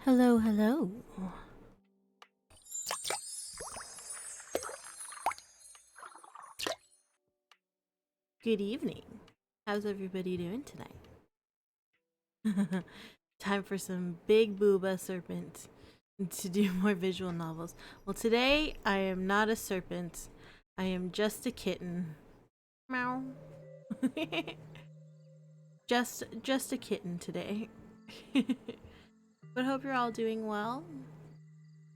Hello, hello. Good evening. How's everybody doing tonight? Time for some big booba serpent to do more visual novels. Well, today I am not a serpent. I am just a kitten. Meow. just a kitten today. But hope you're all doing well.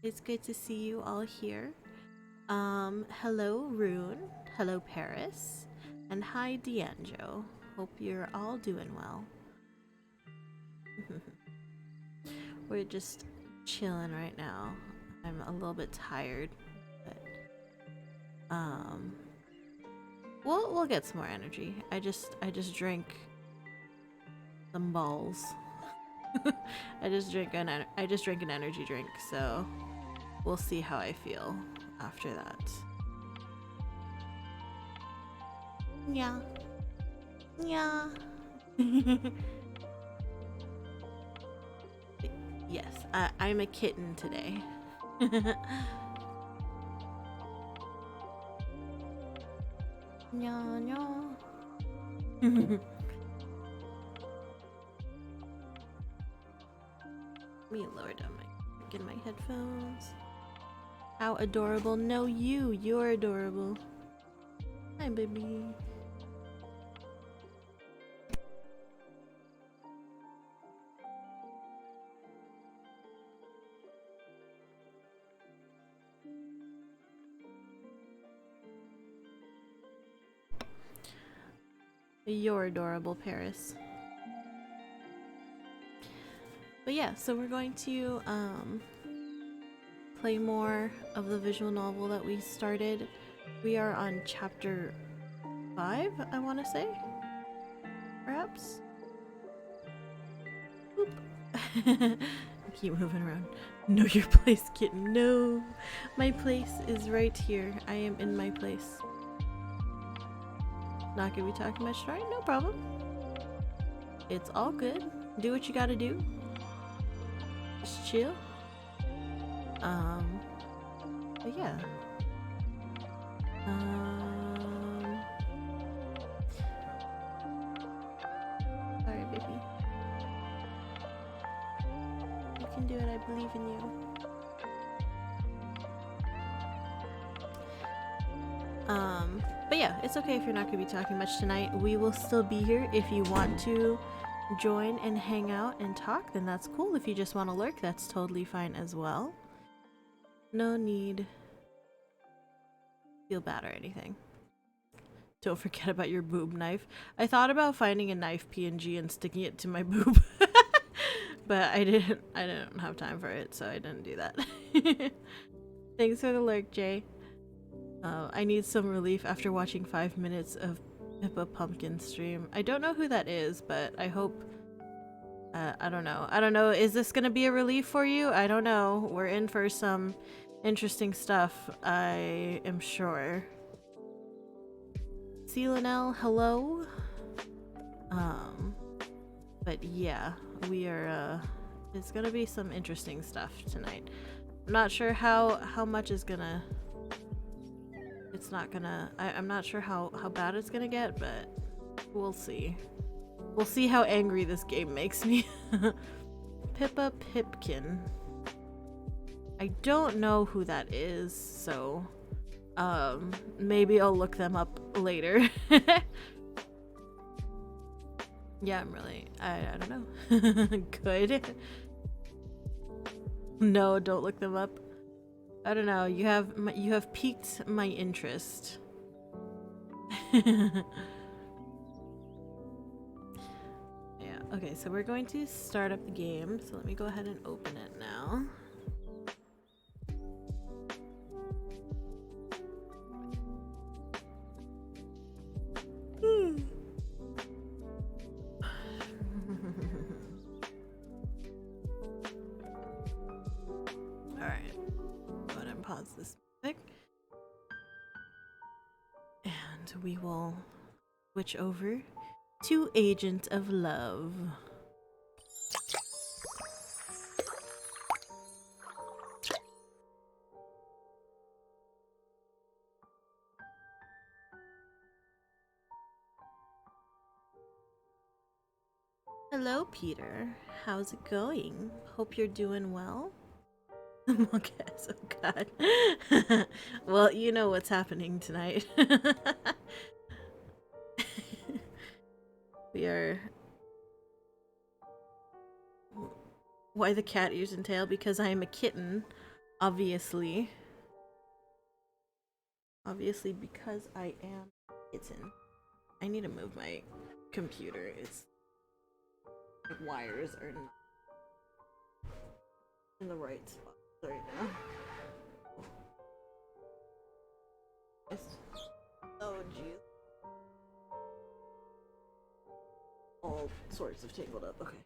It's good to see you all here. Hello Rune. Hello Paris. And hi D'Angelo. Hope you're all doing well. We're just chilling right now. I'm a little bit tired, but we'll get some more energy. I just drank some balls. I just drank an energy drink, so we'll see how I feel after that. Yeah. Yeah. Yes, I'm a kitten today. Nya nya. Me lower down my headphones. How adorable. No, you're adorable. Hi, baby. You're adorable, Paris. But yeah, so we're going to play more of the visual novel that we started. We are on chapter 5, I want to say. Perhaps? Boop. Keep moving around. Know your place, kitten. No. My place is right here. I am in my place. Not gonna be talking much tonight? No problem. It's all good. Do what you gotta do. Just chill. But yeah. Sorry, baby. You can do it. I believe in you. But yeah, it's okay if you're not gonna be talking much tonight. We will still be here. If you want to join and hang out and talk, then that's cool. If you just want to lurk, that's totally fine as well. No need to feel bad or anything. Don't forget about your boob knife. I thought about finding a knife PNG and sticking it to my boob. But I didn't have time for it, so I didn't do that. Thanks for the lurk, Jay. I need some relief after watching 5 minutes of Pippa Pumpkin stream. I don't know who that is, but I hope... I don't know. Is this gonna be a relief for you? I don't know. We're in for some interesting stuff, I am sure. Celanel, hello? But yeah, we are, it's gonna be some interesting stuff tonight. I'm not sure how much is gonna... It's not gonna... I'm not sure how bad it's gonna get, but we'll see. We'll see how angry this game makes me. Pippa Pipkin. I don't know who that is, so maybe I'll look them up later. Yeah, I'm really... I don't know. Good. No, don't look them up. I don't know. You have piqued my interest. Yeah. Okay, so we're going to start up the game. So let me go ahead and open it now. Alright. Go ahead and pause this music. And we will switch over to Agent of Love. Hello, Peter. How's it going? Hope you're doing well. Okay, oh god. Well, you know what's happening tonight. We are... Why the cat ears and tail? Because I am a kitten, obviously. Obviously, because I am a kitten. I need to move my computer. It's... The wires are not in the right spot right now. Oh, jeez. All sorts of tangled up. Okay.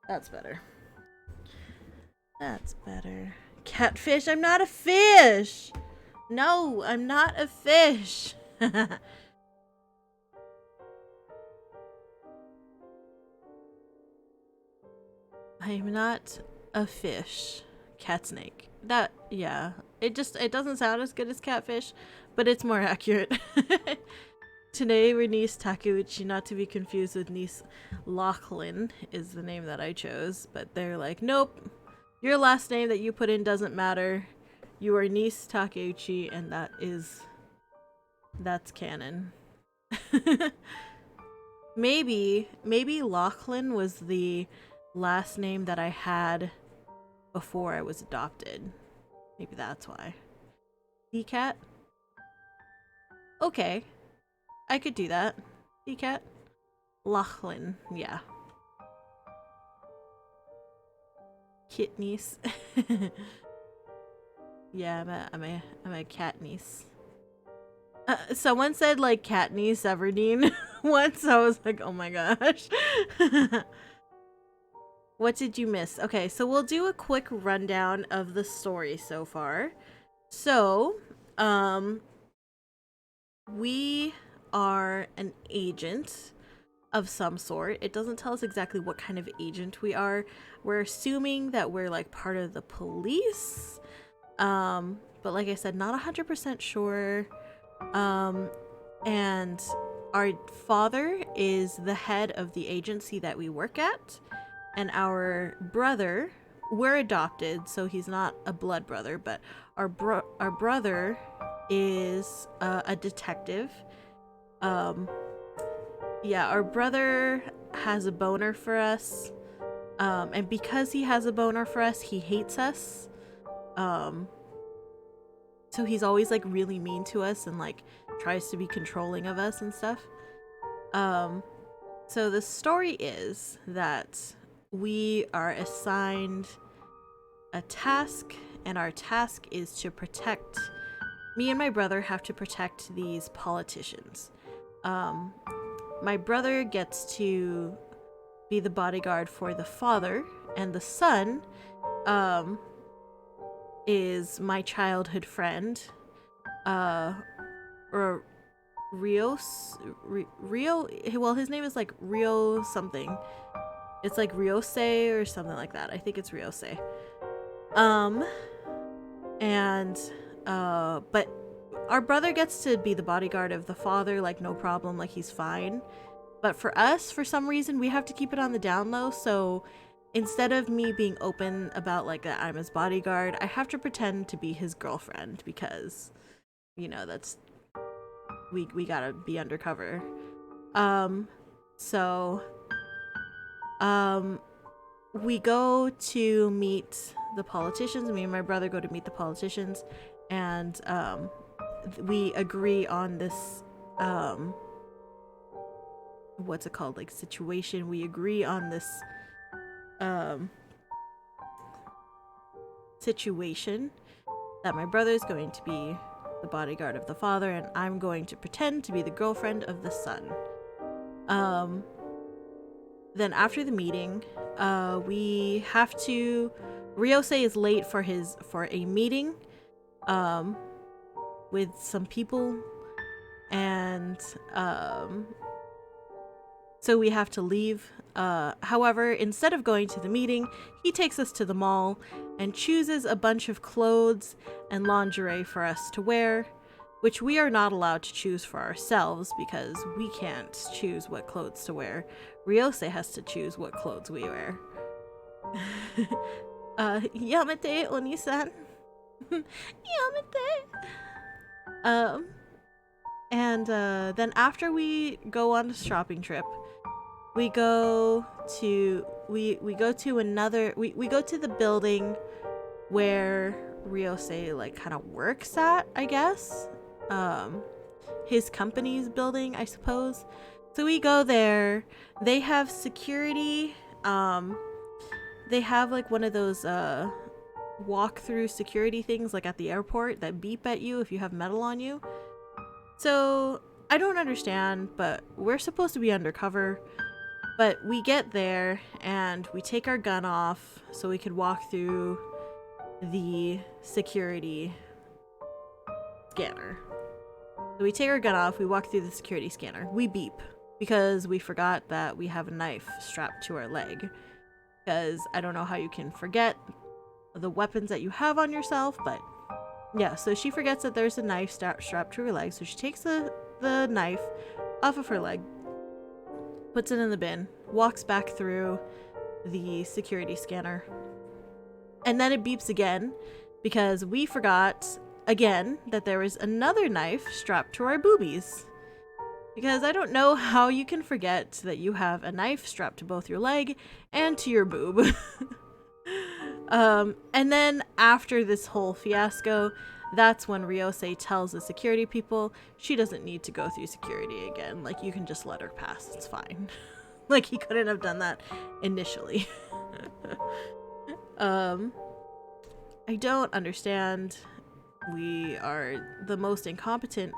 That's better. That's better. Catfish? I'm not a fish! No, I'm not a fish! I'm not a fish. Cat snake. That, yeah. It doesn't sound as good as catfish, but it's more accurate. Today we're Niise Takeuchi, not to be confused with Niise Lachlan is the name that I chose, but they're like, nope, your last name that you put in doesn't matter. You are Niise Takeuchi, and that's canon. Maybe Lachlan was the last name that I had before I was adopted. Maybe that's why. Sea cat? Okay. I could do that. Sea cat? Lachlan, yeah. Kit niece. Yeah, I'm a cat niece. Someone said like Katniss Everdeen once. I was like, oh my gosh. What did you miss? Okay, so we'll do a quick rundown of the story so far. So, we are an agent of some sort. It doesn't tell us exactly what kind of agent we are. We're assuming that we're like part of the police. But like I said, not 100% sure. And our father is the head of the agency that we work at. And our brother, we're adopted, so he's not a blood brother, but our brother is a detective. Yeah, our brother has a boner for us. And because he has a boner for us, he hates us. So he's always like really mean to us and like tries to be controlling of us and stuff. So the story is that we are assigned a task, and our task is to protect... Me and my brother have to protect these politicians. My brother gets to be the bodyguard for the father, and the son is my childhood friend, or Rio, well, his name is like Rio something. It's like Ryosei or something like that. I think it's Ryosei. But our brother gets to be the bodyguard of the father, like no problem, like he's fine. But for us, for some reason, we have to keep it on the down low, so instead of me being open about like that I'm his bodyguard, I have to pretend to be his girlfriend because, you know, that's... We gotta be undercover. We go to meet the politicians. Me and my brother go to meet the politicians, and we agree on this what's it called, like situation. We agree on this situation that my brother is going to be the bodyguard of the father, and I'm going to pretend to be the girlfriend of the son. Then after the meeting, we have to... Ryosei is late for a meeting with some people, and so we have to leave. However, instead of going to the meeting, he takes us to the mall and chooses a bunch of clothes and lingerie for us to wear. which we are not allowed to choose for ourselves because we can't choose what clothes to wear. Ryose has to choose what clothes we wear. Yamete, Oni-san. Yamete. And then after we go on a shopping trip, we go to the building where Ryose like kind of works at, I guess. His company's building, I suppose. So we go there. They have security. They have like one of those walk-through security things like at the airport that beep at you if you have metal on you. So I don't understand, but we're supposed to be undercover. But we get there and we take our gun off so we could walk through the security scanner. So we take our gun off, we walk through the security scanner. We beep because we forgot that we have a knife strapped to our leg. Because I don't know how you can forget the weapons that you have on yourself, but yeah, so she forgets that there's a knife strapped to her leg, so she takes the knife off of her leg, puts it in the bin, walks back through the security scanner, and then it beeps again because we forgot again that there was another knife strapped to our boobies. Because I don't know how you can forget that you have a knife strapped to both your leg and to your boob. And then after this whole fiasco, that's when Ryose tells the security people she doesn't need to go through security again. Like, you can just let her pass. It's fine. Like, he couldn't have done that initially. I don't understand. We are the most incompetent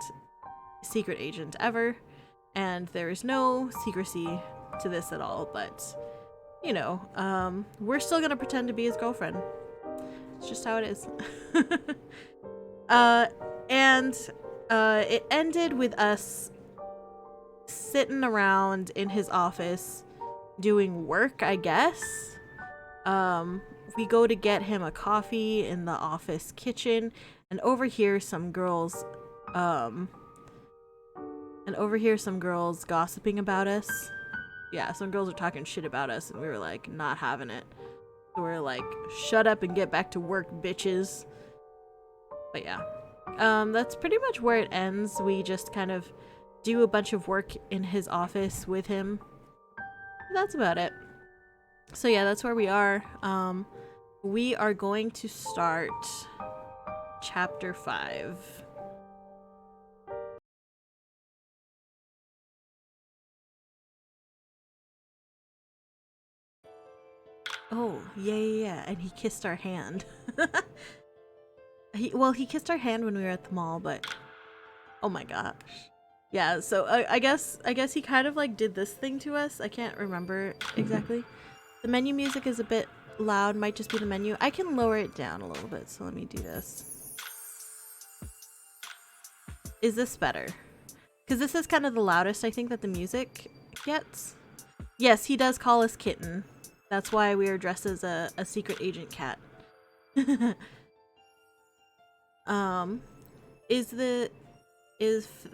secret agent ever, and there is no secrecy to this at all, but you know, we're still gonna pretend to be his girlfriend. It's just how it is. And it ended with us sitting around in his office doing work, I guess. We go to get him a coffee in the office kitchen and overhear some girls gossiping about us. Yeah, some girls are talking shit about us and we were like not having it. So we're like, shut up and get back to work, bitches. But yeah. That's pretty much where it ends. We just kind of do a bunch of work in his office with him. That's about it. So yeah, that's where we are. We are going to start chapter 5. Oh, yeah, and he kissed our hand. He kissed our hand when we were at the mall, but oh my gosh. Yeah, so I guess he kind of like did this thing to us. I can't remember exactly. The menu music is a bit loud, might just be the menu. I can lower it down a little bit, so let me do this. Is this better? Because this is kind of the loudest I think that the music gets. Yes, he does call us Kitten. That's why we are dressed as a secret agent cat. If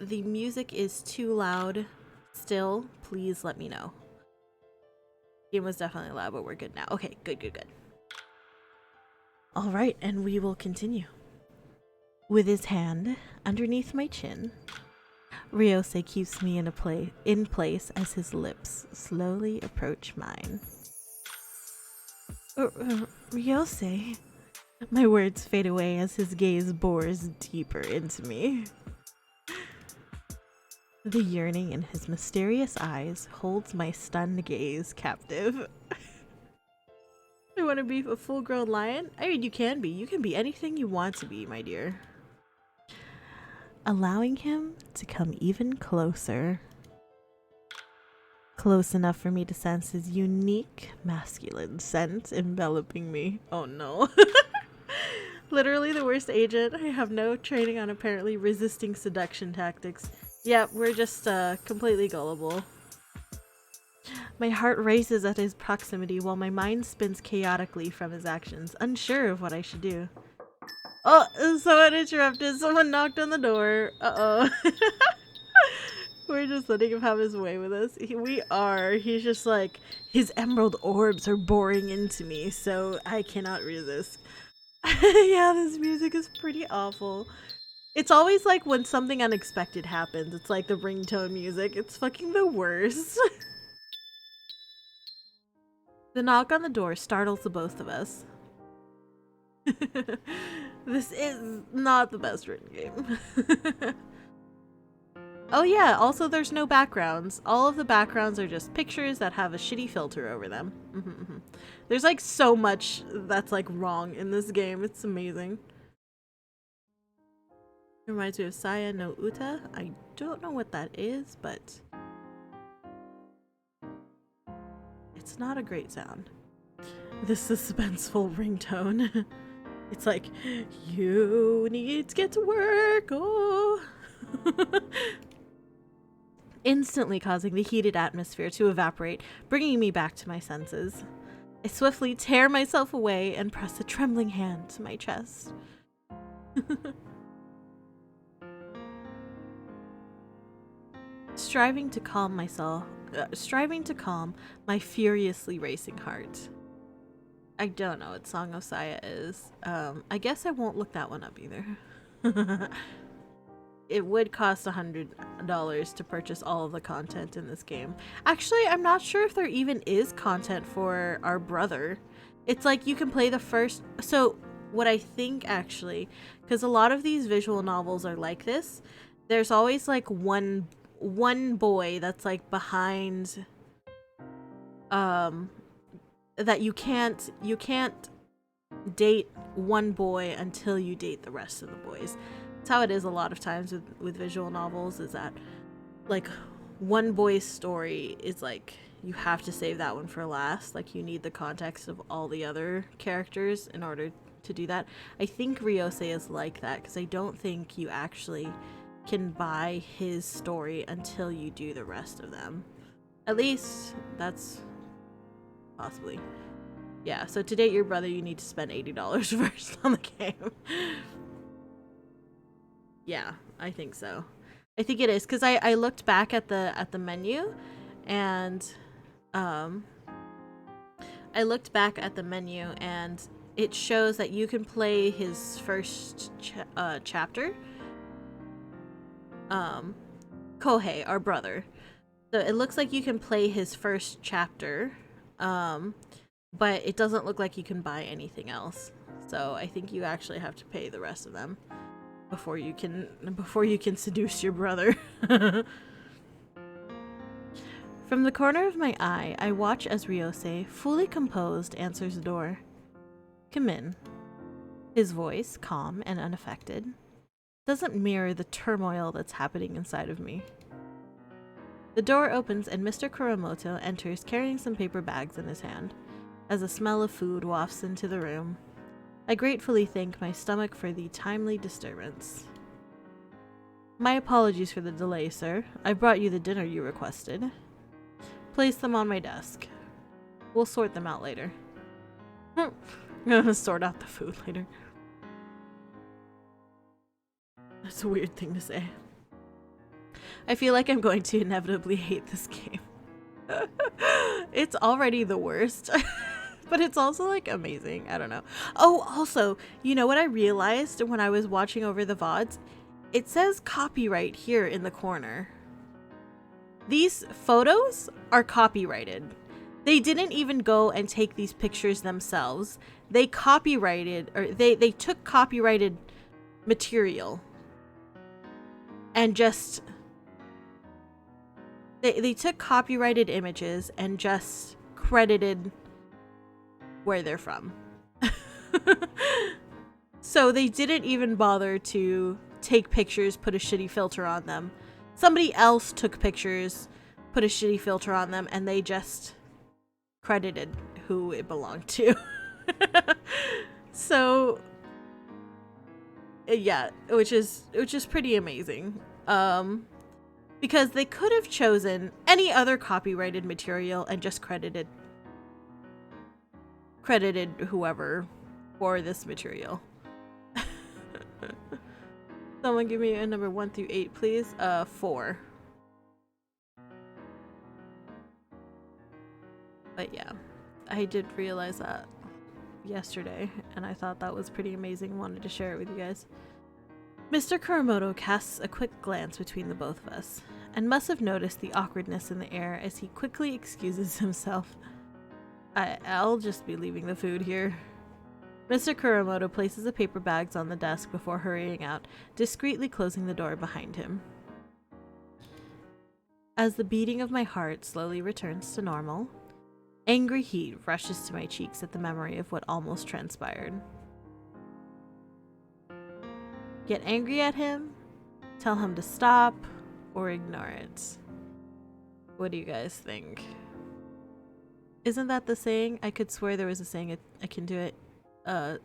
the music is too loud still, please let me know. It was definitely loud, but we're good now. Okay, good. All right, and we will continue. With his hand underneath my chin, Ryose keeps me in place as his lips slowly approach mine. Ryose. My words fade away as his gaze bores deeper into me. The yearning in his mysterious eyes holds my stunned gaze captive. I want to be a full-grown lion? I mean, you can be. You can be anything you want to be, my dear. Allowing him to come even closer. Close enough for me to sense his unique masculine scent enveloping me. Oh no. Literally the worst agent. I have no training on apparently resisting seduction tactics. Yep, we're just completely gullible. My heart races at his proximity while my mind spins chaotically from his actions, unsure of what I should do. Oh, someone interrupted. Someone knocked on the door. Uh-oh. We're just letting him have his way with us. We are. He's just like, his emerald orbs are boring into me, so I cannot resist. Yeah, this music is pretty awful. It's always like when something unexpected happens. It's like the ringtone music. It's fucking the worst. The knock on the door startles the both of us. This is not the best written game. Oh yeah, also there's no backgrounds. All of the backgrounds are just pictures that have a shitty filter over them. There's like so much that's like wrong in this game. It's amazing. It reminds me of Saya no Uta. I don't know what that is, but it's not a great sound. This suspenseful ringtone. It's like, you need to get to work, oh. Instantly causing the heated atmosphere to evaporate, bringing me back to my senses. I swiftly tear myself away and press a trembling hand to my chest. Striving to calm my furiously racing heart. I don't know what Song of Saya is. I guess I won't look that one up either. It would cost $100 to purchase all of the content in this game. Actually, I'm not sure if there even is content for our brother. It's like you can play the first... So, what I think actually, because a lot of these visual novels are like this, there's always like one boy that's like behind... that you can't date one boy until you date the rest of the boys. That's how it is a lot of times with visual novels, is that like one boy's story is like you have to save that one for last. Like you need the context of all the other characters in order to do that. I think Ryose is like that because I don't think you actually can buy his story until you do the rest of them. At least that's possibly. Yeah, so to date your brother, you need to spend $80 first on the game. Yeah, I think so. I think it is because I looked back at the menu, and I looked back at the menu and it shows that you can play his first chapter. Kohei, our brother. So it looks like you can play his first chapter. But it doesn't look like you can buy anything else. So I think you actually have to pay the rest of them before you can seduce your brother. From the corner of my eye, I watch as Ryose, fully composed, answers the door. Come in. His voice, calm and unaffected, doesn't mirror the turmoil that's happening inside of me. The door opens and Mr. Kuramoto enters carrying some paper bags in his hand. As a smell of food wafts into the room, I gratefully thank my stomach for the timely disturbance. My apologies for the delay, sir. I brought you the dinner you requested. Place them on my desk. We'll sort them out later. I'm gonna sort out the food later. That's a weird thing to say. I feel like I'm going to inevitably hate this game. It's already the worst. But it's also like amazing. I don't know. Oh, also, you know what I realized when I was watching over the VODs? It says copyright here in the corner. These photos are copyrighted. They didn't even go and take these pictures themselves. They copyrighted, or they took copyrighted material and just they took copyrighted images and just credited where they're from. So they didn't even bother to take pictures, put a shitty filter on them. Somebody else took pictures, put a shitty filter on them, and they just credited who it belonged to. So yeah, which is pretty amazing. Because they could have chosen any other copyrighted material and just credited whoever for this material. Someone give me a number 1 through 8, please. 4. But yeah, I did realize that yesterday, and I thought that was pretty amazing. Wanted to share it with you guys. Mr. Kuramoto casts a quick glance between the both of us, and must have noticed the awkwardness in the air as he quickly excuses himself. I'll just be leaving the food here. Mr. Kuramoto places the paper bags on the desk before hurrying out, discreetly closing the door behind him. As the beating of my heart slowly returns to normal, angry heat rushes to my cheeks at the memory of what almost transpired. Get angry at him, tell him to stop, or ignore it. What do you guys think? Isn't that the saying? I could swear there was a saying, I can do it.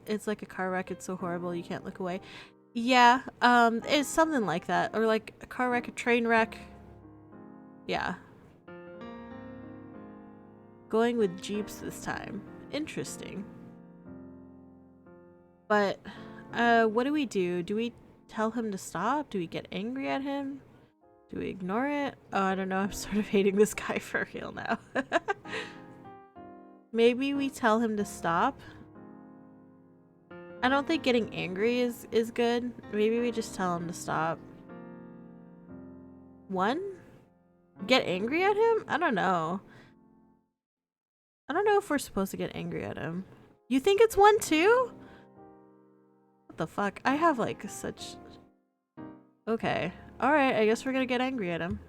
It's like a car wreck, it's so horrible you can't look away. Yeah, it's something like that. Or like a car wreck, a train wreck. Yeah. Going with Jeeps this time. Interesting. But, what do we do? Do we tell him to stop? Do we get angry at him? Do we ignore it? Oh, I don't know. I'm sort of hating this guy for real now. Maybe we tell him to stop. I don't think getting angry is good. Maybe we just tell him to stop. 1? Get angry at him? I don't know. I don't know if we're supposed to get angry at him. You think it's 1 too? What the fuck? I have like such... Okay. Alright, I guess we're gonna get angry at him.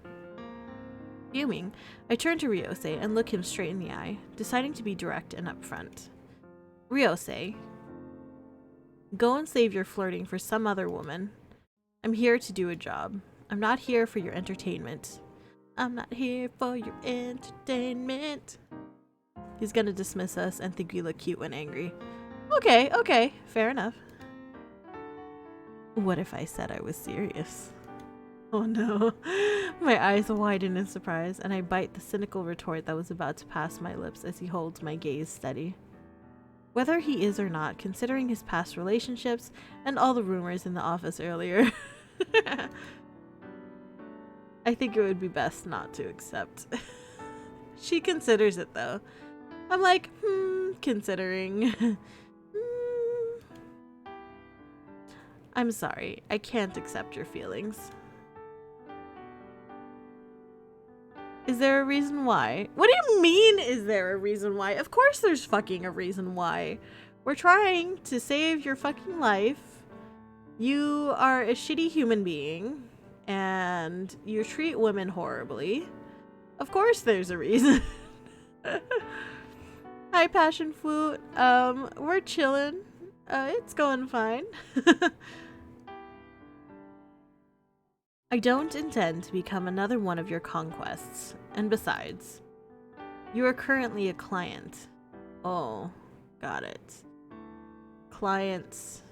Fuming, I turn to Ryosei and look him straight in the eye, deciding to be direct and upfront. Ryosei, go and save your flirting for some other woman. I'm here to do a job. I'm not here for your entertainment. I'm not here for your entertainment. He's gonna dismiss us and think we look cute when angry. Okay, fair enough. What if I said I was serious? Oh no. My eyes widen in surprise, and I bite the cynical retort that was about to pass my lips as he holds my gaze steady. Whether he is or not, considering his past relationships and all the rumors in the office earlier, I think it would be best not to accept. She considers it though. I'm like, considering. I'm sorry, I can't accept your feelings. Is there a reason why? What do you mean, is there a reason why? Of course there's fucking a reason why. We're trying to save your fucking life. You are a shitty human being, and you treat women horribly. Of course there's a reason. Hi, Passion Flute. We're chilling. It's going fine. I don't intend to become another one of your conquests, and besides, you are currently a client. Oh, got it. Clients,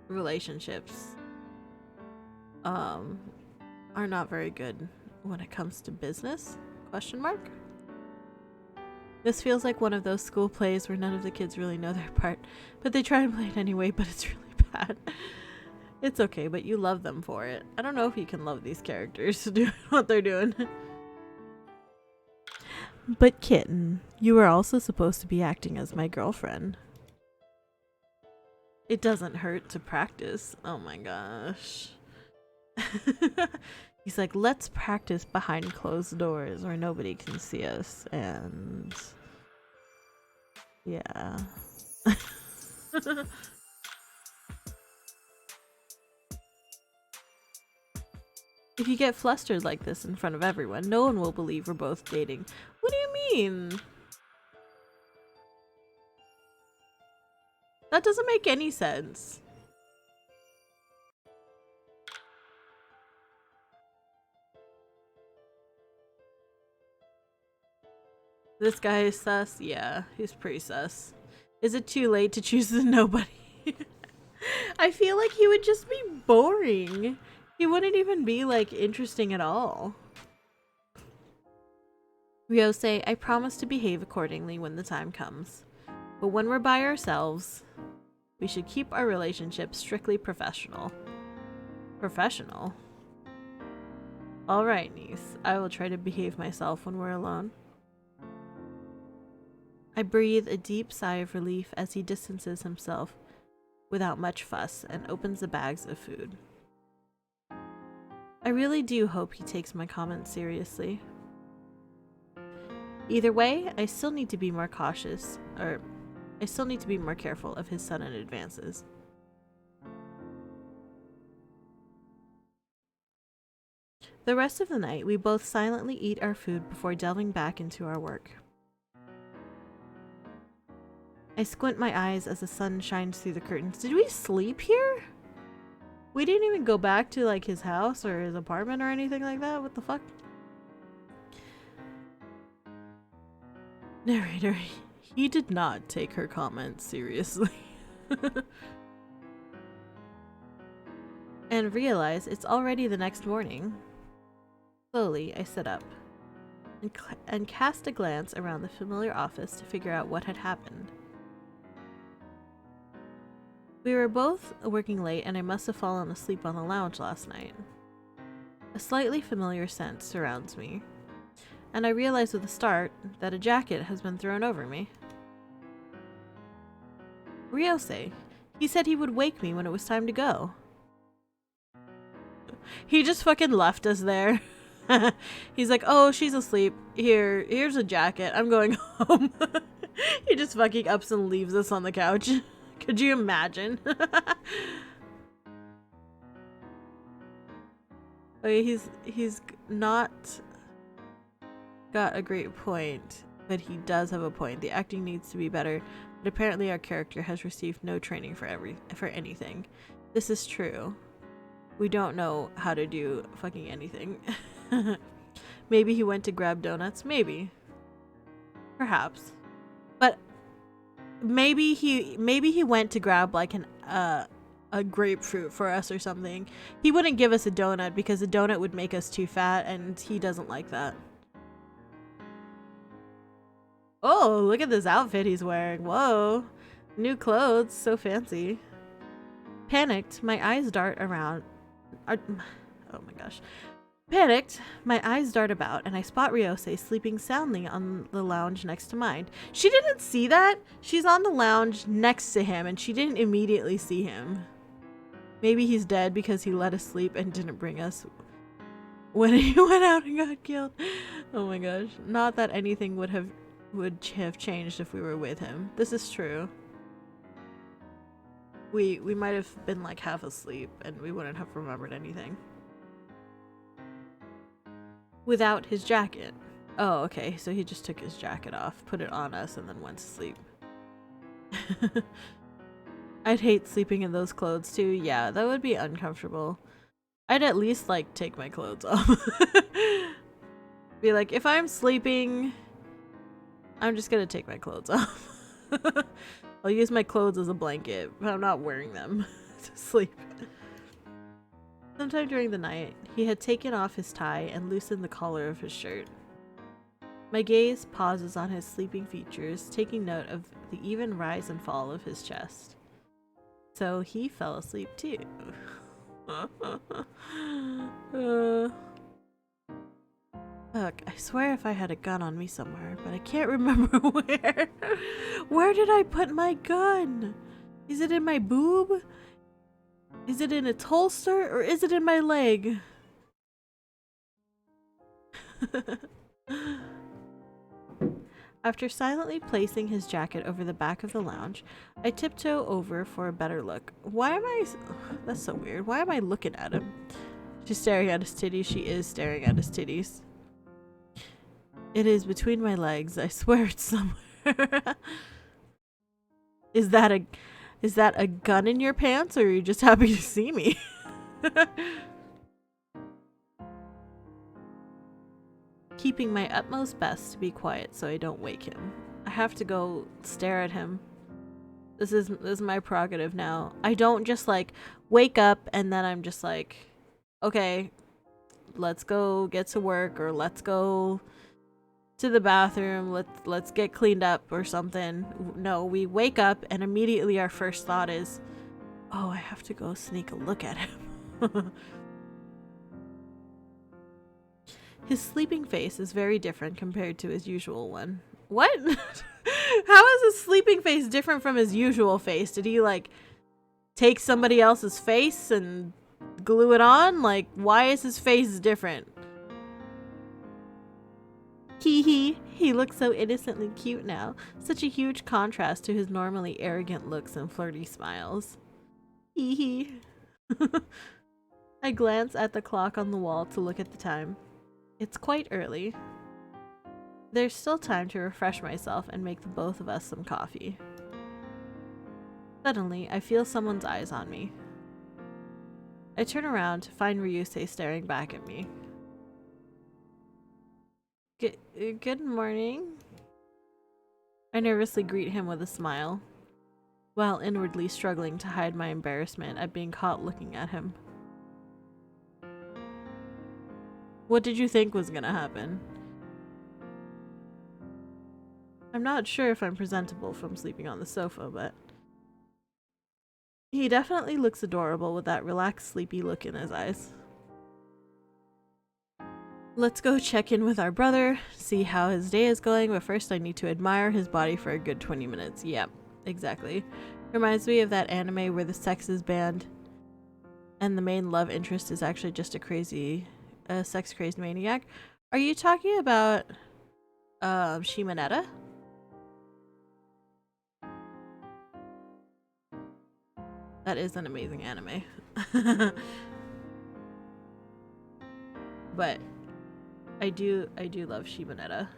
relationships, are not very good when it comes to business? Question mark? This feels like one of those school plays where none of the kids really know their part, but they try and play it anyway, but it's really bad. It's okay, but you love them for it. I don't know if you can love these characters to do what they're doing. But Kitten, you were also supposed to be acting as my girlfriend. It doesn't hurt to practice. Oh my gosh. He's like, let's practice behind closed doors where nobody can see us, and... yeah. If you get flustered like this in front of everyone, no one will believe we're both dating. What do you mean? That doesn't make any sense. This guy is sus? Yeah, he's pretty sus. Is it too late to choose the nobody? I feel like he would just be boring. He wouldn't even be, like, interesting at all. Ryosei, I promise to behave accordingly when the time comes. But when we're by ourselves, we should keep our relationship strictly professional. Professional. All right, Niise. I will try to behave myself when we're alone. I breathe a deep sigh of relief as he distances himself without much fuss and opens the bags of food. I really do hope he takes my comments seriously. Either way, I still need to be more cautious, or I still need to be more careful of his sudden advances. The rest of the night, we both silently eat our food before delving back into our work. I squint my eyes as the sun shines through the curtains. Did we sleep here? We didn't even go back to like his house or his apartment or anything like that? What the fuck? Narrator, he did not take her comments seriously. And realize it's already the next morning. Slowly, I sit up and cast a glance around the familiar office to figure out what had happened. We were both working late and I must have fallen asleep on the lounge last night. A slightly familiar scent surrounds me, and I realize with a start that a jacket has been thrown over me. Ryose, he said he would wake me when it was time to go. He just fucking left us there. He's like, oh, she's asleep. Here's a jacket. I'm going home. He just fucking ups and leaves us on the couch. Could you imagine? Okay, he's not got a great point, but he does have a point. The acting needs to be better, but apparently our character has received no training for anything. This is true. We don't know how to do fucking anything. Maybe he went to grab donuts. Maybe. Perhaps. But maybe he went to grab like a grapefruit for us or something. He wouldn't give us a donut because a donut would make us too fat, and he doesn't like that. Oh, look at this outfit he's wearing. Whoa. New clothes. So fancy. Panicked, my eyes dart around. Oh my gosh. Panicked, my eyes dart about and I spot Ryose sleeping soundly on the lounge next to mine. She didn't see that? She's on the lounge next to him and she didn't immediately see him. Maybe he's dead because he let us sleep and didn't bring us when he went out and got killed. Oh my gosh. Not that anything would have changed if we were with him. This is true. We might have been like half asleep and we wouldn't have remembered anything. Without his jacket. Oh, okay. So he just took his jacket off, put it on us, and then went to sleep. I'd hate sleeping in those clothes too. Yeah, that would be uncomfortable. I'd at least like take my clothes off. Be like, if I'm sleeping, I'm just gonna take my clothes off. I'll use my clothes as a blanket, but I'm not wearing them to sleep. Sometime during the night, he had taken off his tie and loosened the collar of his shirt. My gaze pauses on his sleeping features, taking note of the even rise and fall of his chest. So he fell asleep too. Look, I swear if I had a gun on me somewhere, but I can't remember where. Where did I put my gun? Is it in my boob? Is it in its holster? Or is it in my leg? After silently placing his jacket over the back of the lounge, I tiptoe over for a better look. Why am I... That's so weird. Why am I looking at him? She's staring at his titties. She is staring at his titties. It is between my legs. I swear it's somewhere. Is that a gun in your pants, or are you just happy to see me? Keeping my utmost best to be quiet so I don't wake him. I have to go stare at him. This is my prerogative now. I don't just like wake up and then I'm just like, okay, let's go get to work, or let's go to the bathroom, let's get cleaned up or something. No, we wake up and immediately our first thought is, oh, I have to go sneak a look at him. His sleeping face is very different compared to his usual one. What? How is his sleeping face different from his usual face? Did he, like, take somebody else's face and glue it on? Like, why is his face different? Hee hee. He looks so innocently cute now. Such a huge contrast to his normally arrogant looks and flirty smiles. Hee hee. I glance at the clock on the wall to look at the time. It's quite early. There's still time to refresh myself and make the both of us some coffee. Suddenly, I feel someone's eyes on me. I turn around to find Ryusei staring back at me. Good morning. I nervously greet him with a smile, while inwardly struggling to hide my embarrassment at being caught looking at him. What did you think was gonna happen? I'm not sure if I'm presentable from sleeping on the sofa, but he definitely looks adorable with that relaxed, sleepy look in his eyes. Let's go check in with our brother, see how his day is going, but first I need to admire his body for a good 20 minutes. Yep, exactly. Reminds me of that anime where the sex is banned and the main love interest is actually just a sex-crazed maniac. Are you talking about Shimonetta? That is an amazing anime. But I do love Shimonetta.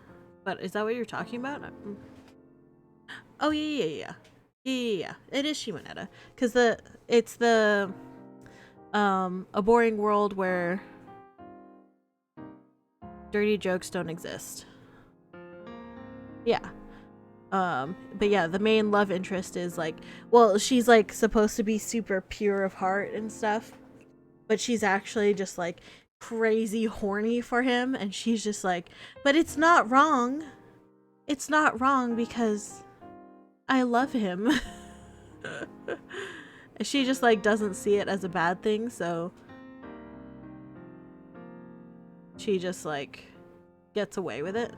But is that what you're talking about? Oh yeah. It is Shimonetta. Cause it's the a boring world where dirty jokes don't exist. Yeah. But yeah, the main love interest is like, well, she's like supposed to be super pure of heart and stuff, but she's actually just like crazy horny for him, and she's just like, but it's not wrong. It's not wrong because I love him. She just like doesn't see it as a bad thing, so she just like gets away with it.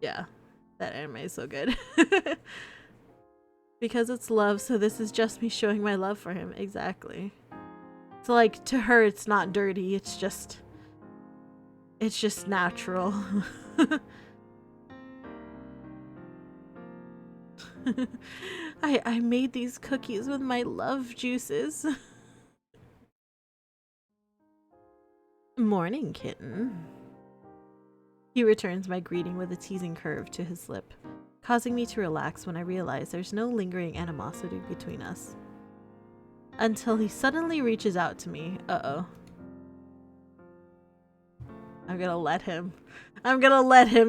Yeah. That anime is so good. Because it's love, so this is just me showing my love for him. Exactly. So like to her it's not dirty, it's just natural. I made these cookies with my love juices. Morning, kitten. He returns my greeting with a teasing curve to his lip, causing me to relax when I realize there's no lingering animosity between us. Until he suddenly reaches out to me. Uh-oh. I'm gonna let him,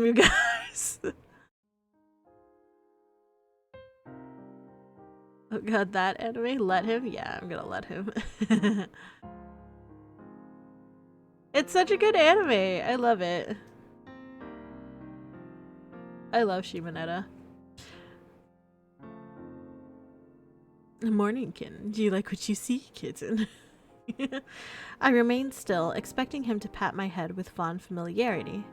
you guys. Oh god, that anime? Let him? Yeah, I'm gonna let him. It's such a good anime. I love it. I love Shimonetta. Morning, kitten. Do you like what you see, kitten? I remained still, expecting him to pat my head with fond familiarity,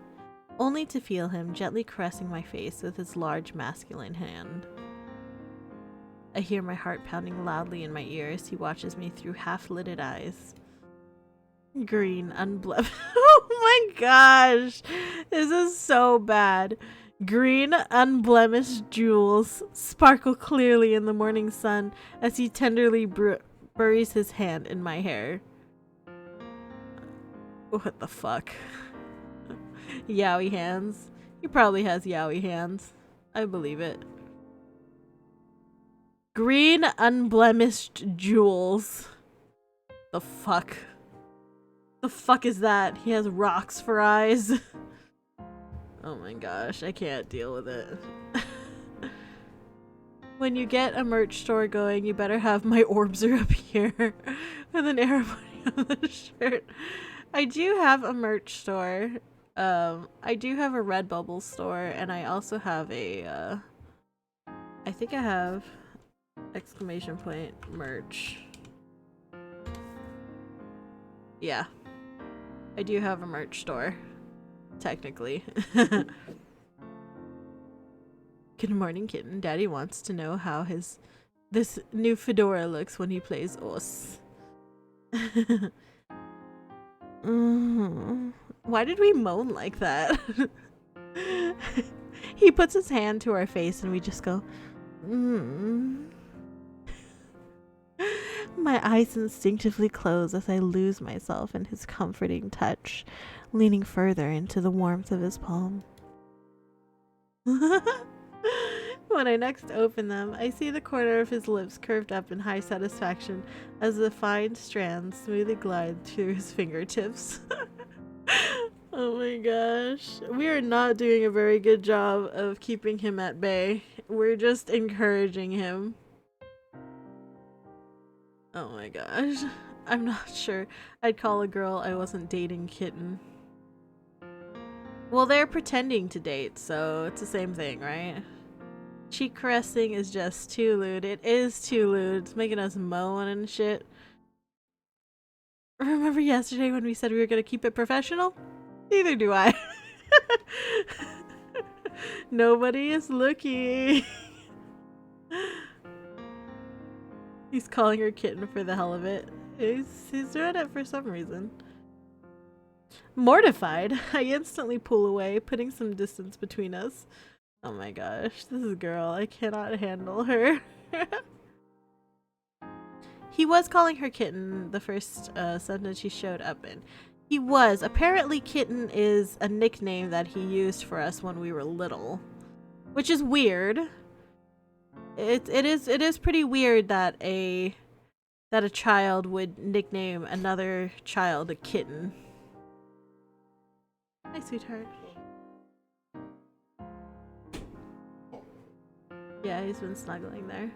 only to feel him gently caressing my face with his large masculine hand. I hear my heart pounding loudly in my ear as he watches me through half-lidded eyes. Green, unblemished. Oh my gosh! This is so bad. Green, unblemished jewels sparkle clearly in the morning sun as he tenderly buries his hand in my hair. What the fuck? Yaoi hands. He probably has yaoi hands. I believe it. Green, unblemished jewels. The fuck? The fuck is that? He has rocks for eyes. Oh my gosh, I can't deal with it. When you get a merch store going, you better have my orbs are up here with an arrow on the shirt. I do have a merch store. I do have a Redbubble store, and I also have a, I think I have exclamation point merch. Yeah. I do have a merch store. Technically. Good morning, Kitten. Daddy wants to know how this new fedora looks when he plays Os. Why did we moan like that? He puts his hand to our face and we just go, My eyes instinctively close as I lose myself in his comforting touch, leaning further into the warmth of his palm. When I next open them, I see the corner of his lips curved up in high satisfaction as the fine strands smoothly glide through his fingertips. Oh my gosh. We are not doing a very good job of keeping him at bay. We're just encouraging him. Oh my gosh. I'm not sure I'd call a girl I wasn't dating Kitten. Well, they're pretending to date, so it's the same thing, right? Cheek caressing is just too lewd. It is too lewd. It's making us moan and shit. Remember yesterday when we said we were gonna keep it professional? Neither do I. Nobody is looking. He's calling her Kitten for the hell of it. He's doing it for some reason. Mortified, I instantly pull away, putting some distance between us. Oh my gosh, this girl, I cannot handle her. He was calling her Kitten the first sentence she showed up in. He was. Apparently Kitten is a nickname that he used for us when we were little. Which is weird. It is pretty weird that a child would nickname another child a kitten. Hi, sweetheart. Yeah, he's been snuggling there.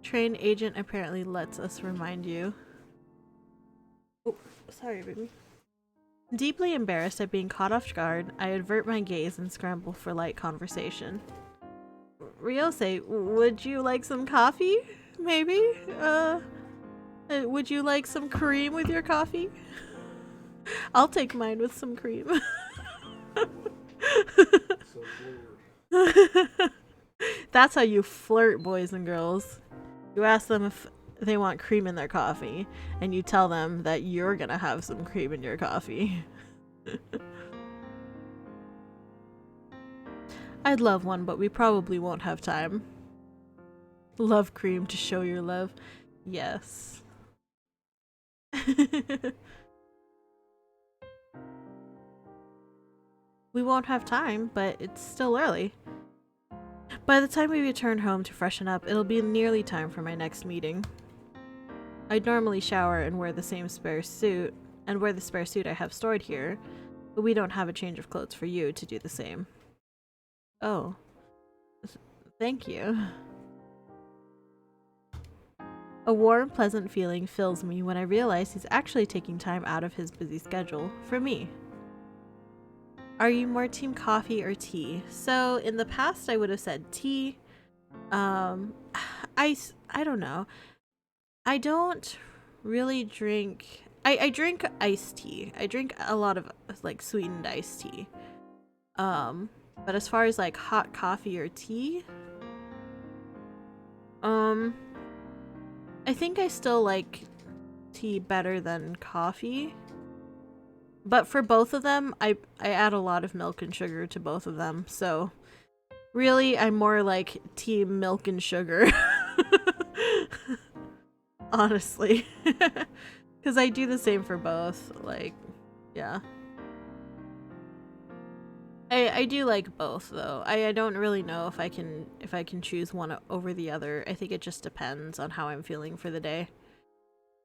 Train agent apparently lets us remind you. Oh, sorry, baby. Deeply embarrassed at being caught off guard, I avert my gaze and scramble for light conversation. Ryose, would you like some coffee? Maybe? Would you like some cream with your coffee? I'll take mine with some cream. That's how you flirt, boys and girls. You ask them if they want cream in their coffee, and you tell them that you're gonna have some cream in your coffee. I'd love one, but we probably won't have time. Love cream to show your love. Yes. We won't have time, but it's still early. By the time we return home to freshen up, it'll be nearly time for my next meeting. I'd normally shower and wear the spare suit I have stored here, but we don't have a change of clothes for you to do the same. Oh. Thank you. A warm, pleasant feeling fills me when I realize he's actually taking time out of his busy schedule for me. Are you more team coffee or tea? So in the past I would have said tea. I don't know. I don't really drink. I drink iced tea. I drink a lot of like sweetened iced tea. But as far as like hot coffee or tea, I think I still like tea better than coffee. But for both of them, I add a lot of milk and sugar to both of them. So really, I'm more like team milk and sugar. Honestly. Because I do the same for both. Like, yeah. I do like both though. I don't really know if I can choose one over the other. I think it just depends on how I'm feeling for the day.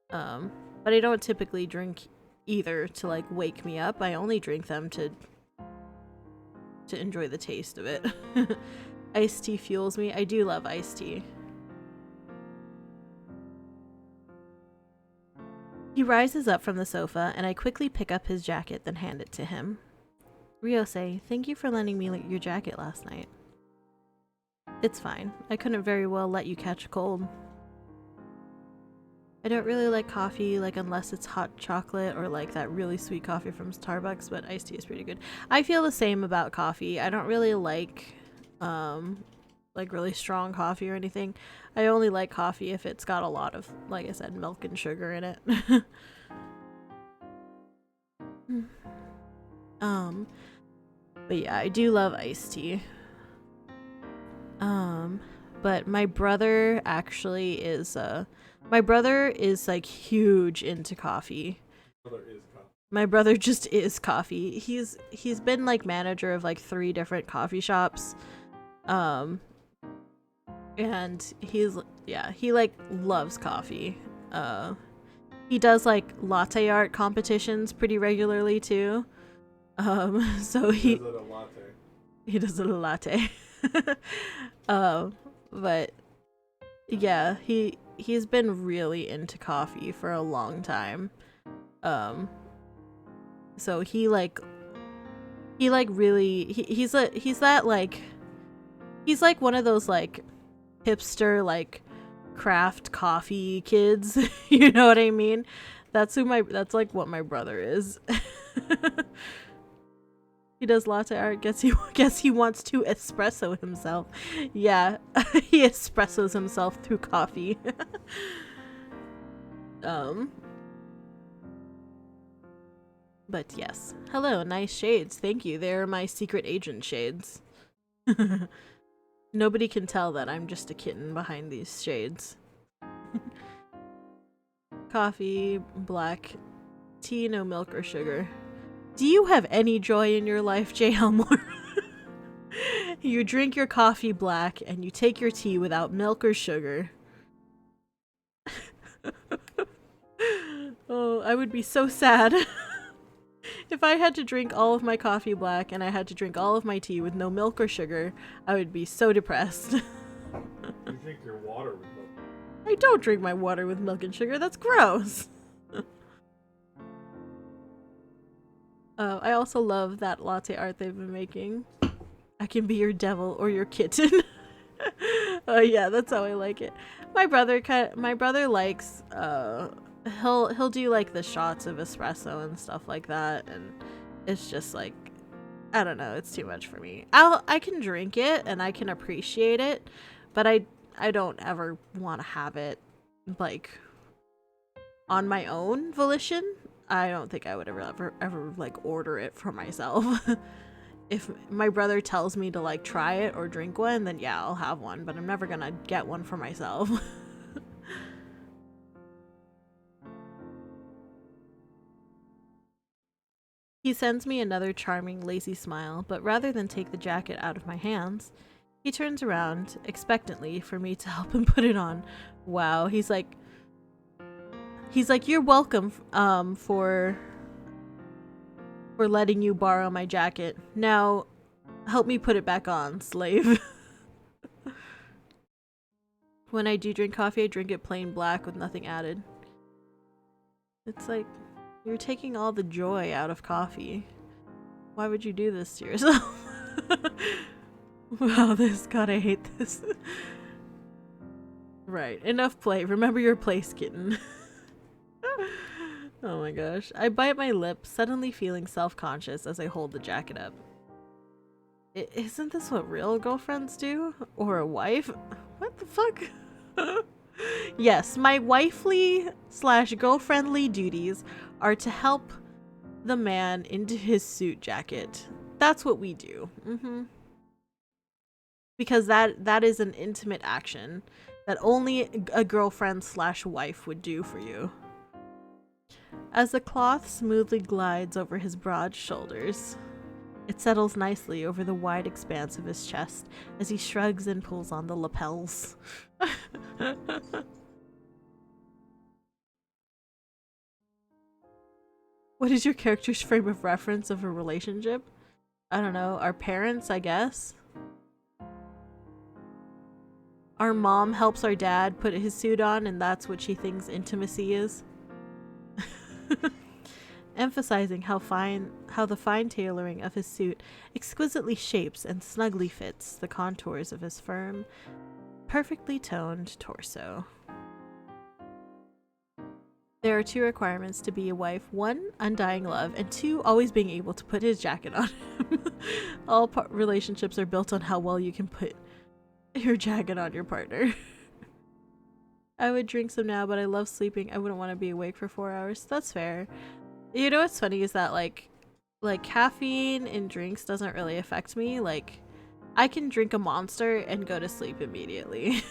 But I don't typically drink either to like wake me up. I only drink them to enjoy the taste of it. Iced tea fuels me. I do love iced tea. He rises up from the sofa and I quickly pick up his jacket then hand it to him. Ryose, thank you for lending me your jacket last night. It's fine. I couldn't very well let you catch a cold. I don't really like coffee, like unless it's hot chocolate or like that really sweet coffee from Starbucks, but iced tea is pretty good. I feel the same about coffee. I don't really like really strong coffee or anything. I only like coffee if it's got a lot of, like I said, milk and sugar in it. But yeah, I do love iced tea. But my brother actually is my brother is like huge into coffee. My brother just is coffee. He's been like manager of like 3 different coffee shops. And he like loves coffee. He does like latte art competitions pretty regularly too. So he does it a latte. But yeah, he's been really into coffee for a long time. So he's like one of those like hipster like craft coffee kids. You know what I mean? That's like what my brother is. He does latte art. Guess he wants to espresso himself. Yeah, he espressos himself through coffee. But yes. Hello, nice shades. Thank you. They're my secret agent shades. Nobody can tell that I'm just a kitten behind these shades. Coffee, black, tea, no milk or sugar. Do you have any joy in your life, J. Helmore? You drink your coffee black and you take your tea without milk or sugar. Oh, I would be so sad. If I had to drink all of my coffee black and I had to drink all of my tea with no milk or sugar, I would be so depressed. You drink your water with milk. I don't drink my water with milk and sugar. That's gross. I also love that latte art they've been making. I can be your devil or your kitten. Oh yeah, that's how I like it. My brother likes he'll do like the shots of espresso and stuff like that, and it's just like, I don't know, it's too much for me. I can drink it and I can appreciate it, but I don't ever want to have it like on my own volition. I don't think I would ever like order it for myself. If my brother tells me to like try it or drink one, then yeah, I'll have one, but I'm never gonna get one for myself. He sends me another charming, lazy smile, but rather than take the jacket out of my hands, he turns around expectantly for me to help him put it on. Wow, he's like, you're welcome for letting you borrow my jacket. Now, help me put it back on, slave. When I do drink coffee, I drink it plain black with nothing added. It's like, you're taking all the joy out of coffee. Why would you do this to yourself? Wow, God, I hate this. Right, enough play. Remember your place, kitten. Oh my gosh. I bite my lip, suddenly feeling self-conscious as I hold the jacket up. Isn't this what real girlfriends do? Or a wife? What the fuck? Yes, my wifely/girlfriendly duties are to help the man into his suit jacket. That's what we do. Because that is an intimate action that only a girlfriend/wife would do for you. As the cloth smoothly glides over his broad shoulders, it settles nicely over the wide expanse of his chest as he shrugs and pulls on the lapels. What is your character's frame of reference of a relationship? I don't know, our parents, I guess? Our mom helps our dad put his suit on and that's what she thinks intimacy is? Emphasizing how the fine tailoring of his suit exquisitely shapes and snugly fits the contours of his firm, perfectly toned torso. There are 2 requirements to be a wife. 1, undying love, and 2, always being able to put his jacket on him. All relationships are built on how well you can put your jacket on your partner. I would drink some now, but I love sleeping. I wouldn't want to be awake for 4 hours. That's fair. You know what's funny is that like caffeine in drinks doesn't really affect me. Like, I can drink a Monster and go to sleep immediately.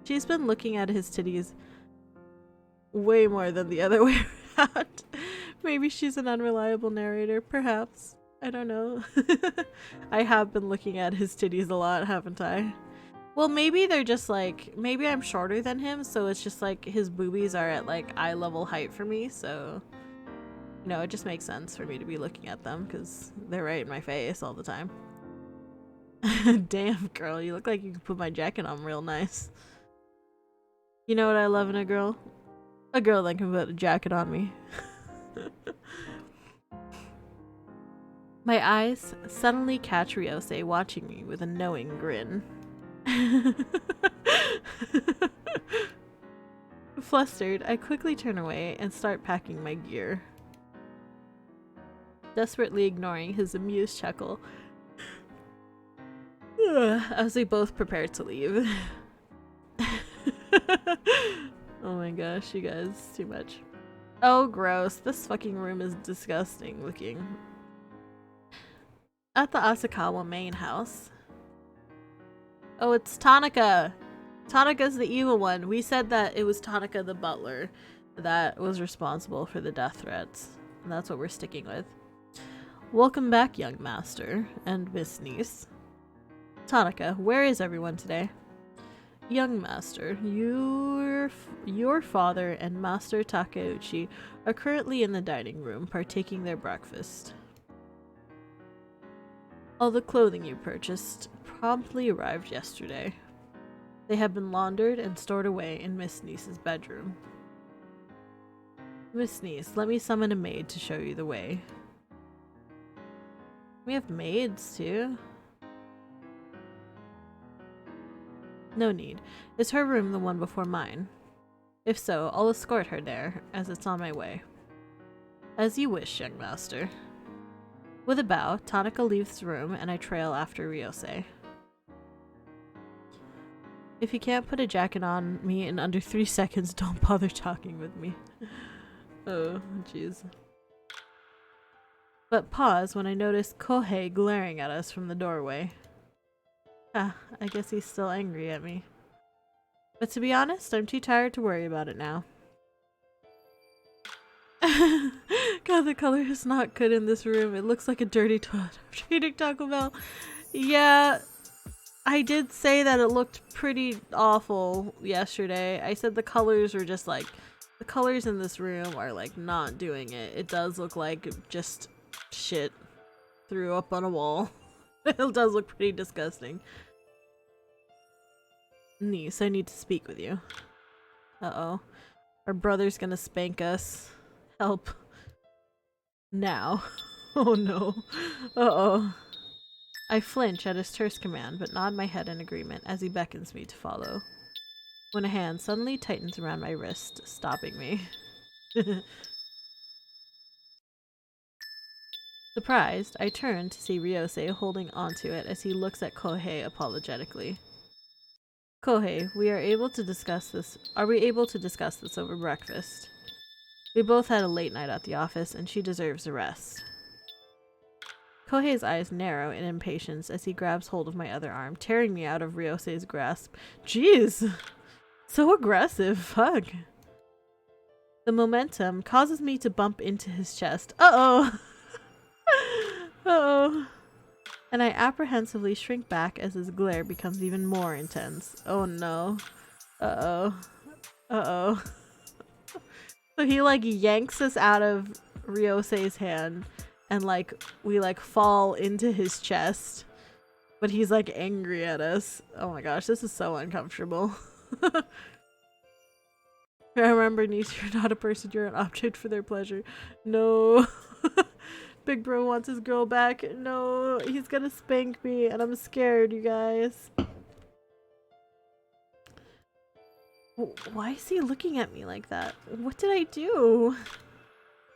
She's been looking at his titties way more than the other way around. Maybe she's an unreliable narrator, perhaps. I don't know. I have been looking at his titties a lot, haven't I? Well, maybe they're just like, maybe I'm shorter than him, so it's just like his boobies are at like eye level height for me, so you know, it just makes sense for me to be looking at them because they're right in my face all the time. Damn, girl, you look like you could put my jacket on real nice. You know what I love in a girl? A girl that can put a jacket on me. My eyes suddenly catch Ryose watching me with a knowing grin. Flustered, I quickly turn away and start packing my gear, desperately ignoring his amused chuckle as we both prepare to leave. Oh my gosh, you guys, too much. Oh, gross. This fucking room is disgusting looking. At the Asakawa main house. Oh, it's Tanaka! Tanaka's the evil one. We said that it was Tanaka the butler that was responsible for the death threats. And that's what we're sticking with. Welcome back, young master and Miss Niise. Tanaka, where is everyone today? Young master, your father and Master Takeuchi are currently in the dining room partaking their breakfast. All the clothing you purchased promptly arrived yesterday. They have been laundered and stored away in Miss Niise's bedroom. Miss Niise, let me summon a maid to show you the way. We have maids too? No need. Is her room the one before mine? If so, I'll escort her there, as it's on my way. As you wish, young master. With a bow, Tanaka leaves the room and I trail after Ryose. If you can't put a jacket on me in under 3 seconds, don't bother talking with me. Oh, jeez. But pause when I notice Kohei glaring at us from the doorway. Ah, I guess he's still angry at me. But to be honest, I'm too tired to worry about it now. God, the color is not good in this room. It looks like a dirty toilet after eating Taco Bell. Yeah, I did say that it looked pretty awful yesterday. I said the colors were just like, the colors in this room are like not doing it. It does look like just shit threw up on a wall. It does look pretty disgusting. Niise, I need to speak with you. Uh-oh. Our brother's gonna spank us. Help. Now. Oh no. Uh-oh. I flinch at his terse command, but nod my head in agreement as he beckons me to follow. When a hand suddenly tightens around my wrist, stopping me. Surprised, I turn to see Ryose holding onto it as he looks at Kohei apologetically. Kohei, are we able to discuss this over breakfast? We both had a late night at the office, and she deserves a rest. Kohei's eyes narrow in impatience as he grabs hold of my other arm, tearing me out of Ryose's grasp. Jeez! So aggressive, fuck. The momentum causes me to bump into his chest. Uh-oh! Uh-oh. And I apprehensively shrink back as his glare becomes even more intense. Oh no. Uh-oh. Uh-oh. So he like yanks us out of Ryose's hand and like we like fall into his chest. But he's like angry at us. Oh my gosh, this is so uncomfortable. Remember, Niise, you're not a person, you're an object for their pleasure. No. Big bro wants his girl back. No, he's gonna spank me and I'm scared, you guys. Why is he looking at me like that? What did I do?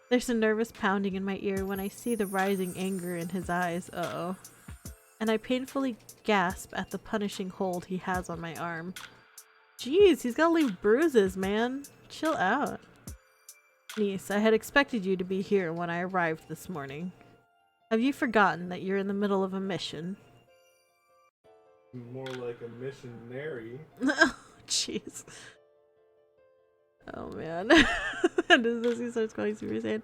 There's a nervous pounding in my ear when I see the rising anger in his eyes. Uh-oh. And I painfully gasp at the punishing hold he has on my arm. Jeez, he's gotta leave bruises, man. Chill out. Niise, I had expected you to be here when I arrived this morning. Have you forgotten that you're in the middle of a mission? More like a missionary. Jeez. Oh man. And as he starts going Super Saiyan,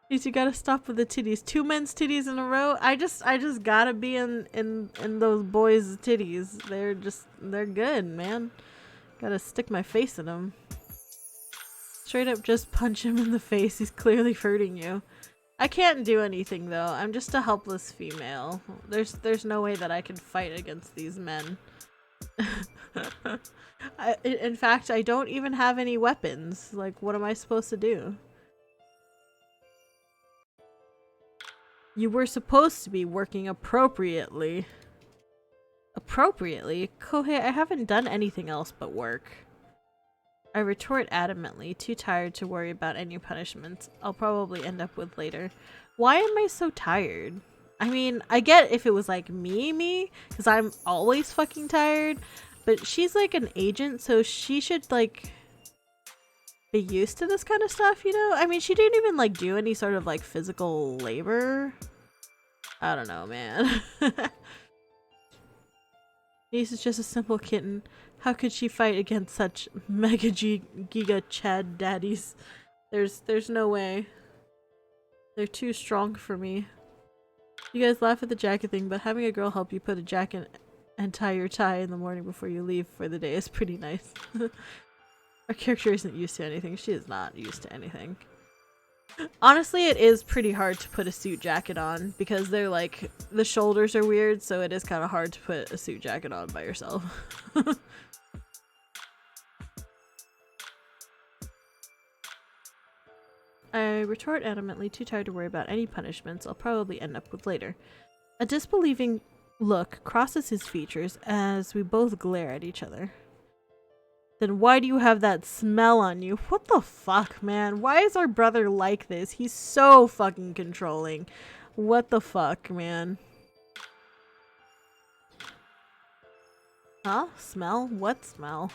you gotta stop with the titties. 2 men's titties in a row. I just gotta be in those boys' titties. They're good, man. Gotta stick my face in them. Straight up just punch him in the face. He's clearly hurting you. I can't do anything though. I'm just a helpless female. There's no way that I can fight against these men. In fact, I don't even have any weapons. Like, what am I supposed to do? You were supposed to be working appropriately. Appropriately? Kohei, I haven't done anything else but work. I retort adamantly, too tired to worry about any punishments I'll probably end up with later. Why am I so tired? I mean, I get if it was like me, because I'm always fucking tired, but she's like an agent, so she should like be used to this kind of stuff, you know? I mean, she didn't even like do any sort of like physical labor. I don't know, man. Niise is just a simple kitten. How could she fight against such mega giga chad daddies? There's no way. They're too strong for me. You guys laugh at the jacket thing, but having a girl help you put a jacket and tie your tie in the morning before you leave for the day is pretty nice. Our character isn't used to anything. She is not used to anything. Honestly, it is pretty hard to put a suit jacket on because they're like, the shoulders are weird, so it is kind of hard to put a suit jacket on by yourself. I retort adamantly, too tired to worry about any punishments I'll probably end up with later. A disbelieving look crosses his features as we both glare at each other. Then why do you have that smell on you? What the fuck, man? Why is our brother like this? He's so fucking controlling. What the fuck, man? Huh? Smell? What smell?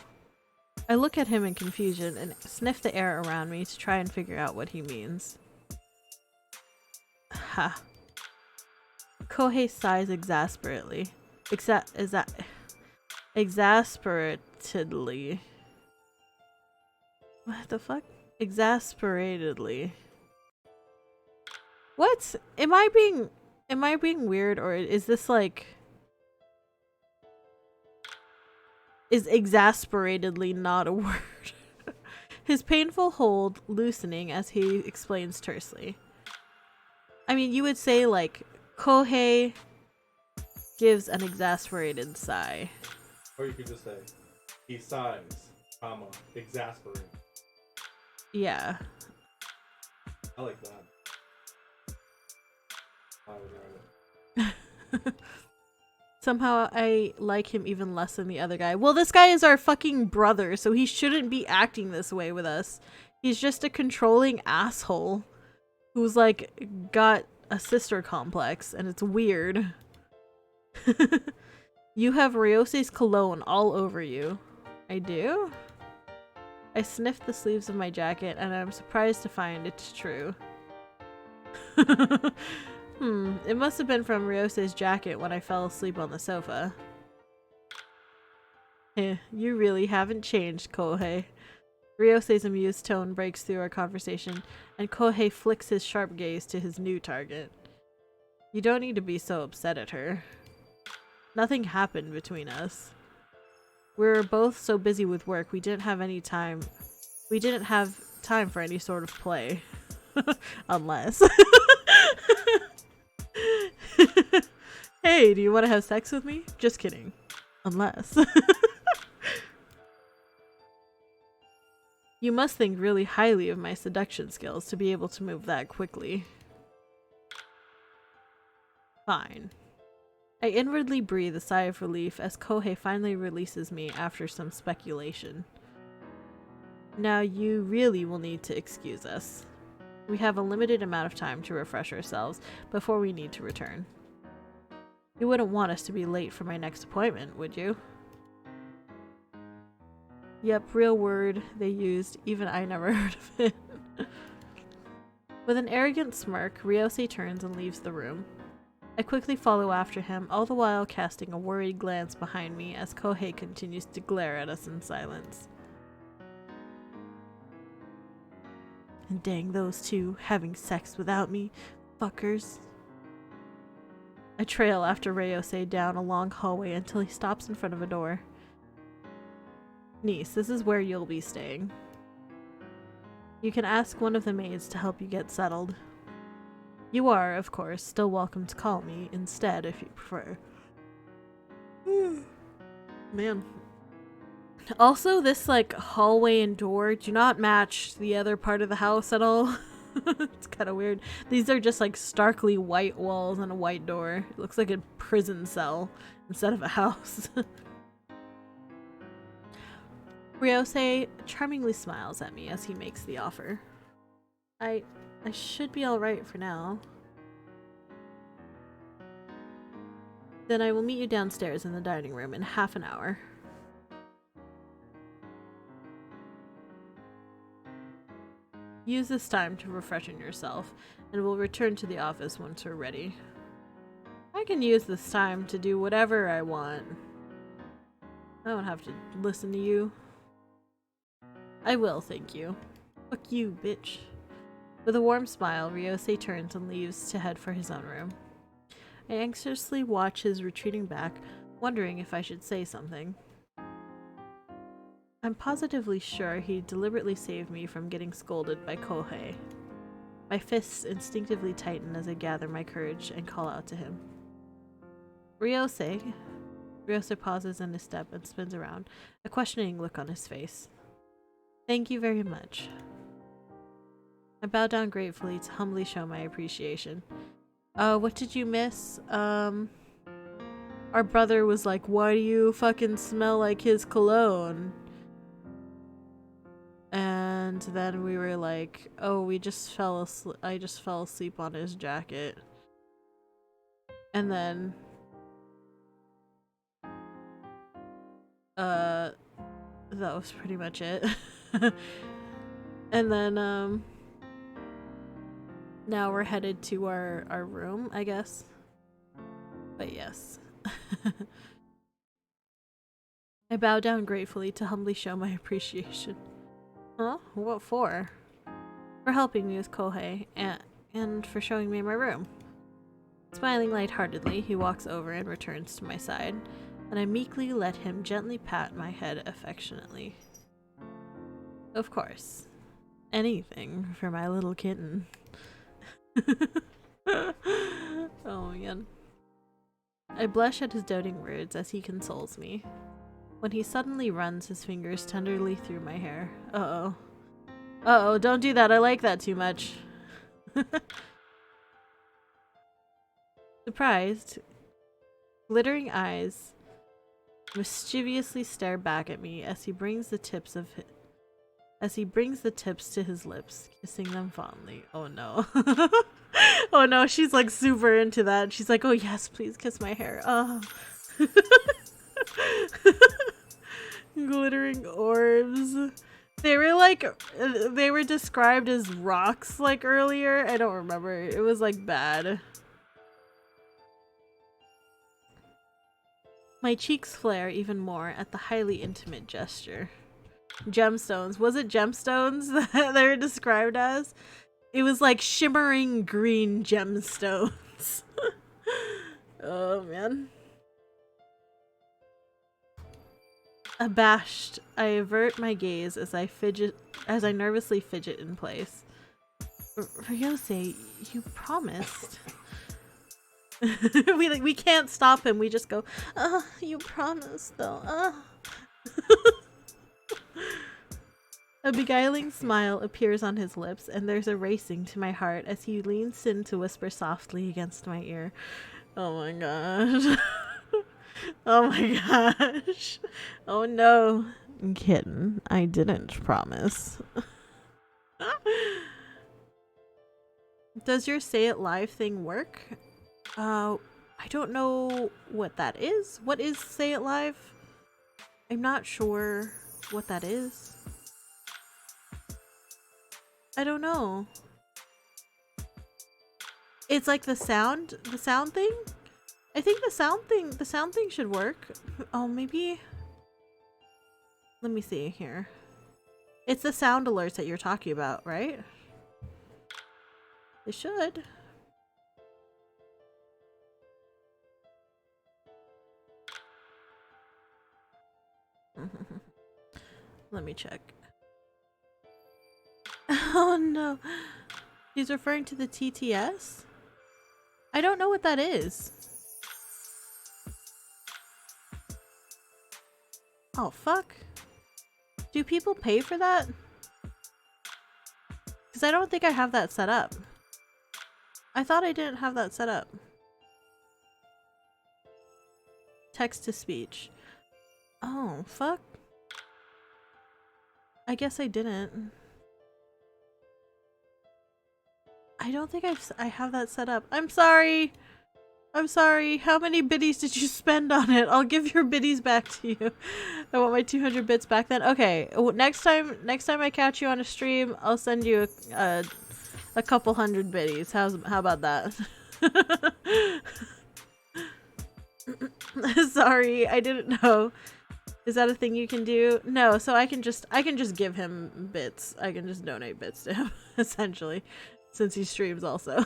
I look at him in confusion and sniff the air around me to try and figure out what he means. Ha. Kohei sighs exasperately. Exasperatedly. What the fuck? Exasperatedly. What? Am I being weird, or is this like... Is exasperatedly not a word? His painful hold loosening as he explains tersely. I mean, you would say like, Kohei gives an exasperated sigh. Or you could just say, he sighs, comma, exasperate. Yeah. I like that. I would write it. Somehow I like him even less than the other guy. Well, this guy is our fucking brother, so he shouldn't be acting this way with us. He's just a controlling asshole who's like got a sister complex, and it's weird. You have Ryose's cologne all over you. I do? I sniff the sleeves of my jacket, and I'm surprised to find it's true. It must have been from Ryose's jacket when I fell asleep on the sofa. You really haven't changed, Kohei. Ryose's amused tone breaks through our conversation, and Kohei flicks his sharp gaze to his new target. You don't need to be so upset at her. Nothing happened between us. We were both so busy with work, we didn't have time for any sort of play. Unless... Hey, do you want to have sex with me? Just kidding. Unless. You must think really highly of my seduction skills to be able to move that quickly. Fine. I inwardly breathe a sigh of relief as Kohei finally releases me after some speculation. Now you really will need to excuse us. We have a limited amount of time to refresh ourselves before we need to return. You wouldn't want us to be late for my next appointment, would you? Yep, real word they used. Even I never heard of it. With an arrogant smirk, Ryose turns and leaves the room. I quickly follow after him, all the while casting a worried glance behind me as Kohei continues to glare at us in silence. And dang those two, having sex without me, fuckers. I trail after Ryose down a long hallway until he stops in front of a door. Niise, this is where you'll be staying. You can ask one of the maids to help you get settled. You are, of course, still welcome to call me instead if you prefer. Man. Also, this like hallway and door do not match the other part of the house at all. It's kind of weird. These are just like starkly white walls and a white door. It looks like a prison cell instead of a house. Ryose charmingly smiles at me as he makes the offer. I should be alright for now. Then I will meet you downstairs in the dining room in half an hour. Use this time to refreshen yourself, and we'll return to the office once we're ready. I can use this time to do whatever I want. I don't have to listen to you. I will, thank you. Fuck you, bitch. With a warm smile, Ryose turns and leaves to head for his own room. I anxiously watch his retreating back, wondering if I should say something. I'm positively sure he deliberately saved me from getting scolded by Kohei. My fists instinctively tighten as I gather my courage and call out to him. Ryose. Ryose pauses in his step and spins around, a questioning look on his face. Thank you very much. I bow down gratefully to humbly show my appreciation. What did you miss? Our brother was like, why do you fucking smell like his cologne? And then we were like, oh, I just fell asleep on his jacket. And then that was pretty much it. And then now we're headed to our room, I guess. But yes. I bow down gratefully to humbly show my appreciation. Huh? What for? For helping me with Kohei, and for showing me my room. Smiling lightheartedly, he walks over and returns to my side, and I meekly let him gently pat my head affectionately. Of course. Anything for my little kitten. Oh my god. I blush at his doting words as he consoles me, when he suddenly runs his fingers tenderly through my hair. Uh-oh. Uh-oh, don't do that. I like that too much. Surprised, glittering eyes mischievously stare back at me as he brings the tips to his lips, kissing them fondly. Oh no. Oh no, she's like super into that. She's like, oh yes, please kiss my hair. Oh. Glittering orbs. They were described as rocks like earlier. I don't remember. It was like bad. My cheeks flare even more at the highly intimate gesture. Gemstones. Was it gemstones that they were described as? It was like shimmering green gemstones. Oh man. Abashed, I avert my gaze as I nervously fidget in place. Ryose, you promised. we can't stop him. We just go, you promised though. A beguiling smile appears on his lips, and there's a racing to my heart as he leans in to whisper softly against my ear. Oh my gosh. Oh my gosh. Oh no. Kitten, I didn't promise. Does your say it live thing work? I don't know what that is. What is say it live? I'm not sure what that is. I don't know. It's like the sound thing? I think the sound thing should work. Oh, maybe. Let me see here. It's the sound alerts that you're talking about, right? It should. Let me check. Oh no. He's referring to the TTS? I don't know what that is. Oh, fuck. Do people pay for that? Because I don't think I have that set up. I thought I didn't have that set up. Text to speech. Oh, fuck. I guess I didn't. I don't think I have that set up. I'm sorry. I'm sorry. How many biddies did you spend on it? I'll give your biddies back to you. I want my 200 bits back then. Okay. Next time I catch you on a stream, I'll send you a couple hundred biddies. How about that? Sorry, I didn't know. Is that a thing you can do? No, so I can just give him bits. I can just donate bits to him, essentially, since he streams also.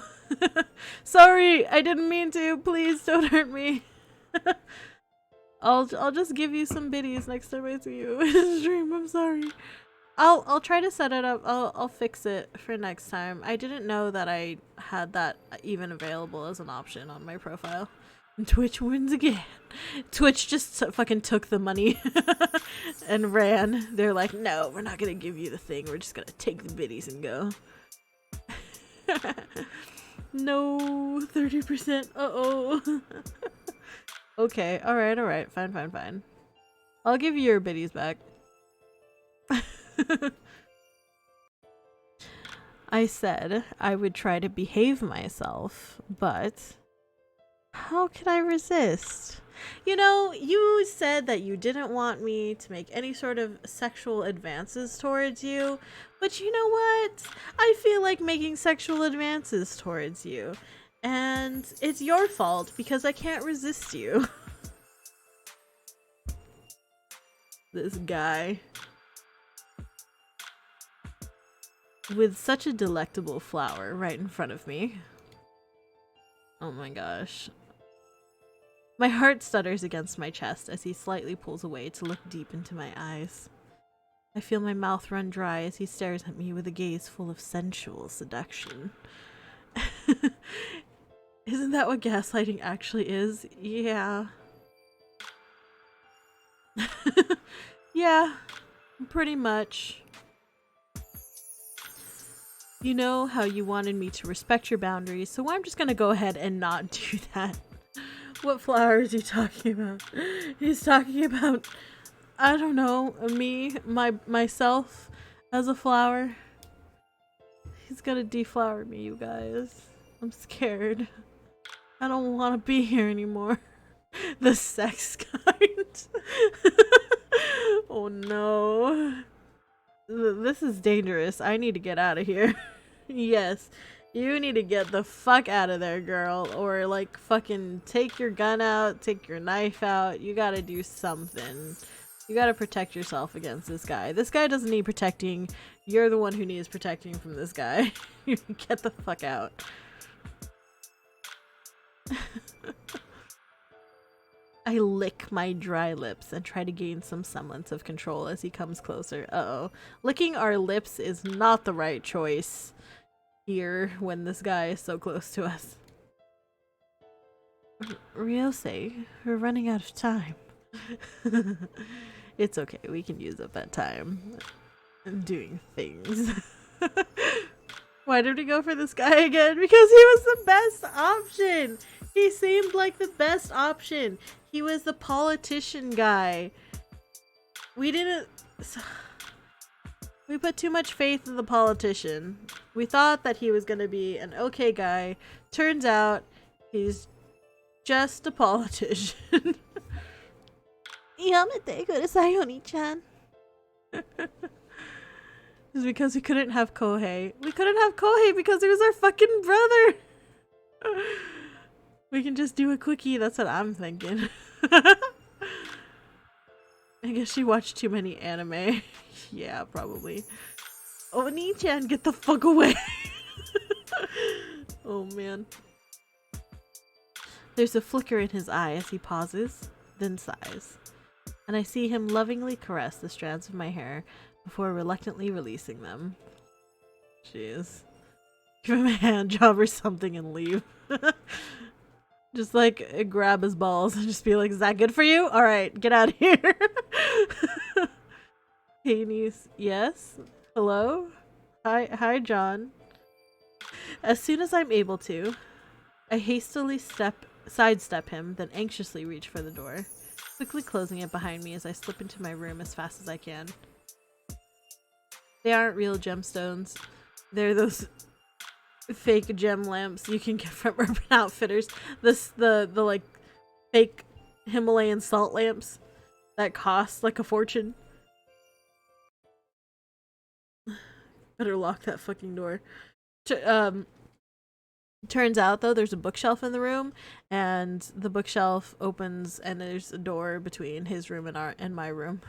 Sorry, I didn't mean to. Please don't hurt me. I'll just give you some biddies next time I see you in a stream. I'm sorry. I'll try to set it up. I'll fix it for next time. I didn't know that I had that even available as an option on my profile. Twitch wins again. Twitch just fucking took the money and ran. They're like, no, we're not gonna give you the thing. We're just gonna take the biddies and go. No, 30%. Uh-oh. Okay, alright. Fine. I'll give you your biddies back. I said I would try to behave myself, but how can I resist? You know, you said that you didn't want me to make any sort of sexual advances towards you, but you know what? I feel like making sexual advances towards you, and it's your fault because I can't resist you. This guy. With such a delectable flower right in front of me. Oh my gosh. My heart stutters against my chest as he slightly pulls away to look deep into my eyes. I feel my mouth run dry as he stares at me with a gaze full of sensual seduction. Isn't that what gaslighting actually is? Yeah. Yeah, pretty much. You know how you wanted me to respect your boundaries, so I'm just gonna go ahead and not do that. What flower is he talking about? He's talking about, I don't know, myself as a flower. He's gonna deflower me, you guys. I'm scared. I don't want to be here anymore. The sex kind. Oh no. This is dangerous. I need to get out of here. Yes. You need to get the fuck out of there, girl. Or like fucking take your gun out, take your knife out. You gotta do something. You gotta protect yourself against this guy. This guy doesn't need protecting. You're the one who needs protecting from this guy. Get the fuck out. I lick my dry lips and try to gain some semblance of control as he comes closer. Uh-oh. Licking our lips is not the right choice here when this guy is so close to us. Ryosei, we're running out of time. It's okay, we can use up that time doing things. Why did we go for this guy again? Because he was the best option! He seemed like the best option. He was the politician guy. We didn't We put too much faith in the politician. We thought that he was gonna be an okay guy. Turns out he's just a politician. Yamete kudasai, Oni-chan. It's because we couldn't have Kohei. We couldn't have Kohei because he was our fucking brother. We can just do a quickie. That's what I'm thinking. I guess she watched too many anime. Yeah, probably. Oni-chan, get the fuck away. Oh man. There's a flicker in his eye as he pauses, then sighs. And I see him lovingly caress the strands of my hair before reluctantly releasing them. Jeez. Give him a hand job or something and leave. Just like grab his balls and just be like, is that good for you? Alright, get out of here. Hey Niise. Yes? Hello? Hi John. As soon as I'm able to, I hastily sidestep him, then anxiously reach for the door, quickly closing it behind me as I slip into my room as fast as I can. They aren't real gemstones. They're those fake gem lamps you can get from Urban Outfitters. The like fake Himalayan salt lamps that cost like a fortune. Better lock that fucking door. Turns out though there's a bookshelf in the room, and the bookshelf opens and there's a door between his room and my room.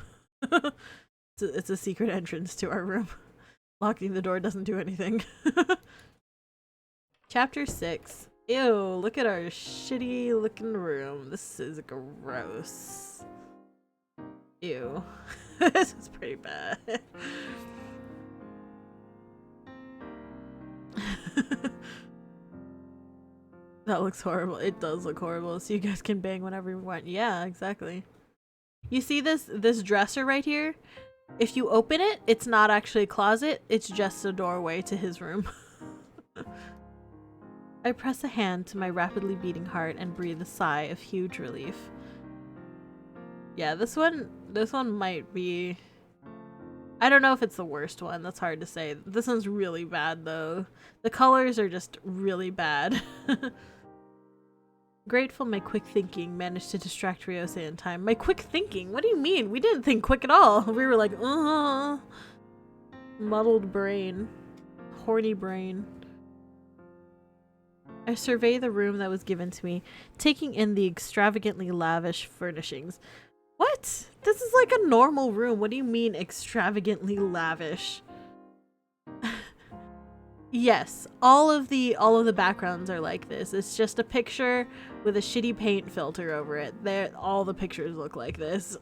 It's a secret entrance to our room. Locking the door doesn't do anything. Chapter 6. Ew, look at our shitty looking room. This is gross. Ew. This is pretty bad. That looks horrible. It does look horrible. So you guys can bang whenever you want. Yeah, exactly. You see this dresser right here? If you open it, it's not actually a closet. It's just a doorway to his room. I press a hand to my rapidly beating heart and breathe a sigh of huge relief. Yeah, this one might be... I don't know if it's the worst one. That's hard to say. This one's really bad though. The colors are just really bad. Grateful my quick thinking managed to distract Ryose in time. My quick thinking? What do you mean? We didn't think quick at all. We were like, muddled brain. Horny brain. I survey the room that was given to me, taking in the extravagantly lavish furnishings. What? This is like a normal room. What do you mean extravagantly lavish? Yes, all of the backgrounds are like this. It's just a picture with a shitty paint filter over it. All the pictures look like this.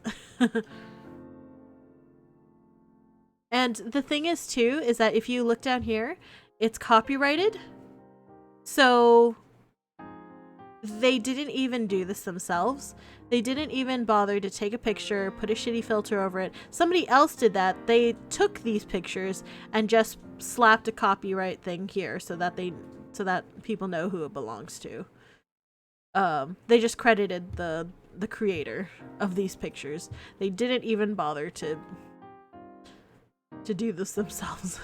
And the thing is too, is that if you look down here, it's copyrighted. So they didn't even do this themselves. They didn't even bother to take a picture, put a shitty filter over it. Somebody else did that. They took these pictures and just slapped a copyright thing here so that people know who it belongs to. They just credited the creator of these pictures. They didn't even bother to do this themselves.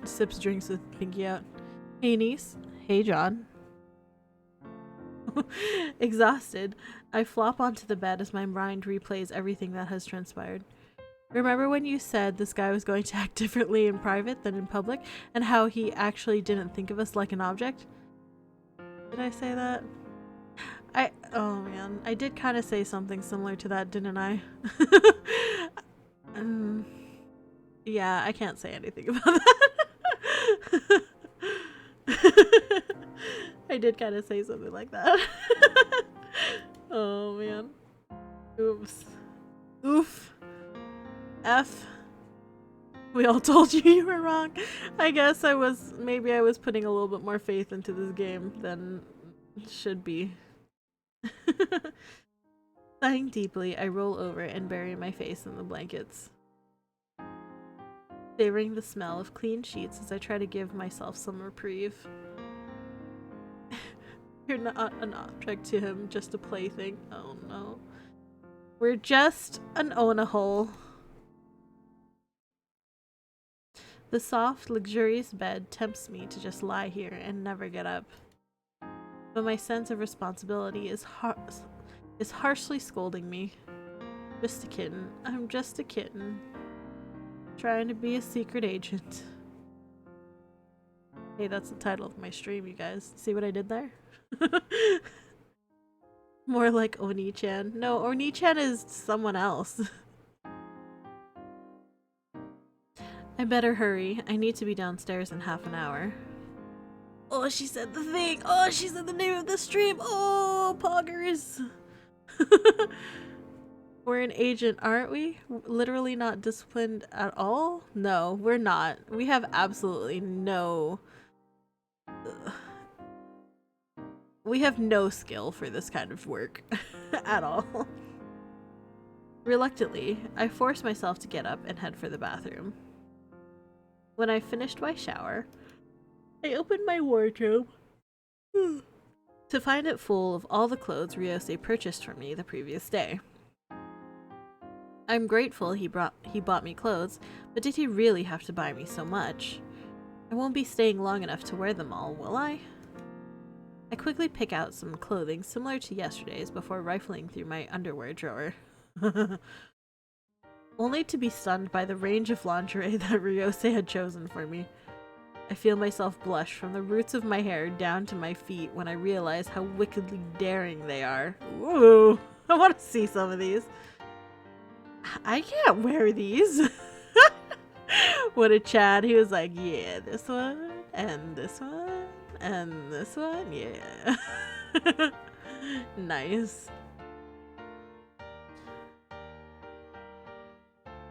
Sips drinks with Pinky out. Hey Niise. Hey John. Exhausted, I flop onto the bed as my mind replays everything that has transpired. Remember when you said this guy was going to act differently in private than in public, and how he actually didn't think of us like an object? Did I say that? Oh man, I did kind of say something similar to that, didn't I? Yeah, I can't say anything about that. I did kind of say something like that. Oh man. Oops. Oof. F. We all told you were wrong. I guess maybe I was putting a little bit more faith into this game than should be. Sighing deeply, I roll over and bury my face in the blankets, savoring the smell of clean sheets as I try to give myself some reprieve. You're not an object to him, just a plaything. Oh no. We're just an Ona hole. The soft, luxurious bed tempts me to just lie here and never get up. But my sense of responsibility is harshly scolding me. Just a kitten. I'm just a kitten. Trying to be a secret agent. Hey, that's the title of my stream, you guys. See what I did there? More like Oni-chan. No, Oni-chan is someone else. I better hurry. I need to be downstairs in half an hour. Oh, she said the thing! Oh, she said the name of the stream! Oh, poggers! We're an agent, aren't we? Literally not disciplined at all? No, we're not. We have absolutely no... We have no skill for this kind of work. At all. Reluctantly, I force myself to get up and head for the bathroom. When I finished my shower, I opened my wardrobe to find it full of all the clothes Ryose purchased for me the previous day. I'm grateful he bought me clothes, but did he really have to buy me so much? I won't be staying long enough to wear them all, will I? I quickly pick out some clothing similar to yesterday's before rifling through my underwear drawer. Only to be stunned by the range of lingerie that Ryose had chosen for me. I feel myself blush from the roots of my hair down to my feet when I realize how wickedly daring they are. Ooh, I want to see some of these. I can't wear these. What a Chad. He was like, yeah, this one, and this one, and this one, yeah. Nice.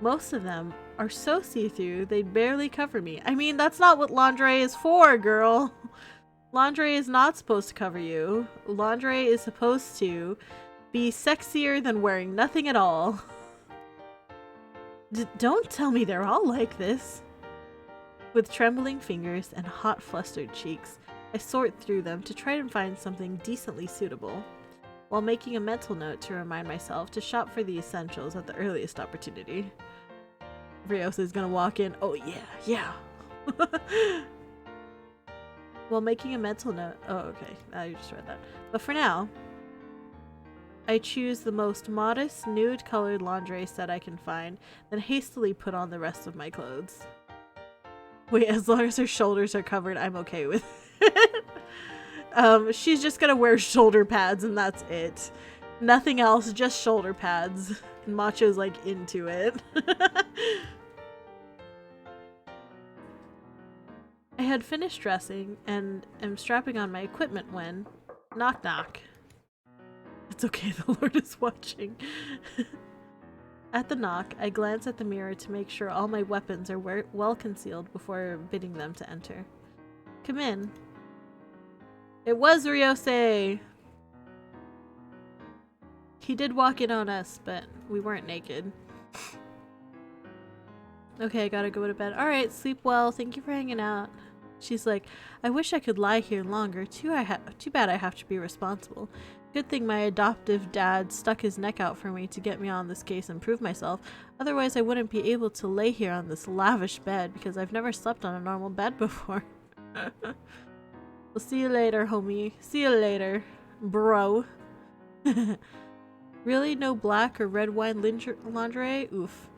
Most of them are so see-through they'd barely cover me. I mean, that's not what lingerie is for, girl. Lingerie is not supposed to cover you. Lingerie is supposed to be sexier than wearing nothing at all. Don't tell me they're all like this. With trembling fingers and hot, flustered cheeks, I sort through them to try and find something decently suitable, while making a mental note to remind myself to shop for the essentials at the earliest opportunity. Ryose is gonna walk in. Oh yeah, yeah. While making a mental note. Oh, okay. I just read that. But for now, I choose the most modest, nude-colored lingerie set I can find, then hastily put on the rest of my clothes. Wait, as long as her shoulders are covered, I'm okay with it. She's just gonna wear shoulder pads and that's it. Nothing else, just shoulder pads. And Macho's like into it. I had finished dressing and am strapping on my equipment when... Knock knock. It's okay, the Lord is watching. At the knock, I glance at the mirror to make sure all my weapons are well concealed before bidding them to enter. Come in. It was Ryose! He did walk in on us, but we weren't naked. Okay, I gotta go to bed. Alright, sleep well. Thank you for hanging out. She's like, I wish I could lie here longer. Too bad I have to be responsible. Good thing my adoptive dad stuck his neck out for me to get me on this case and prove myself. Otherwise, I wouldn't be able to lay here on this lavish bed because I've never slept on a normal bed before. We'll see you later, homie. See you later, bro. Really? No black or red wine lingerie? Oof.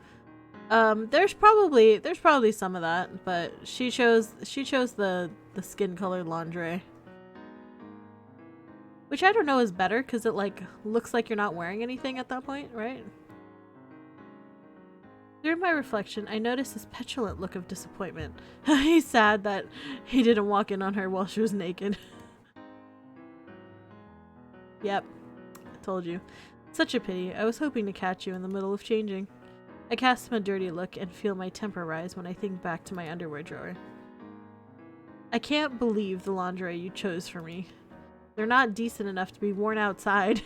There's probably some of that, but she chose the skin colored lingerie. Which I don't know is better, because it, like, looks like you're not wearing anything at that point, right? Through my reflection, I noticed his petulant look of disappointment. He's sad that he didn't walk in on her while she was naked. Yep. I told you. Such a pity. I was hoping to catch you in the middle of changing. I cast him a dirty look and feel my temper rise when I think back to my underwear drawer. I can't believe the lingerie you chose for me. They're not decent enough to be worn outside.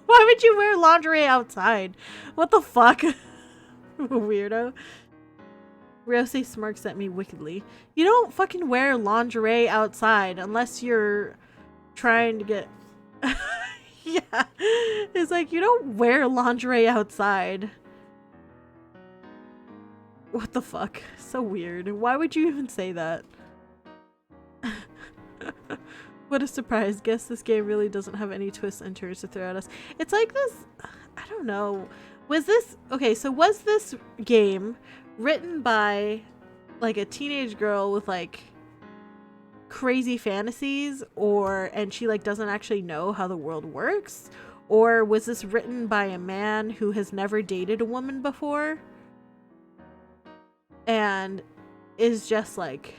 Why would you wear lingerie outside? What the fuck? Weirdo. Ryose smirks at me wickedly. You don't fucking wear lingerie outside unless you're trying to get... Yeah. It's like, you don't wear lingerie outside. What the fuck? So weird. Why would you even say that? What a surprise. Guess this game really doesn't have any twists and turns to throw at us. It's like this, I don't know. Was this game written by like a teenage girl with like crazy fantasies, and she like doesn't actually know how the world works? Or was this written by a man who has never dated a woman before and is just like,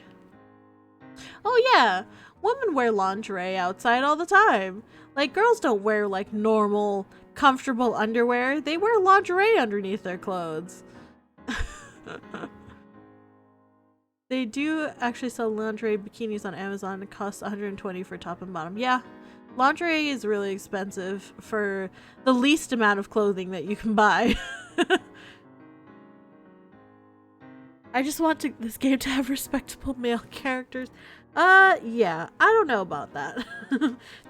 oh yeah, women wear lingerie outside all the time. Like, girls don't wear like normal comfortable underwear, they wear lingerie underneath their clothes. They do actually sell lingerie bikinis on Amazon. It costs $120 for top and bottom. Yeah, lingerie is really expensive for the least amount of clothing that you can buy. I just want this game to have respectable male characters. Yeah, I don't know about that.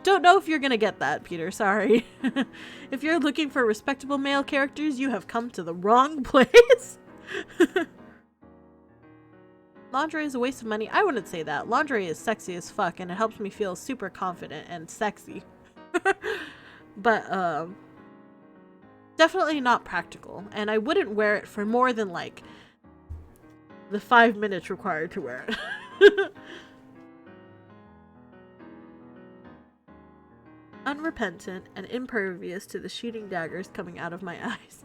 Don't know if you're gonna get that, Peter, sorry. If you're looking for respectable male characters, you have come to the wrong place. Lingerie is a waste of money. I wouldn't say that. Lingerie is sexy as fuck, and it helps me feel super confident and sexy. But, definitely not practical, and I wouldn't wear it for more than, like, the 5 minutes required to wear it. Unrepentant and impervious to the shooting daggers coming out of my eyes.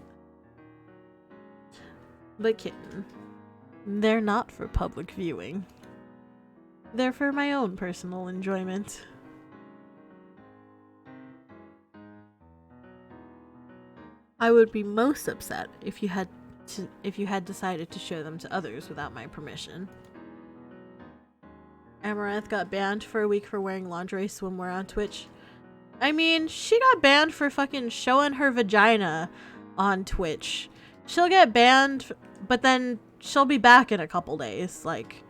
But Kitten, they're not for public viewing. They're for my own personal enjoyment. I would be most upset if you had decided to show them to others without my permission. Amaranth got banned for a week for wearing lingerie swimwear on Twitch. I mean, she got banned for fucking showing her vagina on Twitch. She'll get banned, but then she'll be back in a couple days. Like,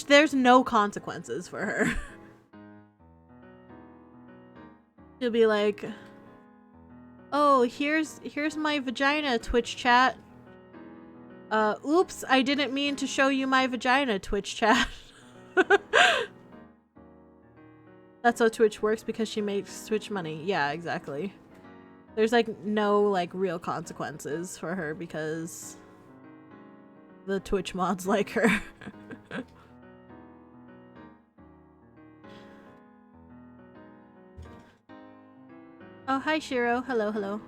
there's no consequences for her. She'll be like, oh, here's my vagina, Twitch chat. Oops, I didn't mean to show you my vagina, Twitch chat. That's how Twitch works because she makes Twitch money. Yeah, exactly. There's like no like real consequences for her because the Twitch mods like her. Oh, hi Shiro. Hello, hello.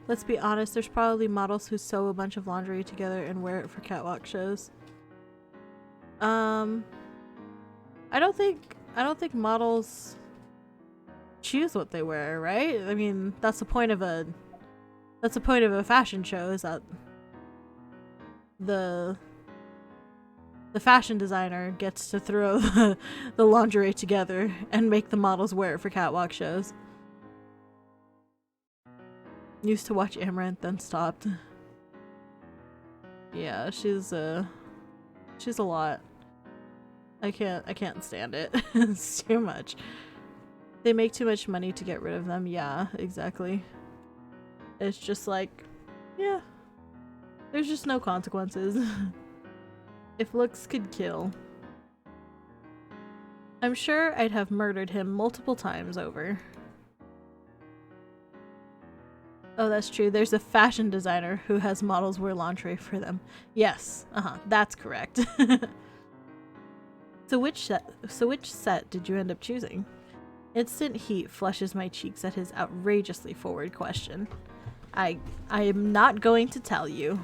Let's be honest, there's probably models who sew a bunch of lingerie together and wear it for catwalk shows. I don't think models choose what they wear, right? I mean, that's the point of a fashion show, is that the fashion designer gets to throw the lingerie together and make the models wear it for catwalk shows. Used to watch Amaranth, then stopped. Yeah, she's a lot. I can't stand it. It's too much. They make too much money to get rid of them. Yeah, exactly. It's just like, yeah. There's just no consequences. If looks could kill, I'm sure I'd have murdered him multiple times over. Oh, that's true. There's a fashion designer who has models wear lingerie for them. Yes, that's correct. So which set did you end up choosing? Instant heat flushes my cheeks at his outrageously forward question. I am not going to tell you.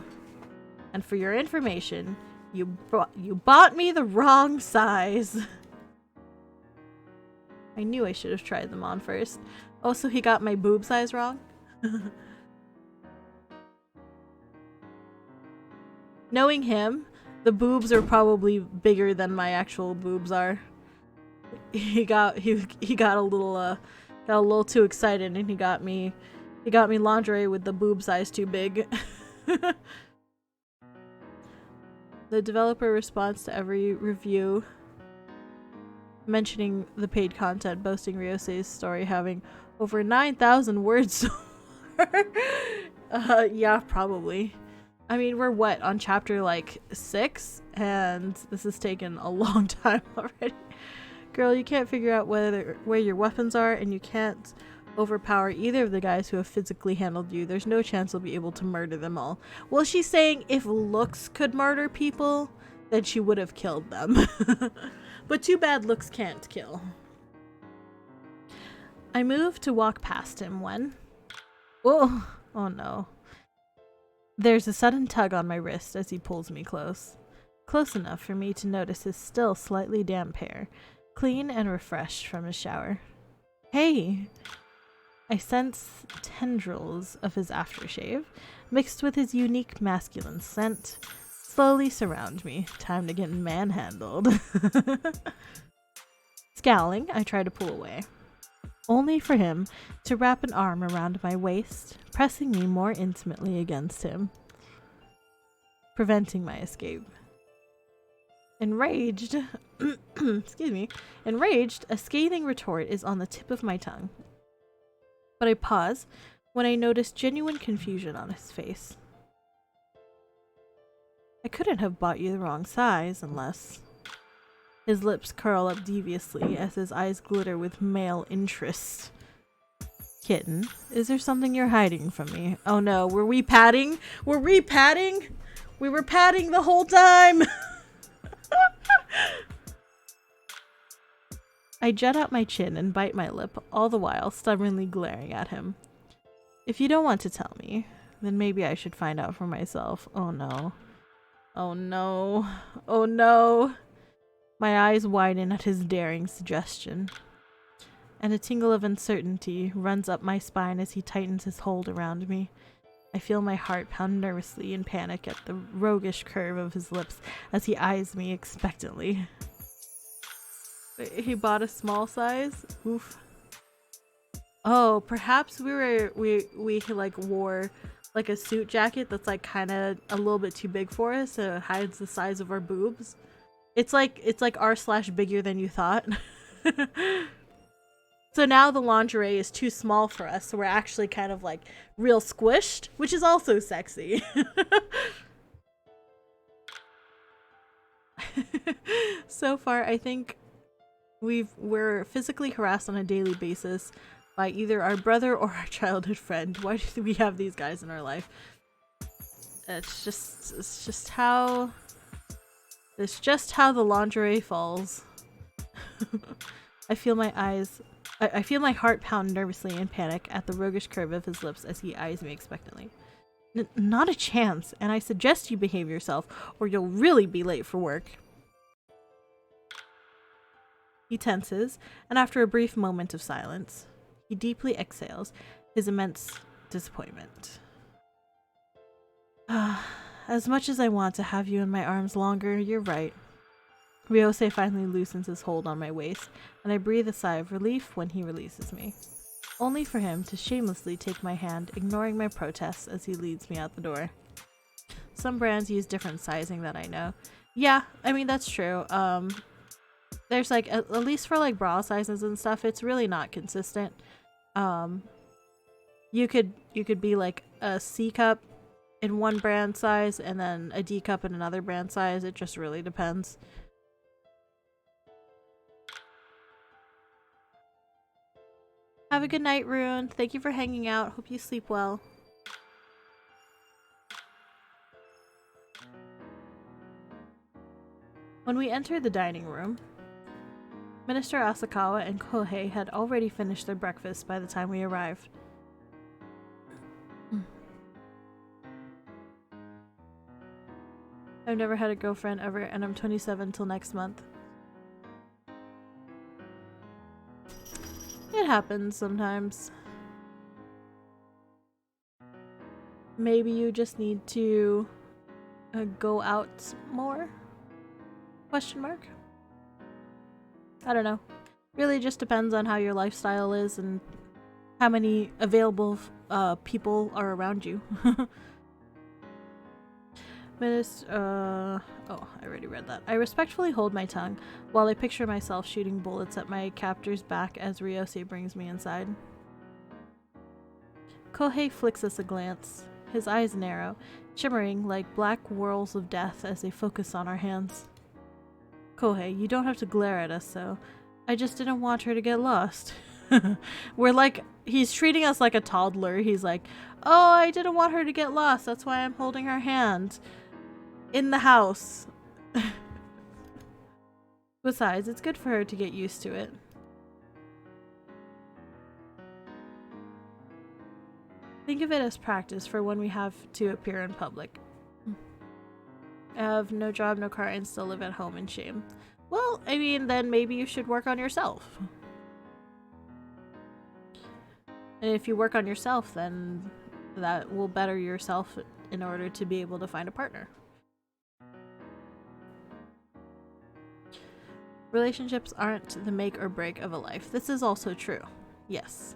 And for your information, you bought me the wrong size. I knew I should have tried them on first. Oh, so he got my boob size wrong? Knowing him, the boobs are probably bigger than my actual boobs are. He got a little too excited, and he got me lingerie with the boob size too big. The developer responds to every review mentioning the paid content, boasting Ryose's story having over 9,000 words so far. Yeah, probably. I mean, we're what, on chapter like 6? And this has taken a long time already. Girl, you can't figure out where your weapons are, and you can't overpower either of the guys who have physically handled you. There's no chance you'll be able to murder them all. Well, she's saying if looks could murder people, then she would have killed them. But too bad looks can't kill. I moved to walk past him when... Oh no. There's a sudden tug on my wrist as he pulls me close. Close enough for me to notice his still slightly damp hair, clean and refreshed from his shower. Hey! I sense tendrils of his aftershave, mixed with his unique masculine scent, slowly surround me. Time to get manhandled. Scowling, I try to pull away, only for him to wrap an arm around my waist, pressing me more intimately against him, preventing my escape. Enraged, a scathing retort is on the tip of my tongue. But I pause when I notice genuine confusion on his face. I couldn't have bought you the wrong size unless... His lips curl up deviously as his eyes glitter with male interest. Kitten, is there something you're hiding from me? Oh no, were we patting? Were we patting? We were patting the whole time! I jut out my chin and bite my lip, all the while stubbornly glaring at him. If you don't want to tell me, then maybe I should find out for myself. Oh no. Oh no. Oh no. My eyes widen at his daring suggestion, and a tingle of uncertainty runs up my spine as he tightens his hold around me. I feel my heart pound nervously in panic at the roguish curve of his lips as he eyes me expectantly. He bought a small size? Oof. Oh, perhaps we like wore like a suit jacket that's like kind of a little bit too big for us, so it hides the size of our boobs. It's like r/bigger than you thought. So now the lingerie is too small for us, so we're actually kind of like real squished, which is also sexy. So far, I think we're physically harassed on a daily basis by either our brother or our childhood friend. Why do we have these guys in our life? It's just how the lingerie falls. I feel my heart pound nervously in panic at the roguish curve of his lips as he eyes me expectantly. Not a chance, and I suggest you behave yourself or you'll really be late for work. He tenses, and after a brief moment of silence, he deeply exhales his immense disappointment. As much as I want to have you in my arms longer, you're right. Ryose finally loosens his hold on my waist, and I breathe a sigh of relief when he releases me, only for him to shamelessly take my hand, ignoring my protests as he leads me out the door. Some brands use different sizing that I know. Yeah, I mean, that's true. There's like, at least for like bra sizes and stuff, it's really not consistent. You could be like a C cup in one brand size and then a D cup in another brand size. It just really depends. Have a good night, Rune. Thank you for hanging out. Hope you sleep well. When we entered the dining room, Minister Asakawa and Kohei had already finished their breakfast by the time we arrived. I've never had a girlfriend ever, and I'm 27 till next month. It happens sometimes. Maybe you just need to go out more? Question mark? I don't know. Really just depends on how your lifestyle is and how many available people are around you. Oh, I already read that. I respectfully hold my tongue while I picture myself shooting bullets at my captor's back as Ryosei brings me inside. Kohei flicks us a glance, his eyes narrow, shimmering like black whorls of death as they focus on our hands. Kohei, you don't have to glare at us so. I just didn't want her to get lost. We're like, he's treating us like a toddler. He's like, oh, I didn't want her to get lost. That's why I'm holding her hand. In the house. Besides, it's good for her to get used to it. Think of it as practice for when we have to appear in public. I have no job, no car, and still live at home in shame. Well, I mean, then maybe you should work on yourself. And if you work on yourself, then that will better yourself in order to be able to find a partner. Relationships aren't the make or break of a life. This is also true. Yes.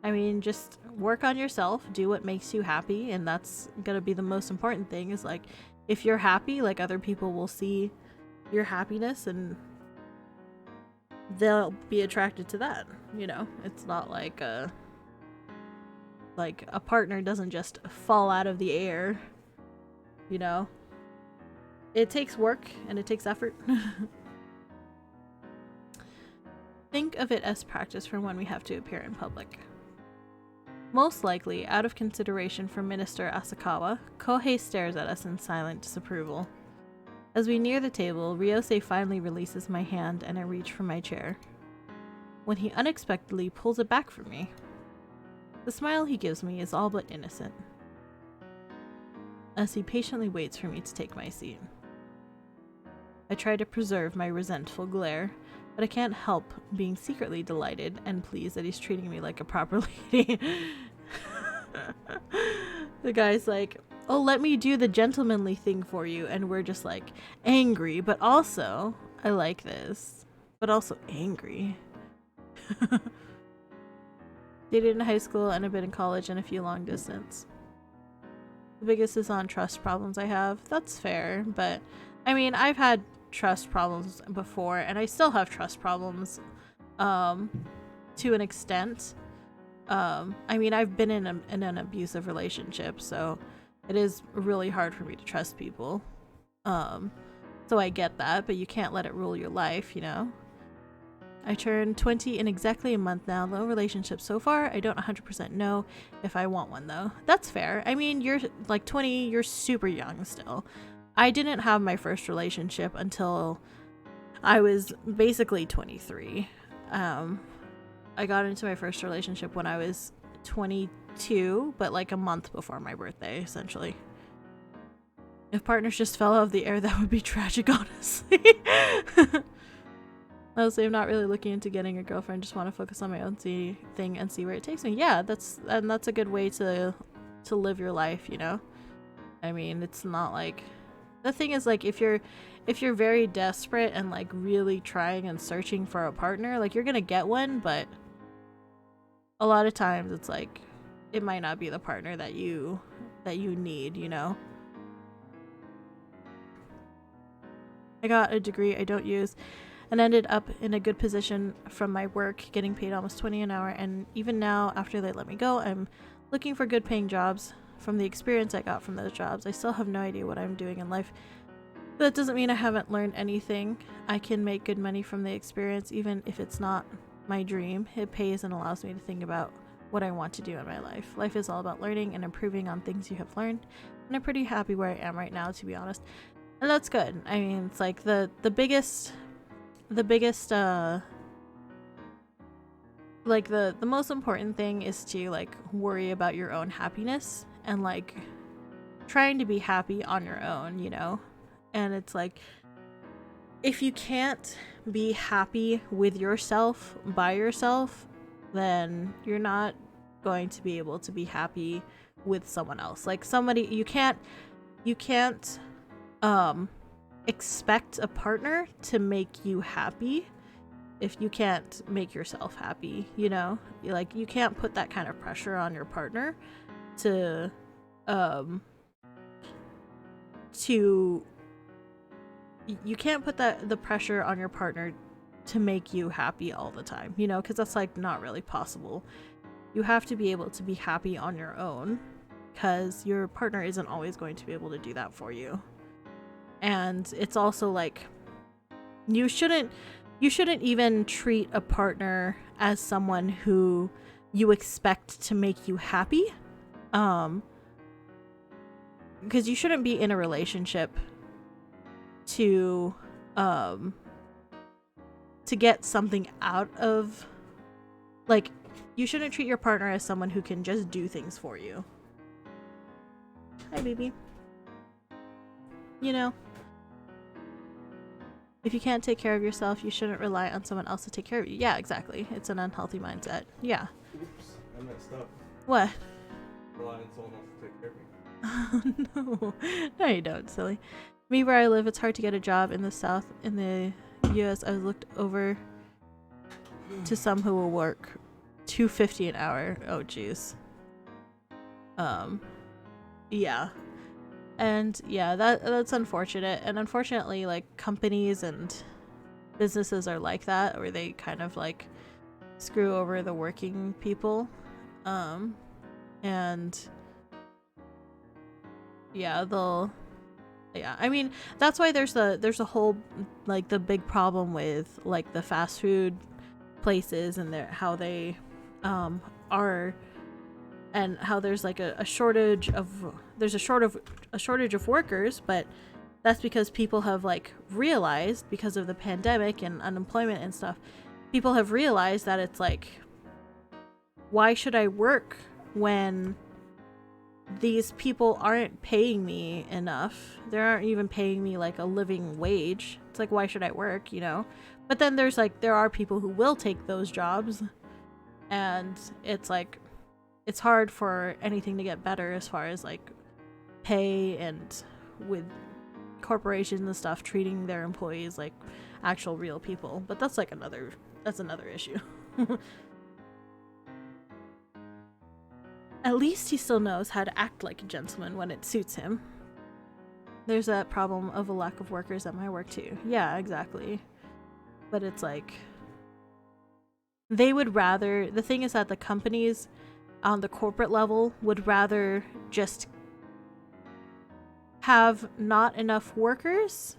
I mean, just work on yourself, do what makes you happy, and that's gonna be the most important thing is like, if you're happy, like other people will see your happiness and they'll be attracted to that, you know? It's not like a partner doesn't just fall out of the air, you know? It takes work and it takes effort. Think of it as practice for when we have to appear in public. Most likely, out of consideration for Minister Asakawa, Kohei stares at us in silent disapproval. As we near the table, Ryosei finally releases my hand and I reach for my chair, when he unexpectedly pulls it back from me. The smile he gives me is all but innocent, as he patiently waits for me to take my seat. I try to preserve my resentful glare, but I can't help being secretly delighted and pleased that he's treating me like a proper lady. The guy's like, oh, let me do the gentlemanly thing for you, and we're just like angry, but also I like this, but also angry. Dated in high school and I've been in college and a few long distance. The biggest is on trust problems I have. That's fair, but I mean, I've had trust problems before and I still have trust problems to an extent. I mean, I've been in an abusive relationship, so it is really hard for me to trust people. So I get that, but you can't let it rule your life, you know? I turned 20 in exactly a month now. Low relationship so far. I don't 100% know if I want one though. That's fair. I mean, you're like 20, you're super young still. I didn't have my first relationship until I was basically 23. I got into my first relationship when I was 22, but like a month before my birthday, essentially. If partners just fell out of the air, that would be tragic, honestly. Honestly, I'm not really looking into getting a girlfriend. Just want to focus on my own thing and see where it takes me. Yeah, that's a good way to live your life, you know? I mean, it's not like... The thing is, like, if you're very desperate and, like, really trying and searching for a partner, like, you're gonna get one, but a lot of times it's, like, it might not be the partner that you need, you know? I got a degree I don't use and ended up in a good position from my work, getting paid almost $20 an hour, and even now, after they let me go, I'm looking for good paying jobs. From the experience I got from those jobs, I still have no idea what I'm doing in life. But that doesn't mean I haven't learned anything. I can make good money from the experience, even if it's not my dream. It pays and allows me to think about what I want to do in my life. Life is all about learning and improving on things you have learned, and I'm pretty happy where I am right now, to be honest. And that's good. I mean, it's like the biggest like the most important thing is to like worry about your own happiness and like trying to be happy on your own, you know? And it's like, if you can't be happy with yourself by yourself, then you're not going to be able to be happy with someone else. Like somebody, you can't expect a partner to make you happy if you can't make yourself happy, you know? Like, you can't put that kind of pressure on your partner to to you can't put the pressure on your partner to make you happy all the time, you know, because that's like not really possible. You have to be able to be happy on your own, because your partner isn't always going to be able to do that for you. And it's also like you shouldn't even treat a partner as someone who you expect to make you happy, because you shouldn't be in a relationship to get something out of, like, you shouldn't treat your partner as someone who can just do things for you. Hi, baby. You know, if you can't take care of yourself, you shouldn't rely on someone else to take care of you. Yeah, exactly. It's an unhealthy mindset. Yeah. Oops, I messed up. What? Relying on someone else to take care of me. Oh, no. No, you don't, silly. Me, where I live, it's hard to get a job in the South. In the U.S., I was looked over to some who will work $2.50 an hour. Oh, jeez. Yeah. And yeah, that's unfortunate. And unfortunately, like, companies and businesses are like that, where they kind of like screw over the working people. And yeah, I mean, that's why there's a whole, like, the big problem with like the fast food places and how they are, and how there's like a shortage of workers. But that's because people have like realized, because of the pandemic and unemployment and stuff, people have realized that it's like, why should I work when these people aren't paying me enough? They aren't even paying me like a living wage. It's like, why should I work, you know? But then there are people who will take those jobs, and it's like, it's hard for anything to get better as far as like pay, and with corporations and stuff treating their employees like actual real people. But that's another issue. At least he still knows how to act like a gentleman when it suits him. There's that problem of a lack of workers at my work too. Yeah, exactly. But it's like, they would rather, the thing is that the companies on the corporate level would rather just have not enough workers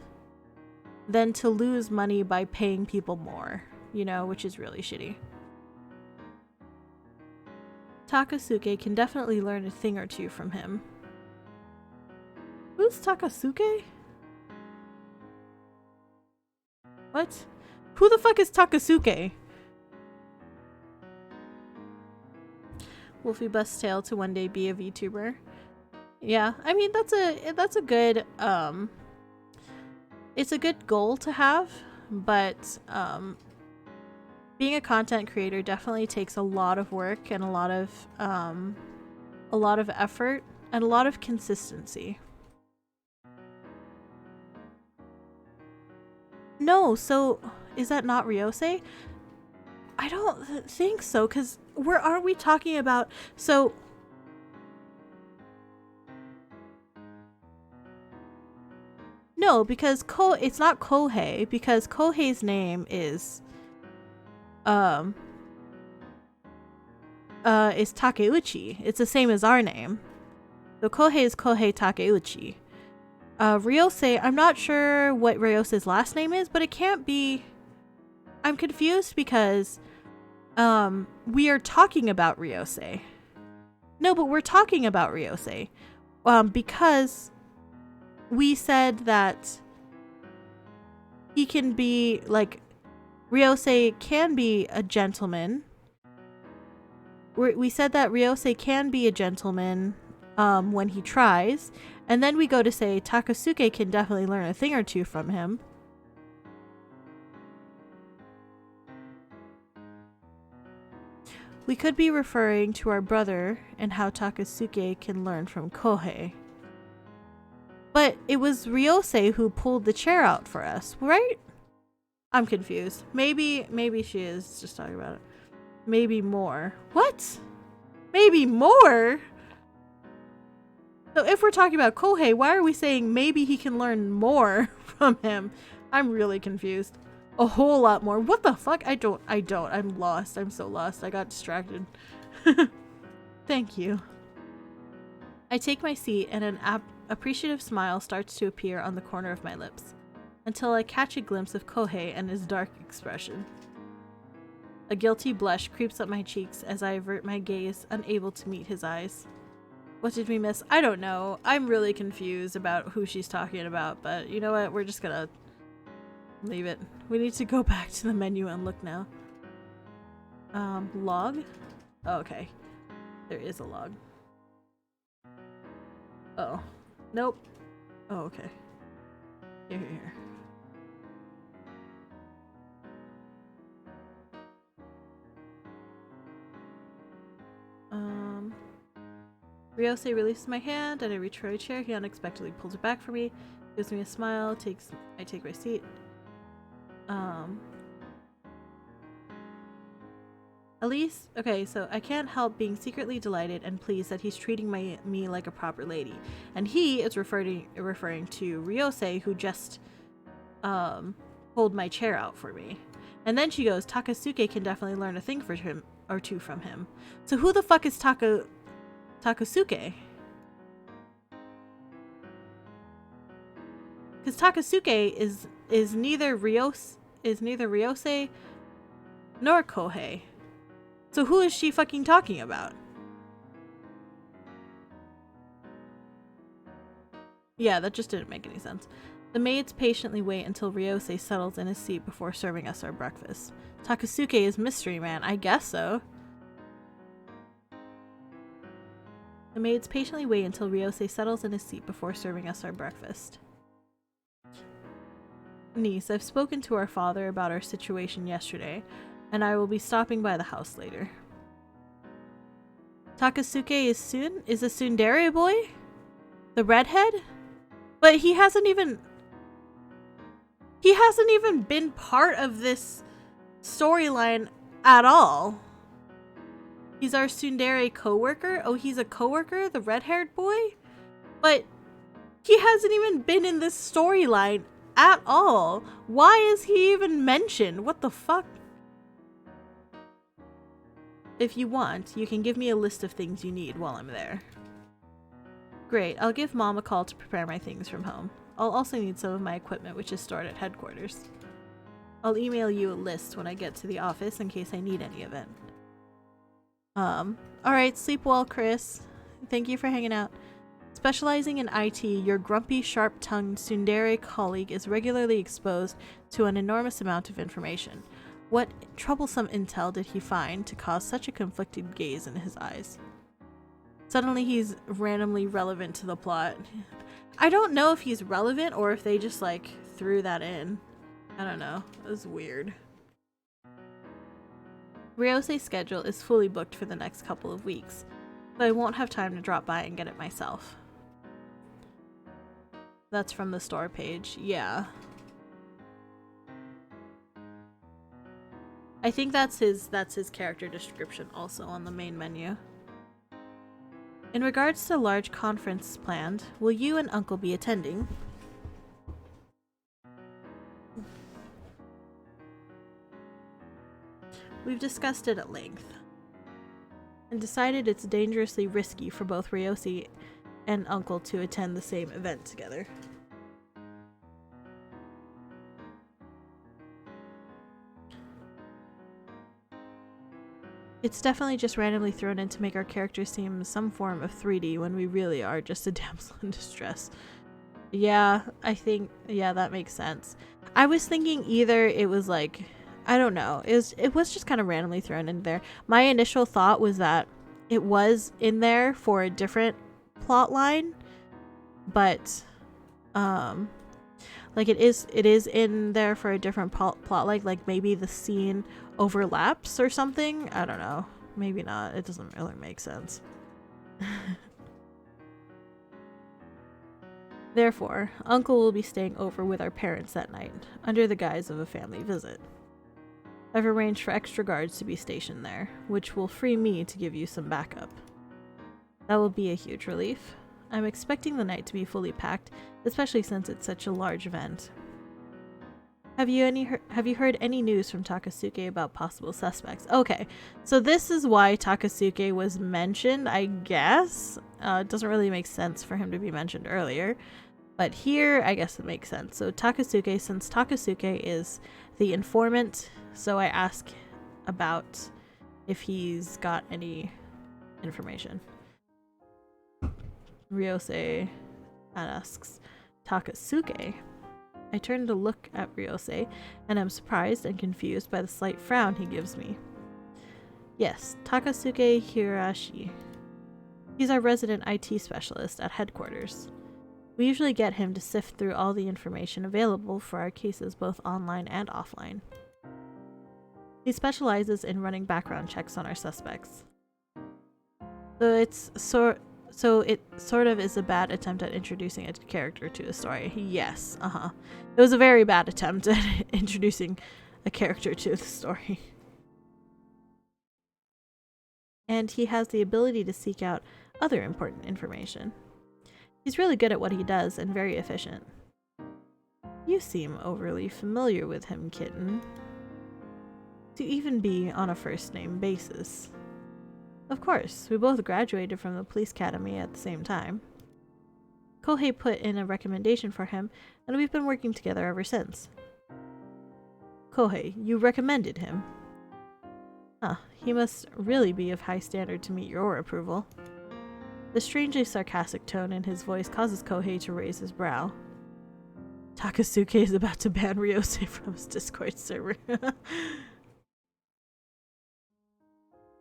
than to lose money by paying people more, you know, which is really shitty. Takasuke can definitely learn a thing or two from him. Who's Takasuke? What? Who the fuck is Takasuke? Wolfie busts tail to one day be a VTuber. Yeah, I mean, that's a good it's a good goal to have, but being a content creator definitely takes a lot of work and a lot of effort and a lot of consistency. No, so is that not Ryosei? I don't think so, because aren't we talking about, so no, because it's not Kohei, because Kohei's name is Takeuchi. It's the same as our name. So Kohei is Kohei Takeuchi. Ryosei, I'm not sure what Ryosei's last name is, but it can't be. I'm confused because we are talking about Ryosei. No, but we're talking about Ryosei. Because we said that he can be, like, Ryosei can be a gentleman. We said that Ryosei can be a gentleman when he tries. And then we go to say Takasuke can definitely learn a thing or two from him. We could be referring to our brother and how Takasuke can learn from Kohei. But it was Ryosei who pulled the chair out for us, right? I'm confused. Maybe she is just talking about it. Maybe more. What? Maybe more? So if we're talking about Kohei, why are we saying maybe he can learn more from him? I'm really confused. A whole lot more. What the fuck? I don't. I'm lost. I'm so lost. I got distracted. Thank you. I take my seat and an appreciative smile starts to appear on the corner of my lips, until I catch a glimpse of Kohei and his dark expression. A guilty blush creeps up my cheeks as I avert my gaze, unable to meet his eyes. What did we miss? I don't know. I'm really confused about who she's talking about, but you know what? We're just gonna leave it. We need to go back to the menu and look now. Log? Oh, okay. There is a log. Oh. Nope. Oh, okay. Here. Ryosei releases my hand and I reach for a chair. He unexpectedly pulls it back for me, gives me a smile, I take my seat. Elise, okay, so I can't help being secretly delighted and pleased that he's treating me like a proper lady. And he is referring to Ryosei, who just pulled my chair out for me. And then she goes, Takasuke can definitely learn a thing for him or two from him. So who the fuck is Takasuke? Because Takasuke is neither Ryosei nor Kohei. So who is she fucking talking about? Yeah, that just didn't make any sense. The maids patiently wait until Ryosei settles in his seat before serving us our breakfast. Takasuke is mystery man, I guess so. The maids patiently wait until Ryosei settles in his seat before serving us our breakfast. Niise, I've spoken to our father about our situation yesterday, and I will be stopping by the house later. Takasuke is a tsundere boy? The redhead? But he hasn't even been part of this storyline at all. He's our tsundere co-worker? Oh, he's a co-worker? The red-haired boy? But he hasn't even been in this storyline at all. Why is he even mentioned? What the fuck? If you want, you can give me a list of things you need while I'm there. Great, I'll give Mom a call to prepare my things from home. I'll also need some of my equipment, which is stored at headquarters. I'll email you a list when I get to the office in case I need any of it. Alright, sleep well, Chris. Thank you for hanging out. Specializing in IT, your grumpy, sharp-tongued tsundere colleague is regularly exposed to an enormous amount of information. What troublesome intel did he find to cause such a conflicted gaze in his eyes? Suddenly he's randomly relevant to the plot. I don't know if he's relevant or if they just like threw that in. I don't know. It was weird. Ryosei's schedule is fully booked for the next couple of weeks, so I won't have time to drop by and get it myself. That's from the store page. Yeah. I think that's his character description also on the main menu. In regards to the large conference planned, will you and Uncle be attending? We've discussed it at length and decided it's dangerously risky for both Ryosei and Uncle to attend the same event together. It's definitely just randomly thrown in to make our characters seem some form of 3D when we really are just a damsel in distress. Yeah, I think, yeah, that makes sense. I was thinking either it was like, I don't know, it was just kind of randomly thrown in there. My initial thought was that it was in there for a different plot line, but like it is in there for a different plot line, like maybe the scene overlaps or something. I don't know, maybe not. It doesn't really make sense. Therefore, Uncle will be staying over with our parents that night, under the guise of a family visit. I've arranged for extra guards to be stationed there, which will free me to give you some backup. That will be a huge relief. I'm expecting the night to be fully packed, especially since it's such a large event. Have you heard any news from Takasuke about possible suspects? Okay, so this is why Takasuke was mentioned, I guess. It doesn't really make sense for him to be mentioned earlier, but here I guess it makes sense. So Takasuke, since Takasuke is the informant, so I ask about if he's got any information. Ryosei asks, Takasuke? I turn to look at Ryosei, and am surprised and confused by the slight frown he gives me. Yes, Takasuke Hirashi. He's our resident IT specialist at headquarters. We usually get him to sift through all the information available for our cases both online and offline. He specializes in running background checks on our suspects. So it sort of is a bad attempt at introducing a character to a story. Yes, It was a very bad attempt at introducing a character to the story. And he has the ability to seek out other important information. He's really good at what he does and very efficient. You seem overly familiar with him, Kitten. To even be on a first-name basis. Of course, we both graduated from the police academy at the same time. Kohei put in a recommendation for him, and we've been working together ever since. Kohei, you recommended him? He must really be of high standard to meet your approval. The strangely sarcastic tone in his voice causes Kohei to raise his brow. Takasuke is about to ban Ryosei from his Discord server.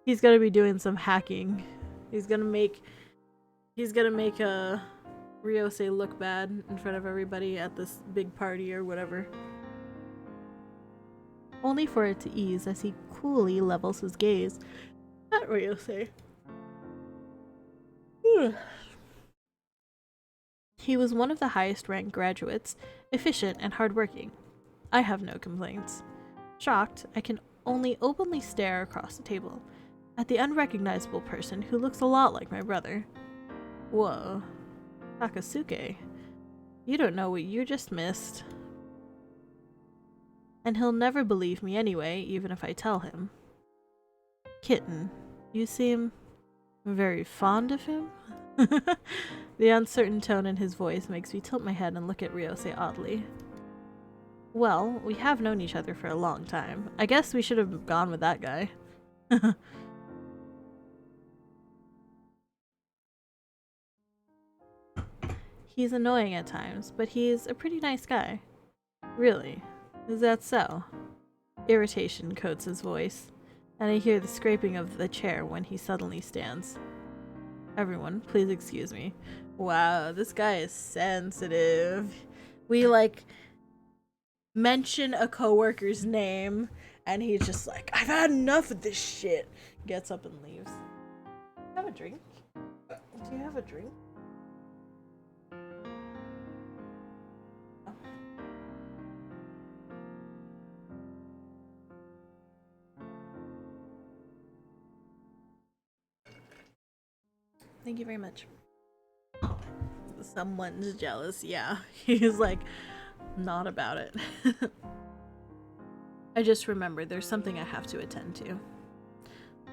He's gonna be doing some hacking. He's gonna make Ryosei look bad in front of everybody at this big party or whatever. Only for it to ease as he coolly levels his gaze at Ryosei. He was one of the highest ranked graduates, efficient and hardworking. I have no complaints. Shocked, I can only openly stare across the table at the unrecognizable person who looks a lot like my brother. Whoa. Takasuke, you don't know what you just missed. And he'll never believe me anyway, even if I tell him. Kitten, you seem very fond of him? The uncertain tone in his voice makes me tilt my head and look at Ryosei oddly. Well, we have known each other for a long time. I guess we should have gone with that guy. He's annoying at times, but he's a pretty nice guy. Really? Is that so? Irritation coats his voice, and I hear the scraping of the chair when he suddenly stands. Everyone, please excuse me. Wow, this guy is sensitive. We, mention a coworker's name, and he's just like, I've had enough of this shit. Gets up and leaves. Do you have a drink? Do you have a drink? Thank you very much. Someone's jealous. Yeah, he's like, not about it. I just remembered there's something I have to attend to.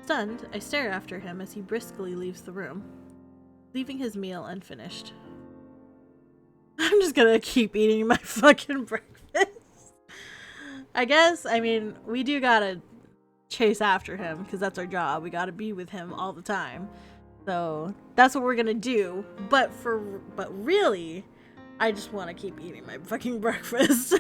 Stunned, I stare after him as he briskly leaves the room, leaving his meal unfinished. I'm just gonna keep eating my fucking breakfast. I guess, I mean, we do gotta chase after him because that's our job. We gotta be with him all the time. So that's what we're gonna do. But really, I just want to keep eating my fucking breakfast.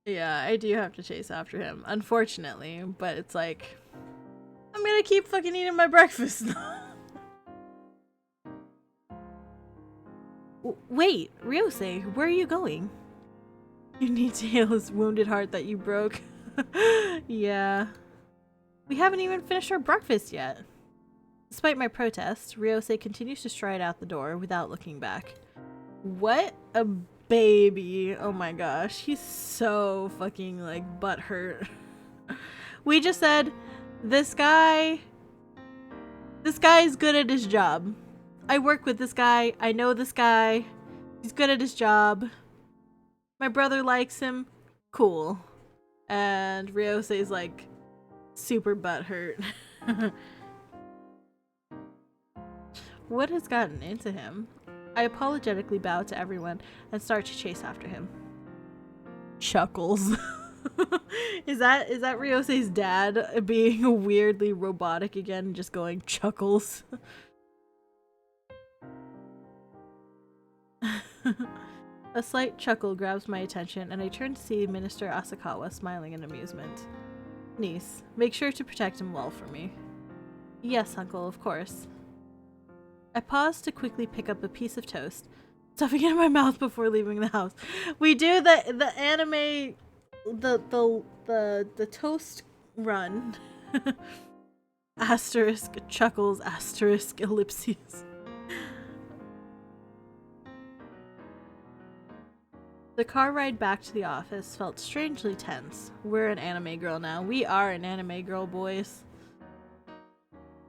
Yeah, I do have to chase after him, unfortunately. But it's like, I'm gonna keep fucking eating my breakfast. Wait, Ryosei, where are you going? You need to heal his wounded heart that you broke. Yeah. We haven't even finished our breakfast yet. Despite my protest, Ryosei continues to stride out the door without looking back. What a baby. Oh my gosh. He's so fucking butthurt. We just said, this guy This guy is good at his job. I work with this guy. I know this guy. He's good at his job. My brother likes him. Cool. And Ryose's like super butthurt. What has gotten into him? I apologetically bow to everyone and start to chase after him. Chuckles. Is that Ryose's dad being weirdly robotic again and just going chuckles? A slight chuckle grabs my attention and I turn to see Minister Asakawa smiling in amusement. Niece, make sure to protect him well for me. Yes, uncle, of course. I pause to quickly pick up a piece of toast, stuffing it in my mouth before leaving the house. We do the anime the toast run. Asterisk chuckles asterisk ellipses. The car ride back to the office felt strangely tense. We're an anime girl now. We are an anime girl, boys.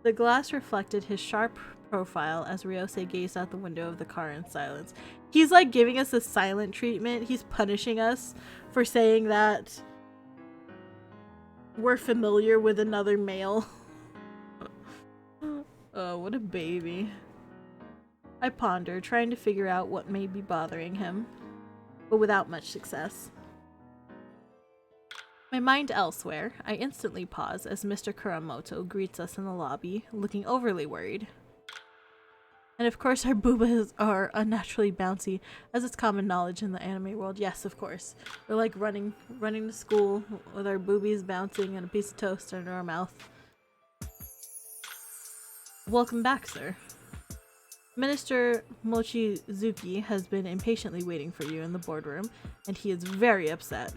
The glass reflected his sharp profile as Ryose gazed out the window of the car in silence. He's like giving us a silent treatment. He's punishing us for saying that we're familiar with another male. Oh, what a baby. I ponder, trying to figure out what may be bothering him, but without much success. My mind elsewhere, I instantly pause as Mr. Kuramoto greets us in the lobby, looking overly worried. And of course our boobas are unnaturally bouncy, as it's common knowledge in the anime world. Yes, of course. We're like running to school with our boobies bouncing and a piece of toast under our mouth. Welcome back, sir. Minister Mochizuki has been impatiently waiting for you in the boardroom, and he is very upset.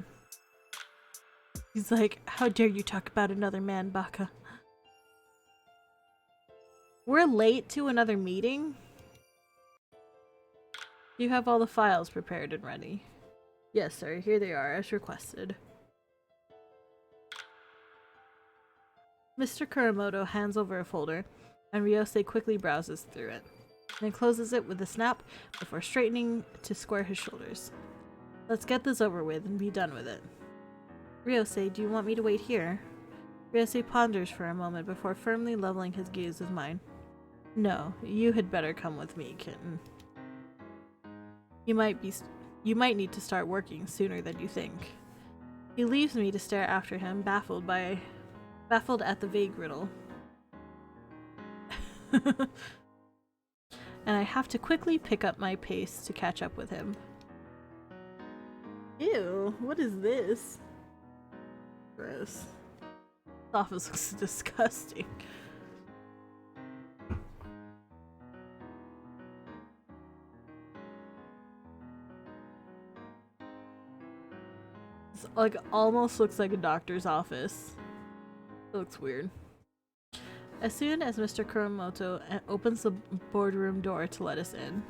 He's like, how dare you talk about another man, Baka? We're late to another meeting? You have all the files prepared and ready. Yes, sir. Here they are, as requested. Mr. Kuramoto hands over a folder, and Ryose quickly browses through it, then closes it with a snap before straightening to square his shoulders. Let's get this over with and be done with it. Ryose, do you want me to wait here? Ryose ponders for a moment before firmly leveling his gaze with mine. No, you had better come with me, Kitten. You might need to start working sooner than you think. He leaves me to stare after him, baffled at the vague riddle. And I have to quickly pick up my pace to catch up with him. Ew, what is this? Gross. This office looks disgusting. This like almost looks like a doctor's office. It looks weird. As soon as Mr. Kuramoto opens the boardroom door to let us in.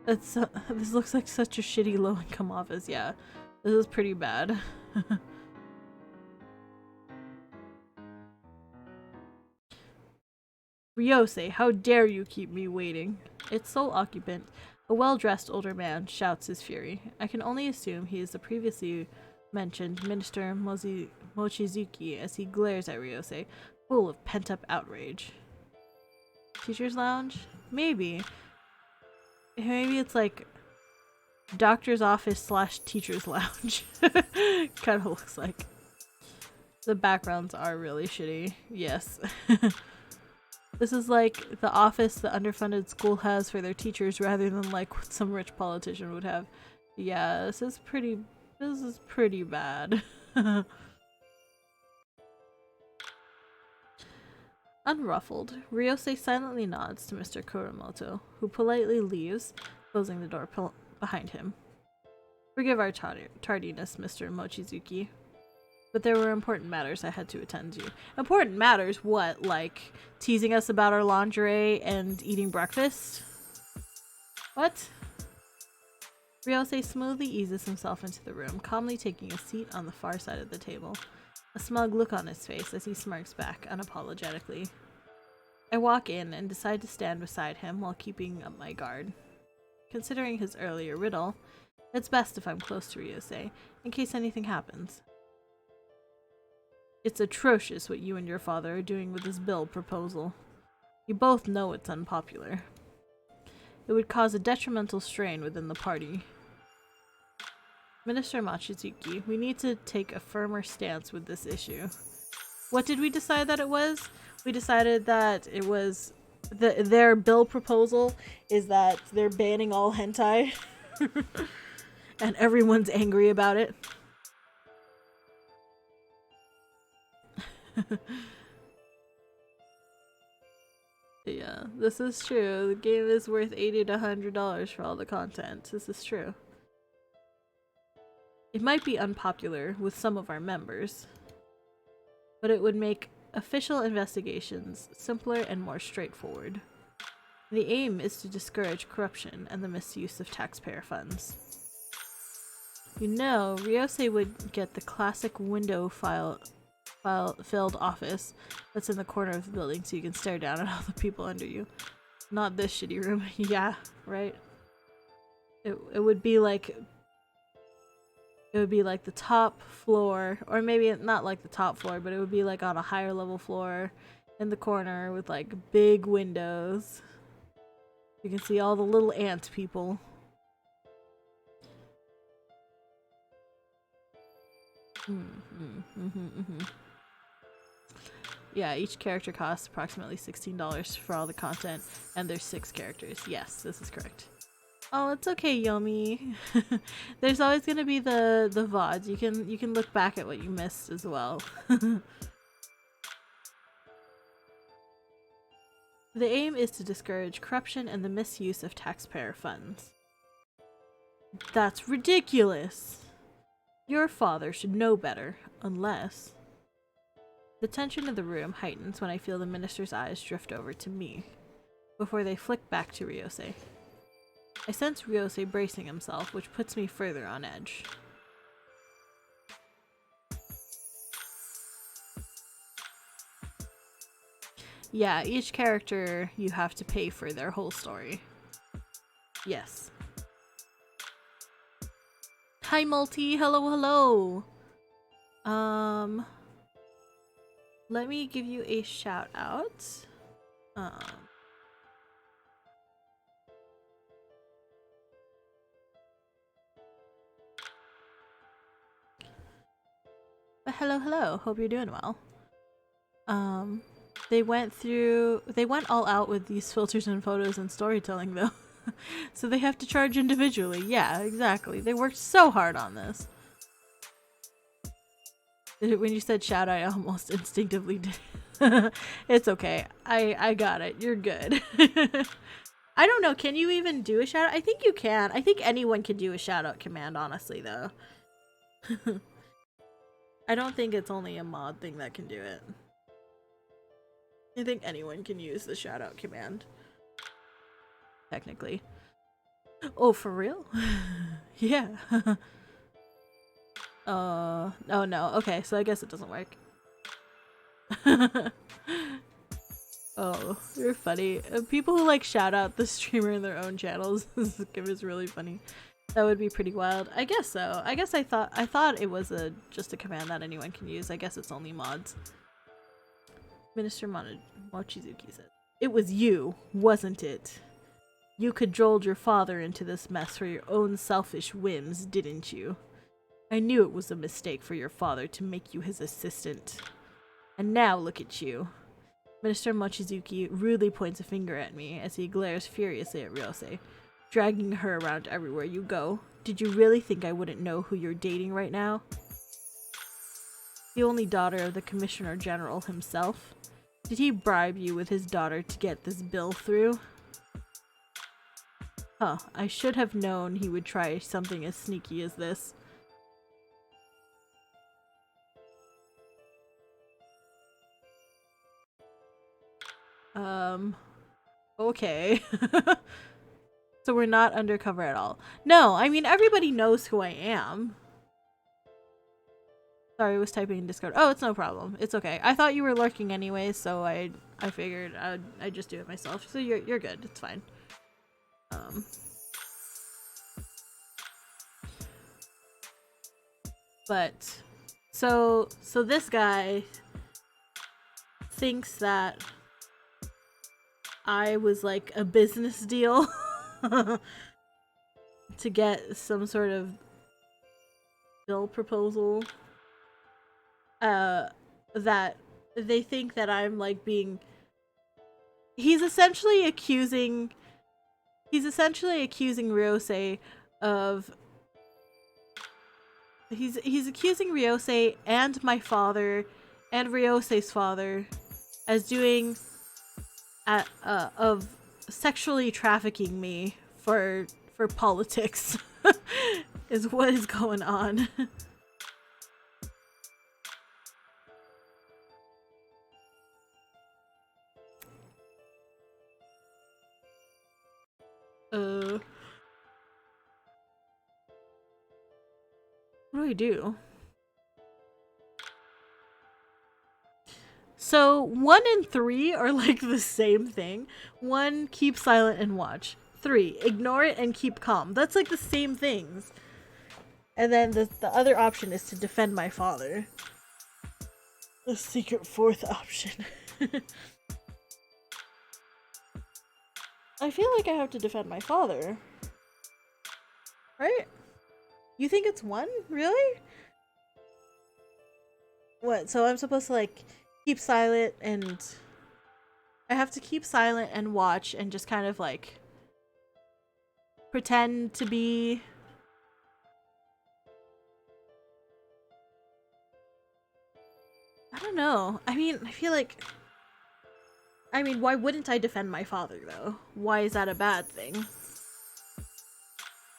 This looks like such a shitty low-income office. Yeah, this is pretty bad. Ryose, how dare you keep me waiting? Its sole occupant, a well-dressed older man, shouts his fury. I can only assume he is the previously mentioned Minister Mochizuki as he glares at Ryose, full of pent-up outrage. Teacher's lounge? Maybe. Maybe it's like doctor's office / teacher's lounge. Kind of looks like. The backgrounds are really shitty. Yes. This is like the office the underfunded school has for their teachers rather than like what some rich politician would have. Yeah, this is pretty bad. Unruffled, Ryose silently nods to Mr. Kuramoto, who politely leaves, closing the door behind him. Forgive our tardiness, Mr. Mochizuki. But there were important matters I had to attend to. Important matters? What? Like teasing us about our lingerie and eating breakfast? What? Ryose smoothly eases himself into the room, calmly taking a seat on the far side of the table. A smug look on his face as he smirks back unapologetically. I walk in and decide to stand beside him while keeping up my guard. Considering his earlier riddle, it's best if I'm close to Ryosei, in case anything happens. It's atrocious what you and your father are doing with this bill proposal. You both know it's unpopular. It would cause a detrimental strain within the party. Minister Mochizuki, we need to take a firmer stance with this issue. What did we decide that it was? We decided that it was their bill proposal is that they're banning all hentai and everyone's angry about it. Yeah, this is true. The game is worth $80 to $100 for all the content. This is true. It might be unpopular with some of our members, but it would make official investigations simpler and more straightforward. The aim is to discourage corruption and the misuse of taxpayer funds. You know, Ryosei would get the classic window filled office that's in the corner of the building so you can stare down at all the people under you. Not this shitty room. Yeah, right? It would be like the top floor, or maybe not like the top floor, but it would be like on a higher level floor in the corner with like big windows. You can see all the little ant people. Yeah, each character costs approximately $16 for all the content, and there's 6 characters. Yes, this is correct. Oh, it's okay, Yomi. There's always gonna be the VODs. You can look back at what you missed as well. The aim is to discourage corruption and the misuse of taxpayer funds. That's ridiculous! Your father should know better, unless... The tension in the room heightens when I feel the minister's eyes drift over to me, before they flick back to Ryosei. I sense Ryosei bracing himself, which puts me further on edge. Yeah, each character you have to pay for their whole story. Yes. Hi Multi, hello hello! Let me give you a shout out. But hello, hope you're doing well. They went all out with these filters and photos and storytelling though. So they have to charge individually. Yeah, exactly. They worked so hard on this. When you said shout, I almost instinctively did. It's okay. I got it. You're good. I don't know. Can you even do a shout out? I think you can. I think anyone can do a shout out command, honestly, though. I don't think it's only a mod thing that can do it. I think anyone can use the shout out command. Technically. Oh, for real? Yeah. Oh no. Okay, so I guess it doesn't work. Oh, you're funny. People who like shout out the streamer in their own channels is really funny. That would be pretty wild. I guess so. I guess I thought it was just a command that anyone can use. I guess it's only mods. Minister Mochizuki said, "It was you, wasn't it? You cajoled your father into this mess for your own selfish whims, didn't you? I knew it was a mistake for your father to make you his assistant. And now look at you." Minister Mochizuki rudely points a finger at me as he glares furiously at Ryosei, dragging her around everywhere you go. Did you really think I wouldn't know who you're dating right now? The only daughter of the Commissioner General himself? Did he bribe you with his daughter to get this bill through? Huh, I should have known he would try something as sneaky as this. Okay. So we're not undercover at all. No, I mean, everybody knows who I am. Sorry, I was typing in Discord. Oh, it's no problem. It's okay. I thought you were lurking anyway, so I figured I'd just do it myself. So you're good. It's fine. But so this guy thinks that I was like a business deal to get some sort of bill proposal. That they think that I'm like being. He's essentially accusing Ryosei of. He's accusing Ryosei and my father and Ryosei's father as doing of sexually trafficking me for politics is what is going on. What do we do? So 1 and 3 are like the same thing. 1, keep silent and watch. 3, ignore it and keep calm. That's like the same things. And then the other option is to defend my father. The secret 4th option. I feel like I have to defend my father. Right? You think it's 1? Really? What? So I'm supposed to like keep silent and I have to keep silent and watch and just kind of like pretend to be I don't know. I mean, I feel like why wouldn't I defend my father though? Why is that a bad thing?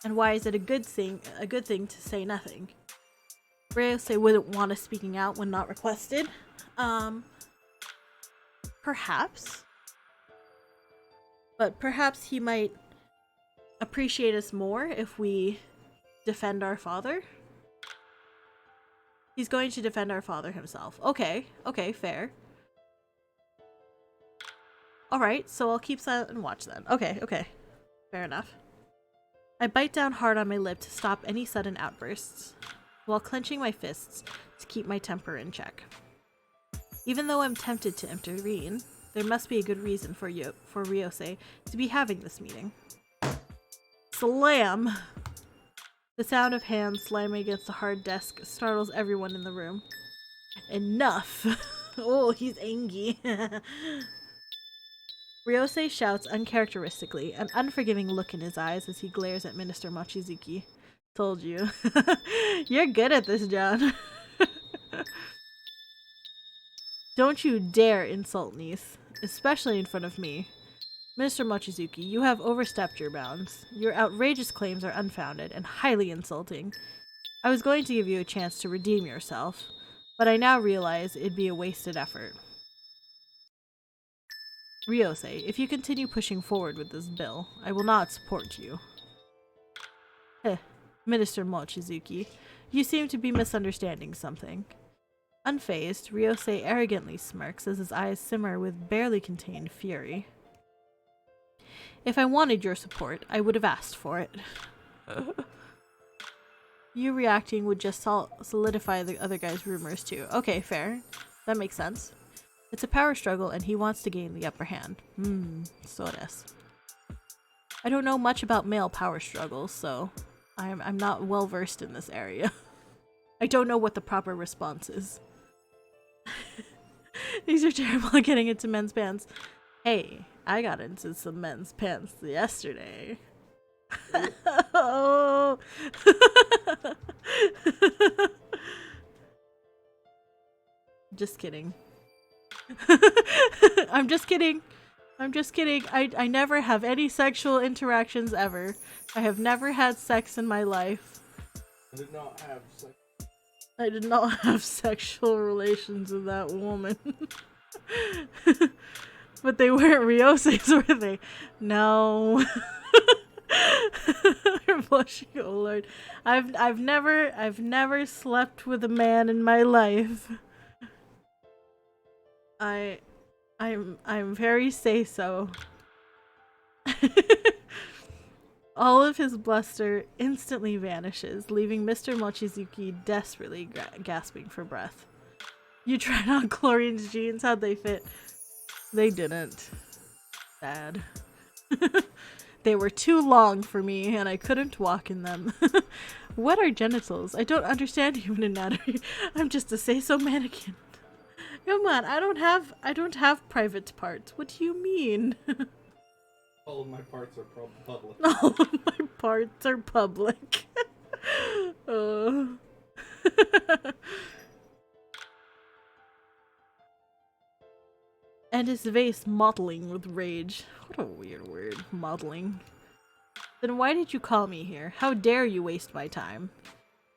And why is it a good thing to say nothing? Ryosei wouldn't want us speaking out when not requested. Perhaps. But perhaps he might appreciate us more if we defend our father. He's going to defend our father himself. Okay, fair. Alright, so I'll keep silent and watch then. Okay. Fair enough. I bite down hard on my lip to stop any sudden outbursts, while clenching my fists to keep my temper in check. Even though I'm tempted to intervene, there must be a good reason for Ryosei to be having this meeting. Slam! The sound of hands slamming against the hard desk startles everyone in the room. Enough! Oh, he's angry. Ryosei shouts uncharacteristically, an unforgiving look in his eyes as he glares at Minister Mochizuki. Told you. You're good at this, John. Don't you dare insult Niise, especially in front of me. Minister Mochizuki, you have overstepped your bounds. Your outrageous claims are unfounded and highly insulting. I was going to give you a chance to redeem yourself, but I now realize it'd be a wasted effort. Ryosei, if you continue pushing forward with this bill, I will not support you. Minister Mochizuki, you seem to be misunderstanding something. Unfazed, Ryosei arrogantly smirks as his eyes simmer with barely contained fury. If I wanted your support, I would have asked for it. You reacting would just solidify the other guy's rumors too. Okay, fair. That makes sense. It's a power struggle and he wants to gain the upper hand. So it is. I don't know much about male power struggles, so I'm not well versed in this area. I don't know what the proper response is. These are terrible at getting into men's pants. Hey, I got into some men's pants yesterday. Oh. Just kidding. I'm just kidding. I never have any sexual interactions ever. I have never had sex in my life. I did not have sex. I did not have sexual relations with that woman. But they weren't Ryosei's, were they? No. You're blushing, oh lord. I've never slept with a man in my life. I'm very say so. All of his bluster instantly vanishes, leaving Mr. Mochizuki desperately gasping for breath. You tried on Chlorine's jeans, how'd they fit? They didn't. Sad. They were too long for me, and I couldn't walk in them. What are genitals? I don't understand human anatomy. I'm just a say-so mannequin. Come on, I don't have private parts. What do you mean? All of my parts are public. All of my parts are public. And his face mottling with rage. What a weird word, mottling. Then why did you call me here? How dare you waste my time?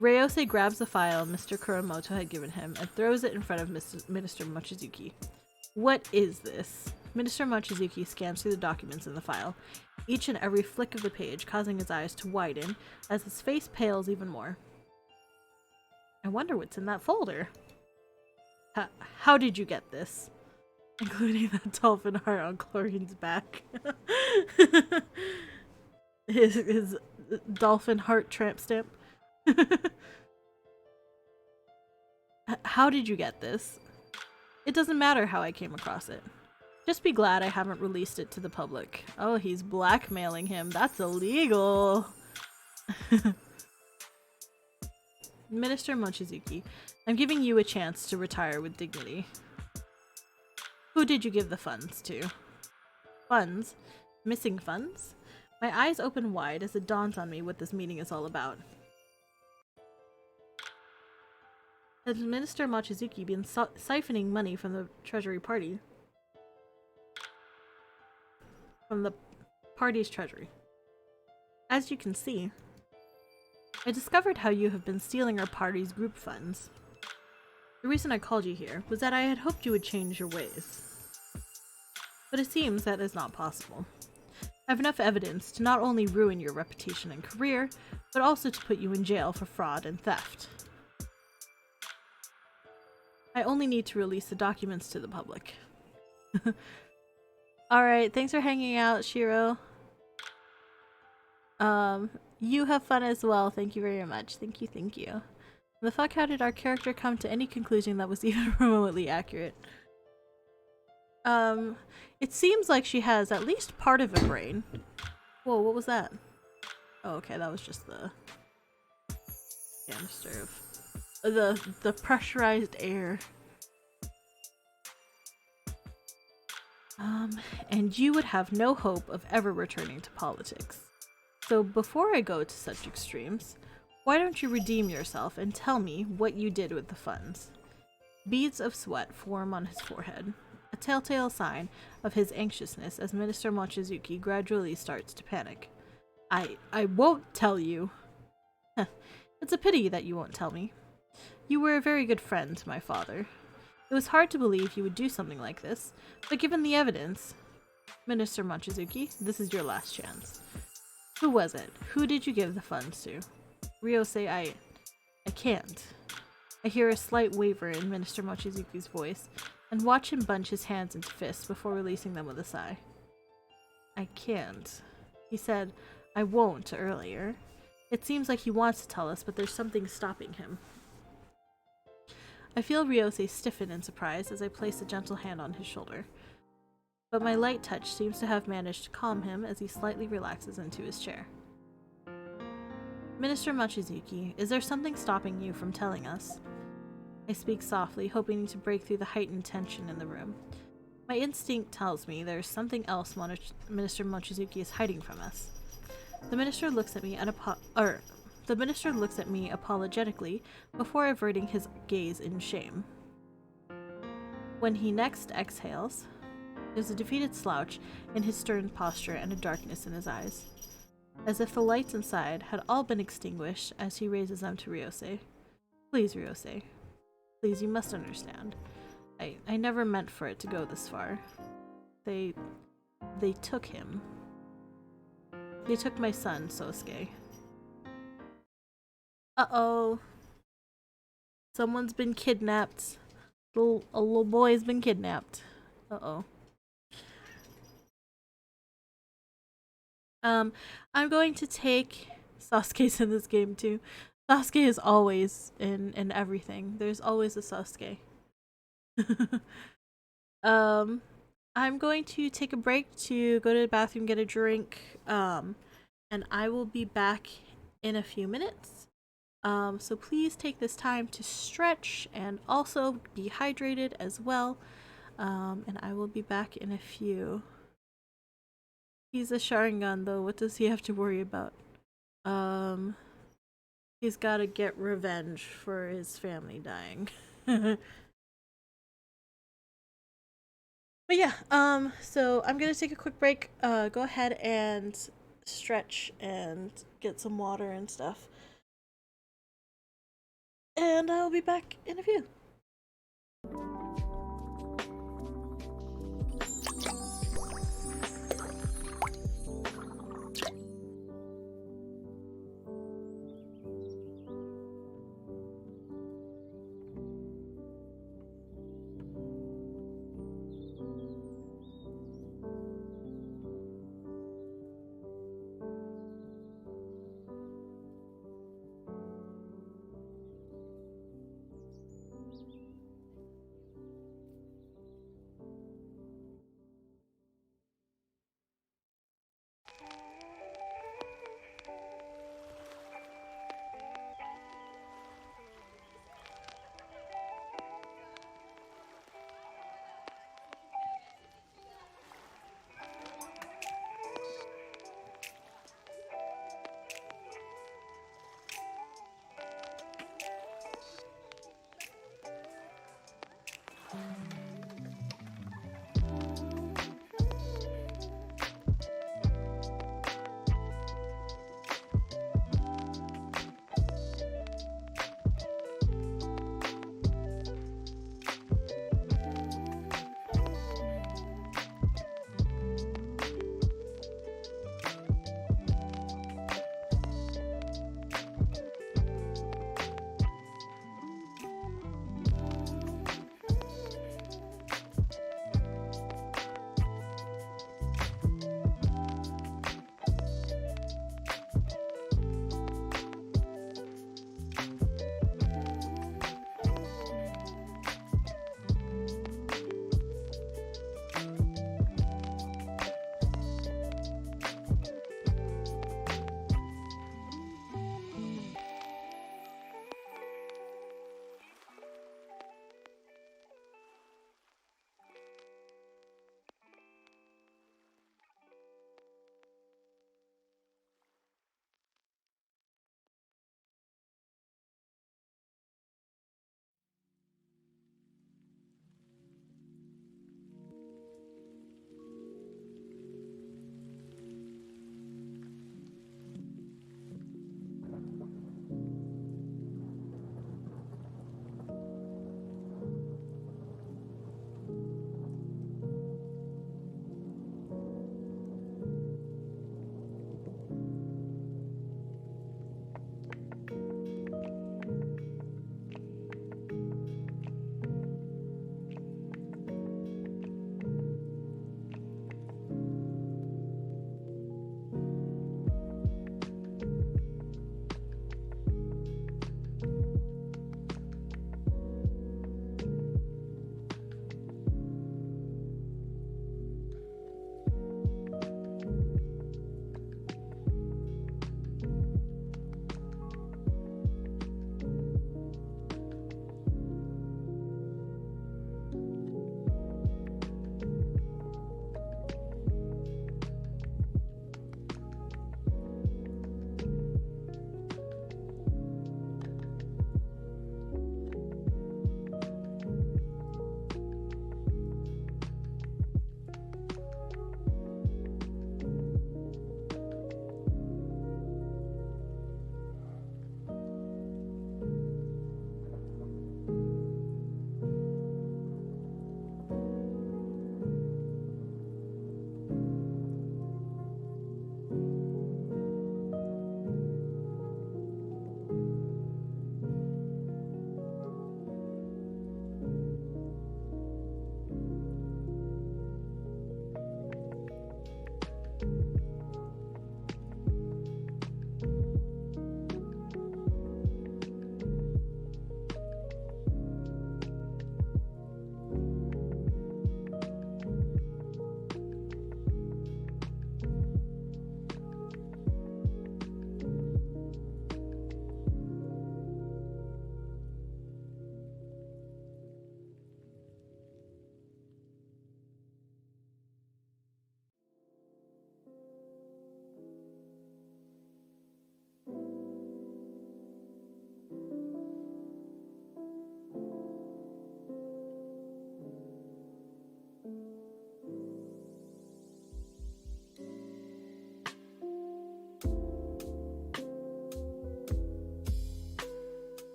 Ryosei grabs the file Mr. Kuramoto had given him and throws it in front of Minister Mochizuki. What is this? Minister Mochizuki scans through the documents in the file, each and every flick of the page causing his eyes to widen as his face pales even more. I wonder what's in that folder. How did you get this? Including that dolphin heart on Chlorine's back. his dolphin heart tramp stamp. How did you get this? It doesn't matter how I came across it. Just be glad I haven't released it to the public. Oh, he's blackmailing him. That's illegal. Minister Mochizuki, I'm giving you a chance to retire with dignity. Who did you give the funds to? Funds? Missing funds? My eyes open wide as it dawns on me what this meeting is all about. Has Minister Mochizuki been siphoning money from the treasury party? From the party's treasury. As you can see, I discovered how you have been stealing our party's group funds. The reason I called you here was that I had hoped you would change your ways. But it seems that is not possible. I have enough evidence to not only ruin your reputation and career, but also to put you in jail for fraud and theft. I only need to release the documents to the public. Alright, thanks for hanging out, Shiro. You have fun as well, thank you very much. Thank you, thank you. The fuck, how did our character come to any conclusion that was even remotely accurate? It seems like she has at least part of a brain. Whoa, what was that? Oh, okay, that was just the canister of the pressurized air. And you would have no hope of ever returning to politics. So before I go to such extremes, why don't you redeem yourself and tell me what you did with the funds? Beads of sweat form on his forehead, a telltale sign of his anxiousness as Minister Mochizuki gradually starts to panic. I won't tell you. It's a pity that you won't tell me. You were a very good friend to my father. It was hard to believe he would do something like this, but given the evidence... Minister Mochizuki, this is your last chance. Who was it? Who did you give the funds to? Ryosei, I can't. I hear a slight waver in Minister Mochizuki's voice, and watch him bunch his hands into fists before releasing them with a sigh. I can't. He said, I won't earlier. It seems like he wants to tell us, but there's something stopping him. I feel Ryosei stiffen in surprise as I place a gentle hand on his shoulder. But my light touch seems to have managed to calm him as he slightly relaxes into his chair. Minister Mochizuki, is there something stopping you from telling us? I speak softly, hoping to break through the heightened tension in the room. My instinct tells me there is something else Minister Mochizuki is hiding from us. The minister looks at me apologetically before averting his gaze in shame. When he next exhales, there's a defeated slouch in his stern posture and a darkness in his eyes, as if the lights inside had all been extinguished as he raises them to Ryosei. Please, Ryosei. Please, you must understand. I never meant for it to go this far. They took him. They took my son, Sosuke. Uh-oh. Someone's been kidnapped. A little boy's been kidnapped. Uh-oh. I'm going to take Sasuke's in this game too. Sasuke is always in everything. There's always a Sasuke. I'm going to take a break to go to the bathroom, get a drink, and I will be back in a few minutes. So please take this time to stretch and also be hydrated as well. And I will be back in a few. He's a Sharingan though. What does he have to worry about? He's got to get revenge for his family dying. But yeah, so I'm gonna take a quick break. Go ahead and stretch and get some water and stuff. And I'll be back in a few.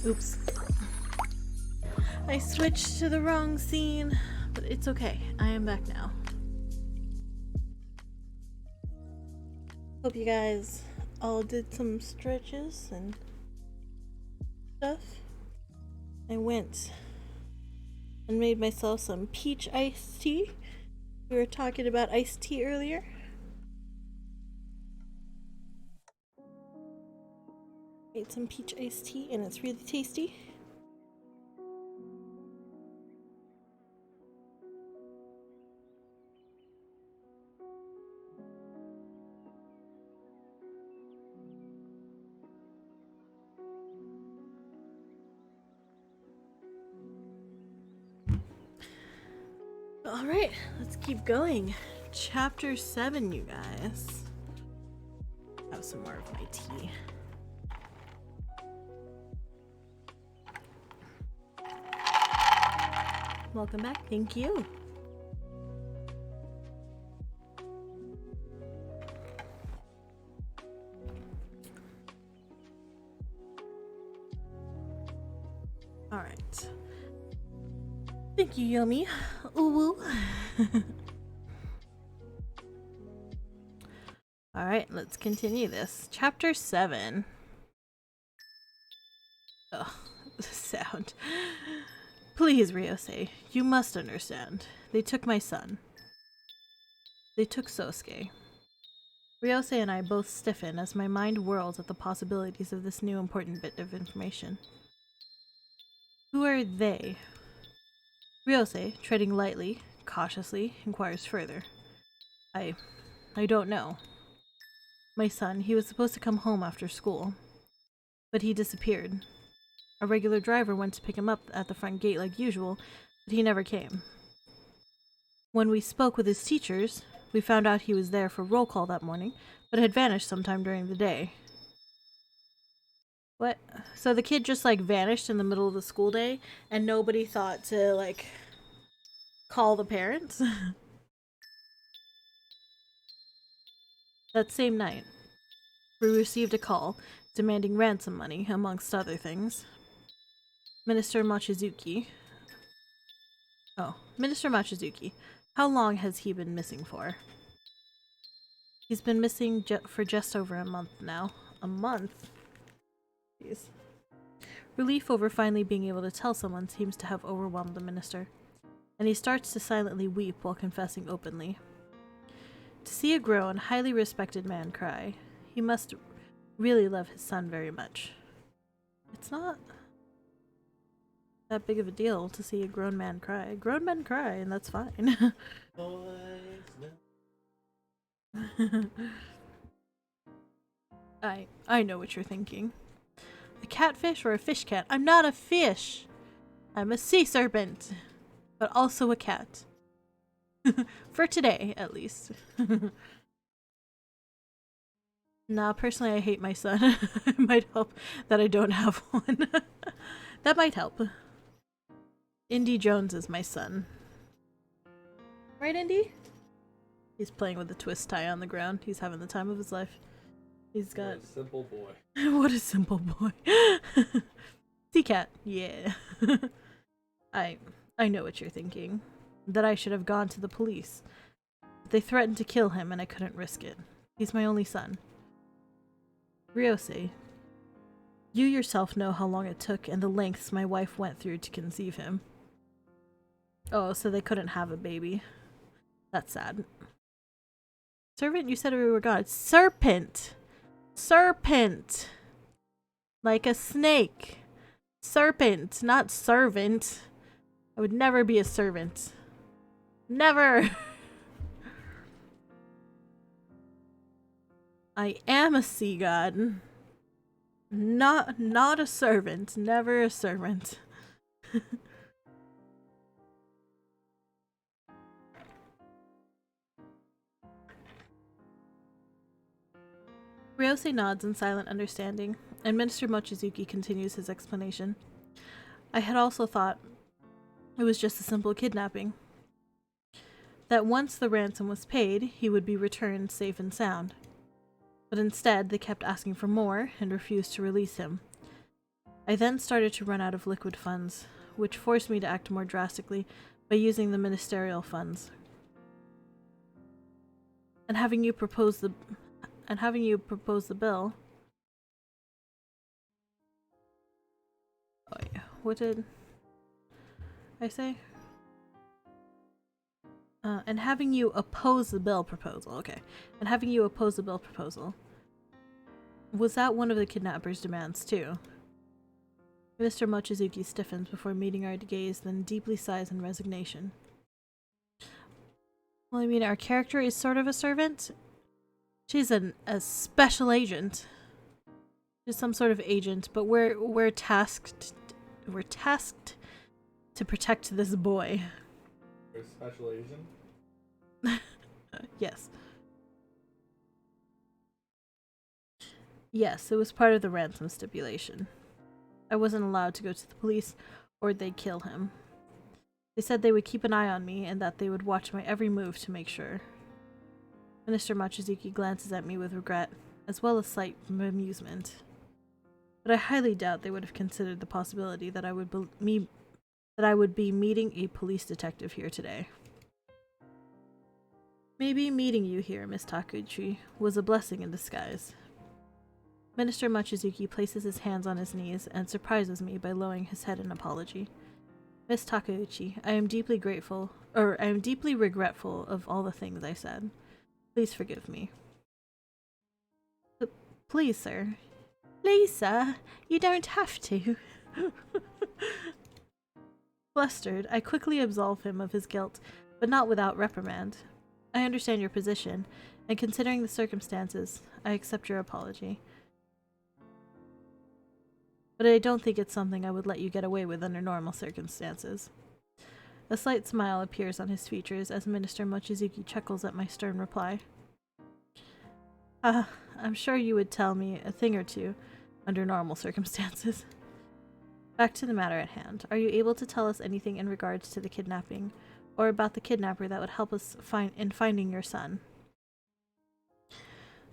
Oops. I switched to the wrong scene, but it's okay. I am back now. Hope you guys all did some stretches and stuff. I went and made myself some peach iced tea. We were talking about iced tea earlier. Made some peach iced tea and it's really tasty. Alright, let's keep going. Chapter 7, you guys. Have some more of my tea. Welcome back. Thank you. All right. Thank you, Yummy. Ooh. All right, let's continue this. Chapter 7. Oh, the sound. Please, Ryosei, you must understand. They took my son. They took Sosuke. Ryosei and I both stiffen as my mind whirls at the possibilities of this new important bit of information. Who are they? Ryosei, treading lightly, cautiously, inquires further. I don't know. My son, he was supposed to come home after school, but he disappeared. A regular driver went to pick him up at the front gate like usual, but he never came. When we spoke with his teachers, we found out he was there for roll call that morning, but had vanished sometime during the day. What? So the kid just like vanished in the middle of the school day and nobody thought to like call the parents? That same night, we received a call demanding ransom money, amongst other things. Minister Machizuki. How long has he been missing for? He's been missing for just over a month now. A month? Jeez. Relief over finally being able to tell someone seems to have overwhelmed the minister, and he starts to silently weep while confessing openly. To see a grown, highly respected man cry, he must really love his son very much. It's not that big of a deal to see a grown man cry. Grown men cry, and that's fine. I know what you're thinking. A catfish or a fish cat? I'm not a fish! I'm a sea serpent! But also a cat. For today, at least. Nah, personally I hate my son. It might help that I don't have one. That might help. Indy Jones is my son. Right, Indy? He's playing with a twist tie on the ground. He's having the time of his life. He's got... What a simple boy. What a simple boy. Sea cat, yeah. I know what you're thinking. That I should have gone to the police. But they threatened to kill him and I couldn't risk it. He's my only son. Ryosei, you yourself know how long it took and the lengths my wife went through to conceive him. Oh, so they couldn't have a baby. That's sad. Servant, you said we were God. Serpent! Serpent! Like a snake. Serpent, not servant. I would never be a servant. Never! I am a sea god. Not a servant. Never a servant. Ryosei nods in silent understanding, and Minister Mochizuki continues his explanation. I had also thought it was just a simple kidnapping. That once the ransom was paid, he would be returned safe and sound. But instead, they kept asking for more and refused to release him. I then started to run out of liquid funds, which forced me to act more drastically by using the ministerial funds. And having you propose the bill. Oh yeah, what did I say? And having you oppose the bill proposal. Okay. And having you oppose the bill proposal. Was that one of the kidnapper's demands, too? Mr. Mochizuki stiffens before meeting our gaze, then deeply sighs in resignation. Well, I mean, our character is sort of a servant. She's a special agent. She's some sort of agent, but we're tasked to protect this boy. You're a special agent? Yes. Yes, it was part of the ransom stipulation. I wasn't allowed to go to the police, or they'd kill him. They said they would keep an eye on me, and that they would watch my every move to make sure. Minister Mochizuki glances at me with regret, as well as slight amusement. But I highly doubt they would have considered the possibility that I would be meeting a police detective here today. Maybe meeting you here, Miss Takeuchi, was a blessing in disguise. Minister Mochizuki places his hands on his knees and surprises me by lowering his head in apology. Miss Takeuchi, I am deeply regretful of all the things I said. Please forgive me. Please, sir. Lisa, you don't have to. Flustered, I quickly absolve him of his guilt, but not without reprimand. I understand your position, and considering the circumstances, I accept your apology. But I don't think it's something I would let you get away with under normal circumstances. A slight smile appears on his features as Minister Mochizuki chuckles at my stern reply. I'm sure you would tell me a thing or two under normal circumstances. Back to the matter at hand. Are you able to tell us anything in regards to the kidnapping, or about the kidnapper that would help us in finding your son?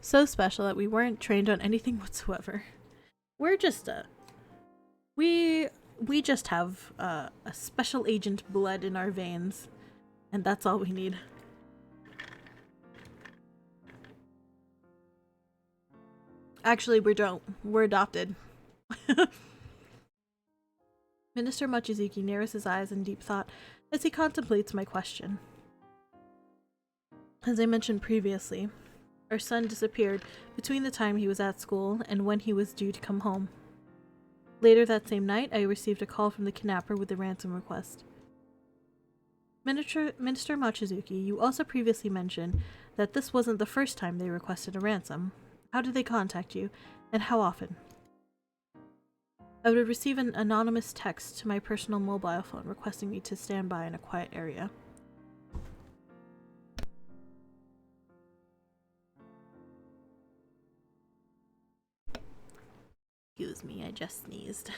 So special that we weren't trained on anything whatsoever. We're just we just have a special agent blood in our veins, and that's all we need. Actually, we're adopted. Minister Mochizuki narrows his eyes in deep thought as he contemplates my question. As I mentioned previously, our son disappeared between the time he was at school and when he was due to come home. Later that same night, I received a call from the kidnapper with the ransom request. Minister Mochizuki, you also previously mentioned that this wasn't the first time they requested a ransom. How did they contact you, and how often? I would receive an anonymous text to my personal mobile phone requesting me to stand by in a quiet area. Excuse me, I just sneezed.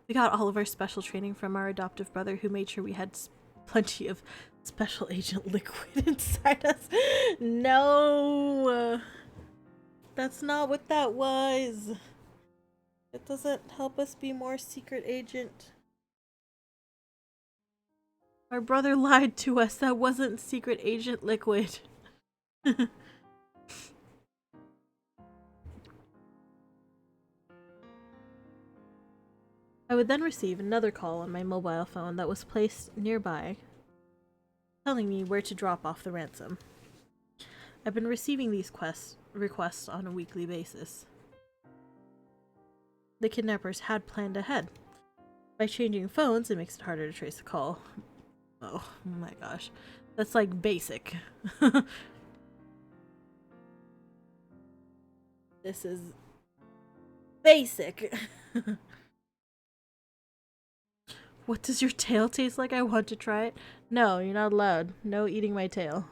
We got all of our special training from our adoptive brother, who made sure we had plenty of special agent liquid inside us. No! That's not what that was. It doesn't help us be more secret agent. Our brother lied to us. That wasn't secret agent liquid. I would then receive another call on my mobile phone that was placed nearby, telling me where to drop off the ransom. I've been receiving these requests on a weekly basis. The kidnappers had planned ahead. By changing phones, it makes it harder to trace the call. Oh my gosh. That's like basic. This is basic. What does your tail taste like? I want to try it. No, you're not allowed. No eating my tail.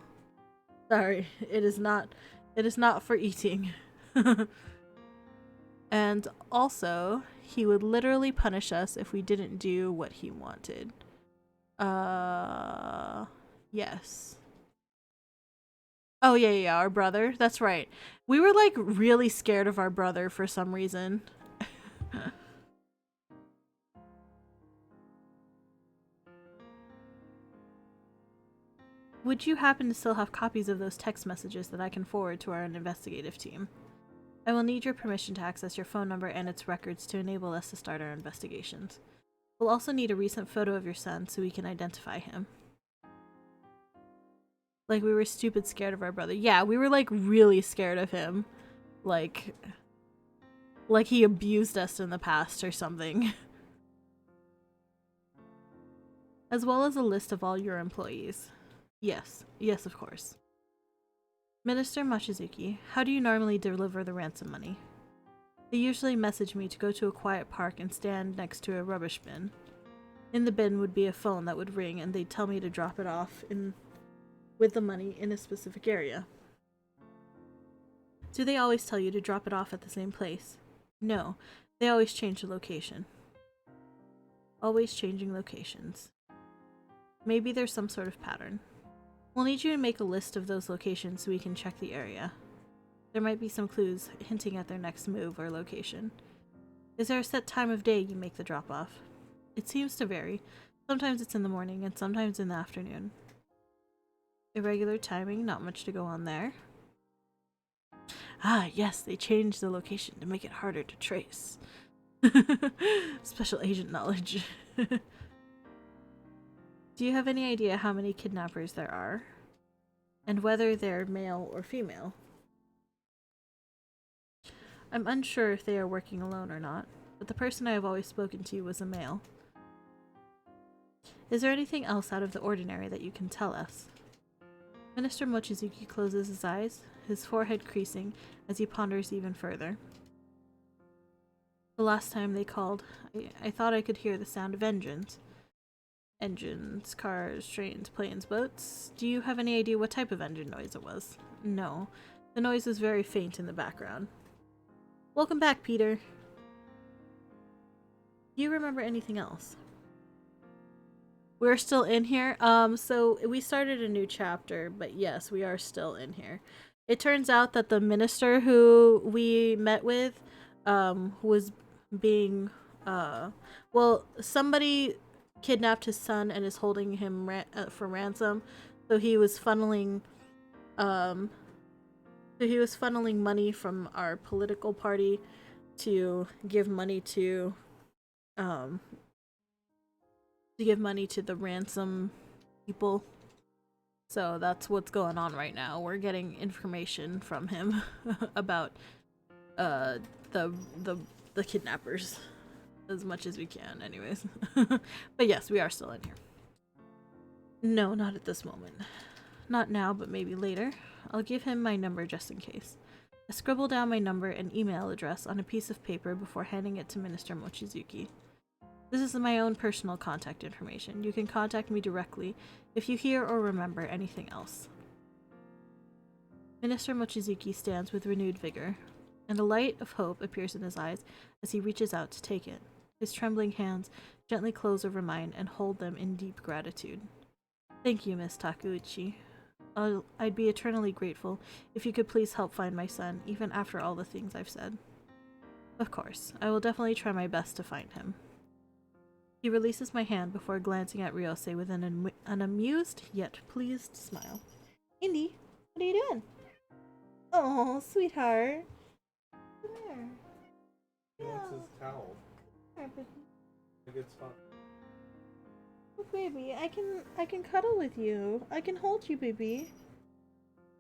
Sorry, it is not for eating. And also, he would literally punish us if we didn't do what he wanted. Yes. Oh, yeah, yeah, yeah, our brother. That's right. We were, like, really scared of our brother for some reason. Would you happen to still have copies of those text messages that I can forward to our investigative team? I will need your permission to access your phone number and its records to enable us to start our investigations. We'll also need a recent photo of your son so we can identify him. Like, we were stupid scared of our brother. Yeah, we were, like, really scared of him. Like he abused us in the past or something. As well as a list of all your employees. Yes. Yes, of course. Minister Mochizuki, how do you normally deliver the ransom money? They usually message me to go to a quiet park and stand next to a rubbish bin. In the bin would be a phone that would ring and they'd tell me to drop it off with the money in a specific area. Do they always tell you to drop it off at the same place? No, they always change the location. Always changing locations. Maybe there's some sort of pattern. We'll need you to make a list of those locations so we can check the area. There might be some clues hinting at their next move or location. Is there a set time of day you make the drop-off? It seems to vary. Sometimes it's in the morning and sometimes in the afternoon. Irregular timing, not much to go on there. Ah, yes, they changed the location to make it harder to trace. Special agent knowledge. Do you have any idea how many kidnappers there are? And whether they're male or female? I'm unsure if they are working alone or not, but the person I have always spoken to was a male. Is there anything else out of the ordinary that you can tell us? Minister Mochizuki closes his eyes, his forehead creasing as he ponders even further. The last time they called, I thought I could hear the sound of engines. Engines, cars, trains, planes, boats. Do you have any idea what type of engine noise it was? No. The noise was very faint in the background. Welcome back, Peter. Do you remember anything else? We're still in here. So we started a new chapter, but yes, we are still in here. It turns out that the minister who we met with, was being, well, somebody kidnapped his son and is holding him for ransom. So he was funneling, money from our political party to give money to the ransom people. So that's what's going on right now. We're getting information from him about the kidnappers as much as we can anyways. But yes, we are still in here. No, not at this moment. Not now, but maybe later. I'll give him my number just in case. I scribble down my number and email address on a piece of paper before handing it to Minister Mochizuki. This is my own personal contact information. You can contact me directly if you hear or remember anything else. Minister Mochizuki stands with renewed vigor, and a light of hope appears in his eyes as he reaches out to take it. His trembling hands gently close over mine and hold them in deep gratitude. Thank you, Miss Takeuchi. I'd be eternally grateful if you could please help find my son, even after all the things I've said. Of course, I will definitely try my best to find him. He releases my hand before glancing at Ryose with an amused yet pleased smile. Indy, what are you doing? Oh, sweetheart. Come here. He wants his towel. Come here, baby. I think it's fun. Oh, baby, I can cuddle with you. I can hold you, baby.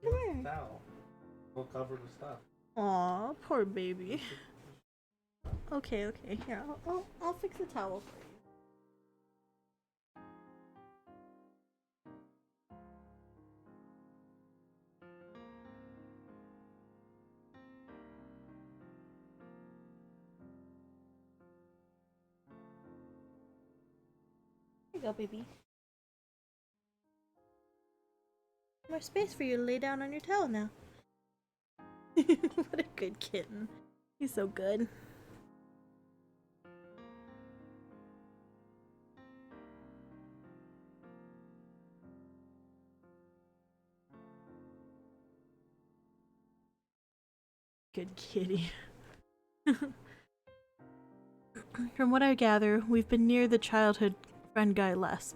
Come here. Towel. We'll cover the stuff. Aw, poor baby. Okay, here, I'll fix the towel for you. Here you go, baby. More space for you to lay down on your towel now. What a good kitten. He's so good. Good kitty. From what I gather, we've been near the childhood friend guy less.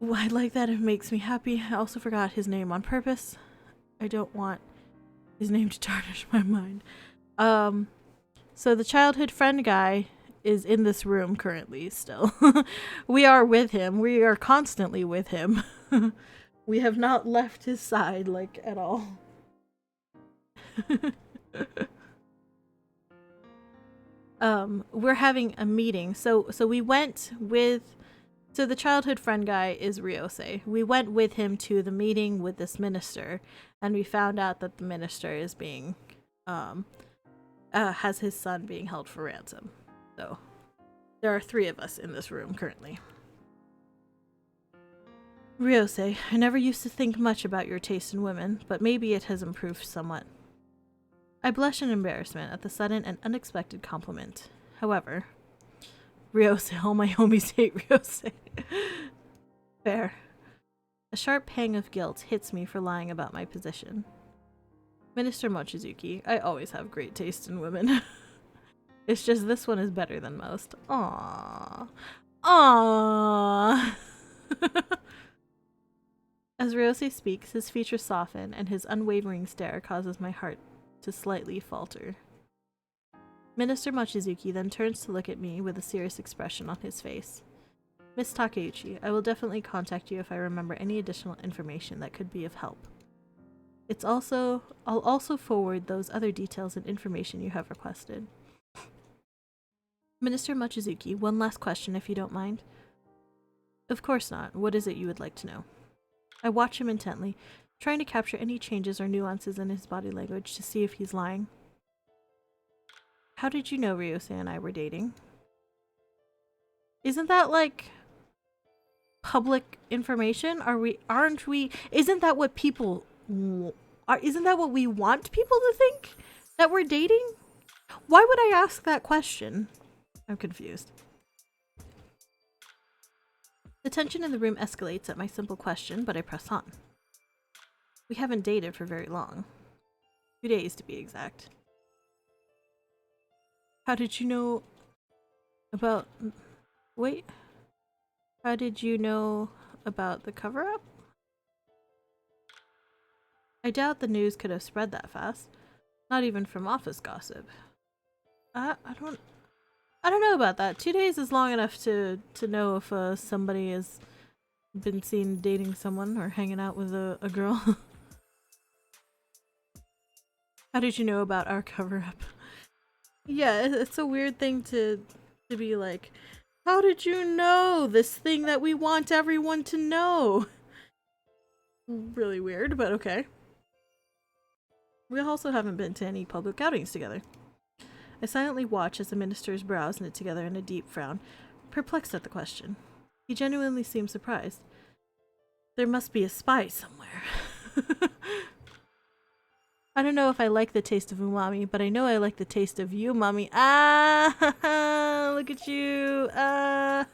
Ooh, I like that. It makes me happy. I also forgot his name on purpose. I don't want his name to tarnish my mind. So the childhood friend guy is in this room currently still. We are with him. We are constantly with him. We have not left his side, like, at all. We're having a meeting. So we went with... So the childhood friend guy is Ryose. We went with him to the meeting with this minister, and we found out that the minister is being... has his son being held for ransom. So there are 3 of us in this room currently. Ryose, I never used to think much about your taste in women, but maybe it has improved somewhat. I blush in embarrassment at the sudden and unexpected compliment. However, Ryose, all my homies hate Ryose. Fair. A sharp pang of guilt hits me for lying about my position. Minister Mochizuki, I always have great taste in women. It's just this one is better than most. Aww. Aww. As Ryose speaks, his features soften, and his unwavering stare causes my heart to slightly falter. Minister Mochizuki then turns to look at me with a serious expression on his face. Miss Takeuchi, I will definitely contact you if I remember any additional information that could be of help. I'll also forward those other details and information you have requested. Minister Mochizuki, one last question if you don't mind. Of course not. What is it you would like to know? I watch him intently, trying to capture any changes or nuances in his body language to see if he's lying. How did you know Ryose and I were dating? Isn't that like public information? Aren't we? Isn't that what people isn't that what we want people to think? That we're dating? Why would I ask that question? I'm confused. The tension in the room escalates at my simple question, but I press on. We haven't dated for very long. 2 days to be exact. How did you know about... Wait. How did you know about the cover-up? I doubt the news could have spread that fast. Not even from office gossip. I don't know about that. 2 days is long enough to know if somebody has been seen dating someone or hanging out with a girl. How did you know about our cover-up? Yeah, it's a weird thing to be like, how did you know this thing that we want everyone to know? Really weird, but okay. We also haven't been to any public outings together. I silently watch as the minister's brows knit together in a deep frown, perplexed at the question. He genuinely seems surprised. There must be a spy somewhere. I don't know if I like the taste of umami, but I know I like the taste of you, mommy. Ah! Look at you! Ah!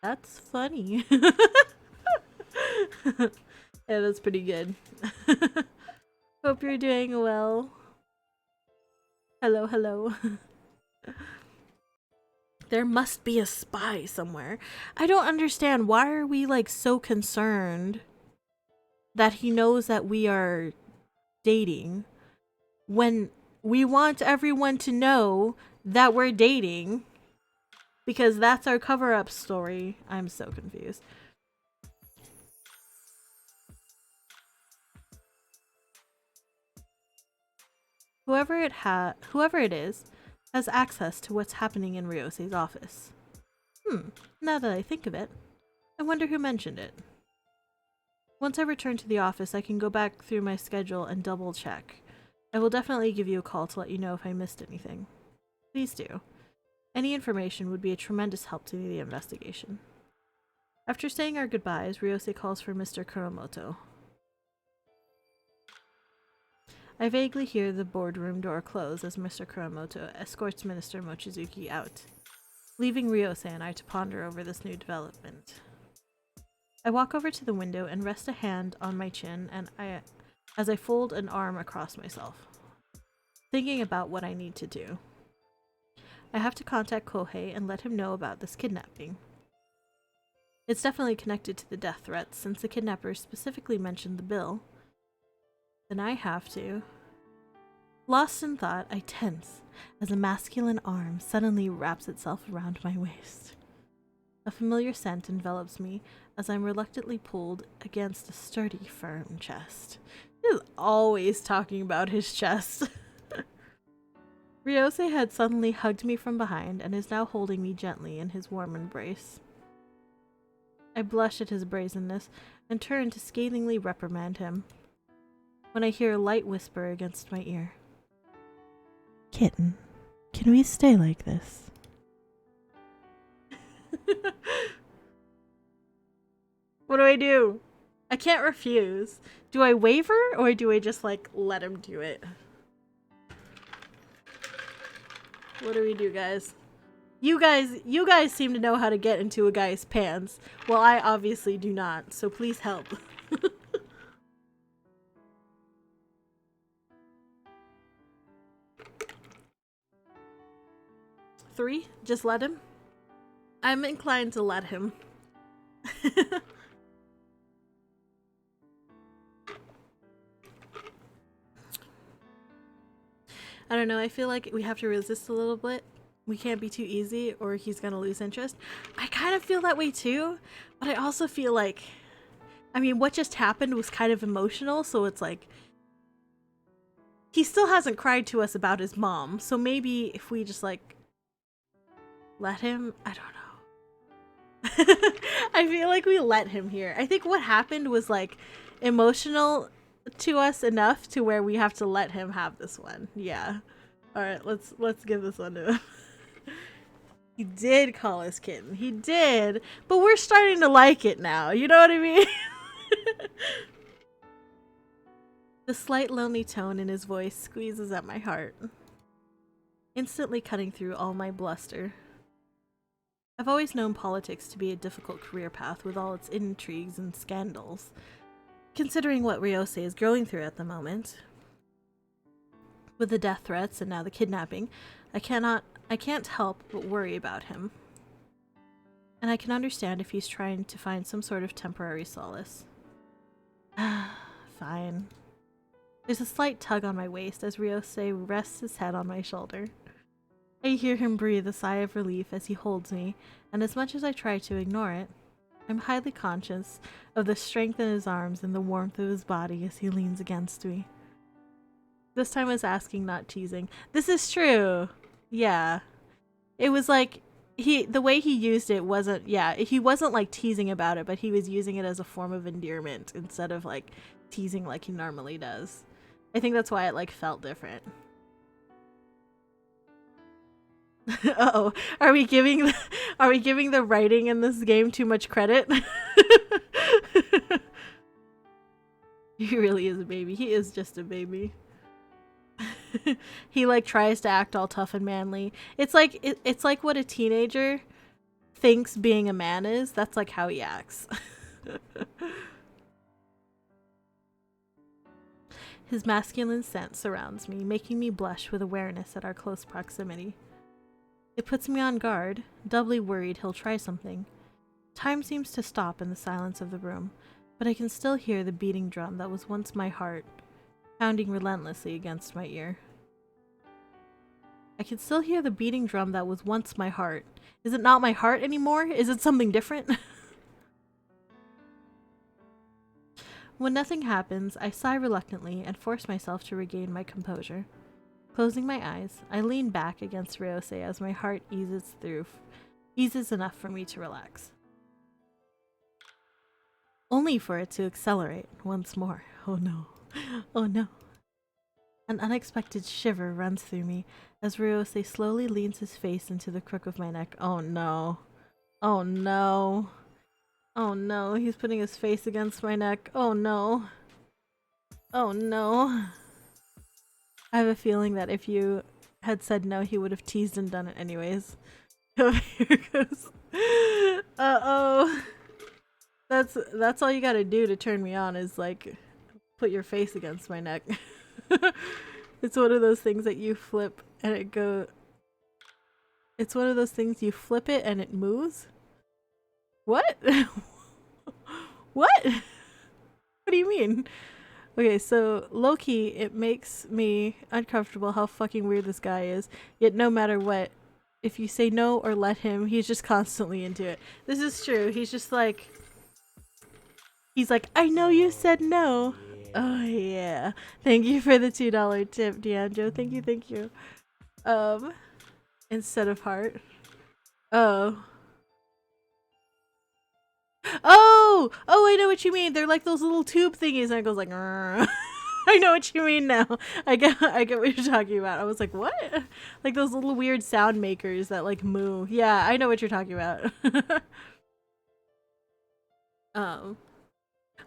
That's funny. Yeah, that's pretty good. Hope you're doing well. Hello, hello. There must be a spy somewhere. I don't understand. Why are we like so concerned that he knows that we are dating when we want everyone to know that we're dating because that's our cover-up story? I'm so confused. Whoever it is, has access to what's happening in Ryose's office. Now that I think of it, I wonder who mentioned it. Once I return to the office, I can go back through my schedule and double check. I will definitely give you a call to let you know if I missed anything. Please do. Any information would be a tremendous help to the investigation. After saying our goodbyes, Ryose calls for Mr. Kuramoto. I vaguely hear the boardroom door close as Mr. Kuramoto escorts Minister Mochizuki out, leaving Ryose and I to ponder over this new development. I walk over to the window and rest a hand on my chin as I fold an arm across myself, thinking about what I need to do. I have to contact Kohei and let him know about this kidnapping. It's definitely connected to the death threats since the kidnappers specifically mentioned the bill. Then I have to. Lost in thought, I tense as a masculine arm suddenly wraps itself around my waist. A familiar scent envelops me as I'm reluctantly pulled against a sturdy, firm chest. He is always talking about his chest. Ryose had suddenly hugged me from behind and is now holding me gently in his warm embrace. I blush at his brazenness and turn to scathingly reprimand him, when I hear a light whisper against my ear. Kitten, can we stay like this? What do I do? I can't refuse. Do I waver or do I just like let him do it? What do we do, guys? You guys seem to know how to get into a guy's pants. Well, I obviously do not, so please help. Three? Just let him? I'm inclined to let him. I don't know, I feel like we have to resist a little bit. We can't be too easy or he's gonna lose interest. I kind of feel that way too, but I also feel like, I mean, what just happened was kind of emotional, so it's like, he still hasn't cried to us about his mom, so maybe if we just like, let him, I don't know. I feel like we let him here. I think what happened was like emotional to us enough to where we have to let him have this one. Yeah. All right, let's give this one to him. He did call us Kitten. He did, but we're starting to like it now. You know what I mean? The slight lonely tone in his voice squeezes at my heart, instantly cutting through all my bluster. I've always known politics to be a difficult career path with all its intrigues and scandals, considering what Ryose is going through at the moment. With the death threats and now the kidnapping, I can't help but worry about him. And I can understand if he's trying to find some sort of temporary solace. Fine. There's a slight tug on my waist as Ryose rests his head on my shoulder. I hear him breathe a sigh of relief as he holds me, and as much as I try to ignore it, I'm highly conscious of the strength in his arms and the warmth of his body as he leans against me. This time I was asking, not teasing. This is true. Yeah. It was like, the way he used it wasn't, yeah, he wasn't like teasing about it, but he was using it as a form of endearment instead of like teasing like he normally does. I think that's why it like felt different. Uh-oh. Are we giving the writing in this game too much credit? He really is a baby. He is just a baby. He like tries to act all tough and manly. It's like it's like what a teenager thinks being a man is. That's like how he acts. His masculine scent surrounds me, making me blush with awareness at our close proximity. It puts me on guard, doubly worried he'll try something. Time seems to stop in the silence of the room, but I can still hear the beating drum that was once my heart, pounding relentlessly against my ear. I can still hear the beating drum that was once my heart. Is it not my heart anymore? Is it something different? When nothing happens, I sigh reluctantly and force myself to regain my composure. Closing my eyes, I lean back against Ryose as my heart eases enough for me to relax. Only for it to accelerate once more. Oh no. Oh no. An unexpected shiver runs through me as Ryose slowly leans his face into the crook of my neck. Oh no. Oh no. Oh no, he's putting his face against my neck. Oh no. Oh no. I have a feeling that if you had said no, he would have teased and done it anyways. Here it goes. Uh-oh. That's all you gotta do to turn me on is like put your face against my neck. It's one of those things that you flip and it go. It's one of those things you flip it and it moves. What? What? What do you mean? Okay, so low-key, it makes me uncomfortable how fucking weird this guy is. Yet no matter what, if you say no or let him, he's just constantly into it. This is true. He's just like... He's like, I know you said no. Oh, yeah. Thank you for the $2 tip, Deandro. Thank you, thank you. Instead of heart. Oh. Oh! Oh, I know what you mean. They're like those little tube thingies, and it goes like, I know what you mean now. I get what you're talking about. I was like, what? Like those little weird sound makers that like moo. Yeah, I know what you're talking about.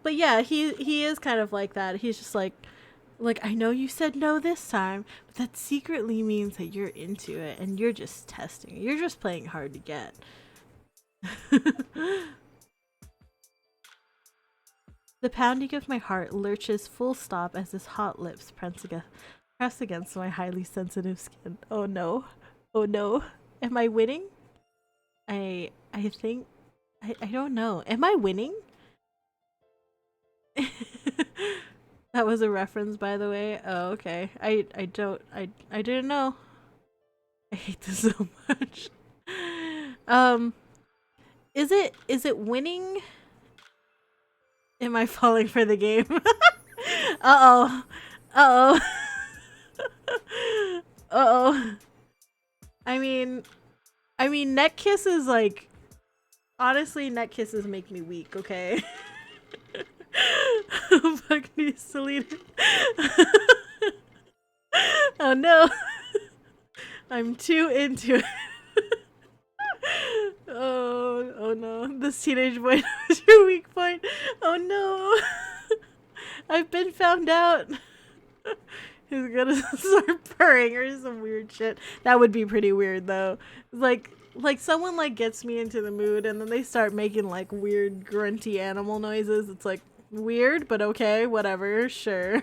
But yeah, he is kind of like that. He's just like I know you said no this time, but that secretly means that you're into it and you're just testing. You're just playing hard to get. The pounding of my heart lurches full stop as his hot lips press against my highly sensitive skin. Oh no. Oh no. Am I winning? I think I don't know. Am I winning? That was a reference, by the way. Oh, okay. I didn't know. I hate this so much. Is it winning? Am I falling for the game? Uh-oh. Uh-oh. Uh-oh. I mean, neck kisses, like, honestly, neck kisses make me weak, okay? Fuck, Niise deleted. Oh no. I'm too into it. Oh no. This teenage boy knows your weak point. Oh no. I've been found out. He's gonna start purring or some weird shit. That would be pretty weird though. Like someone like gets me into the mood and then they start making like weird grunty animal noises. It's like weird, but okay, whatever, sure.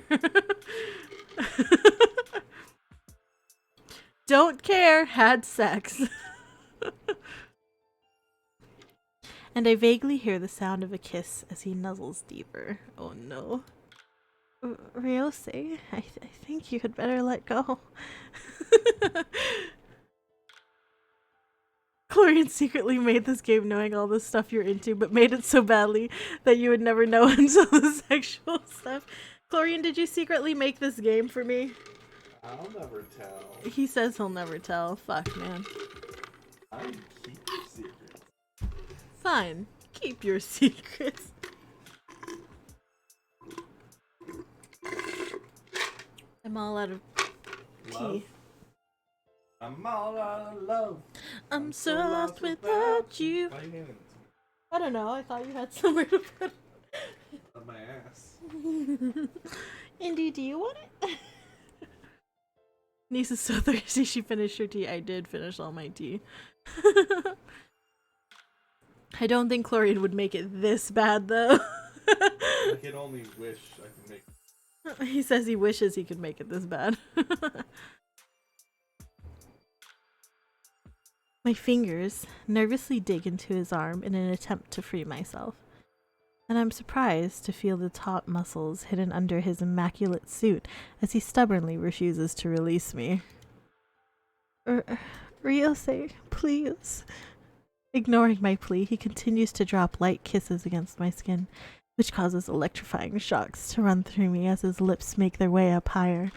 Don't care, had sex. And I vaguely hear the sound of a kiss as he nuzzles deeper. Oh no. Ryose, I think you had better let go. Chlorian secretly made this game knowing all the stuff you're into, but made it so badly that you would never know until the sexual stuff. Chlorian, did you secretly make this game for me? I'll never tell. He says he'll never tell. Fuck, man. I keep your secrets. Fine. Keep your secrets. I'm all out of tea. Love. I'm all out of love. I'm so lost without you. Why are you handing it to me? I don't know. I thought you had somewhere to put it. On my ass. Indy, do you want it? Niise is so thirsty she finished her tea. I did finish all my tea. I don't think Chlorian would make it this bad though. I can only wish I could make it. He says he wishes he could make it this bad. My fingers nervously dig into his arm in an attempt to free myself, and I'm surprised to feel the taut muscles hidden under his immaculate suit as he stubbornly refuses to release me. Ryose, please. Ignoring my plea, he continues to drop light kisses against my skin, which causes electrifying shocks to run through me as his lips make their way up higher.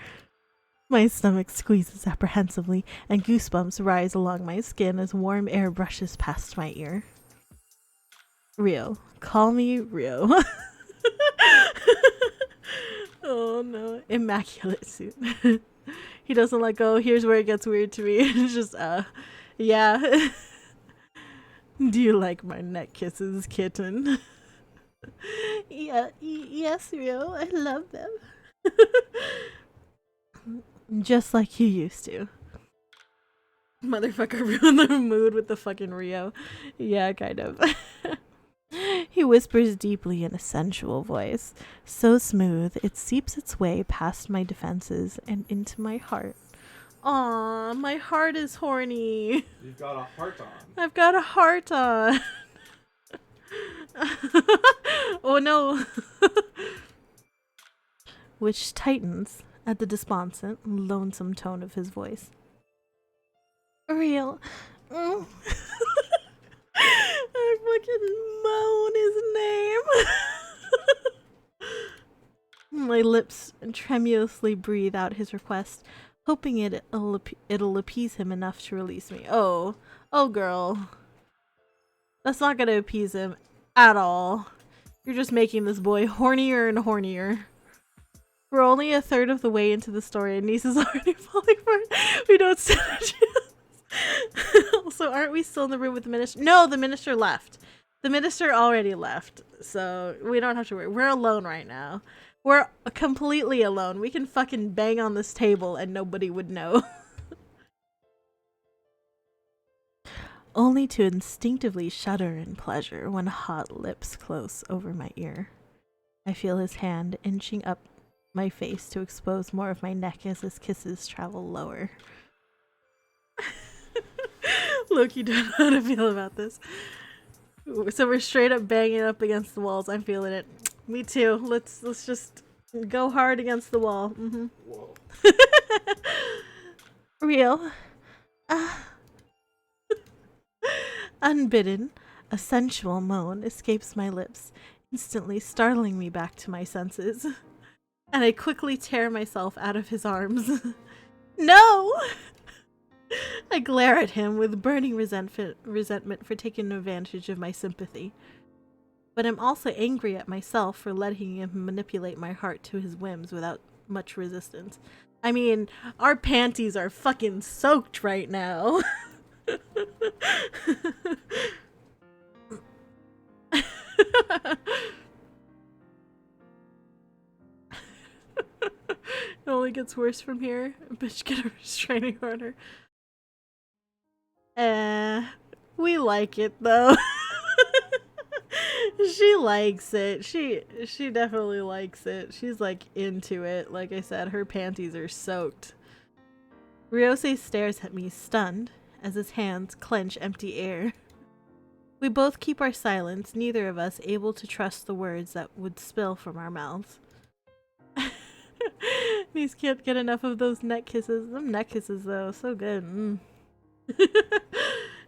My stomach squeezes apprehensively, and goosebumps rise along my skin as warm air brushes past my ear. Rio. Call me Rio. Oh no. Immaculate suit. He doesn't let go. Here's where it gets weird to me. It's just, yeah. Do you like my neck kisses, kitten? Yeah, yes, Rio. I love them. Just like you used to. Motherfucker ruined the mood with the fucking Rio. Yeah, kind of. He whispers deeply in a sensual voice, so smooth it seeps its way past my defenses and into my heart. Aw, my heart is horny. You've got a heart on. I've got a heart on. Oh no. Which tightens at the despondent, lonesome tone of his voice. Real. I fucking moan his name. My lips tremulously breathe out his request, hoping it'll appease him enough to release me. Oh girl. That's not gonna appease him at all. You're just making this boy hornier and hornier. We're only a third of the way into the story and Niise is already falling for it. We don't stand a chance. Also, aren't we still in the room with the minister? No, the minister left. The minister already left, so we don't have to worry. We're alone right now. We're completely alone. We can fucking bang on this table and nobody would know. Only to instinctively shudder in pleasure when hot lips close over my ear. I feel his hand inching up my face to expose more of my neck as his kisses travel lower. Look, you don't know how to feel about this. So we're straight up banging up against the walls. I'm feeling it. Me too. Let's just go hard against the wall. Mm-hmm. Whoa. Real. Unbidden, a sensual moan escapes my lips, instantly startling me back to my senses. And I quickly tear myself out of his arms. No! I glare at him with burning resentment for taking advantage of my sympathy. But I'm also angry at myself for letting him manipulate my heart to his whims without much resistance. I mean, our panties are fucking soaked right now. It only gets worse from here. Bitch, get a restraining order. We like it though. She likes it. She definitely likes it. She's like into it. Like I said, her panties are soaked. Ryosei stares at me, stunned, as his hands clench empty air. We both keep our silence, neither of us able to trust the words that would spill from our mouths. These can't get enough of those neck kisses. Them neck kisses though, so good.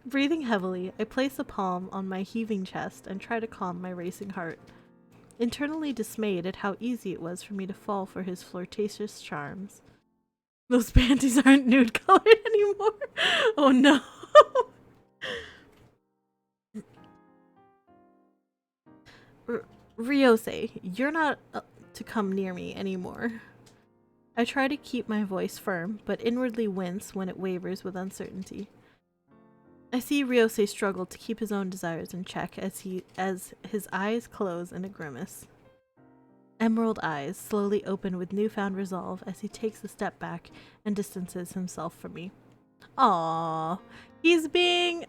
Breathing heavily, I place a palm on my heaving chest and try to calm my racing heart. Internally dismayed at how easy it was for me to fall for his flirtatious charms. Those panties aren't nude colored anymore. Oh no. Ryosei, you're not to come near me anymore. I try to keep my voice firm, but inwardly wince when it wavers with uncertainty. I see Ryosei struggle to keep his own desires in check as his eyes close in a grimace. Emerald eyes slowly open with newfound resolve as he takes a step back and distances himself from me. Aww, he's being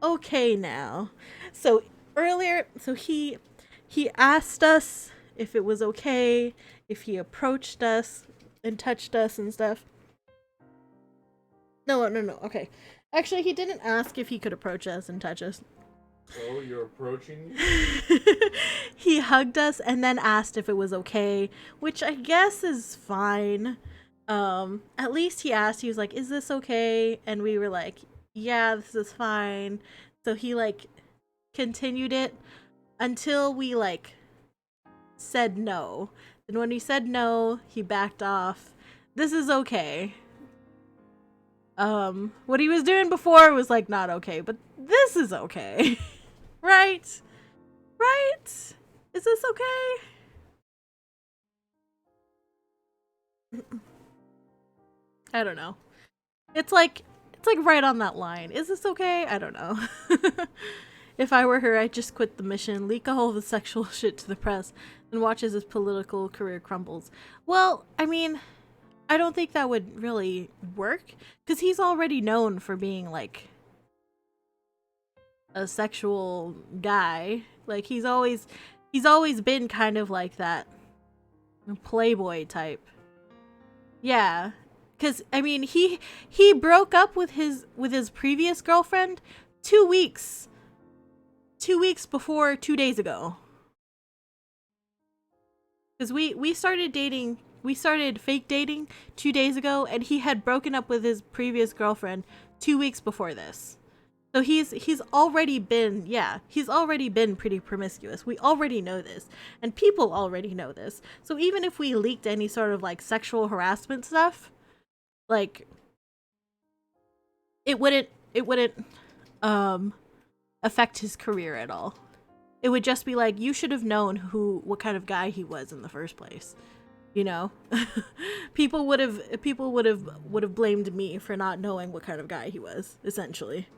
okay now. So earlier, he asked us if it was okay if he approached us and touched us and stuff. No, okay. Actually, he didn't ask if he could approach us and touch us. So you're approaching me? He hugged us and then asked if it was okay, which I guess is fine. At least he asked, he was like, is this okay? And we were like, yeah, this is fine. So he like continued it until we like said no. And when he said no, he backed off. This is okay. What he was doing before was like not okay, but this is okay. Right? Right? Is this okay? I don't know. It's like right on that line. Is this okay? I don't know. If I were her, I'd just quit the mission, leak all the sexual shit to the press, and watch as his political career crumbles. Well, I mean, I don't think that would really work, because he's already known for being, like, a sexual guy. Like he's always been kind of like that playboy type. Yeah. Cuz I mean, he broke up with his previous girlfriend 2 weeks. 2 weeks before 2 days ago. Cuz we started dating, we started fake dating 2 days ago, and he had broken up with his previous girlfriend 2 weeks before this. So he's already been, yeah, he's already been pretty promiscuous. We already know this, and people already know this. So even if we leaked any sort of like sexual harassment stuff, like it wouldn't um affect his career at all. It would just be like, you should have known what kind of guy he was in the first place. You know? people would have blamed me for not knowing what kind of guy he was, essentially.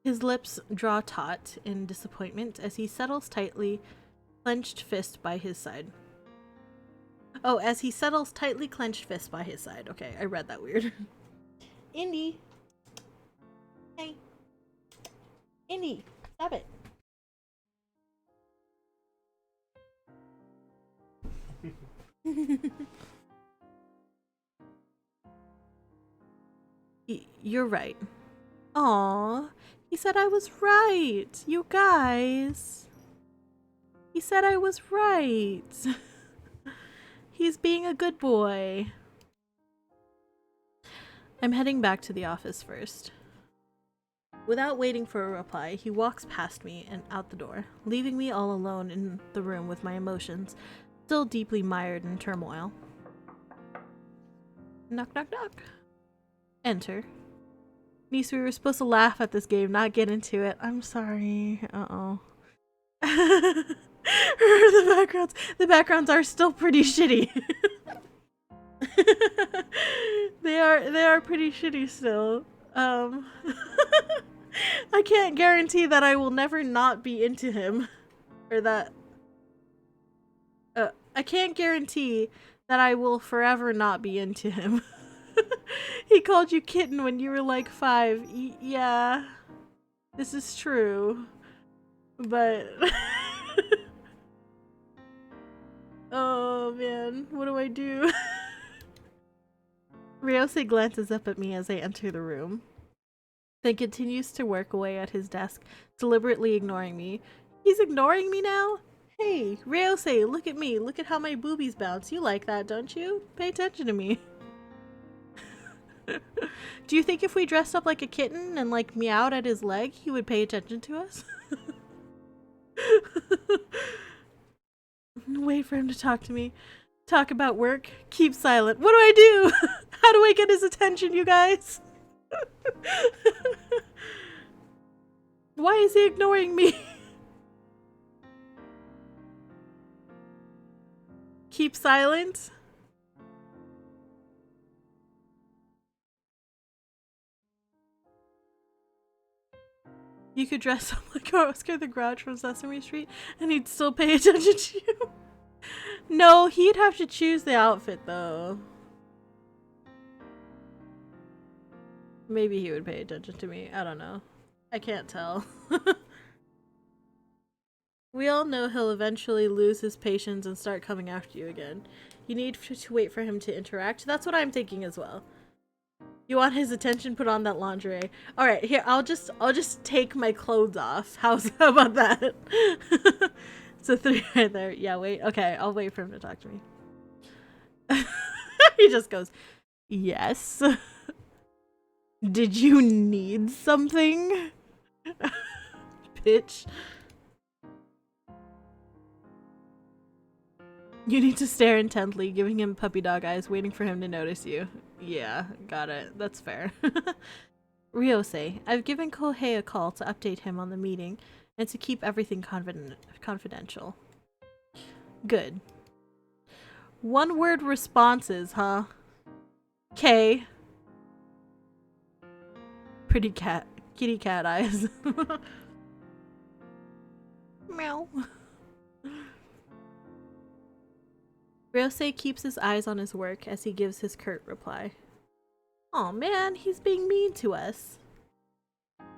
His lips draw taut in disappointment as he settles tightly, clenched fist by his side. Oh, as he settles tightly clenched fist by his side. Okay, I read that weird. Indy. Hey. Indy, stop it. You're right. Aww, he said I was right. You guys. He said I was right. He's being a good boy. I'm heading back to the office first. Without waiting for a reply, he walks past me and out the door, leaving me all alone in the room with my emotions, still deeply mired in turmoil. Knock, knock, knock. Enter. Niise, we were supposed to laugh at this game, not get into it. I'm sorry. Uh-oh. The backgrounds are still pretty shitty. They are pretty shitty still. I can't guarantee that I will never not be into him. Or that I can't guarantee that I will forever not be into him. He called you Kitten when you were like 5. Yeah. This is true. But oh man, what do I do? Ryose glances up at me as I enter the room, then continues to work away at his desk, deliberately ignoring me. He's ignoring me now? Hey, Ryose, look at me. Look at how my boobies bounce. You like that, don't you? Pay attention to me. Do you think if we dressed up like a kitten and like meowed at his leg, he would pay attention to us? Wait for him to talk to me. Talk about work. Keep silent. What do I do? How do I get his attention, you guys? Why is he ignoring me? Keep silent? You could dress up like Oscar the Grouch from Sesame Street and he'd still pay attention to you. No, he'd have to choose the outfit though. Maybe he would pay attention to me. I don't know. I can't tell. We all know he'll eventually lose his patience and start coming after you again. You need to wait for him to interact. That's what I'm thinking as well. You want his attention? Put on that lingerie. All right, here I'll just take my clothes off. How about that? It's a 3 right there. Yeah, wait. Okay, I'll wait for him to talk to me. He just goes, "Yes. Did you need something?" Bitch. You need to stare intently, giving him puppy dog eyes, waiting for him to notice you. Yeah, got it. That's fair. Ryose, I've given Kohei a call to update him on the meeting and to keep everything confidential. Good. 1-word responses, huh? K. Pretty cat. Kitty cat eyes. Meow. Ryosei keeps his eyes on his work as he gives his curt reply. "Aw man, he's being mean to us."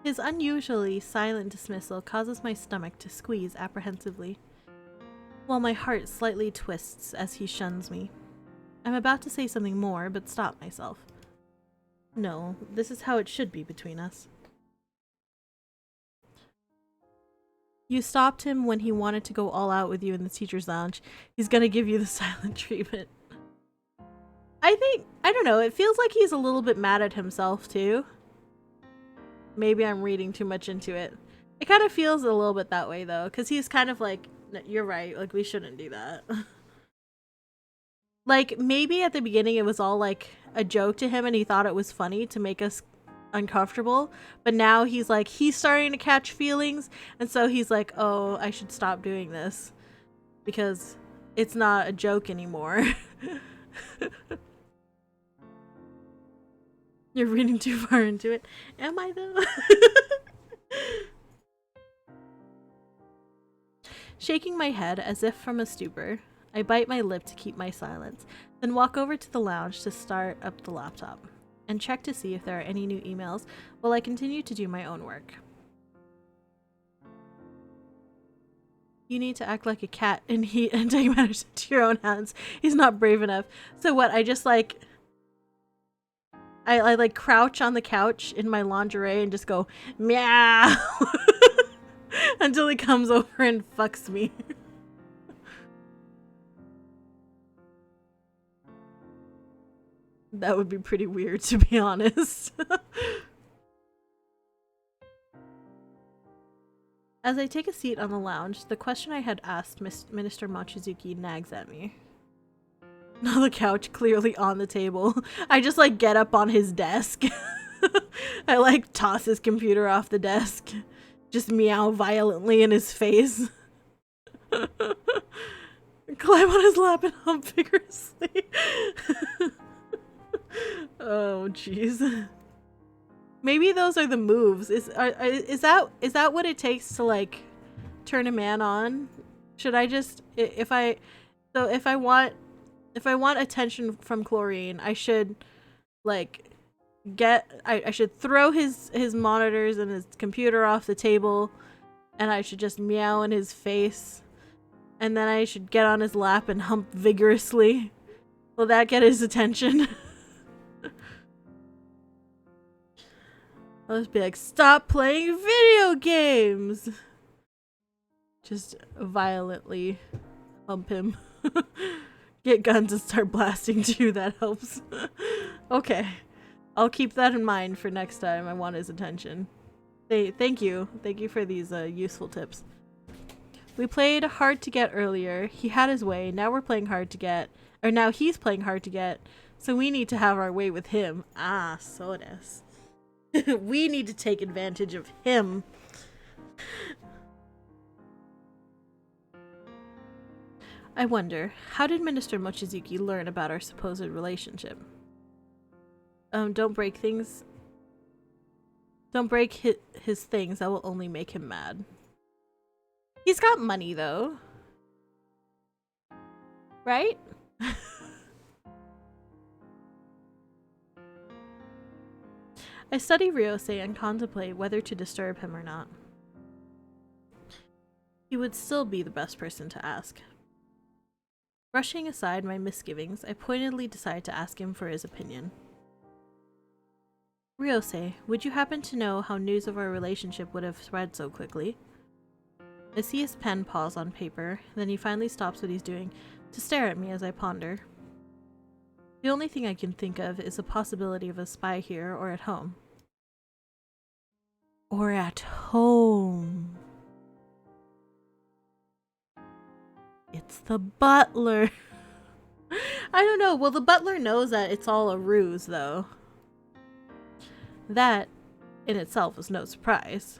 His unusually silent dismissal causes my stomach to squeeze apprehensively, while my heart slightly twists as he shuns me. I'm about to say something more, but stop myself. No, this is how it should be between us. You stopped him when he wanted to go all out with you in the teacher's lounge. He's gonna give you the silent treatment. I don't know, it feels like he's a little bit mad at himself too. Maybe I'm reading too much into it. It kind of feels a little bit that way though, because he's kind of like, you're right, like we shouldn't do that. Like maybe at the beginning it was all like a joke to him and he thought it was funny to make us uncomfortable, but now he's like, he's starting to catch feelings, and so he's like, oh, I should stop doing this because it's not a joke anymore. You're reading too far into it. Am I though? Shaking my head as if from a stupor, I bite my lip to keep my silence, then walk over to the lounge to start up the laptop and check to see if there are any new emails while I continue to do my own work. You need to act like a cat and take matters into your own hands. He's not brave enough. So what, I just like... I like crouch on the couch in my lingerie and just go meow until he comes over and fucks me. That would be pretty weird, to be honest. As I take a seat on the lounge, the question I had asked Minister Mochizuki nags at me. Now the couch clearly on the table. I just like get up on his desk. I like toss his computer off the desk. Just meow violently in his face. Climb on his lap and hump vigorously. Oh jeez. Maybe those are the moves. Is that what it takes to like turn a man on? Should I just if I want attention from Chlorine, I should like I should throw his monitors and his computer off the table, and I should just meow in his face, and then I should get on his lap and hump vigorously. Will that get his attention? I'll just be like, stop playing video games! Just violently hump him. Get guns and start blasting too, that helps. Okay. I'll keep that in mind for next time I want his attention. Thank you. Thank you for these useful tips. We played hard to get earlier. He had his way. Now we're playing hard to get. Or now he's playing hard to get. So we need to have our way with him. Ah, so des. We need to take advantage of him. I wonder, how did Minister Mochizuki learn about our supposed relationship? Don't break things. Don't break his things. That will only make him mad. He's got money, though. Right? I study Ryosei and contemplate whether to disturb him or not. He would still be the best person to ask. Brushing aside my misgivings, I pointedly decide to ask him for his opinion. Ryosei, would you happen to know how news of our relationship would have spread so quickly? I see his pen pause on paper, then he finally stops what he's doing to stare at me as I ponder. The only thing I can think of is the possibility of a spy here or at home. Or at home. It's the butler. I don't know. Well, the butler knows that it's all a ruse, though. That, in itself, is no surprise.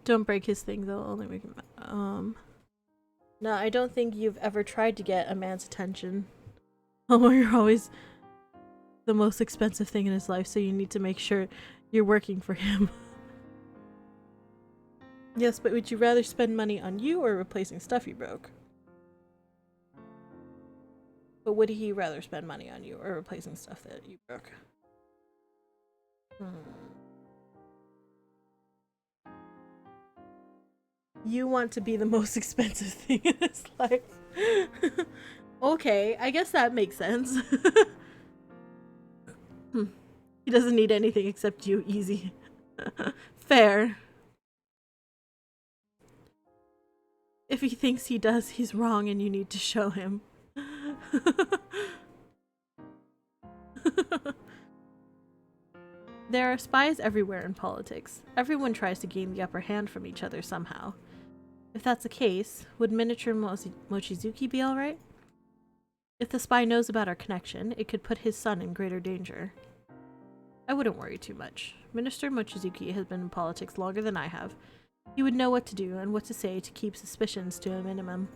Don't break his thing, though. Only make him... No, I don't think you've ever tried to get a man's attention. Oh, you're always the most expensive thing in his life, so you need to make sure you're working for him. Yes, but would you rather spend money on you or replacing stuff you broke? But would he rather spend money on you or replacing stuff that you broke? You want to be the most expensive thing in his life. Okay, I guess that makes sense. He doesn't need anything except you, easy. Fair. If he thinks he does, he's wrong and you need to show him. There are spies everywhere in politics. Everyone tries to gain the upper hand from each other somehow. If that's the case, would miniature Mochizuki be alright? If the spy knows about our connection, it could put his son in greater danger. I wouldn't worry too much. Minister Mochizuki has been in politics longer than I have. He would know what to do and what to say to keep suspicions to a minimum.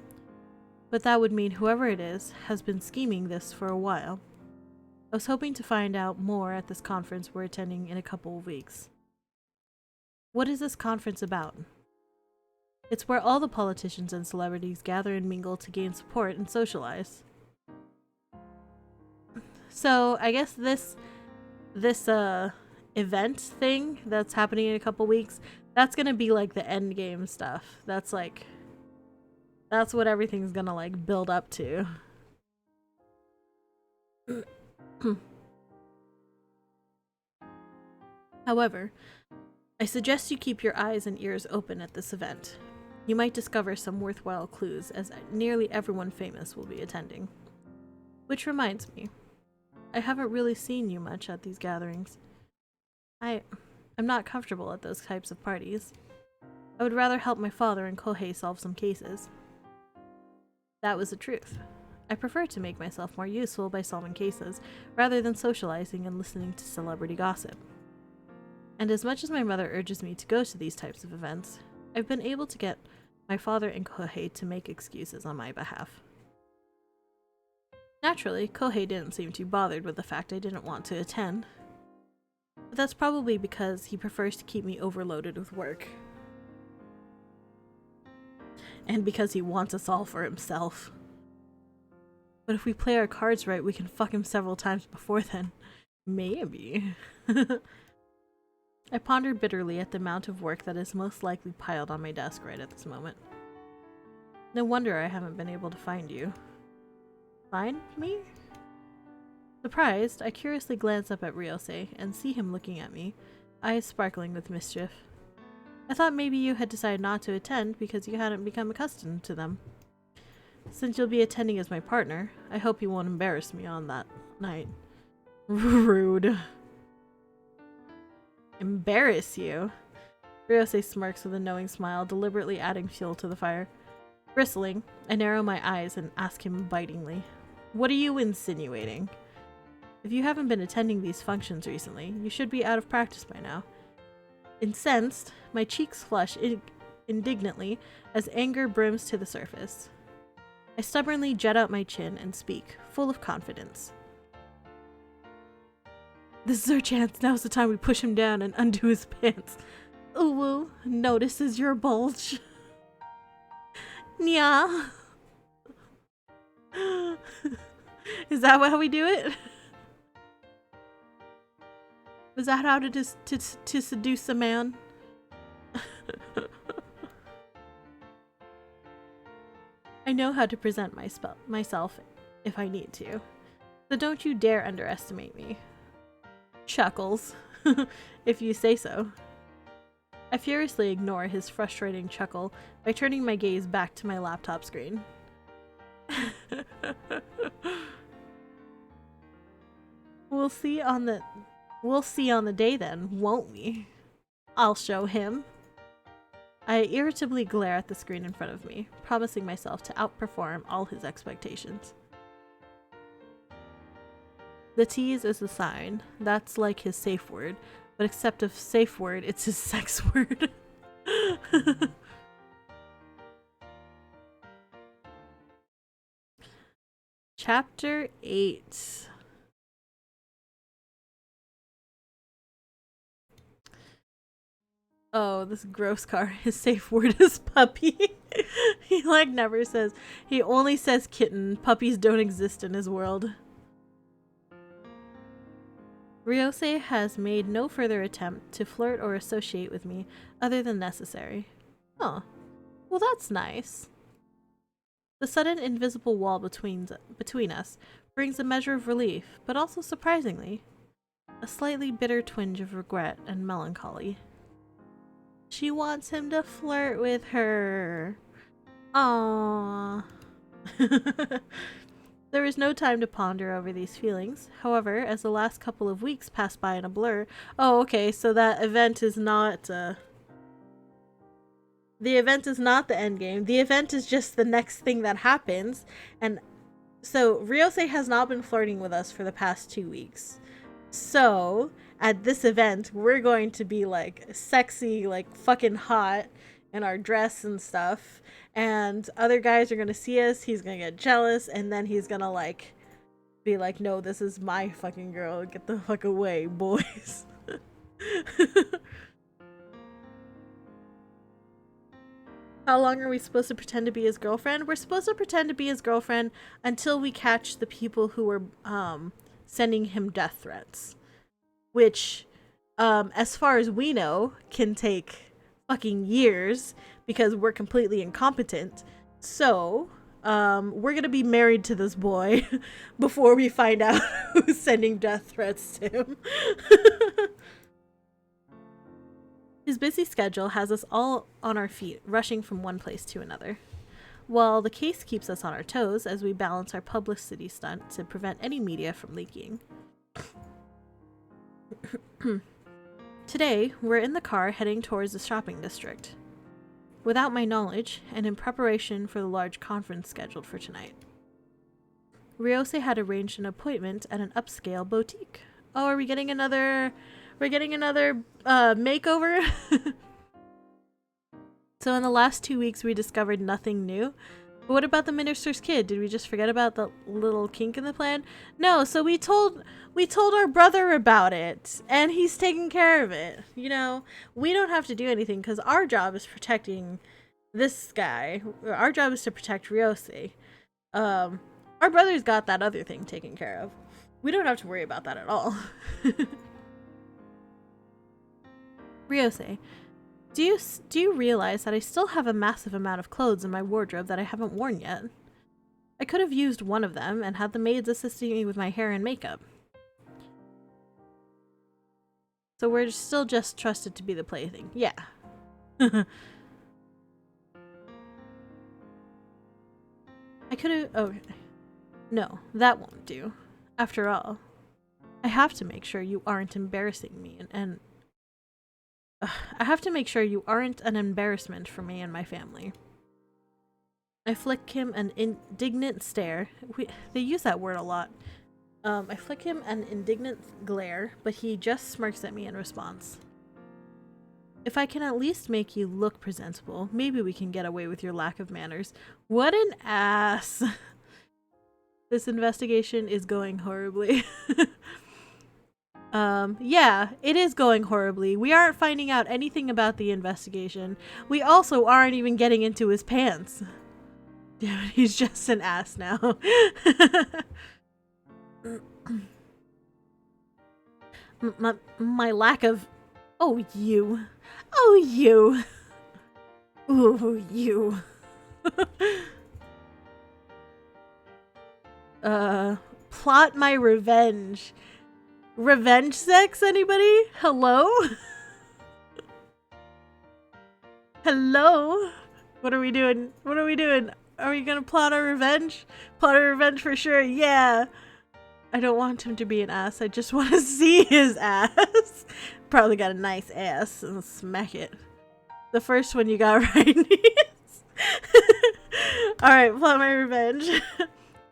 But that would mean whoever it is has been scheming this for a while. I was hoping to find out more at this conference we're attending in a couple of weeks. What is this conference about? It's where all the politicians and celebrities gather and mingle to gain support and socialize. So, I guess this event thing that's happening in a couple weeks, that's gonna be like the end game stuff. That's what everything's gonna like build up to. However, I suggest you keep your eyes and ears open at this event. You might discover some worthwhile clues, as nearly everyone famous will be attending. Which reminds me, I haven't really seen you much at these gatherings. I'm not comfortable at those types of parties. I would rather help my father and Kohei solve some cases. That was the truth. I prefer to make myself more useful by solving cases, rather than socializing and listening to celebrity gossip. And as much as my mother urges me to go to these types of events, I've been able to get my father and Kohei to make excuses on my behalf. Naturally, Kohei didn't seem too bothered with the fact I didn't want to attend. But that's probably because he prefers to keep me overloaded with work. And because he wants us all for himself. But if we play our cards right, we can fuck him several times before then. Maybe. I ponder bitterly at the amount of work that is most likely piled on my desk right at this moment. No wonder I haven't been able to find you. Find me? Surprised, I curiously glance up at Ryosei and see him looking at me, eyes sparkling with mischief. I thought maybe you had decided not to attend because you hadn't become accustomed to them. Since you'll be attending as my partner, I hope you won't embarrass me on that night. Rude. Embarrass you? Ryosei smirks with a knowing smile, deliberately adding fuel to the fire. Bristling, I narrow my eyes and ask him bitingly, "What are you insinuating? If you haven't been attending these functions recently, you should be out of practice by now." Incensed, my cheeks flush indignantly as anger brims to the surface. I stubbornly jet out my chin and speak, full of confidence. "This is our chance. Now's the time we push him down and undo his pants. Uwu notices your bulge. Nya." Is that how we do it? Is that how to seduce a man? I know how to present myself if I need to, so don't you dare underestimate me. Chuckles, if you say so. I furiously ignore his frustrating chuckle by turning my gaze back to my laptop screen. We'll see on the day then, won't we? I'll show him. I irritably glare at the screen in front of me, promising myself to outperform all his expectations. The tease is a sign. That's like his safe word, but except of safe word, it's his sex word. Chapter 8. Oh, this gross car. His safe word is puppy. He like never says. He only says kitten. Puppies don't exist in his world. Ryose has made no further attempt to flirt or associate with me other than necessary. Oh, well that's nice. The sudden invisible wall between us brings a measure of relief, but also surprisingly, a slightly bitter twinge of regret and melancholy. She wants him to flirt with her. Aww. There is no time to ponder over these feelings. However, as the last couple of weeks pass by in a blur... Oh, okay, so that event is not... The event is not the end game. The event is just the next thing that happens. And so, Ryose has not been flirting with us for the past 2 weeks. So, at this event, we're going to be, like, sexy, like, fucking hot in our dress and stuff. And other guys are gonna see us, he's gonna get jealous, and then he's gonna, like, be like, no, this is my fucking girl, get the fuck away, boys. How long are we supposed to pretend to be his girlfriend? We're supposed to pretend to be his girlfriend until we catch the people who are, sending him death threats. Which, as far as we know, can take fucking years, because we're completely incompetent. So, we're gonna be married to this boy before we find out who's sending death threats to him. His busy schedule has us all on our feet, rushing from one place to another. While the case keeps us on our toes as we balance our publicity stunt to prevent any media from leaking. Today, we're in the car heading towards the shopping district. Without my knowledge, and in preparation for the large conference scheduled for tonight. Ryose had arranged an appointment at an upscale boutique. Oh, are we getting another... We're getting another, makeover? So in the last 2 weeks, we discovered nothing new. But what about the minister's kid? Did we just forget about the little kink in the plan? No, so we told our brother about it, and he's taking care of it. You know, we don't have to do anything because our job is protecting this guy. Our job is to protect Ryose. Our brother's got that other thing taken care of. We don't have to worry about that at all. Ryose, do you realize that I still have a massive amount of clothes in my wardrobe that I haven't worn yet? I could have used one of them and had the maids assisting me with my hair and makeup. So we're still just trusted to be the plaything. Yeah. I could have... Okay. No, that won't do. After all, I have to make sure you aren't embarrassing me and I have to make sure you aren't an embarrassment for me and my family. I flick him an indignant stare. They use that word a lot. I flick him an indignant glare, but he just smirks at me in response. If I can at least make you look presentable, maybe we can get away with your lack of manners. What an ass! This investigation is going horribly. Yeah, it is going horribly. We aren't finding out anything about the investigation. We also aren't even getting into his pants. Damn it, he's just an ass now. my lack of... Oh, you. Oh, you. Ooh, you. Plot my revenge. Revenge sex, anybody? Hello? Hello? What are we doing? What are we doing? Are we gonna plot our revenge? Plot our revenge for sure, yeah. I don't want him to be an ass. I just want to see his ass. Probably got a nice ass. And smack it. The first one you got right, Niise. Alright, plot my revenge.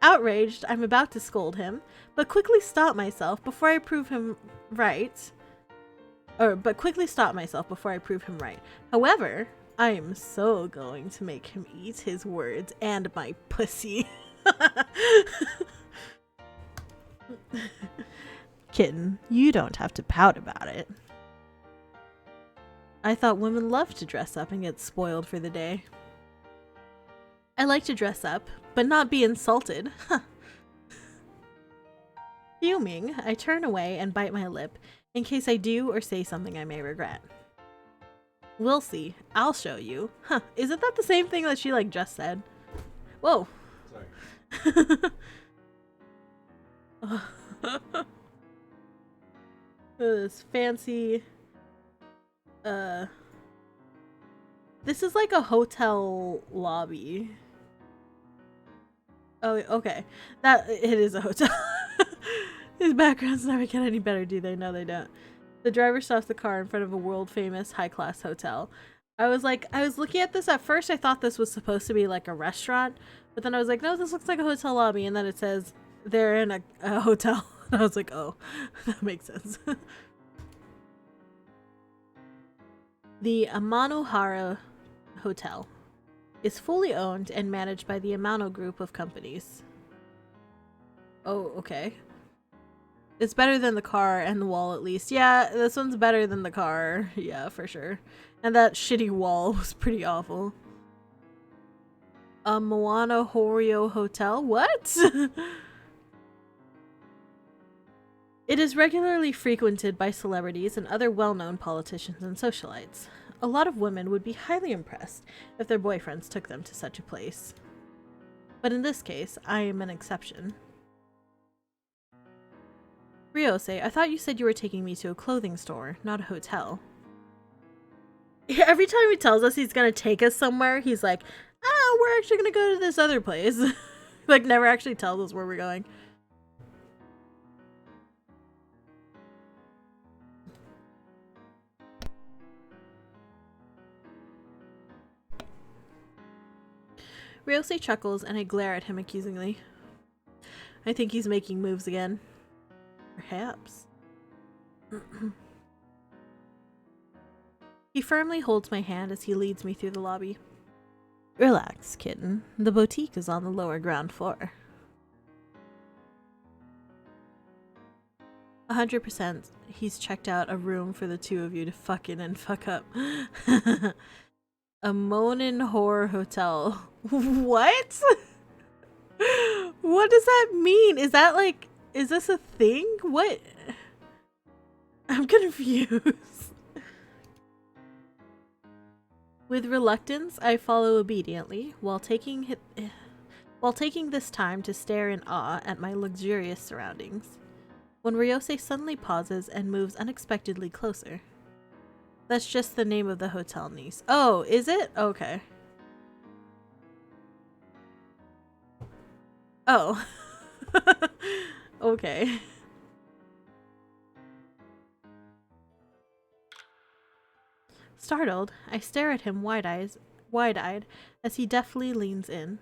Outraged, I'm about to scold him, but quickly stop myself before I prove him right. However, I am so going to make him eat his words and my pussy. Kitten, you don't have to pout about it. I thought women loved to dress up and get spoiled for the day. I like to dress up, but not be insulted. Fuming, I turn away and bite my lip, in case I do or say something I may regret. We'll see. I'll show you. Huh, isn't that the same thing that she like just said? Whoa. Sorry. This fancy this is like a hotel lobby. Oh, okay. That it is a hotel. These backgrounds never get any better, do they? No, they don't. The driver stops the car in front of a world-famous high-class hotel. I was looking at this at first. I thought this was supposed to be like a restaurant, but then I was like, no, this looks like a hotel lobby. And then it says they're in a hotel. I was like, oh, that makes sense. The Amanohara Hotel is fully owned and managed by the Amano Group of companies. Oh, okay. It's better than the car and the wall, at least. Yeah, this one's better than the car. Yeah, for sure. And that shitty wall was pretty awful. A Moana Horio Hotel? What? It is regularly frequented by celebrities and other well-known politicians and socialites. A lot of women would be highly impressed if their boyfriends took them to such a place. But in this case, I am an exception. Ryose, I thought you said you were taking me to a clothing store, not a hotel. Every time he tells us he's gonna take us somewhere, he's like, ah, we're actually gonna go to this other place. Like, never actually tells us where we're going. Ryose chuckles and I glare at him accusingly. I think he's making moves again. Perhaps. He firmly holds my hand as he leads me through the lobby. Relax, kitten. The boutique is on the lower ground floor. 100% he's checked out a room for the two of you to fuck in and fuck up. A Monin Horror Hotel. What? What does that mean? Is that like, is this a thing? What? I'm confused. With reluctance, I follow obediently while taking this time to stare in awe at my luxurious surroundings. When Ryose suddenly pauses and moves unexpectedly closer. That's just the name of the hotel, Niise. Oh, is it? Okay. Oh. Okay. Startled, I stare at him wide-eyed as he deftly leans in,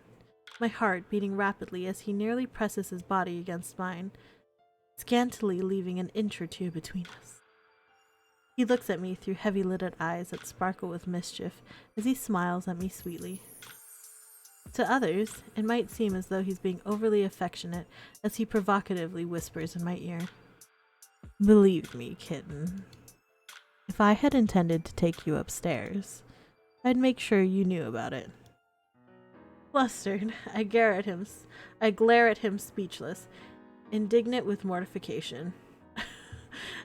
my heart beating rapidly as he nearly presses his body against mine, scantily leaving an inch or two between us. He looks at me through heavy-lidded eyes that sparkle with mischief as he smiles at me sweetly. To others, it might seem as though he's being overly affectionate as he provocatively whispers in my ear. Believe me, kitten. If I had intended to take you upstairs, I'd make sure you knew about it. Flustered, I glare at him speechless, indignant with mortification.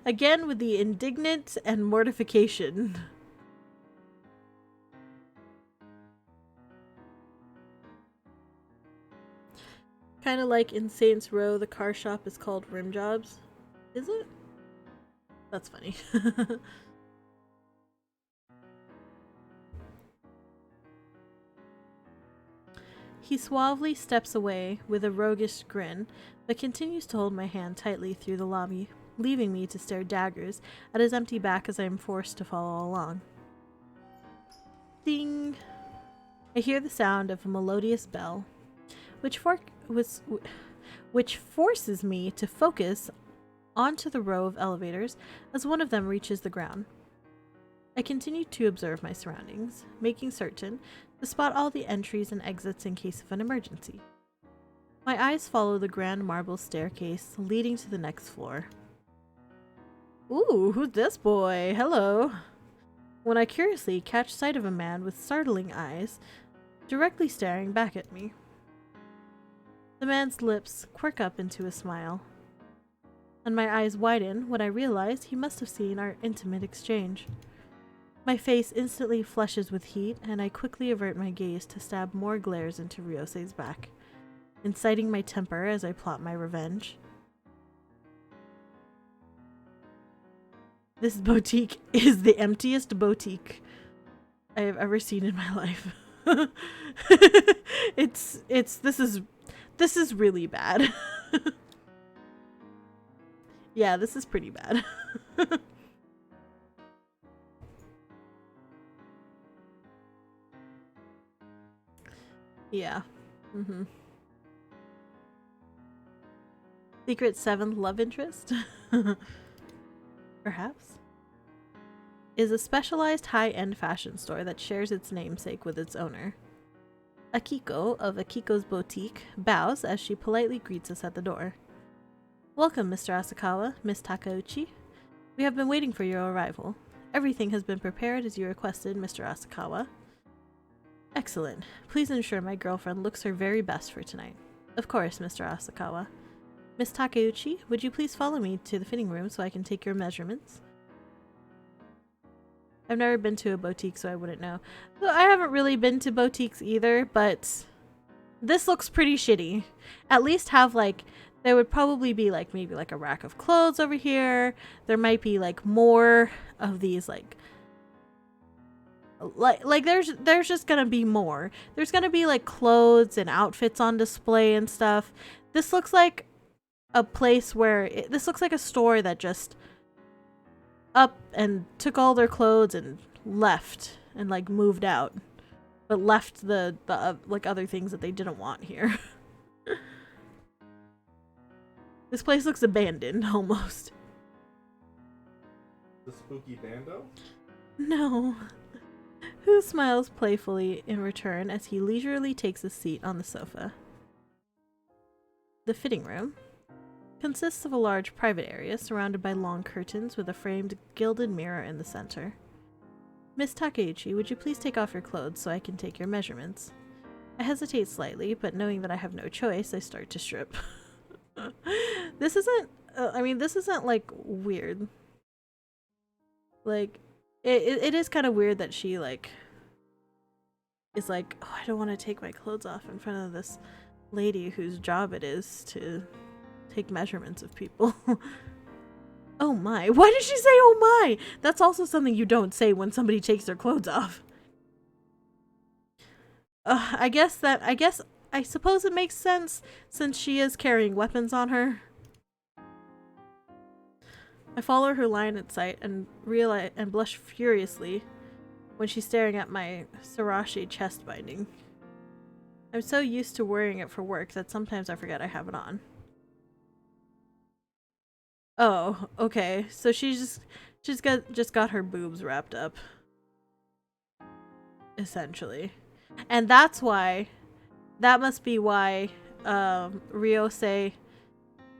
Again with the indignant and mortification. Kind of like in Saints Row, the car shop is called Rim Jobs. Is it? That's funny. He suavely steps away with a roguish grin, but continues to hold my hand tightly through the lobby, leaving me to stare daggers at his empty back as I am forced to follow along. Ding! I hear the sound of a melodious bell, which forces me to focus onto the row of elevators as one of them reaches the ground. I continue to observe my surroundings, making certain to spot all the entries and exits in case of an emergency. My eyes follow the grand marble staircase leading to the next floor. Ooh, who's this boy? Hello. When I curiously catch sight of a man with startling eyes, directly staring back at me. The man's lips quirk up into a smile, and my eyes widen when I realize he must have seen our intimate exchange. My face instantly flushes with heat, and I quickly avert my gaze to stab more glares into Ryose's back, inciting my temper as I plot my revenge. This boutique is the emptiest boutique I have ever seen in my life. This is really bad. Yeah, this is pretty bad. Yeah. Secret 7th love interest? Perhaps? Is a specialized high-end fashion store that shares its namesake with its owner. Akiko of Akiko's Boutique bows as she politely greets us at the door. Welcome, Mr. Asakawa, Miss Takeuchi. We have been waiting for your arrival. Everything has been prepared as you requested, Mr. Asakawa. Excellent. Please ensure my girlfriend looks her very best for tonight. Of course, Mr. Asakawa. Miss Takeuchi, would you please follow me to the fitting room so I can take your measurements? I've never been to a boutique, so I wouldn't know. So I haven't really been to boutiques either, but this looks pretty shitty. At least have, like, there would probably be, like, maybe, like, a rack of clothes over here. There might be, like, more of these, like there's just gonna be more. There's gonna be, like, clothes and outfits on display and stuff. This looks like a place where this looks like a store that just up and took all their clothes and left and, like, moved out, but left the like, other things that they didn't want here. This place looks abandoned almost. The spooky bando? No. Who smiles playfully in return as he leisurely takes a seat on the sofa. The fitting room consists of a large private area surrounded by long curtains with a framed gilded mirror in the center. Miss Takeuchi, would you please take off your clothes so I can take your measurements? I hesitate slightly, but knowing that I have no choice, I start to strip. This isn't, this isn't, like, weird. Like, it is kind of weird that she, like, is like, oh, I don't want to take my clothes off in front of this lady whose job it is to take measurements of people. Oh my. Why did she say oh my? That's also something you don't say when somebody takes their clothes off. I suppose it makes sense since she is carrying weapons on her. I follow her line of sight and realize and blush furiously when she's staring at my Sarashi chest binding. I'm so used to wearing it for work that sometimes I forget I have it on. Oh, okay. So she's just got her boobs wrapped up. Essentially. And that must be why Ryose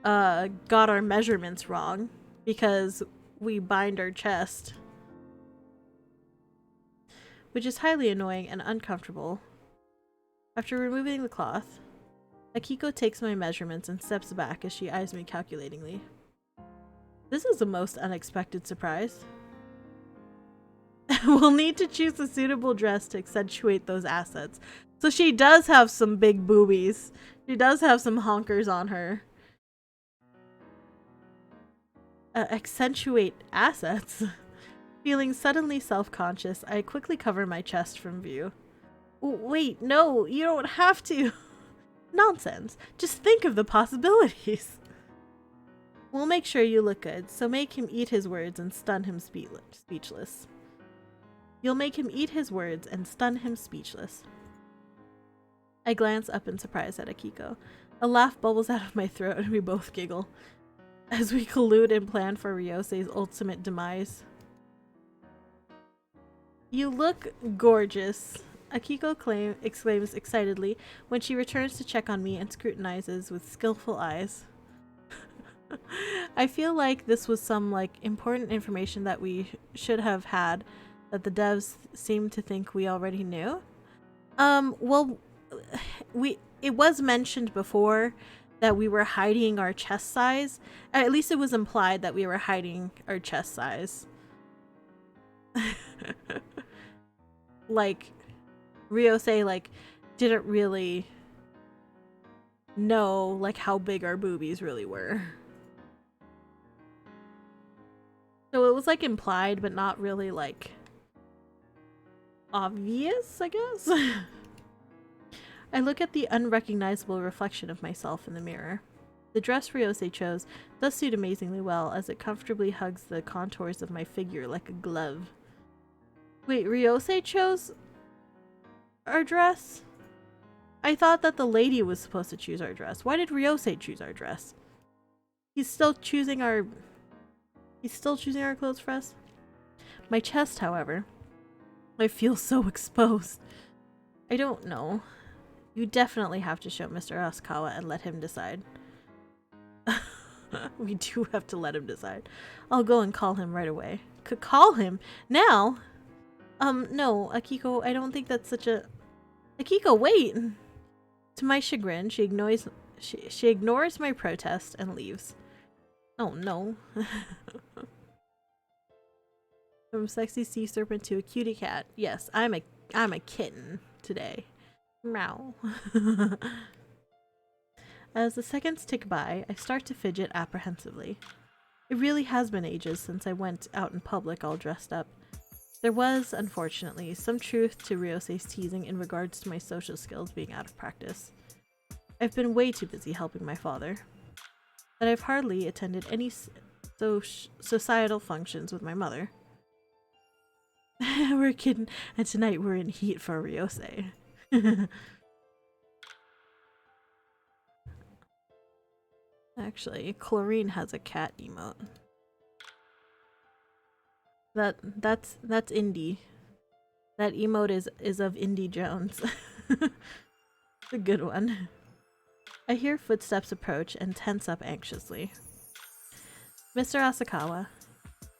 got our measurements wrong, because we bind our chest. Which is highly annoying and uncomfortable. After removing the cloth, Akiko takes my measurements and steps back as she eyes me calculatingly. This is the most unexpected surprise. We'll need to choose a suitable dress to accentuate those assets. So she does have some big boobies. She does have some honkers on her. Accentuate assets? Feeling suddenly self-conscious, I quickly cover my chest from view. Wait, no, you don't have to. Nonsense. Just think of the possibilities. We'll make sure you look good, so make him eat his words and stun him speechless. You'll make him eat his words and stun him speechless. I glance up in surprise at Akiko. A laugh bubbles out of my throat and we both giggle, as we collude and plan for Ryose's ultimate demise. You look gorgeous, Akiko exclaims excitedly when she returns to check on me and scrutinizes with skillful eyes. I feel like this was some, like, important information that we should have had that the devs seem to think we already knew. Well, it was mentioned before that we were hiding our chest size. At least it was implied that we were hiding our chest size. Like, Ryosei, like, didn't really know, like, how big our boobies really were. So it was, like, implied, but not really, like, obvious, I guess? I look at the unrecognizable reflection of myself in the mirror. The dress Ryosei chose does suit amazingly well, as it comfortably hugs the contours of my figure like a glove. Wait, Ryosei chose our dress? I thought that the lady was supposed to choose our dress. Why did Ryosei choose our dress? He's still choosing our clothes for us? My chest, however, I feel so exposed. I don't know. You definitely have to show Mr. Asakawa and let him decide. We do have to let him decide. I'll go and call him right away. Could call him? Now? No, Akiko, I don't think that's such a... Akiko, wait! To my chagrin, she ignores my protest and leaves. Oh no. From sexy sea serpent to a cutie cat. Yes, I'm a kitten today. Meow. As the seconds tick by, I start to fidget apprehensively. It really has been ages since I went out in public all dressed up. There was, unfortunately, some truth to Ryosei's teasing in regards to my social skills being out of practice. I've been way too busy helping my father, that I've hardly attended any societal functions with my mother. We're kidding, and tonight we're in heat for Ryosei. Actually, Chlorine has a cat emote. That's indie. That emote is of Indie Jones. It's a good one. I hear footsteps approach and tense up anxiously. Mr. Asakawa,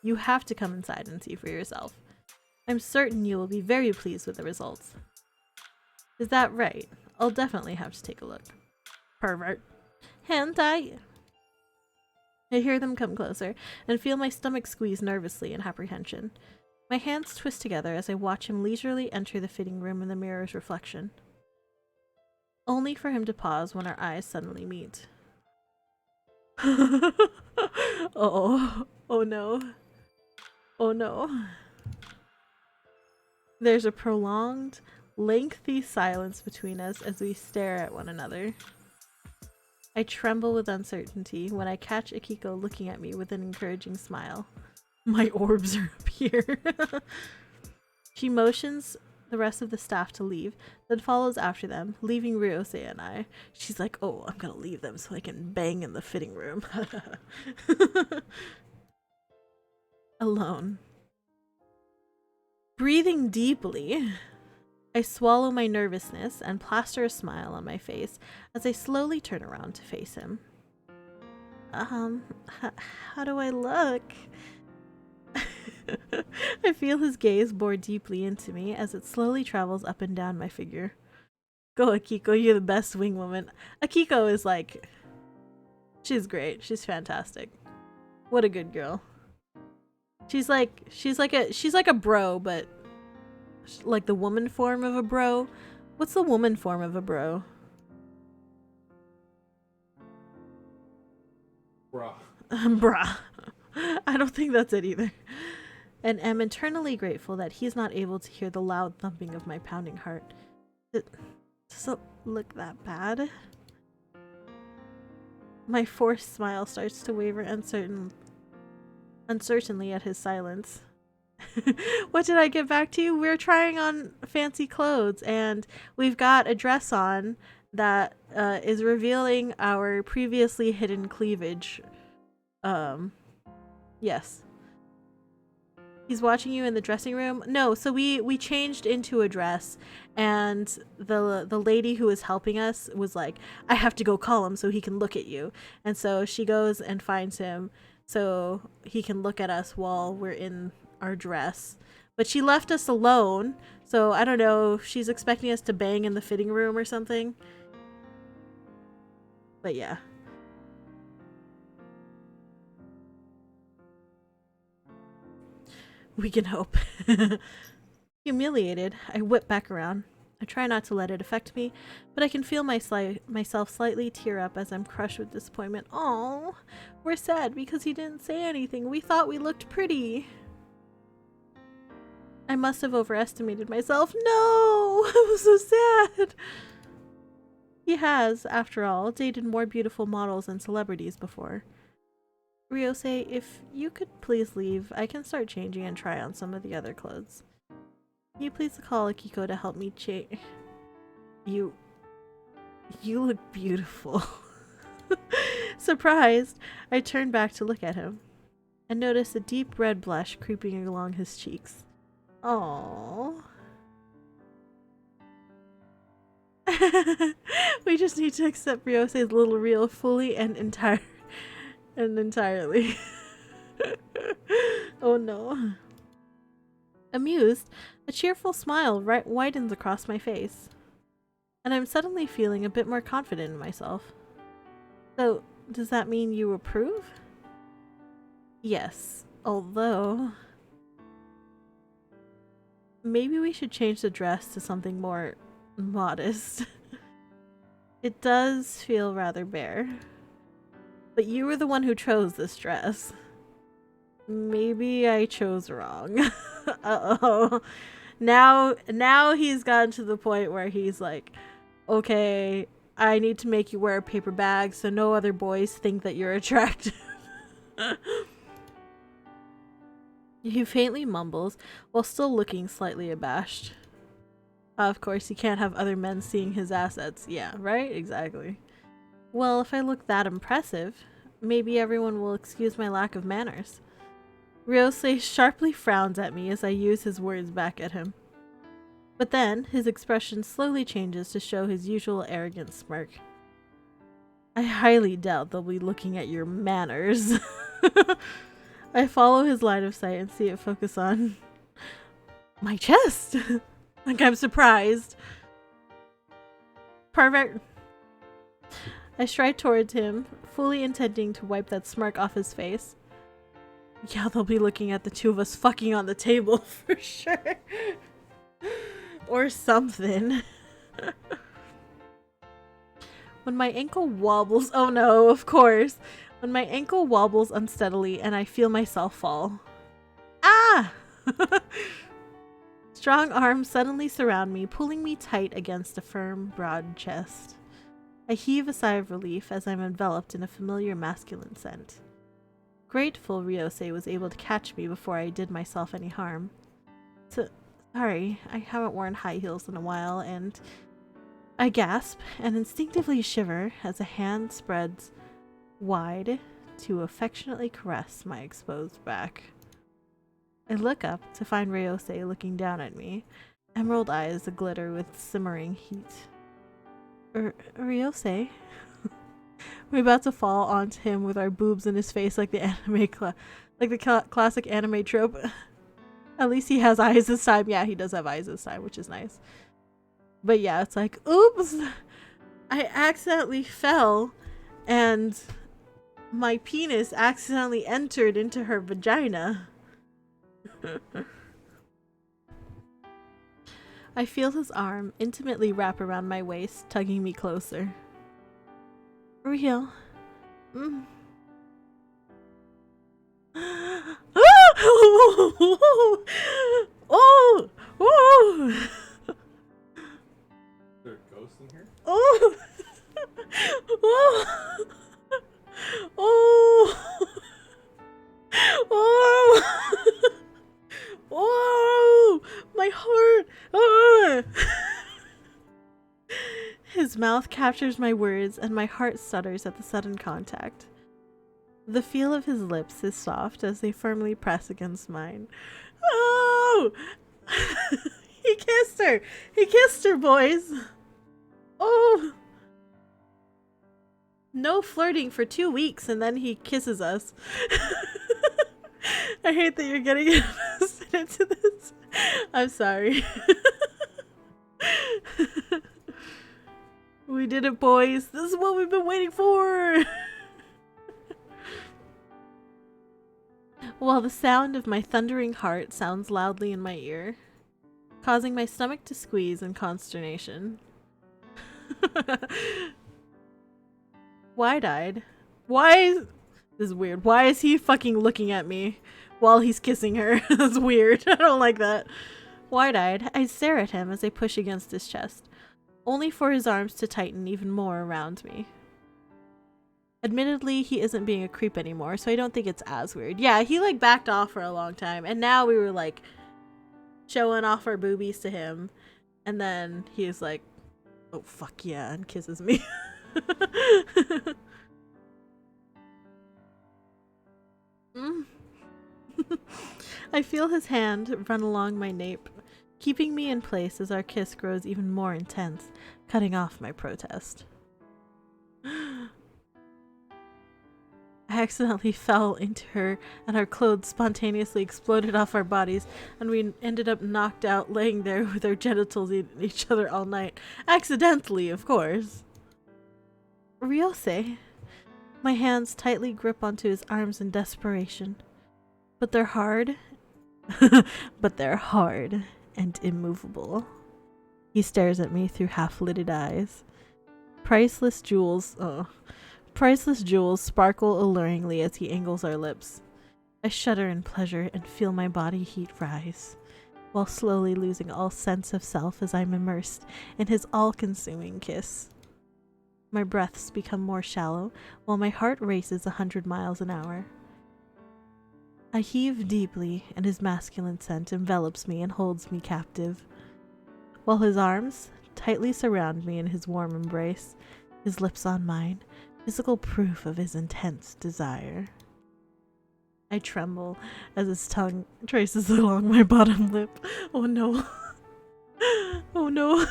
you have to come inside and see for yourself. I'm certain you will be very pleased with the results. Is that right? I'll definitely have to take a look. Pervert. Hentai! I hear them come closer and feel my stomach squeeze nervously in apprehension. My hands twist together as I watch him leisurely enter the fitting room in the mirror's reflection. Only for him to pause when our eyes suddenly meet. Oh no. Oh no. There's a prolonged, lengthy silence between us as we stare at one another. I tremble with uncertainty when I catch Akiko looking at me with an encouraging smile. My orbs are up here. She motions the rest of the staff to leave, then follows after them, leaving Ryosei and I. She's like, oh, I'm gonna leave them so I can bang in the fitting room. Alone. Breathing deeply, I swallow my nervousness and plaster a smile on my face as I slowly turn around to face him. How do I look? I feel his gaze bore deeply into me as it slowly travels up and down my figure. Go, Akiko, you're the best wing woman. Akiko is like... She's great. She's fantastic. What a good girl. She's like a bro, but like the woman form of a bro. What's the woman form of a bro? Bruh. Bruh. I don't think that's it either. And am eternally grateful that he's not able to hear the loud thumping of my pounding heart. It doesn't look that bad. My forced smile starts to waver uncertainly at his silence. What did I get back to you? We're trying on fancy clothes and we've got a dress on that is revealing our previously hidden cleavage. Yes. He's watching you in the dressing room? No, so we changed into a dress and the lady who was helping us was like, I have to go call him so he can look at you. And so she goes and finds him so he can look at us while we're in our dress. But she left us alone, so I don't know if she's expecting us to bang in the fitting room or something. But yeah. We can hope. Humiliated, I whip back around. I try not to let it affect me, but I can feel myself slightly tear up as I'm crushed with disappointment. Oh, we're sad because he didn't say anything. We thought we looked pretty. I must have overestimated myself. No! I'm so sad. He has, after all, dated more beautiful models and celebrities before. Ryosei, if you could please leave, I can start changing and try on some of the other clothes. Can you please call Akiko to help me change? You look beautiful. Surprised, I turned back to look at him and noticed a deep red blush creeping along his cheeks. Aww. We just need to accept Ryosei's little reel fully and entirely. Oh no. Amused, a cheerful smile widens across my face, and I'm suddenly feeling a bit more confident in myself. So, does that mean you approve? Yes, although maybe we should change the dress to something more modest. It does feel rather bare. But you were the one who chose this dress. Maybe I chose wrong. Uh-oh. Now he's gotten to the point where he's like, okay, I need to make you wear a paper bag so no other boys think that you're attractive. He faintly mumbles while still looking slightly abashed. Of course, he can't have other men seeing his assets. Yeah, right? Exactly. Well, if I look that impressive, maybe everyone will excuse my lack of manners. Ryosei sharply frowns at me as I use his words back at him. But then, his expression slowly changes to show his usual arrogant smirk. I highly doubt they'll be looking at your manners. I follow his line of sight and see it focus on my chest. Like I'm surprised. Perfect. I stride towards him, fully intending to wipe that smirk off his face. Yeah, they'll be looking at the two of us fucking on the table for sure. Or something. When my ankle wobbles, oh no, of course. When my ankle wobbles unsteadily and I feel myself fall. Ah! Strong arms suddenly surround me, pulling me tight against a firm, broad chest. I heave a sigh of relief as I'm enveloped in a familiar masculine scent. Grateful Ryosei was able to catch me before I did myself any harm. Sorry, I haven't worn high heels in a while, and I gasp and instinctively shiver as a hand spreads wide to affectionately caress my exposed back. I look up to find Ryosei looking down at me, emerald eyes aglitter with simmering heat. Ryosei? We're about to fall onto him with our boobs in his face like the anime classic anime trope. At least he has eyes this time. Yeah, he does have eyes this time, which is nice. But yeah, it's like, oops! I accidentally fell and my penis accidentally entered into her vagina. I feel his arm intimately wrap around my waist, tugging me closer. Real. Oh! Oh! Is there a ghost in here? Oh! Oh! Oh! Oh! Oh! My heart! Oh! His mouth captures my words and my heart stutters at the sudden contact. The feel of his lips is soft as they firmly press against mine. Oh! He kissed her! He kissed her, boys! Oh! No flirting for 2 weeks and then he kisses us. I hate that you're getting invested into this. I'm sorry. We did it, boys. This is what we've been waiting for. While the sound of my thundering heart sounds loudly in my ear, causing my stomach to squeeze in consternation. Wide-eyed. This is weird. Why is he fucking looking at me while he's kissing her? That's weird. I don't like that. Wide-eyed, I stare at him as I push against his chest, only for his arms to tighten even more around me. Admittedly, he isn't being a creep anymore, so I don't think it's as weird. Yeah, he like backed off for a long time, and now we were like showing off our boobies to him, and then he's like, oh fuck yeah, and kisses me. I feel his hand run along my nape, keeping me in place as our kiss grows even more intense, cutting off my protest. I accidentally fell into her, and our clothes spontaneously exploded off our bodies, and we ended up knocked out, laying there with our genitals eating each other all night. Accidentally, of course. Ryose. My hands tightly grip onto his arms in desperation. But they're hard. But they're hard and immovable. He stares at me through half-lidded eyes. Priceless jewels sparkle alluringly as he angles our lips. I shudder in pleasure and feel my body heat rise, while slowly losing all sense of self as I'm immersed in his all-consuming kiss. My breaths become more shallow, while my heart races 100 miles an hour. I heave deeply, and his masculine scent envelops me and holds me captive, while his arms tightly surround me in his warm embrace, his lips on mine, physical proof of his intense desire. I tremble as his tongue traces along my bottom lip. Oh no. Oh no.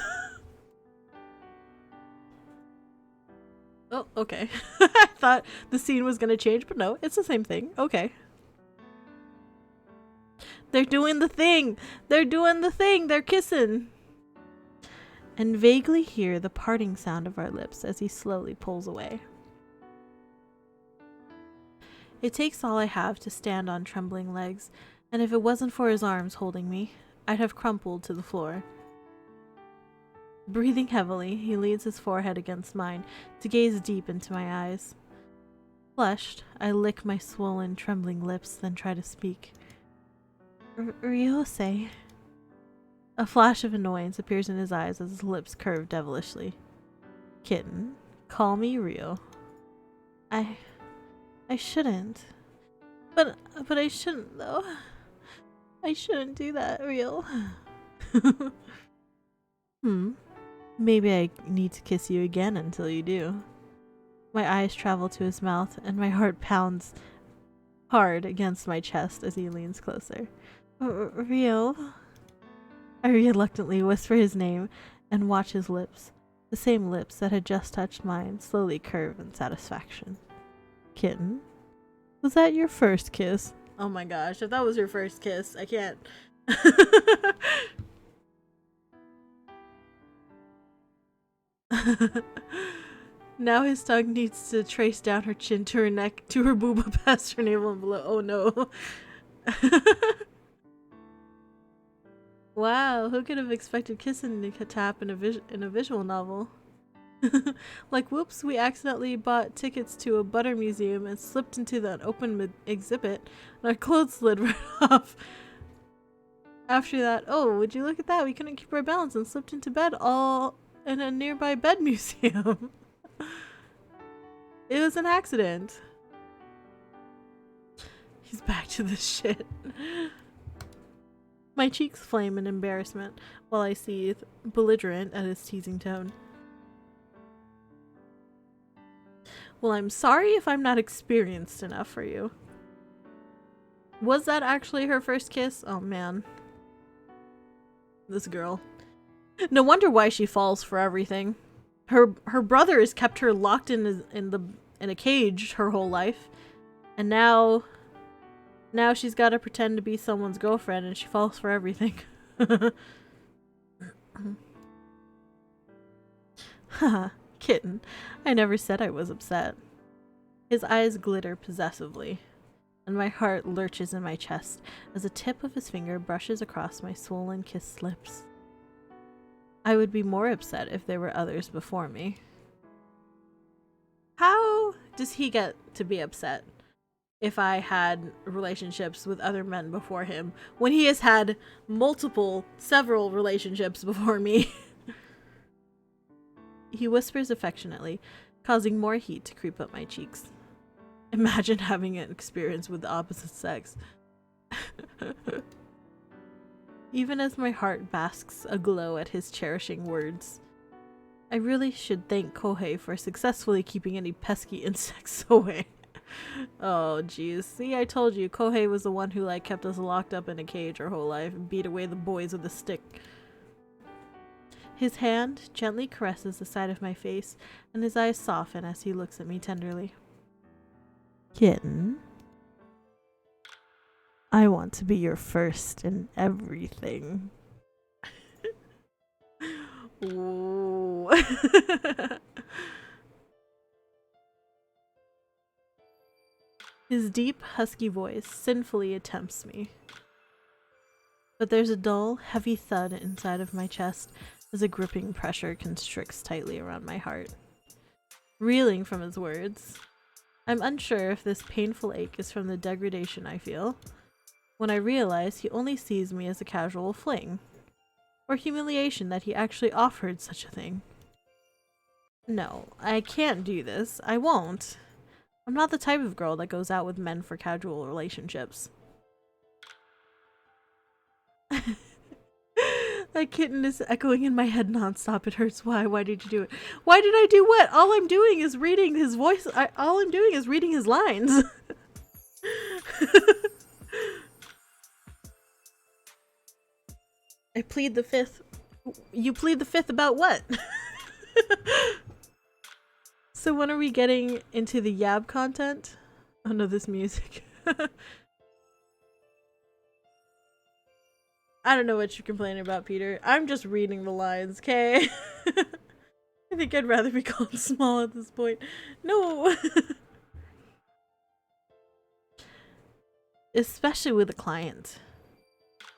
Oh, okay. I thought the scene was gonna change, but no, it's the same thing. Okay. They're doing the thing! They're doing the thing! They're kissing! And vaguely hear the parting sound of our lips as he slowly pulls away. It takes all I have to stand on trembling legs, and if it wasn't for his arms holding me, I'd have crumpled to the floor. Breathing heavily, he leans his forehead against mine to gaze deep into my eyes. Flushed, I lick my swollen, trembling lips, then try to speak. Ryose. A flash of annoyance appears in his eyes as his lips curve devilishly. Kitten, call me Ryo. I shouldn't. But I shouldn't though. I shouldn't do that, Ryo. Maybe I need to kiss you again until you do. My eyes travel to his mouth, and my heart pounds hard against my chest as he leans closer. Ryo? I reluctantly whisper his name and watch his lips, the same lips that had just touched mine, slowly curve in satisfaction. Kitten? Was that your first kiss? Oh my gosh, if that was your first kiss, I can't. Now his tongue needs to trace down her chin to her neck, to her booba past her navel and below. Oh no. Wow, who could have expected kissing to happen in a visual novel? Like, whoops, we accidentally bought tickets to a butter museum and slipped into the open exhibit, and our clothes slid right off. After that, oh, would you look at that? We couldn't keep our balance and slipped into bed all in a nearby bed museum. It was an accident. He's back to this shit. My cheeks flame in embarrassment while I seethe, belligerent at his teasing tone. Well, I'm sorry if I'm not experienced enough for you. Was that actually her first kiss? Oh man. This girl. No wonder why she falls for everything. Her brother has kept her locked in a cage her whole life, and now she's got to pretend to be someone's girlfriend, and she falls for everything. Haha, Kitten. I never said I was upset. His eyes glitter possessively, and my heart lurches in my chest as the tip of his finger brushes across my swollen kissed lips. I would be more upset if there were others before me. How does he get to be upset if I had relationships with other men before him when he has had several relationships before me? He whispers affectionately, causing more heat to creep up my cheeks. Imagine having an experience with the opposite sex. Even as my heart basks aglow at his cherishing words. I really should thank Kohei for successfully keeping any pesky insects away. Oh jeez. See, I told you, Kohei was the one who kept us locked up in a cage our whole life and beat away the boys with a stick. His hand gently caresses the side of my face, and his eyes soften as he looks at me tenderly. Kitten, I want to be your first in everything. Ooh. His deep, husky voice sinfully tempts me. But there's a dull, heavy thud inside of my chest as a gripping pressure constricts tightly around my heart. Reeling from his words, I'm unsure if this painful ache is from the degradation I feel, when I realize he only sees me as a casual fling, or humiliation that he actually offered such a thing. No, I can't do this. I won't. I'm not the type of girl that goes out with men for casual relationships. That kitten is echoing in my head nonstop. It hurts. Why? Why did you do it? Why did I do what? All I'm doing is reading his voice. All I'm doing is reading his lines. I plead the fifth. You plead the fifth about what? So when are we getting into the Yab content? Oh no, this music. I don't know what you're complaining about, Peter. I'm just reading the lines, okay? I think I'd rather be called small at this point. No! Especially with a client.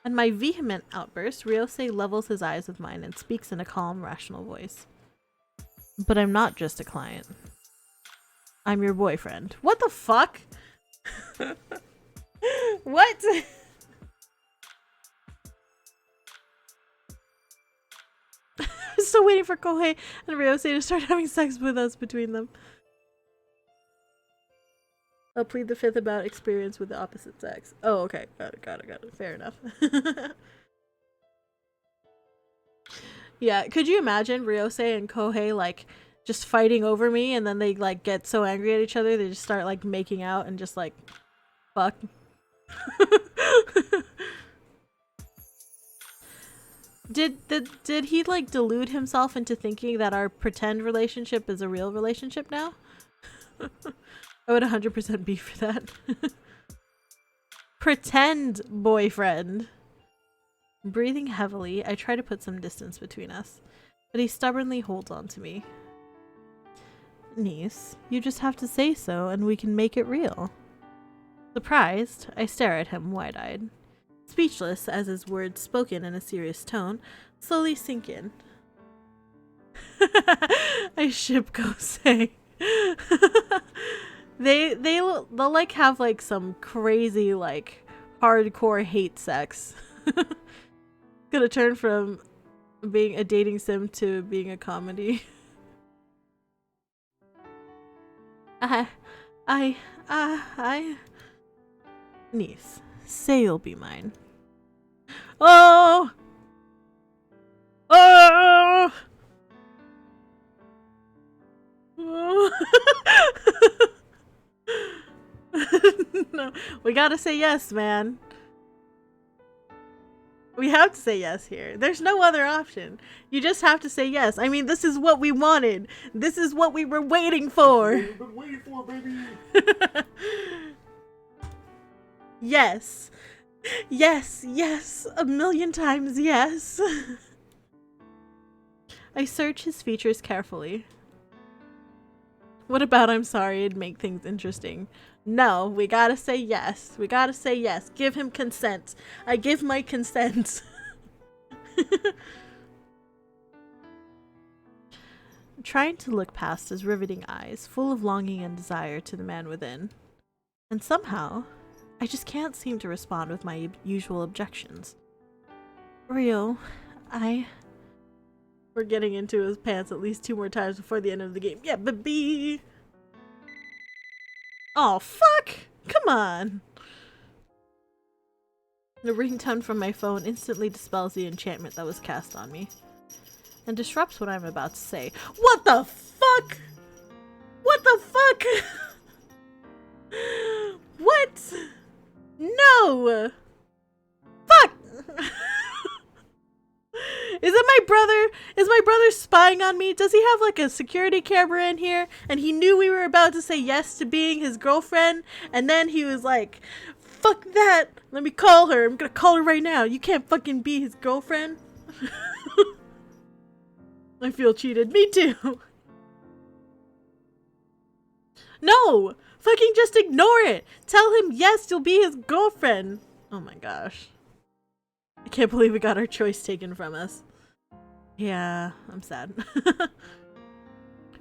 And my vehement outburst, Ryosei levels his eyes with mine and speaks in a calm, rational voice. But I'm not just a client. I'm your boyfriend. What the fuck? What? I'm still waiting for Kohei and Ryosei to start having sex with us between them. I'll plead the fifth about experience with the opposite sex. Oh, okay. Got it. Fair enough. Yeah, could you imagine Ryosei and Kohei just fighting over me, and then they get so angry at each other they just start making out and just fuck. Did he delude himself into thinking that our pretend relationship is a real relationship now? I would 100% be for that. Pretend boyfriend. Breathing heavily, I try to put some distance between us, but he stubbornly holds on to me. Niise, you just have to say so and we can make it real. Surprised, I stare at him wide-eyed, speechless as his words, spoken in a serious tone, slowly sink in. I ship Kosei. They'll have some crazy hardcore hate sex. Gonna turn from being a dating sim to being a comedy. Niise, say you'll be mine. Oh! Oh! Oh! No, we gotta say yes, man. We have to say yes here. There's no other option. You just have to say yes. I mean, this is what we wanted. This is what we were waiting for. We've been waiting for, baby. Yes. Yes, yes, a million times yes. I search his features carefully. What about I'm sorry? It'd make things interesting. No, we gotta say yes. We gotta say yes. Give him consent. I give my consent. Trying to look past his riveting eyes, full of longing and desire, to the man within. And somehow, I just can't seem to respond with my usual objections. Rio, We're getting into his pants at least 2 more times before the end of the game. Yeah, baby! Oh, fuck! Come on! The ringtone from my phone instantly dispels the enchantment that was cast on me. And disrupts what I'm about to say. What the fuck? What the fuck? What? No! Fuck! Is it my brother? Is my brother spying on me? Does he have like a security camera in here? And he knew we were about to say yes to being his girlfriend? And then he was like, fuck that! Let me call her. I'm gonna call her right now. You can't fucking be his girlfriend. I feel cheated. Me too. No! Fucking just ignore it! Tell him yes, you'll be his girlfriend! Oh my gosh. I can't believe we got our choice taken from us. Yeah, I'm sad.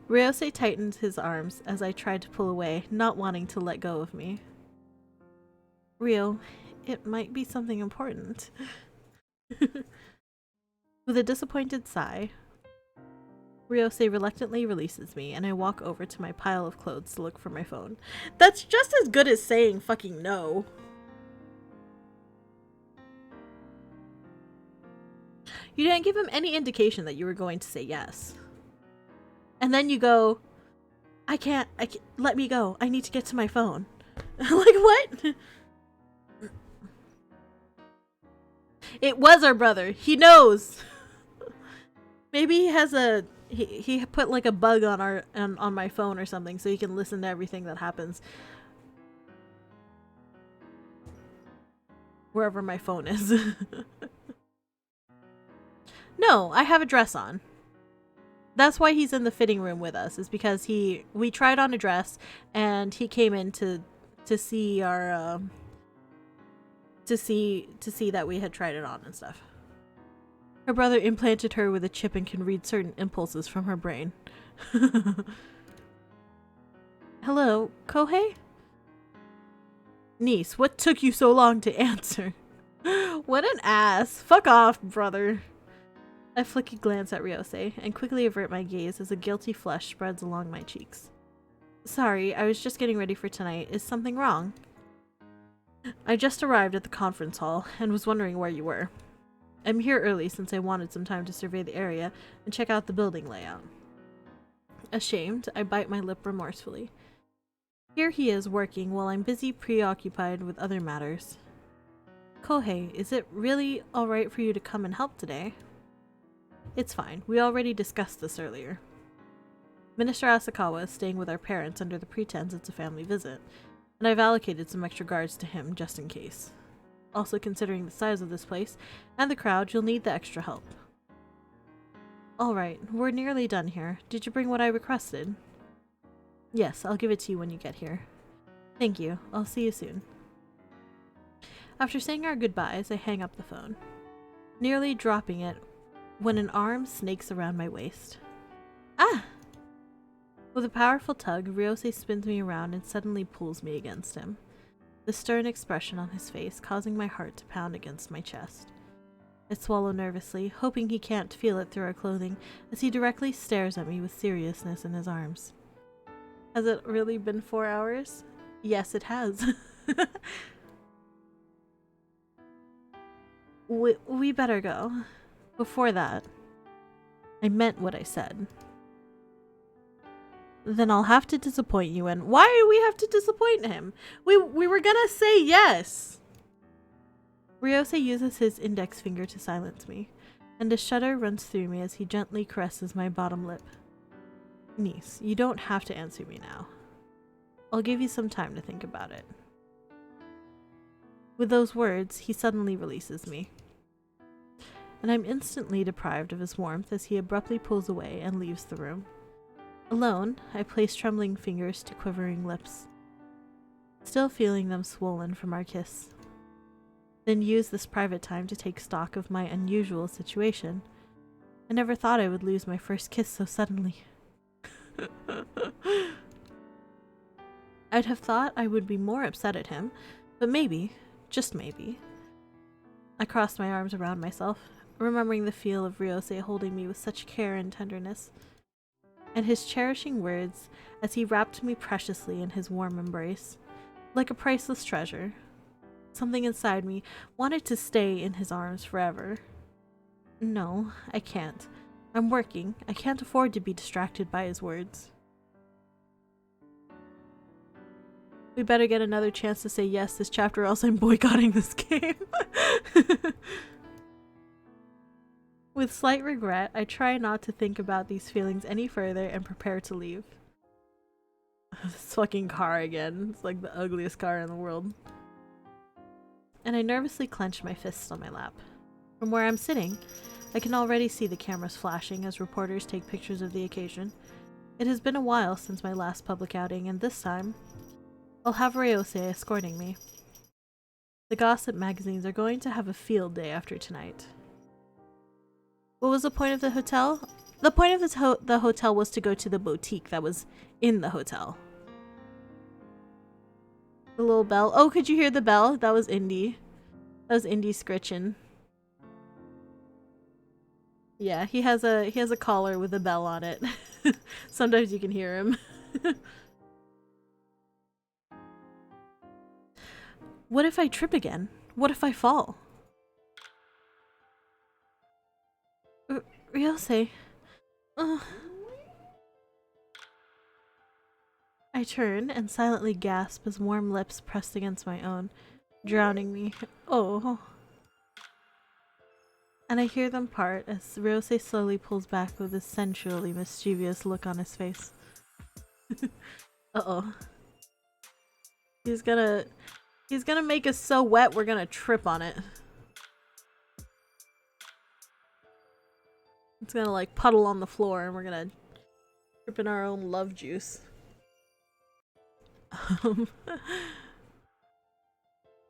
Ryosei tightened his arms as I tried to pull away, not wanting to let go of me. Ryo, it might be something important. With a disappointed sigh, Ryosei reluctantly releases me, and I walk over to my pile of clothes to look for my phone. That's just as good as saying fucking no. You didn't give him any indication that you were going to say yes. And then you go, I can't, let me go. I need to get to my phone. Like, what? It was our brother. He knows. Maybe he has a... He put like a bug on on my phone or something so he can listen to everything that happens wherever my phone is. No, I have a dress on. That's why he's in the fitting room with us, is because we tried on a dress and he came in to see our to see that we had tried it on and stuff. Her brother implanted her with a chip and can read certain impulses from her brain. Hello, Kohei? Niise, what took you so long to answer? What an ass. Fuck off, brother. I flick a glance at Ryosei and quickly avert my gaze as a guilty flush spreads along my cheeks. Sorry, I was just getting ready for tonight. Is something wrong? I just arrived at the conference hall and was wondering where you were. I'm here early since I wanted some time to survey the area and check out the building layout. Ashamed, I bite my lip remorsefully. Here he is working while I'm busy preoccupied with other matters. Kohei, is it really alright for you to come and help today? It's fine. We already discussed this earlier. Minister Asakawa is staying with our parents under the pretense it's a family visit, and I've allocated some extra guards to him just in case. Also, considering the size of this place and the crowd, you'll need the extra help. Alright, we're nearly done here. Did you bring what I requested? Yes, I'll give it to you when you get here. Thank you. I'll see you soon. After saying our goodbyes, I hang up the phone, nearly dropping it when an arm snakes around my waist. Ah! With a powerful tug, Ryosei spins me around and suddenly pulls me against him, the stern expression on his face causing my heart to pound against my chest. I swallow nervously, hoping he can't feel it through our clothing, as he directly stares at me with seriousness in his arms. Has it really been 4 hours? Yes, it has. We better go. Before that, I meant what I said. Then I'll have to disappoint you, and why do we have to disappoint him? We were gonna say yes! Ryosei uses his index finger to silence me, and a shudder runs through me as he gently caresses my bottom lip. Niise, you don't have to answer me now. I'll give you some time to think about it. With those words, he suddenly releases me, and I'm instantly deprived of his warmth as he abruptly pulls away and leaves the room. Alone, I place trembling fingers to quivering lips, still feeling them swollen from our kiss. Then use this private time to take stock of my unusual situation. I never thought I would lose my first kiss so suddenly. I'd have thought I would be more upset at him, but maybe, just maybe. I crossed my arms around myself, remembering the feel of Ryose holding me with such care and tenderness, and his cherishing words as he wrapped me preciously in his warm embrace, like a priceless treasure. Something inside me wanted to stay in his arms forever. No, I can't. I'm working. I can't afford to be distracted by his words. We better get another chance to say yes this chapter, or else I'm boycotting this game. With slight regret, I try not to think about these feelings any further and prepare to leave. This fucking car again. It's like the ugliest car in the world. And I nervously clench my fists on my lap. From where I'm sitting, I can already see the cameras flashing as reporters take pictures of the occasion. It has been a while since my last public outing, and this time, I'll have Ryose escorting me. The gossip magazines are going to have a field day after tonight. What was the point of the hotel? The point of the hotel was to go to the boutique that was in the hotel. The little bell. Oh, could you hear the bell? That was Indy. That was Indy scritching. Yeah, he has a collar with a bell on it. Sometimes you can hear him. What if I trip again? What if I fall? Ryose. I turn and silently gasp as warm lips pressed against my own, drowning me. Oh. And I hear them part as Ryose slowly pulls back with a sensually mischievous look on his face. Uh-oh. He's gonna make us so wet we're gonna trip on it. It's gonna like puddle on the floor and we're gonna trip in our own love juice.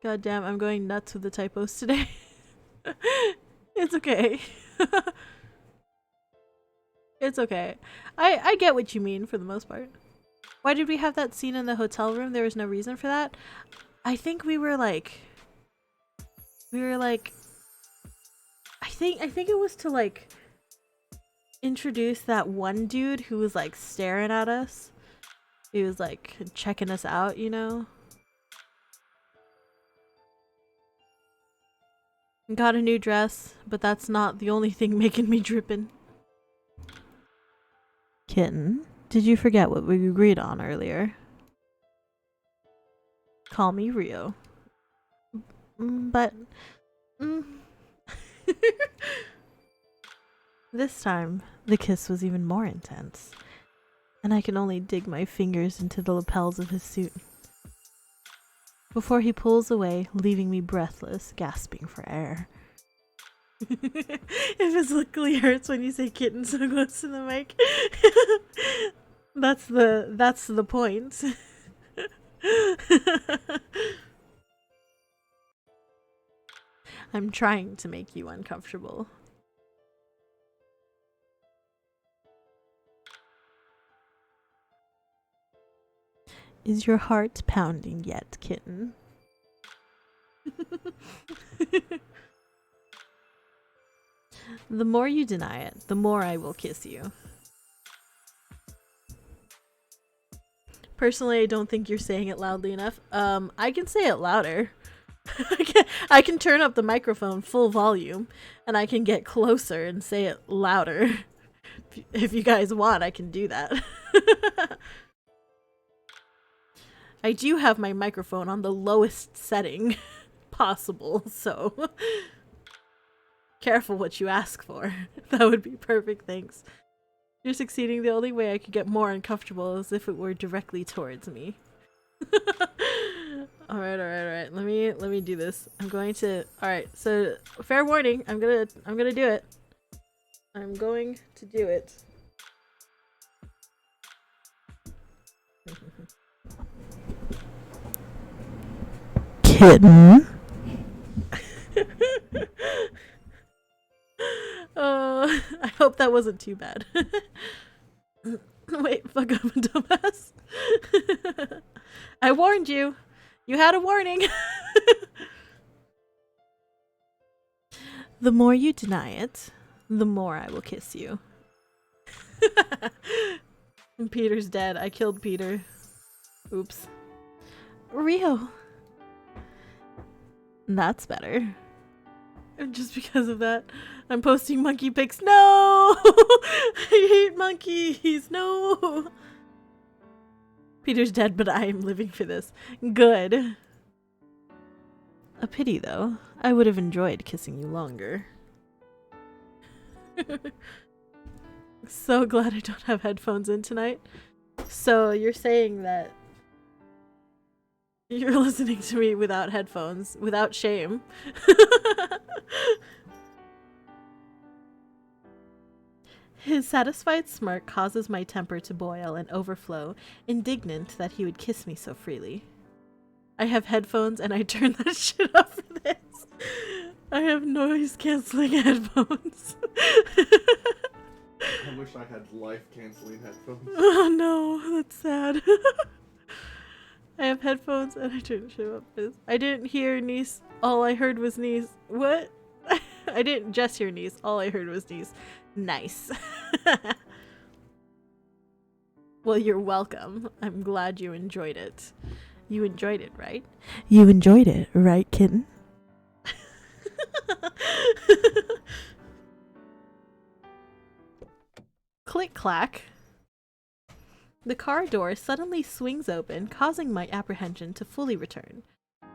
God damn, I'm going nuts with the typos today. It's okay. It's okay. I get what you mean for the most part. Why did we have that scene in the hotel room? There was no reason for that. I think we were like I think it was to like introduce that one dude who was like staring at us. He was like checking us out, you know? Got a new dress, but that's not the only thing making me dripping. Kitten, did you forget what we agreed on earlier? Call me Rio. But... This time, the kiss was even more intense, and I can only dig my fingers into the lapels of his suit before he pulls away, leaving me breathless, gasping for air. It physically hurts when you say kitten so close to the mic. That's the point. I'm trying to make you uncomfortable. Is your heart pounding yet, kitten? The more you deny it, the more I will kiss you. Personally, I don't think you're saying it loudly enough. I can say it louder. I can turn up the microphone full volume, and I can get closer and say it louder. If you guys want, I can do that. I do have my microphone on the lowest setting possible, so careful what you ask for. That would be perfect, thanks. You're succeeding. The only way I could get more uncomfortable is if it were directly towards me. All right. Let me do this. I'm going to. All right. So fair warning. I'm gonna do it. I'm going to do it. Kitten. I hope that wasn't too bad. Wait, fuck up, dumbass. I warned you. You had a warning. The more you deny it, the more I will kiss you. And Peter's dead. I killed Peter. Oops. Rio. That's better. Just because of that, I'm posting monkey pics. No! I hate monkeys. No! Peter's dead, but I am living for this. Good. A pity, though. I would have enjoyed kissing you longer. So glad I don't have headphones in tonight. So you're saying that you're listening to me without headphones, without shame. His satisfied smirk causes my temper to boil and overflow, indignant that he would kiss me so freely. I have headphones and I turn that shit off for this. I have noise-canceling headphones. I wish I had life-canceling headphones. Oh no, that's sad. I have headphones and I turn the shit off for this. I didn't hear Niise. All I heard was Niise. What? I didn't just hear Niise. All I heard was Niise. Nice. Well, you're welcome. I'm glad you enjoyed it. You enjoyed it, right? You enjoyed it, right, kitten? Click clack. The car door suddenly swings open, causing my apprehension to fully return.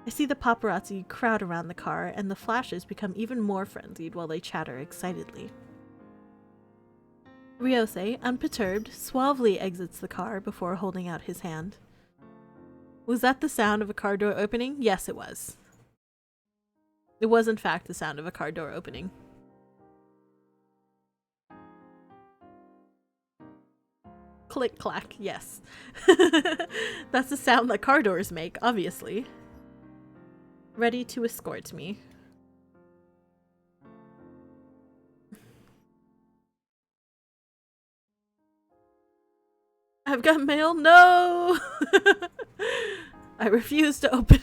I see the paparazzi crowd around the car, and the flashes become even more frenzied while they chatter excitedly. Ryose, unperturbed, suavely exits the car before holding out his hand. Was that the sound of a car door opening? Yes, it was. It was, in fact, the sound of a car door opening. Click clack, yes. That's the sound that car doors make, obviously. Ready to escort me. I've got mail? No! I refuse to open it.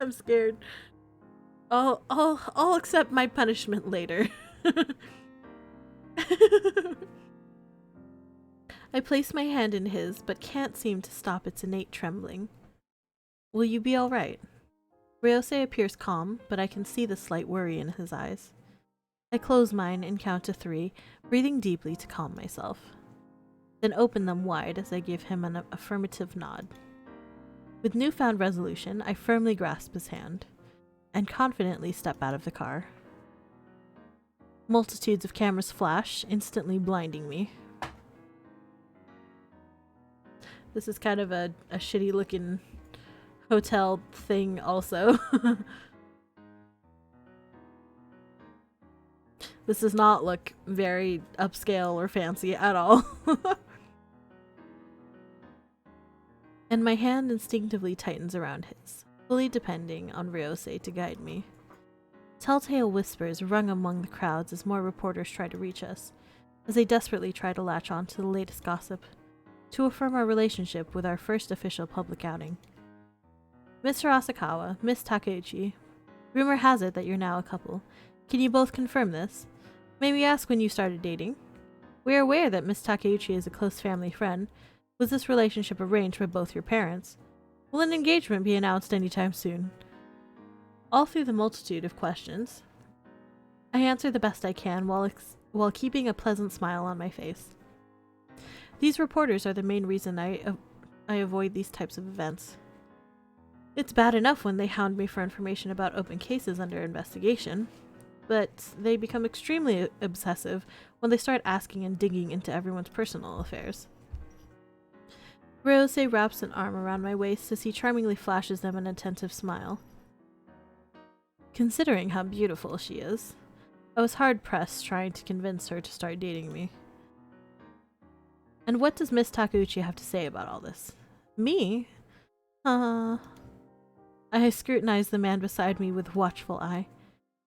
I'm scared. I'll accept my punishment later. I place my hand in his, but can't seem to stop its innate trembling. Will you be alright? Ryose appears calm, but I can see the slight worry in his eyes. I close mine and count to 3, breathing deeply to calm myself. Then open them wide as I give him an affirmative nod. With newfound resolution, I firmly grasp his hand, and confidently step out of the car. Multitudes of cameras flash, instantly blinding me. This is kind of a shitty looking hotel thing also. This does not look very upscale or fancy at all. And my hand instinctively tightens around his, fully depending on Ryose to guide me. Telltale whispers rung among the crowds as more reporters try to reach us, as they desperately try to latch on to the latest gossip, to affirm our relationship with our first official public outing. Mr. Asakawa, Miss Takeuchi, rumor has it that you're now a couple. Can you both confirm this? May we ask when you started dating? We are aware that Miss Takeuchi is a close family friend. Was this relationship arranged by both your parents? Will an engagement be announced anytime soon? All through the multitude of questions, I answer the best I can while keeping a pleasant smile on my face. These reporters are the main reason I avoid these types of events. It's bad enough when they hound me for information about open cases under investigation, but they become extremely obsessive when they start asking and digging into everyone's personal affairs. Ryosei wraps an arm around my waist as he charmingly flashes them an attentive smile. Considering how beautiful she is, I was hard-pressed trying to convince her to start dating me. And what does Miss Takeuchi have to say about all this? Me? I scrutinized the man beside me with watchful eye.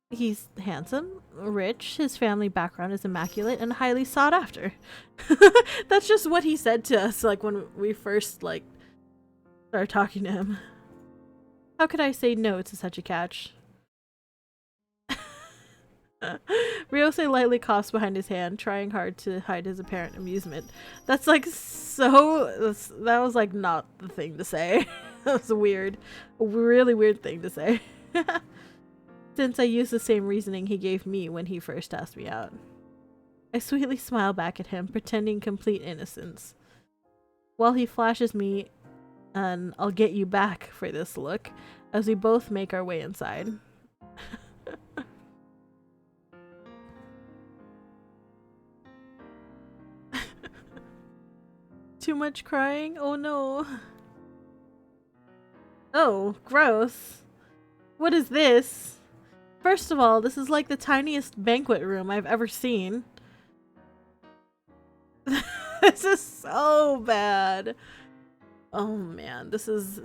He's handsome, rich, his family background is immaculate, and highly sought after. That's just what he said to us, like, when we first, like, started talking to him. How could I say no to such a catch? Ryosei lightly coughs behind his hand, trying hard to hide his apparent amusement. That's like that was like not the thing to say. That was weird. A really weird thing to say. Since I used the same reasoning he gave me when he first asked me out. I sweetly smile back at him, pretending complete innocence. While he flashes me an "I'll get you back" for this look, as we both make our way inside. Too much crying? Oh no. Oh, gross. What is this? First of all, this is like the tiniest banquet room I've ever seen. This is so bad. Oh man, this is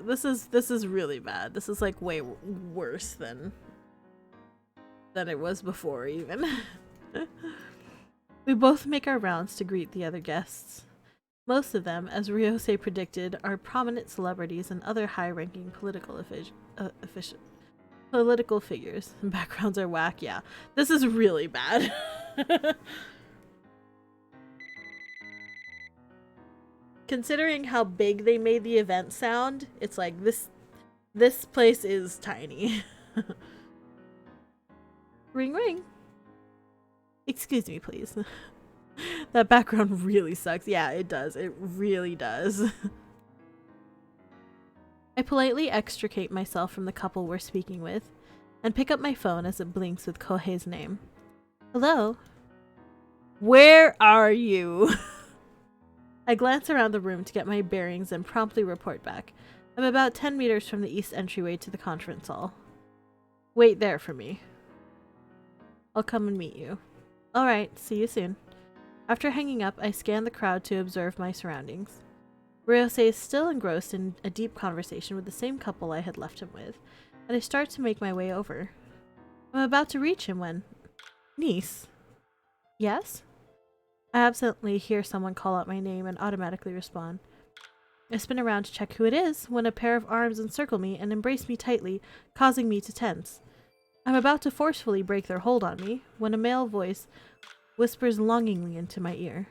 really bad. This is like way worse than it was before even. We both make our rounds to greet the other guests. Most of them, as Ryosei predicted, are prominent celebrities and other high-ranking political figures. Backgrounds are whack, yeah. This is really bad. Considering how big they made the event sound, it's like this place is tiny. Ring ring. Excuse me, please. That background really sucks. Yeah, it does. It really does. I politely extricate myself from the couple we're speaking with and pick up my phone as it blinks with Kohei's name. Hello? Where are you? I glance around the room to get my bearings and promptly report back. I'm about 10 meters from the east entryway to the conference hall. Wait there for me. I'll come and meet you. Alright, see you soon. After hanging up, I scan the crowd to observe my surroundings. Ryosei is still engrossed in a deep conversation with the same couple I had left him with, and I start to make my way over. I'm about to reach him when... Niise? Yes? I absently hear someone call out my name and automatically respond. I spin around to check who it is when a pair of arms encircle me and embrace me tightly, causing me to tense. I'm about to forcefully break their hold on me when a male voice whispers longingly into my ear.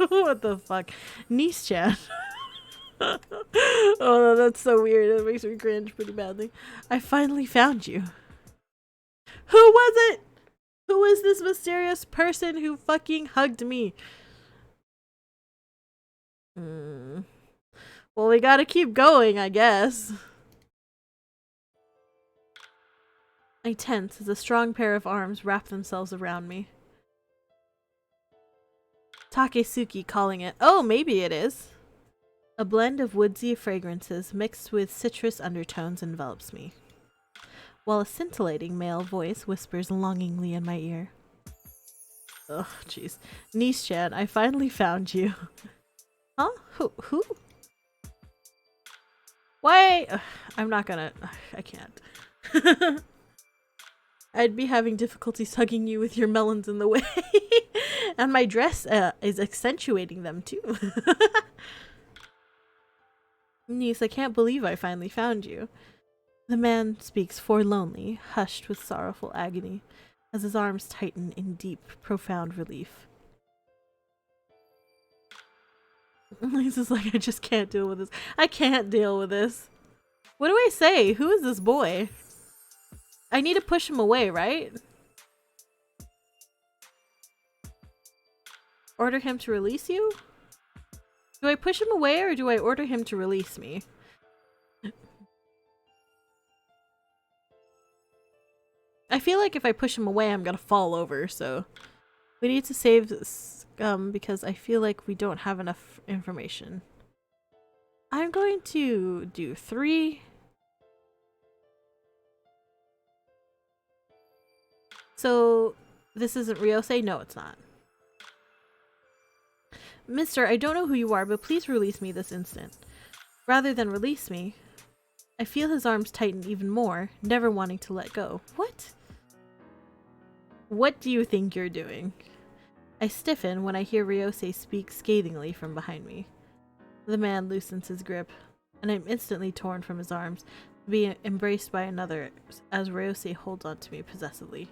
What the fuck? Niise-chan. Oh, that's so weird. It makes me cringe pretty badly. I finally found you. Who was it? Who is this mysterious person who fucking hugged me? Well, we gotta keep going, I guess. I tense as a strong pair of arms wrap themselves around me. Takesuki calling it. Oh, maybe it is. A blend of woodsy fragrances mixed with citrus undertones envelops me, while a scintillating male voice whispers longingly in my ear. Ugh, jeez. Niise-chan, I finally found you. Huh? Who? Why? Ugh, I'm not gonna... I can't. I'd be having difficulties hugging you with your melons in the way. And my dress is accentuating them too. Niise, I can't believe I finally found you. The man speaks forlornly, hushed with sorrowful agony, as his arms tighten in deep, profound relief. Niise is like, I just can't deal with this. I can't deal with this. What do I say? Who is this boy? I need to push him away, right? Order him to release you? Do I push him away or do I order him to release me? I feel like if I push him away, I'm gonna fall over, so... We need to save because I feel like we don't have enough information. I'm going to do 3. So, this isn't Ryosei? No, it's not. Mister, I don't know who you are, but please release me this instant. Rather than release me, I feel his arms tighten even more, never wanting to let go. What? What do you think you're doing? I stiffen when I hear Ryosei speak scathingly from behind me. The man loosens his grip, and I'm instantly torn from his arms, to be embraced by another as Ryosei holds on to me possessively.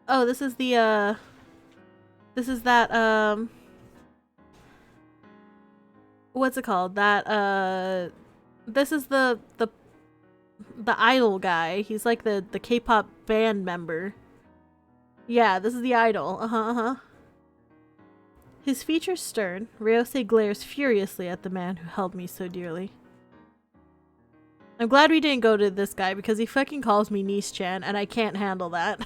Oh, this is the, this is that, what's it called? That, this is the idol guy. He's like the K-pop band member. Yeah, this is the idol. His features stern, Ryosei glares furiously at the man who held me so dearly. I'm glad we didn't go to this guy because he fucking calls me Niise-chan and I can't handle that.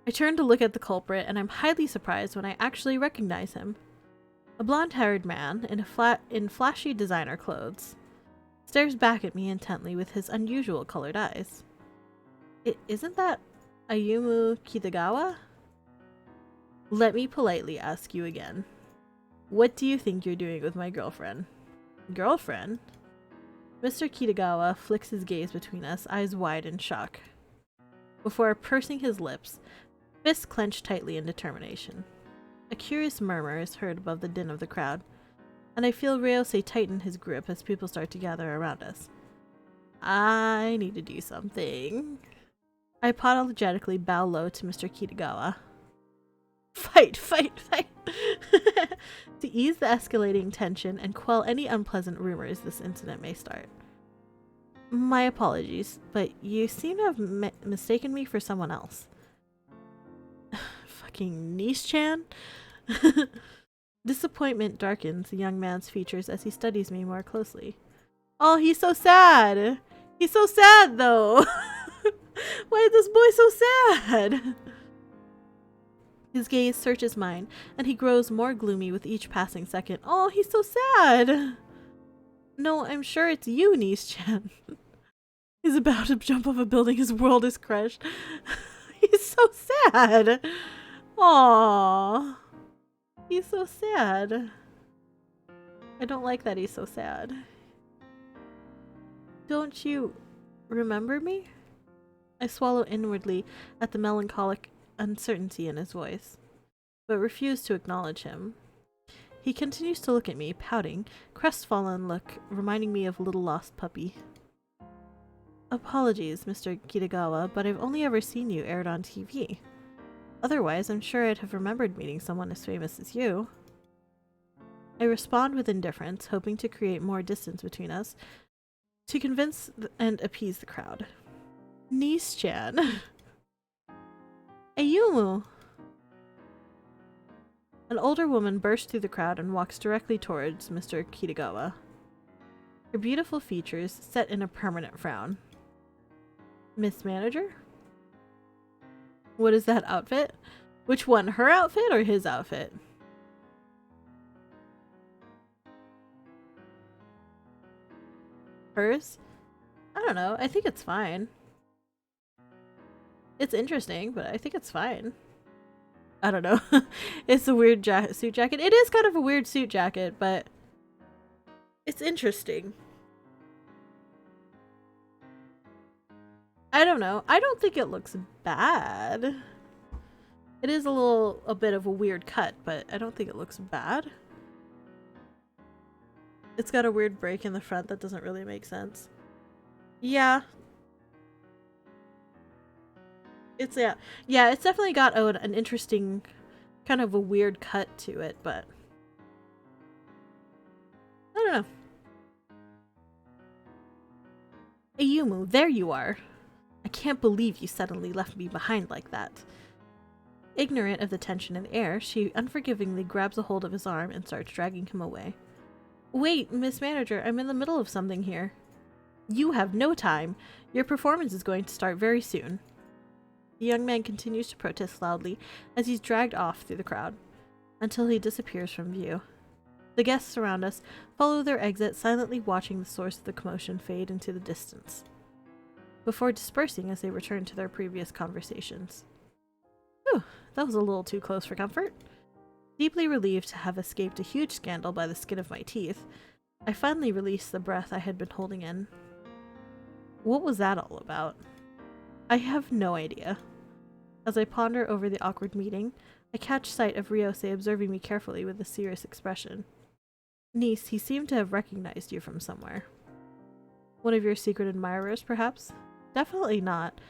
I turn to look at the culprit and I'm highly surprised when I actually recognize him. A blonde-haired man in flashy designer clothes stares back at me intently with his unusual colored eyes. Isn't that Ayumu Kitagawa? Let me politely ask you again. What do you think you're doing with my girlfriend? Girlfriend? Mr. Kitagawa flicks his gaze between us, eyes wide in shock. Before pursing his lips, fists clenched tightly in determination. A curious murmur is heard above the din of the crowd, and I feel Ryosei tighten his grip as people start to gather around us. I need to do something. I apologetically bow low to Mr. Kitagawa. Fight, fight, fight! To ease the escalating tension and quell any unpleasant rumors this incident may start. My apologies, but you seem to have mistaken me for someone else. Fucking Niise-chan? Disappointment darkens the young man's features as he studies me more closely. Oh, he's so sad! He's so sad, though! Why is this boy so sad? His gaze searches mine, and he grows more gloomy with each passing second. Oh, he's so sad! No, I'm sure it's you, Niise-chan. He's about to jump off a building. His world is crushed. He's so sad! Aww. He's so sad. I don't like that he's so sad. Don't you remember me? I swallow inwardly at the melancholic uncertainty in his voice, but refuse to acknowledge him. He continues to look at me, pouting, crestfallen look reminding me of a little lost puppy. Apologies, Mr. Kitagawa, but I've only ever seen you aired on TV. Otherwise, I'm sure I'd have remembered meeting someone as famous as you. I respond with indifference, hoping to create more distance between us, to convince and appease the crowd. Niise-chan. Ayumu! An older woman bursts through the crowd and walks directly towards Mr. Kitagawa. Her beautiful features set in a permanent frown. Miss Manager? What is that outfit? Which one, her outfit or his outfit? Hers? I don't know. I think it's fine. It's interesting, but I think it's fine. I don't know. It's a weird suit jacket. It is kind of a weird suit jacket, but it's interesting. I don't know. I don't think it looks bad. It is a bit of a weird cut, but I don't think it looks bad. It's got a weird break in the front that doesn't really make sense. Yeah. It's, yeah, it's definitely got an interesting, kind of a weird cut to it, but I don't know. Ayumu, there you are. I can't believe you suddenly left me behind like that. Ignorant of the tension in the air, she unforgivingly grabs a hold of his arm and starts dragging him away. Wait, Miss Manager, I'm in the middle of something here. You have no time. Your performance is going to start very soon. The young man continues to protest loudly as he's dragged off through the crowd, until he disappears from view. The guests around us follow their exit, silently watching the source of the commotion fade into the distance, before dispersing as they return to their previous conversations. Whew, that was a little too close for comfort. Deeply relieved to have escaped a huge scandal by the skin of my teeth, I finally released the breath I had been holding in. What was that all about? I have no idea. As I ponder over the awkward meeting, I catch sight of Ryose observing me carefully with a serious expression. Niise, he seemed to have recognized you from somewhere. One of your secret admirers, perhaps? Definitely not.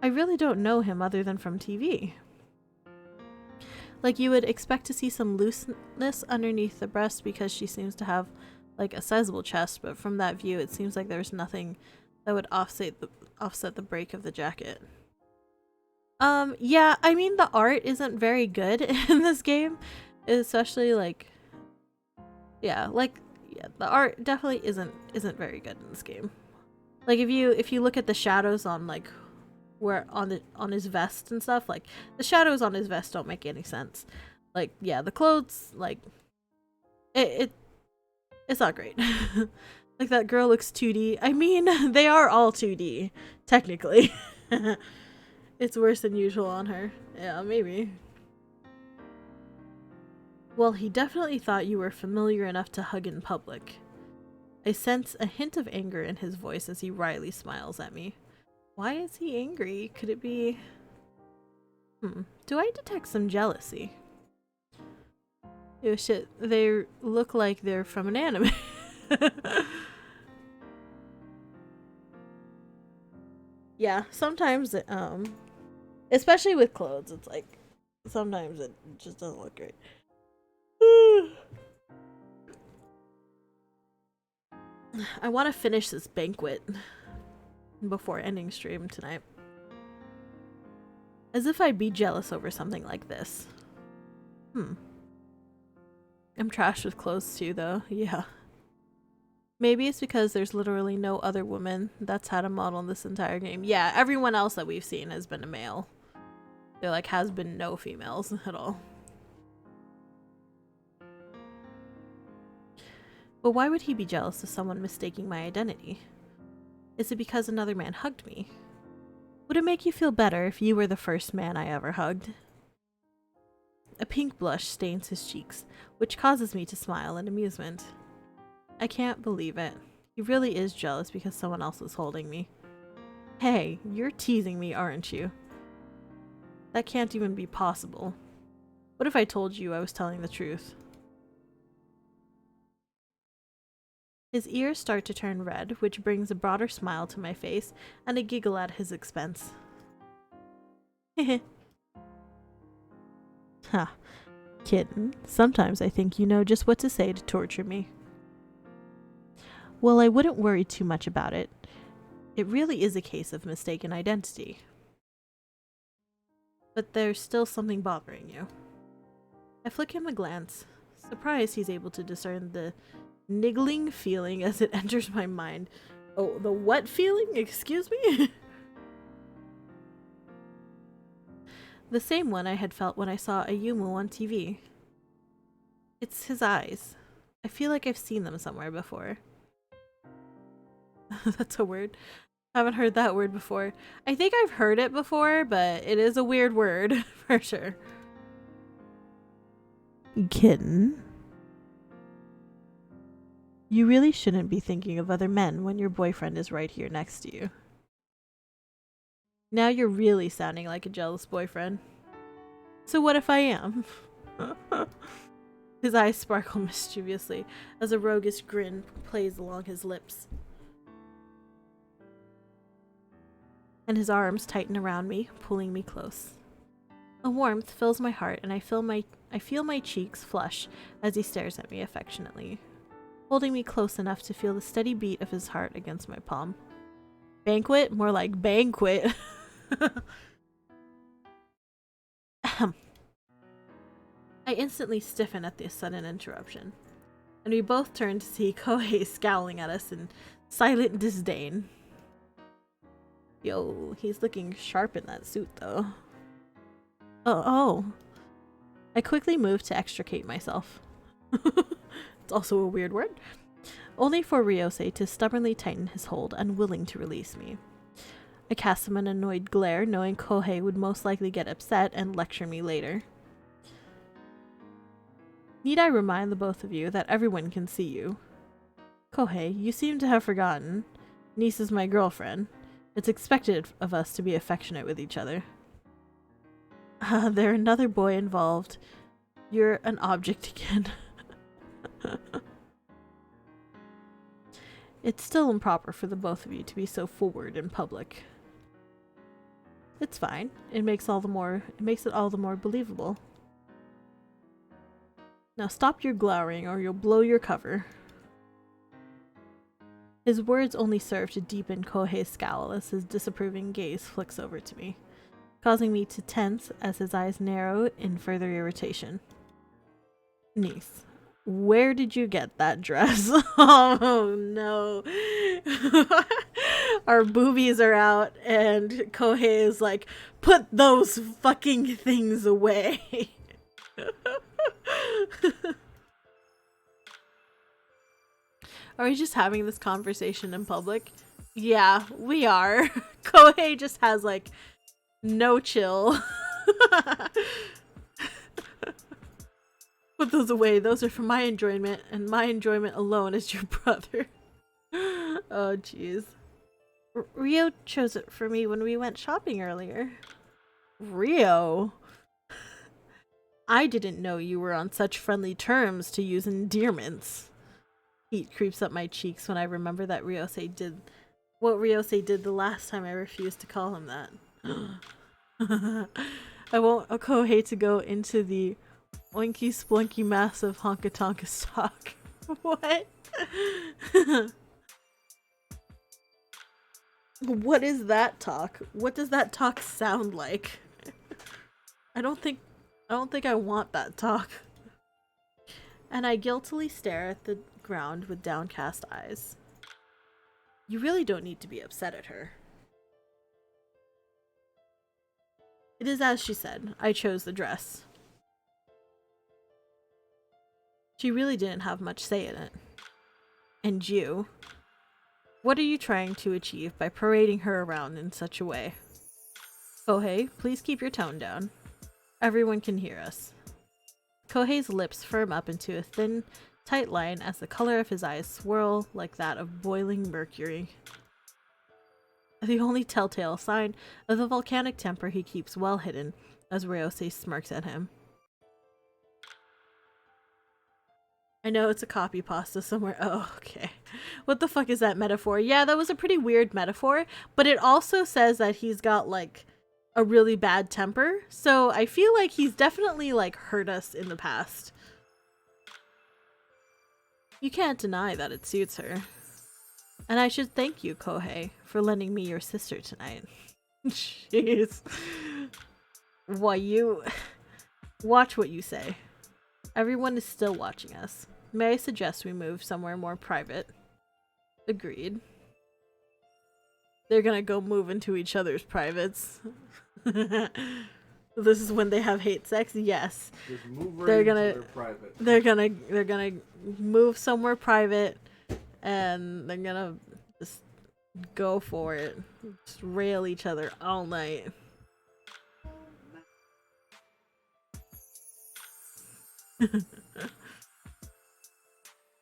I really don't know him other than from TV. Like, you would expect to see some looseness underneath the breast because she seems to have, like, a sizable chest, but from that view it seems like there's nothing that would offset the break of the jacket. Yeah, I mean, the art isn't very good in this game, especially the art definitely isn't very good in this game. Like, if you look at the shadows on, like, where on his vest and stuff, like, the shadows on his vest don't make any sense. Like, yeah, the clothes, like, it's not great. Like, that girl looks 2D. I mean, they are all 2D, technically. It's worse than usual on her. Yeah, maybe. Well, he definitely thought you were familiar enough to hug in public. I sense a hint of anger in his voice as he wryly smiles at me. Why is he angry? Could it be... Do I detect some jealousy? Oh shit, they look like they're from an anime. Yeah, sometimes it, especially with clothes, it's like, sometimes it just doesn't look great. I want to finish this banquet before ending stream tonight. As if I'd be jealous over something like this. I'm trashed with clothes too, though. Yeah. Maybe it's because there's literally no other woman that's had a model in this entire game. Yeah, everyone else that we've seen has been a male. There, like, has been no females at all. But why would he be jealous of someone mistaking my identity? Is it because another man hugged me? Would it make you feel better if you were the first man I ever hugged? A pink blush stains his cheeks, which causes me to smile in amusement. I can't believe it. He really is jealous because someone else is holding me. Hey, you're teasing me, aren't you? That can't even be possible. What if I told you I was telling the truth? His ears start to turn red, which brings a broader smile to my face and a giggle at his expense. Heh. Ha. Kitten, sometimes I think you know just what to say to torture me. Well, I wouldn't worry too much about it. It really is a case of mistaken identity. But there's still something bothering you. I flick him a glance, surprised he's able to discern the niggling feeling as it enters my mind. Oh, the what feeling? Excuse me? The same one I had felt when I saw Ayumu on TV. It's his eyes. I feel like I've seen them somewhere before. That's a word. I haven't heard that word before. I think I've heard it before, but it is a weird word, for sure. Kitten? You really shouldn't be thinking of other men when your boyfriend is right here next to you. Now you're really sounding like a jealous boyfriend. So what if I am? His eyes sparkle mischievously as a roguish grin plays along his lips. And his arms tighten around me, pulling me close. A warmth fills my heart and I feel my cheeks flush as he stares at me affectionately, holding me close enough to feel the steady beat of his heart against my palm. Banquet? More like banquet. I instantly stiffen at this sudden interruption, and we both turn to see Kohei scowling at us in silent disdain. Yo, he's looking sharp in that suit, though. Oh. I quickly moved to extricate myself. It's also a weird word. Only for Ryosei to stubbornly tighten his hold, unwilling to release me. I cast him an annoyed glare, knowing Kohei would most likely get upset and lecture me later. Need I remind the both of you that everyone can see you? Kohei, you seem to have forgotten. Niise is my girlfriend. It's expected of us to be affectionate with each other. There's another boy involved. You're an object again. It's still improper for the both of you to be so forward in public. It's fine. It makes it all the more believable. Now stop your glowering or you'll blow your cover. His words only serve to deepen Kohei's scowl as his disapproving gaze flicks over to me, causing me to tense as his eyes narrow in further irritation. Niise, where did you get that dress? Oh no. Our boobies are out and Kohei is like, put those fucking things away. Are we just having this conversation in public? Yeah, we are. Kohei just has like no chill. Put those away. Those are for my enjoyment, and my enjoyment alone as your brother. Oh, jeez. Rio chose it for me when we went shopping earlier. Rio? I didn't know you were on such friendly terms to use endearments. Heat creeps up my cheeks when I remember that Ryosei did what Ryosei did the last time I refused to call him that. I want Kohei to go into the oinky splunky massive honka tonka stock. What? What is that talk? What does that talk sound like? I don't think I want that talk. And I guiltily stare at the ground with downcast eyes. You really don't need to be upset at her. It is as she said. I chose the dress. She really didn't have much say in it. And you? What are you trying to achieve by parading her around in such a way? Kohei, please keep your tone down. Everyone can hear us. Kohei's lips firm up into a thin, tight line as the color of his eyes swirl like that of boiling mercury. The only telltale sign of the volcanic temper he keeps well hidden as Ryosei smirks at him. I know it's a copy pasta somewhere. Oh, okay. What the fuck is that metaphor? Yeah, that was a pretty weird metaphor, but it also says that he's got like a really bad temper. So I feel like he's definitely like hurt us in the past. You can't deny that it suits her. And I should thank you, Kohei, for lending me your sister tonight. Jeez. Why you... Watch what you say. Everyone is still watching us. May I suggest we move somewhere more private? Agreed. They're gonna go move into each other's privates. This is when they have hate sex? Yes. Just move right They're into gonna their private. they're gonna move somewhere private and they're gonna just go for it. Just rail each other all night.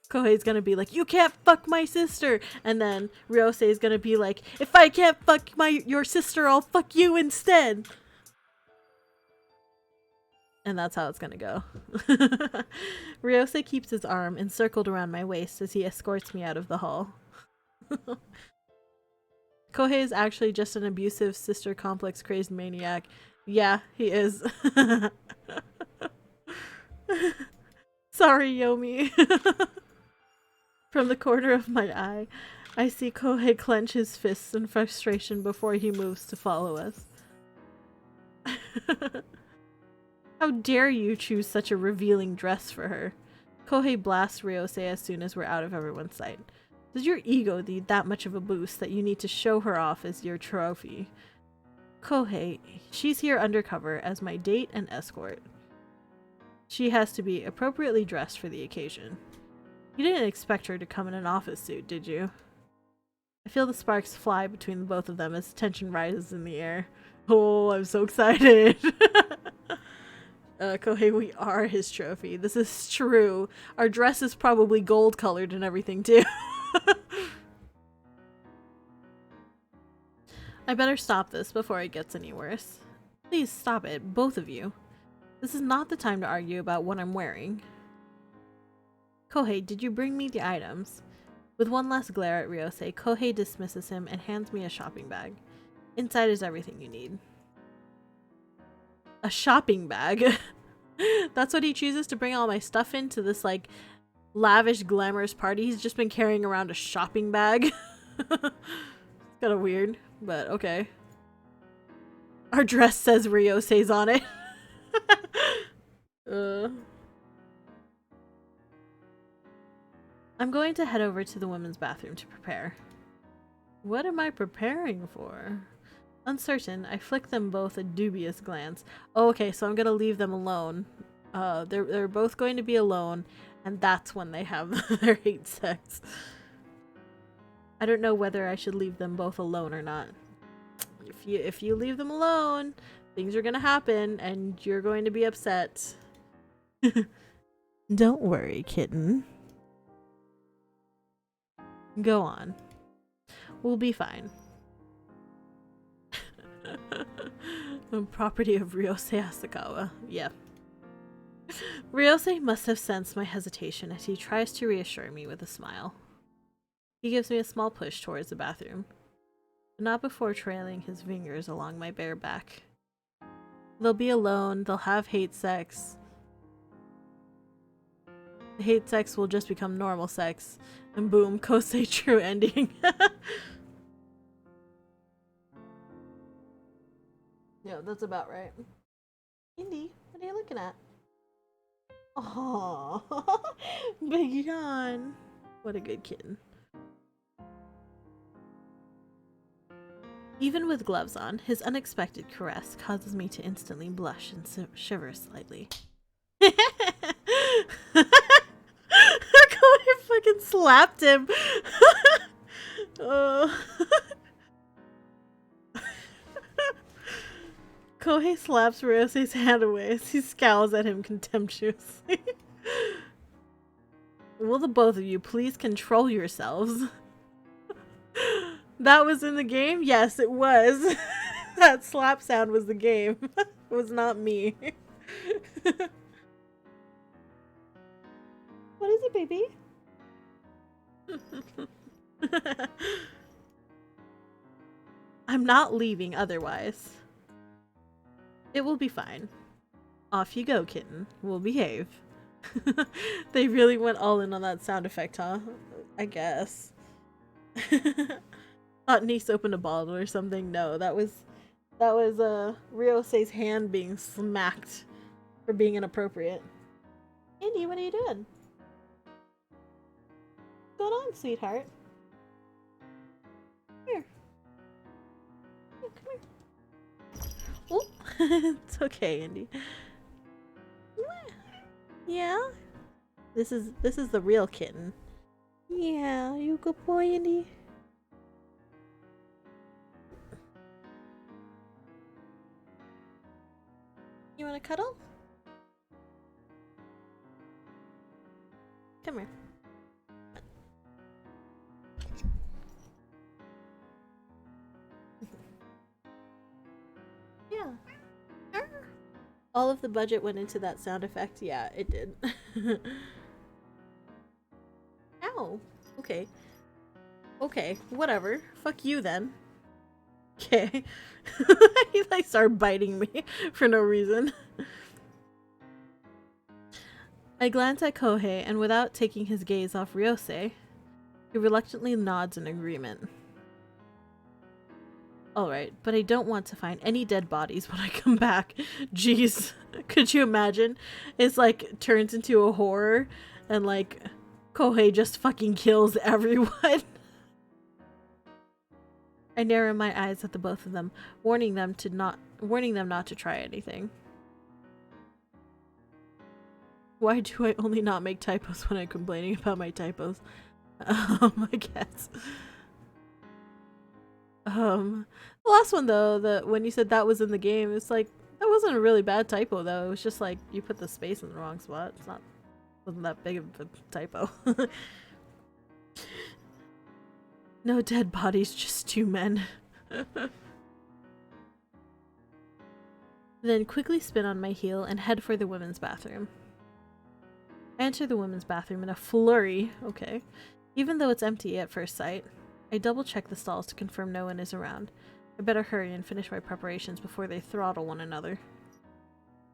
Kohei's gonna be like, you can't fuck my sister, and then Ryosei's gonna be like, if I can't fuck your sister, I'll fuck you instead. And that's how it's gonna go. Ryosei keeps his arm encircled around my waist as he escorts me out of the hall. Kohei is actually just an abusive, sister complex crazed maniac. Yeah, he is. Sorry, Yomi. From the corner of my eye, I see Kohei clench his fists in frustration before he moves to follow us. How dare you choose such a revealing dress for her? Kohei blasts Ryosei as soon as we're out of everyone's sight. Does your ego need that much of a boost that you need to show her off as your trophy? Kohei, she's here undercover as my date and escort. She has to be appropriately dressed for the occasion. You didn't expect her to come in an office suit, did you? I feel the sparks fly between the both of them as tension rises in the air. Oh, I'm so excited. Kohei, we are his trophy. This is true. Our dress is probably gold colored and everything too. I better stop this before it gets any worse. Please stop it, both of you. This is not the time to argue about what I'm wearing. Kohei, did you bring me the items? With one last glare at Ryosei, Kohei dismisses him and hands me a shopping bag. Inside is everything you need. A shopping bag? That's what he chooses to bring all my stuff into this, like, lavish, glamorous party. He's just been carrying around a shopping bag. It's kind of weird, but okay. Our dress says Ryosei's on it. I'm going to head over to the women's bathroom to prepare. What am I preparing for? Uncertain, I flick them both a dubious glance. Oh, okay, so I'm gonna leave them alone. They're both going to be alone, and that's when they have their hate sex. I don't know whether I should leave them both alone or not. If you leave them alone, things are gonna happen, and you're going to be upset. Don't worry, kitten. Go on. We'll be fine. Property of Ryosei Asakawa. Yeah. Ryosei must have sensed my hesitation as he tries to reassure me with a smile. He gives me a small push towards the bathroom, but not before trailing his fingers along my bare back. They'll be alone, they'll have hate sex. The hate sex will just become normal sex, and boom, Kosei true ending. Yeah, that's about right. Indy, what are you looking at? Oh, big yawn. What a good kitten. Even with gloves on, his unexpected caress causes me to instantly blush and shiver slightly. I fucking slapped him. Oh. Kohei slaps Ryosei's hand away as he scowls at him contemptuously. Will the both of you please control yourselves? That was in the game? Yes, it was. That slap sound was the game. It was not me. What is it, baby? I'm not leaving otherwise. It will be fine. Off you go, kitten. We'll behave. They really went all in on that sound effect, huh? I guess. Thought Niise opened a bottle or something. No, that was Ryosei's hand being smacked for being inappropriate. Indy, what are you doing? What's going on, sweetheart? Here. Come here. Oh, it's okay, Indy. Yeah? This is the real kitten. Yeah, you good boy, Indy? You wanna cuddle? Come here. Yeah. All of the budget went into that sound effect. Yeah, it did. Ow. Okay. Okay, whatever. Fuck you then. Okay. He like started biting me for no reason. I glance at Kohei, and without taking his gaze off Ryosei, he reluctantly nods in agreement. Alright, but I don't want to find any dead bodies when I come back. Jeez, could you imagine? It's like turns into a horror and like Kohei just fucking kills everyone. I narrow my eyes at the both of them, warning them not to try anything. Why do I only not make typos when I'm complaining about my typos? I guess. The last one though, when you said that was in the game, it's like that wasn't a really bad typo though. It was just like you put the space in the wrong spot. Wasn't that big of a typo. No dead bodies, just two men. Then quickly spin on my heel and head for the women's bathroom. I enter the women's bathroom in a flurry, okay. Even though it's empty at first sight, I double check the stalls to confirm no one is around. I better hurry and finish my preparations before they throttle one another.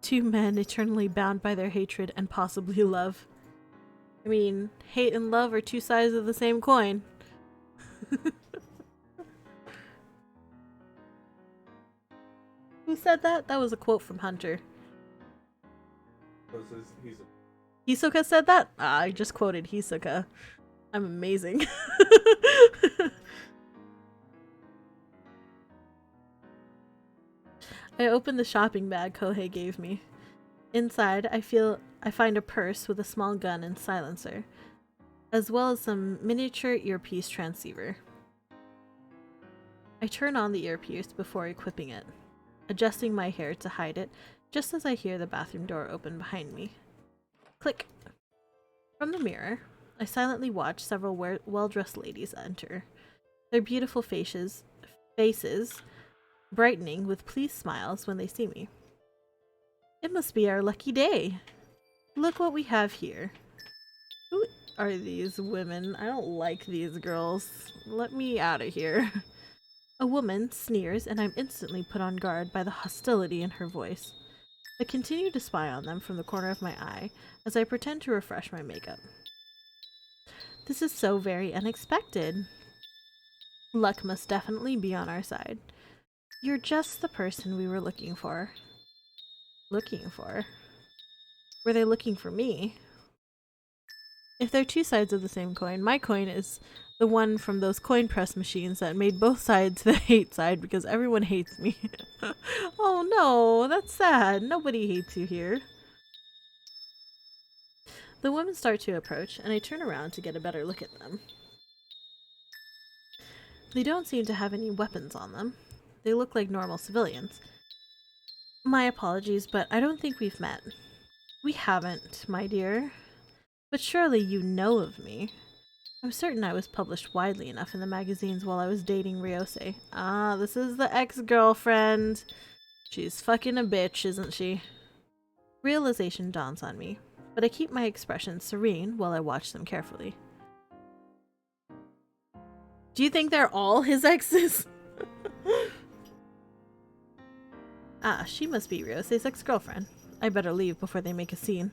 Two men eternally bound by their hatred and possibly love. I mean, hate and love are two sides of the same coin. Who said that? That was a quote from Hunter. Hisoka said that? Ah, I just quoted Hisoka. I'm amazing. I opened the shopping bag Kohei gave me. Inside, I find a purse with a small gun and silencer, as well as some miniature earpiece transceiver. I turn on the earpiece before equipping it, adjusting my hair to hide it, just as I hear the bathroom door open behind me. Click. From the mirror, I silently watch several well-dressed ladies enter, their beautiful faces brightening with pleased smiles when they see me. It must be our lucky day. Look what we have here. Who are these women? I don't like these girls. Let me out of here. A woman sneers, and I'm instantly put on guard by the hostility in her voice. I continue to spy on them from the corner of my eye as I pretend to refresh my makeup. This is so very unexpected. Luck must definitely be on our side. You're just the person we were looking for. Looking for? Were they looking for me? If they're two sides of the same coin, my coin is the one from those coin press machines that made both sides the hate side because everyone hates me. Oh no, that's sad. Nobody hates you here. The women start to approach, and I turn around to get a better look at them. They don't seem to have any weapons on them. They look like normal civilians. My apologies, but I don't think we've met. We haven't, my dear. But surely you know of me. I'm certain I was published widely enough in the magazines while I was dating Ryose. Ah, this is the ex-girlfriend. She's fucking a bitch, isn't she? Realization dawns on me, but I keep my expression serene while I watch them carefully. Do you think they're all his exes? Ah, she must be Ryose's ex-girlfriend. I better leave before they make a scene.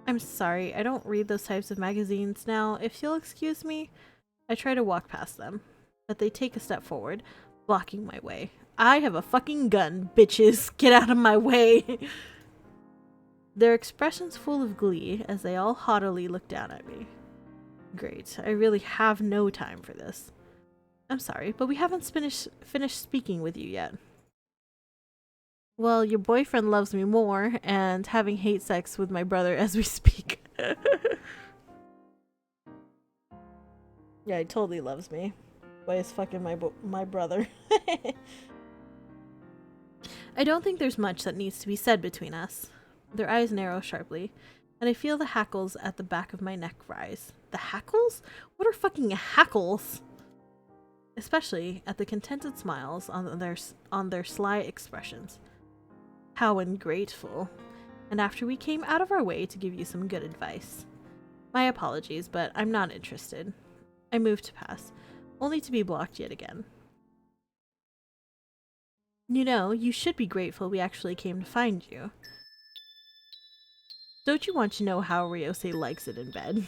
I'm sorry, I don't read those types of magazines now. If you'll excuse me, I try to walk past them, but they take a step forward, blocking my way. I have a fucking gun, bitches! Get out of my way! Their expressions full of glee as they all haughtily look down at me. Great, I really have no time for this. I'm sorry, but we haven't finished speaking with you yet. Well, your boyfriend loves me more, and having hate sex with my brother as we speak. Yeah, he totally loves me. Why is fucking my brother? I don't think there's much that needs to be said between us. Their eyes narrow sharply, and I feel the hackles at the back of my neck rise. The hackles? What are fucking hackles? Especially at the contented smiles on their sly expressions. How ungrateful. And after we came out of our way to give you some good advice. My apologies, but I'm not interested. I move to pass, only to be blocked yet again. You know, you should be grateful we actually came to find you. Don't you want to know how Ryose likes it in bed?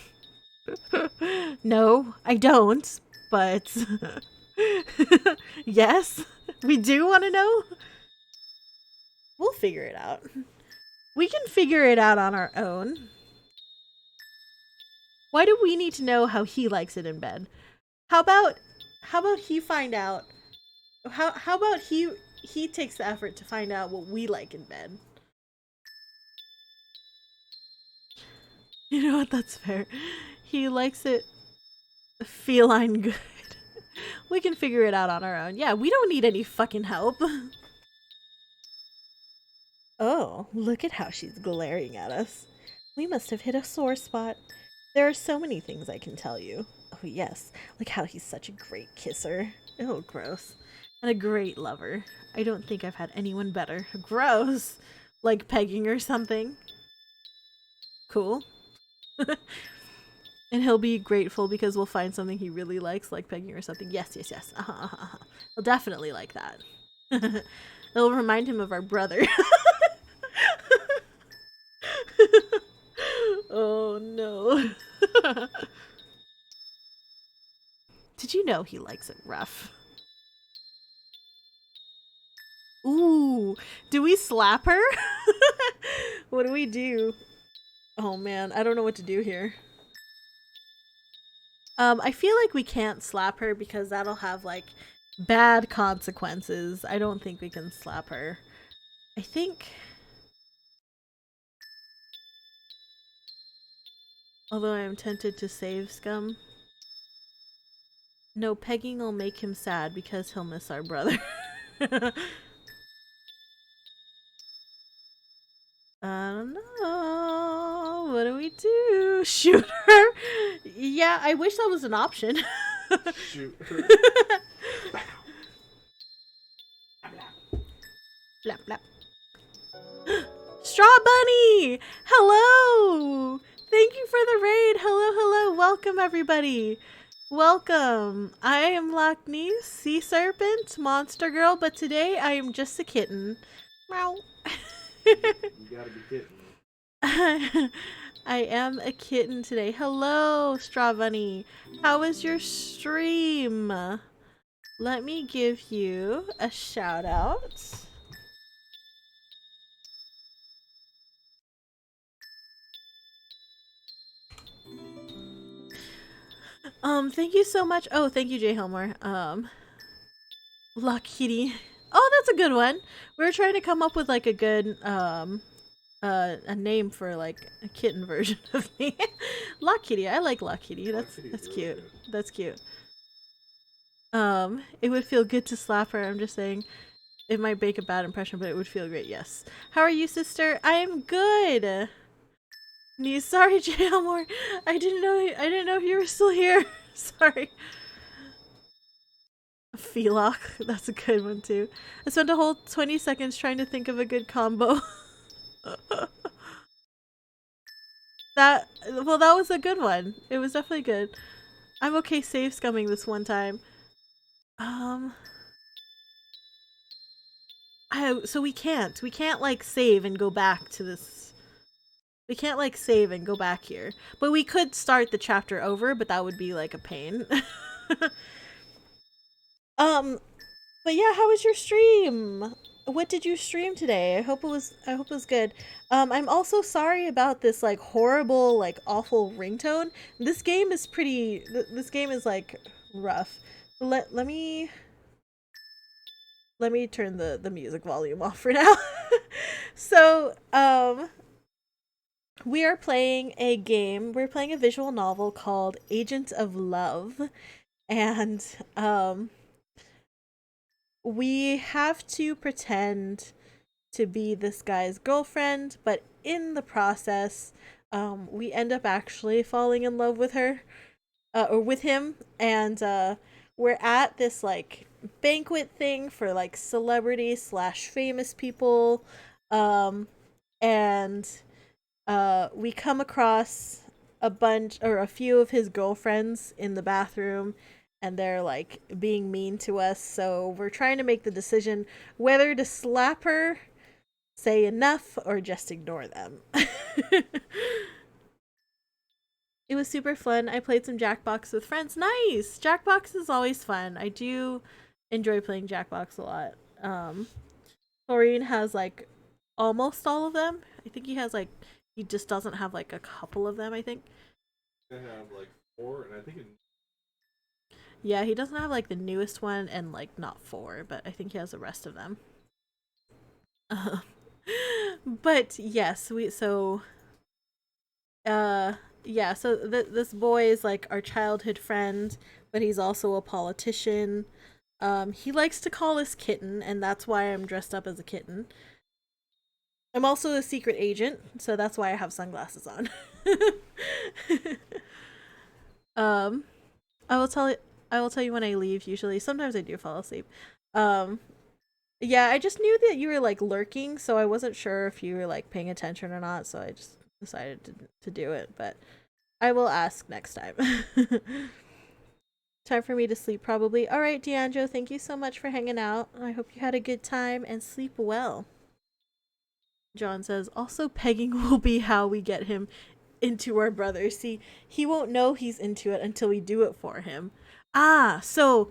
No, I don't, but... Yes, we do want to know? We'll figure it out. We can figure it out on our own. Why do we need to know how he likes it in bed? How about he find out? How about he takes the effort to find out what we like in bed? You know what? That's fair. He likes it feline good. We can figure it out on our own. Yeah, we don't need any fucking help. Oh, look at how she's glaring at us. We must have hit a sore spot. There are so many things I can tell you. Oh, yes, like how he's such a great kisser. Oh, gross. And a great lover. I don't think I've had anyone better. Gross. Like pegging or something. Cool. And he'll be grateful because we'll find something he really likes, like pegging or something. Yes, yes, yes. He'll definitely like that. It'll remind him of our brother. Oh no. Did you know he likes it rough? Ooh, do we slap her? What do we do? Oh man, I don't know what to do here. I feel like we can't slap her because that'll have like bad consequences. I don't think we can slap her. I think, although I am tempted to save Scum. No, pegging will make him sad because he'll miss our brother. I don't know. What do we do? Shoot her? Yeah, I wish that was an option. Shoot her. Blap, blap. Straw Bunny! Hello! Thank you for the raid. Hello, hello. Welcome, everybody. Welcome. I am Niise, Sea Serpent, Monster Girl, but today I am just a kitten. Meow. You gotta be kidding me. I am a kitten today. Hello, Straw Bunny. How was your stream? Let me give you a shout out. Thank you so much. Oh, thank you, Jay Helmore. Lock Kitty. Oh, that's a good one. We were trying to come up with like a good a name for like a kitten version of me. Lock Kitty. I like Lock Kitty. That's really cute. good. That's cute. It would feel good to slap her. I'm just saying it might make a bad impression, but it would feel great. Yes. How are you, sister? I am good. Niise, sorry, Jay Elmore. I didn't know you were still here. Sorry. Felock. That's a good one too. I spent a whole 20 seconds trying to think of a good combo. That was a good one. It was definitely good. I'm okay save scumming this one time. So we can't like save and go back to this. We can't like save and go back here. But we could start the chapter over, but that would be like a pain. But yeah, how was your stream? What did you stream today? I hope it was good. I'm also sorry about this like horrible, like awful ringtone. This game is pretty this game is like rough. Let me turn the music volume off for now. So, we are playing a game. We're playing a visual novel called Agent of Love, and we have to pretend to be this guy's girlfriend, but in the process, we end up actually falling in love with her, or with him, and we're at this like banquet thing for like celebrities slash famous people, and we come across a few of his girlfriends in the bathroom, and they're like being mean to us, so we're trying to make the decision whether to slap her, say enough, or just ignore them. It was super fun. I played some Jackbox with friends. Nice! Jackbox is always fun. I do enjoy playing Jackbox a lot. Chlorine has like almost all of them. I think he just doesn't have like a couple of them, I think. I have like 4, and I think Yeah, he doesn't have like the newest one and like not 4, but I think he has the rest of them. But yes, uh yeah, so this boy is like our childhood friend, but he's also a politician. He likes to call us Kitten, and that's why I'm dressed up as a kitten. I'm also a secret agent, so that's why I have sunglasses on. um, I will tell you. I will tell you when I leave. Usually, sometimes I do fall asleep. Um, yeah, I just knew that you were like lurking, so I wasn't sure if you were like paying attention or not. So I just decided to do it, but I will ask next time. Time for me to sleep, probably. All right, D'Angelo, thank you so much for hanging out. I hope you had a good time and sleep well. John says, also, pegging will be how we get him into our brother. See, he won't know he's into it until we do it for him. Ah, so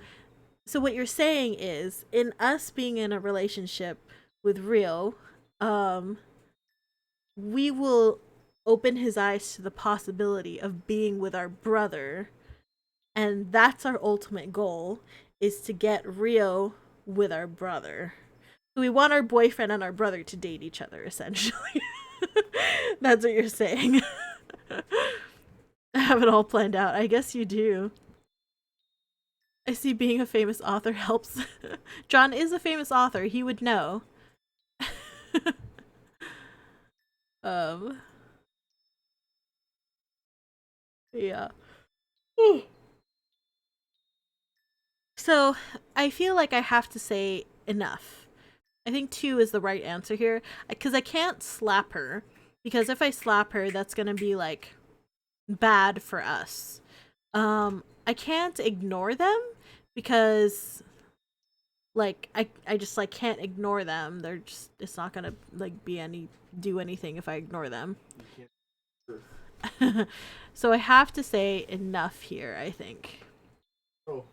what you're saying is, in us being in a relationship with Rio, we will open his eyes to the possibility of being with our brother, and that's our ultimate goal, is to get Rio with our brother. So we want our boyfriend and our brother to date each other, essentially. That's what you're saying. I have it all planned out. I guess you do. I see being a famous author helps. John is a famous author. He would know. um. Yeah. So I feel like I have to say enough. I think 2 is the right answer here, because I can't slap her, because if I slap her, that's gonna be like bad for us. I can't ignore them, because like I just like can't ignore them. They're just, it's not gonna like do anything if I ignore them. you So I have to say enough here, I think. Oh,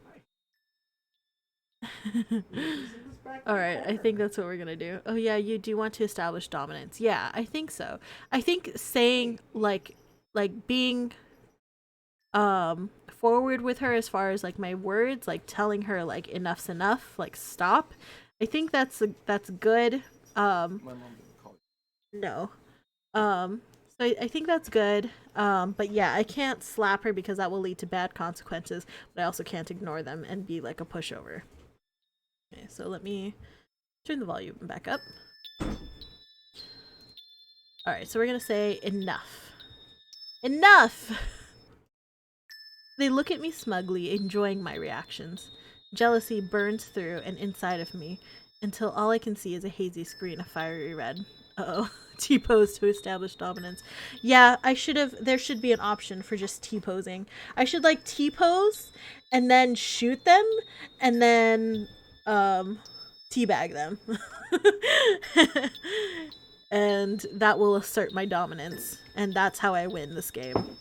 All right, I think that's what we're gonna do. Oh yeah, you do want to establish dominance. Yeah, I think so. I think saying like being forward with her as far as like my words, like telling her like enough's enough, like stop. I think that's good. My mom didn't call you. No. So I think that's good. But yeah, I can't slap her because that will lead to bad consequences, but I also can't ignore them and be like a pushover. Okay, so let me turn the volume back up. Alright, so we're gonna say enough. Enough! They look at me smugly, enjoying my reactions. Jealousy burns through and inside of me until all I can see is a hazy screen of fiery red. Uh-oh. T-pose to establish dominance. Yeah, there should be an option for just T-posing. I should like T-pose and then shoot them and then teabag them. And that will assert my dominance, and that's how I win this game.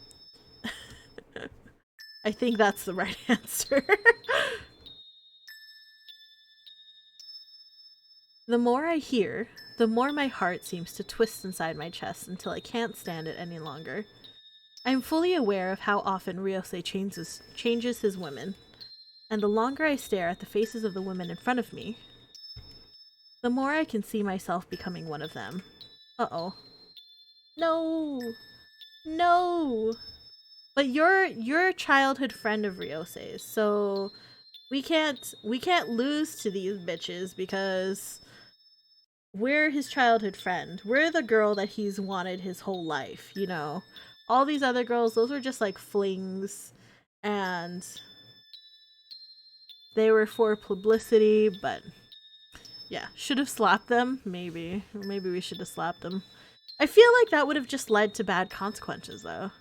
I think that's the right answer. The more I hear, the more my heart seems to twist inside my chest until I can't stand it any longer. I am fully aware of how often Ryosei changes his women, and the longer I stare at the faces of the women in front of me, the more I can see myself becoming one of them. Uh-oh. No! No! But you're a childhood friend of Ryosei's, so we can't lose to these bitches because we're his childhood friend. We're the girl that he's wanted his whole life, you know. All these other girls, those were just like flings, and they were for publicity, but yeah, should have slapped them, maybe. Maybe we should have slapped them. I feel like that would have just led to bad consequences though.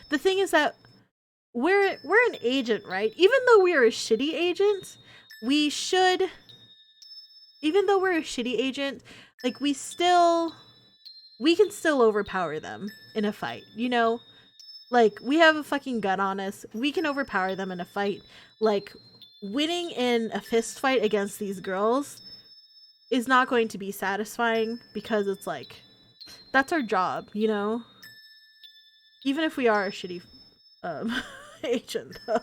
The thing is that we're an agent, right? Even though we're a shitty agent, we should, even though we're a shitty agent, like we can still overpower them in a fight, you know? Like, we have a fucking gun on us. We can overpower them in a fight. Like, winning in a fist fight against these girls is not going to be satisfying because it's like, that's our job, you know? Even if we are a shitty agent, though.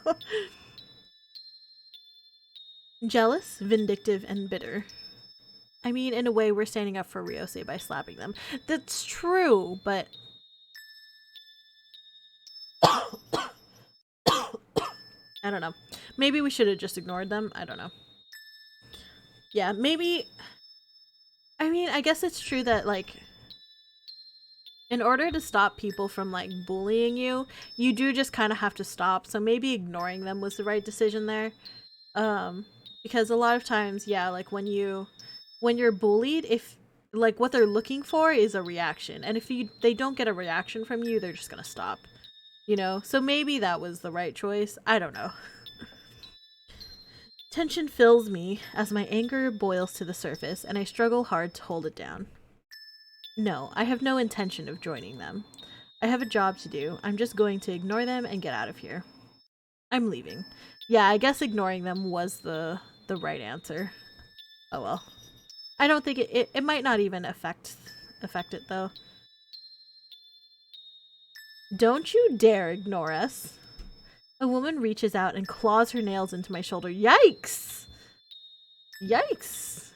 Jealous, vindictive, and bitter. I mean, in a way, we're standing up for Ryosei by slapping them. That's true, but... I don't know. Maybe we should have just ignored them. I don't know. Yeah, maybe... I mean, I guess it's true that, like... in order to stop people from, like, bullying you, you do just kind of have to stop. So maybe ignoring them was the right decision there. Because a lot of times, yeah, like, when you're bullied, if... like, what they're looking for is a reaction. And if they don't get a reaction from you, they're just gonna stop. You know? So maybe that was the right choice. I don't know. Tension fills me as my anger boils to the surface, and I struggle hard to hold it down. No, I have no intention of joining them. I have a job to do. I'm just going to ignore them and get out of here. I'm leaving. Yeah, I guess ignoring them was the right answer. Oh well. I don't think it might not even affect it though. Don't you dare ignore us. A woman reaches out and claws her nails into my shoulder. Yikes! Yikes!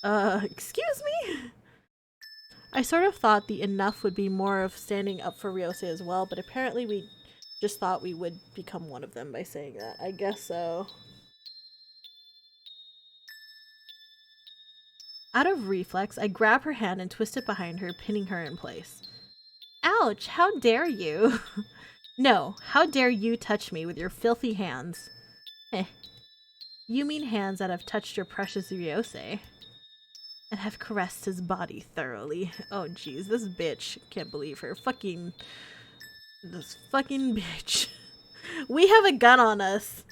Excuse me? I sort of thought the enough would be more of standing up for Ryosei as well, but apparently we just thought we would become one of them by saying that. I guess so. Out of reflex, I grab her hand and twist it behind her, pinning her in place. Ouch! How dare you! No, how dare you touch me with your filthy hands? Heh. You mean hands that have touched your precious Ryosei? And have caressed his body thoroughly. Oh jeez, this bitch. Can't believe her. This fucking bitch. We have a gun on us.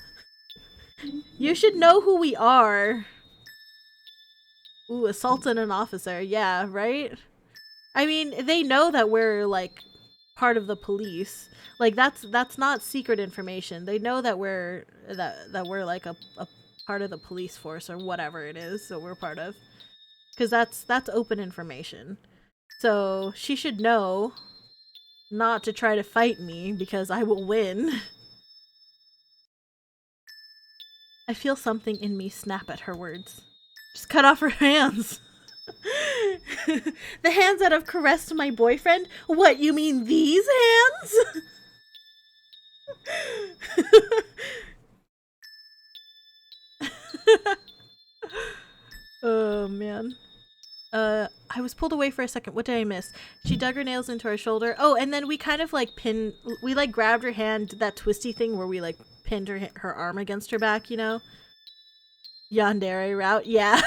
You should know who we are. Ooh, assaulting an officer. Yeah, right? I mean, they know that we're, like, part of the police. Like, that's not secret information. They know that we're like a part of the police force or whatever it is that we're part of. Because that's open information. So she should know not to try to fight me because I will win. I feel something in me snap at her words. Just cut off her hands. The hands that have caressed my boyfriend? What, you mean these hands? Oh, man. I was pulled away for a second. What did I miss? She dug her nails into her shoulder. Oh, and then we kind of like we like grabbed her hand, that twisty thing where we like pinned her arm against her back, you know? Yandere route, yeah.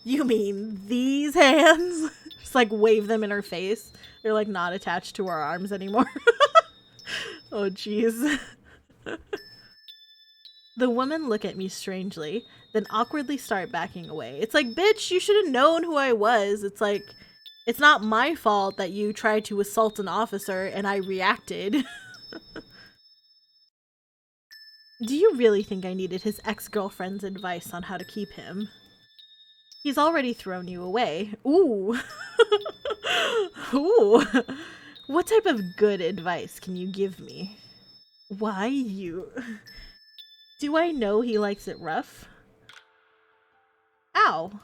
You mean these hands? Just like wave them in her face. They're like not attached to our arms anymore. Oh, jeez. The women look at me strangely, then awkwardly start backing away. It's like, bitch, you should have known who I was. It's like, it's not my fault that you tried to assault an officer and I reacted. Do you really think I needed his ex-girlfriend's advice on how to keep him? He's already thrown you away. Ooh. Ooh. What type of good advice can you give me? Why you? Do I know he likes it rough? Ow!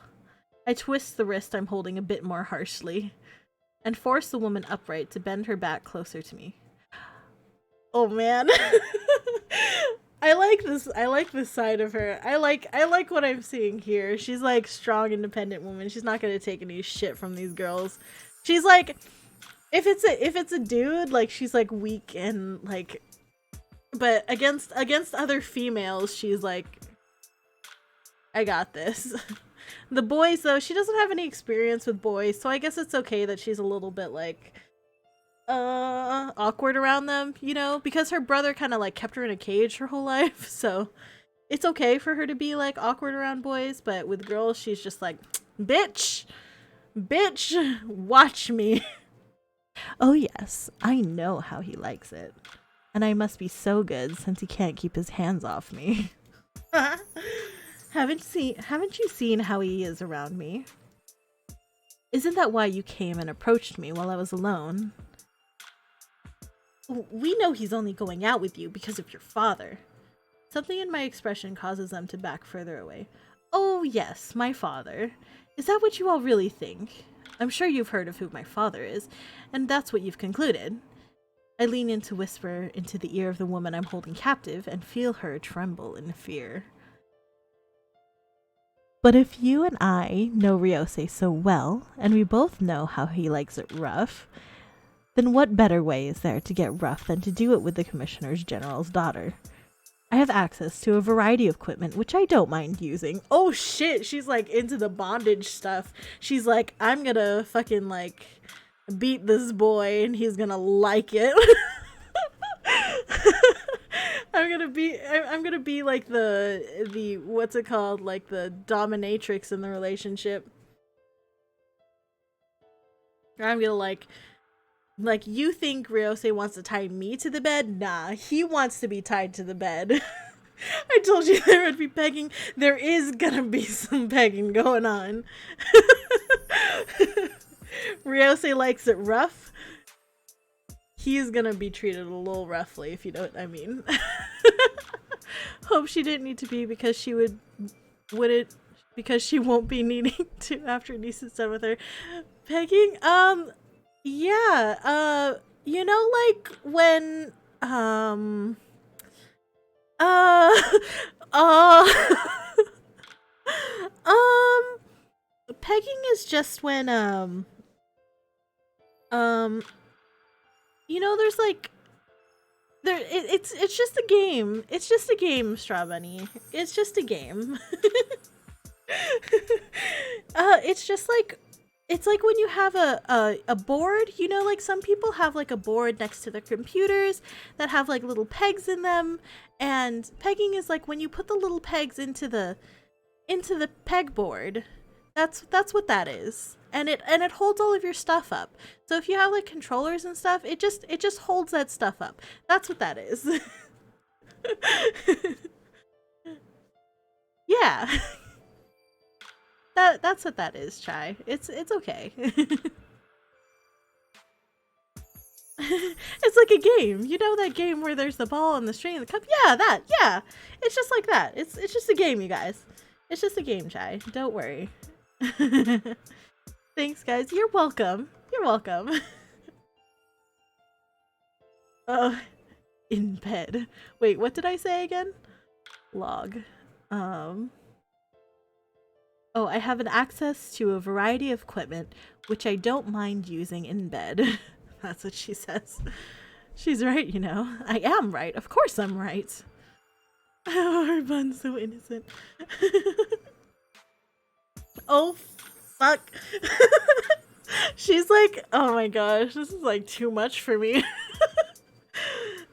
I twist the wrist I'm holding a bit more harshly and force the woman upright to bend her back closer to me. Oh man. I like this side of her. I like what I'm seeing here. She's like strong, independent woman. She's not gonna take any shit from these girls. She's like, if it's a dude, like she's like weak and like, but against other females, she's like, I got this. The boys though, she doesn't have any experience with boys, so I guess it's okay that she's a little bit like awkward around them, you know, because her brother kind of like kept her in a cage her whole life, so it's okay for her to be like awkward around boys, but with girls she's just like, bitch, watch me. Oh yes, I know how he likes it, and I must be so good since he can't keep his hands off me. Haven't you seen how he is around me? Isn't that why you came and approached me while I was alone? We know he's only going out with you because of your father. Something in my expression causes them to back further away. Oh yes, my father. Is that what you all really think? I'm sure you've heard of who my father is, and that's what you've concluded. I lean in to whisper into the ear of the woman I'm holding captive and feel her tremble in fear. But if you and I know Ryose so well, and we both know how he likes it rough, then what better way is there to get rough than to do it with the Commissioner's General's daughter? I have access to a variety of equipment, which I don't mind using. Oh shit, she's like into the bondage stuff. She's like, I'm gonna fucking like beat this boy and he's gonna like it. I'm gonna be like the what's it called, like the dominatrix in the relationship. I'm gonna like you think Ryose wants to tie me to the bed? Nah, he wants to be tied to the bed. I told you there would be pegging. There is gonna be some pegging going on. Ryose likes it rough. He's gonna be treated a little roughly, if you know what I mean. Hope she didn't need to be, because she would it, because she won't be needing to after Niise is done with her. Pegging? Yeah, you know, like when, pegging is just when, you know, there's like, it's just a game. It's just a game, Straw Bunny. It's just a game. It's just like, it's like when you have a board, you know, like some people have like a board next to their computers that have like little pegs in them, and pegging is like when you put the little pegs into the pegboard. That's what that is. And it holds all of your stuff up. So if you have like controllers and stuff, it just holds that stuff up. That's what that is. Yeah. That's what that is, Chai. It's okay. It's like a game. You know that game where there's the ball and the string and the cup? Yeah, that. Yeah. It's just like that. It's just a game, you guys. It's just a game, Chai. Don't worry. Thanks, guys. You're welcome. You're welcome. In bed. Wait, what did I say again? Log. Oh, I have an access to a variety of equipment, which I don't mind using in bed. That's what she says. She's right, you know. I am right. Of course I'm right. Oh, her bun's so innocent. Oh, fuck. She's like, oh my gosh, this is like too much for me.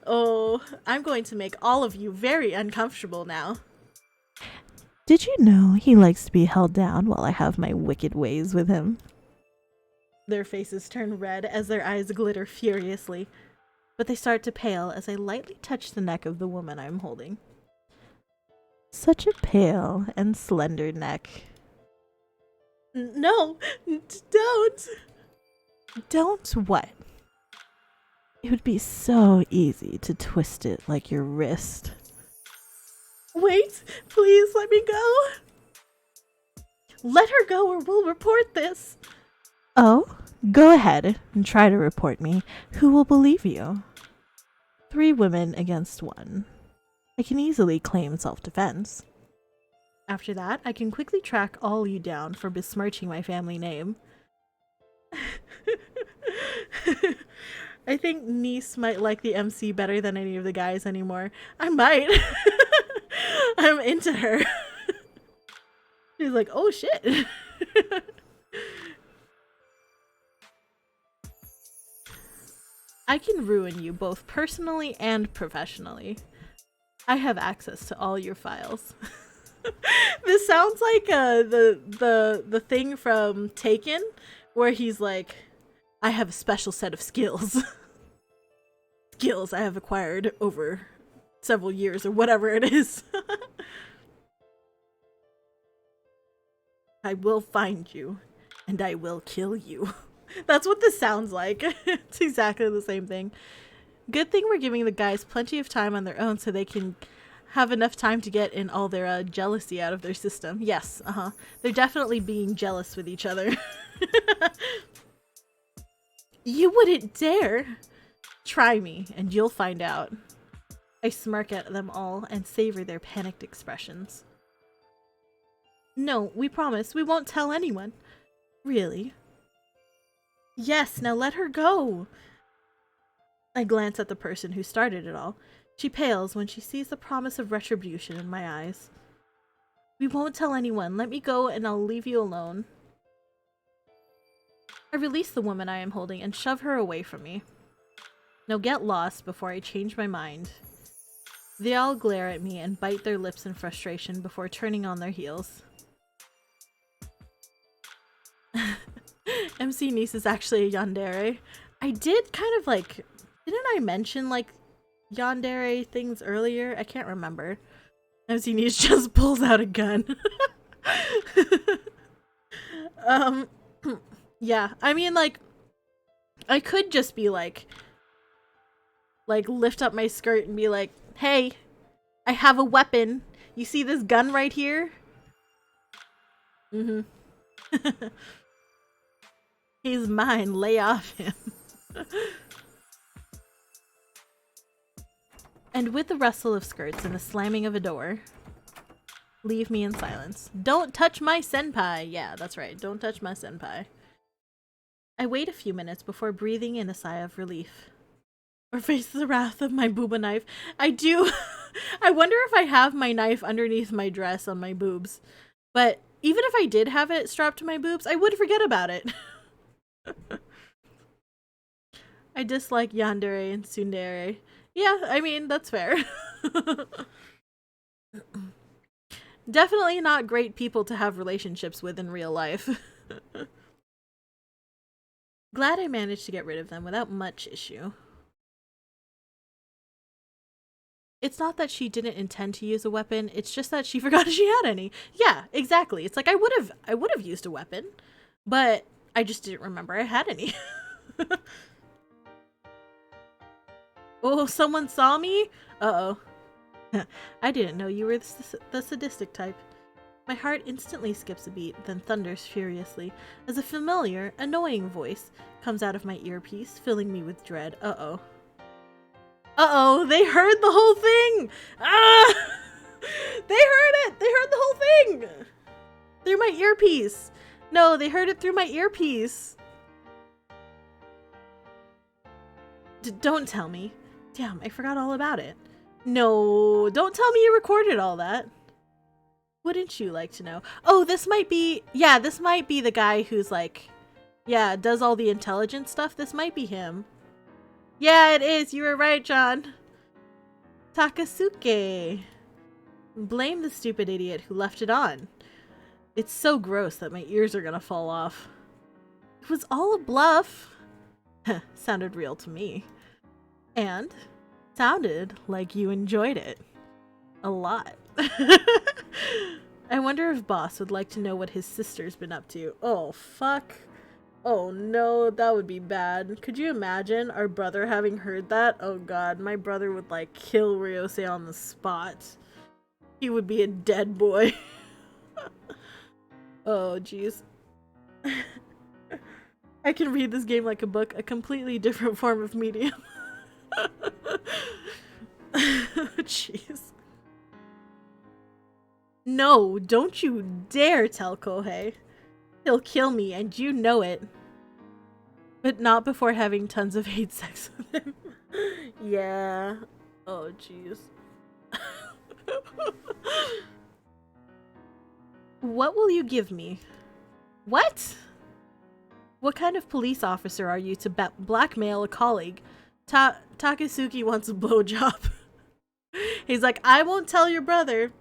Oh, I'm going to make all of you very uncomfortable now. Did you know he likes to be held down while I have my wicked ways with him? Their faces turn red as their eyes glitter furiously, but they start to pale as I lightly touch the neck of the woman I'm holding. Such a pale and slender neck. No, don't. Don't what? It would be so easy to twist it like your wrist. Wait, please let me go. Let her go or we'll report this. Oh, go ahead and try to report me. Who will believe you? 3 women against 1. I can easily claim self-defense. After that, I can quickly track all you down for besmirching my family name. I think Niise might like the MC better than any of the guys anymore. I might. I'm into her. She's like, oh shit. I can ruin you both personally and professionally. I have access to all your files. This sounds like the thing from Taken, where he's like, I have a special set of skills. Skills I have acquired over several years or whatever it is. I will find you, and I will kill you. That's what this sounds like. It's exactly the same thing. Good thing we're giving the guys plenty of time on their own so they can have enough time to get in all their jealousy out of their system. Yes, They're definitely being jealous with each other. You wouldn't dare. Try me, and you'll find out. I smirk at them all and savor their panicked expressions. No, we promise we won't tell anyone. Really? Yes, now let her go. I glance at the person who started it all. She pales when she sees the promise of retribution in my eyes. We won't tell anyone. Let me go and I'll leave you alone. I release the woman I am holding and shove her away from me. Now get lost before I change my mind. They all glare at me and bite their lips in frustration before turning on their heels. MC Niise is actually a yandere. I did kind of like... Didn't I mention like yandere things earlier? I can't remember. MC Niise just pulls out a gun. Yeah, I mean like... I could just be like lift up my skirt and be like, hey, I have a weapon. You see this gun right here? Mm-hmm. He's mine. Lay off him. And with the rustle of skirts and the slamming of a door, leave me in silence. Don't touch my senpai. Yeah, that's right. Don't touch my senpai. I wait a few minutes before breathing in a sigh of relief. Or face the wrath of my booba knife. I do. I wonder if I have my knife underneath my dress on my boobs. But even if I did have it strapped to my boobs, I would forget about it. I dislike yandere and tsundere. Yeah, I mean, that's fair. Definitely not great people to have relationships with in real life. Glad I managed to get rid of them without much issue. It's not that she didn't intend to use a weapon, it's just that she forgot she had any. Yeah, exactly. It's like I would have used a weapon, but I just didn't remember I had any. Oh, someone saw me? Uh-oh. I didn't know you were the sadistic type. My heart instantly skips a beat, then thunders furiously, as a familiar, annoying voice comes out of my earpiece, filling me with dread. Uh-oh. Uh-oh, they heard the whole thing! Ah! They heard it! They heard the whole thing! Through my earpiece! No, they heard it through my earpiece! Don't tell me. Damn, I forgot all about it. No, don't tell me you recorded all that. Wouldn't you like to know? Oh, this might be... Yeah, this might be the guy who's like... Yeah, does all the intelligence stuff. This might be him. Yeah, it is. You were right, John. Takasuke. Blame the stupid idiot who left it on. It's so gross that my ears are gonna fall off. It was all a bluff. Sounded real to me. And sounded like you enjoyed it. A lot. I wonder if Boss would like to know what his sister's been up to. Oh, fuck. Oh no, that would be bad. Could you imagine our brother having heard that? Oh god, my brother would like kill Ryosei on the spot. He would be a dead boy. Oh jeez. I can read this game like a book, a completely different form of medium. Jeez. No, don't you dare tell Kohei. He'll kill me, and you know it. But not before having tons of hate sex with him. Yeah. Oh, jeez. What will you give me? What? What kind of police officer are you to blackmail a colleague? Takasuke wants a blowjob. He's like, I won't tell your brother.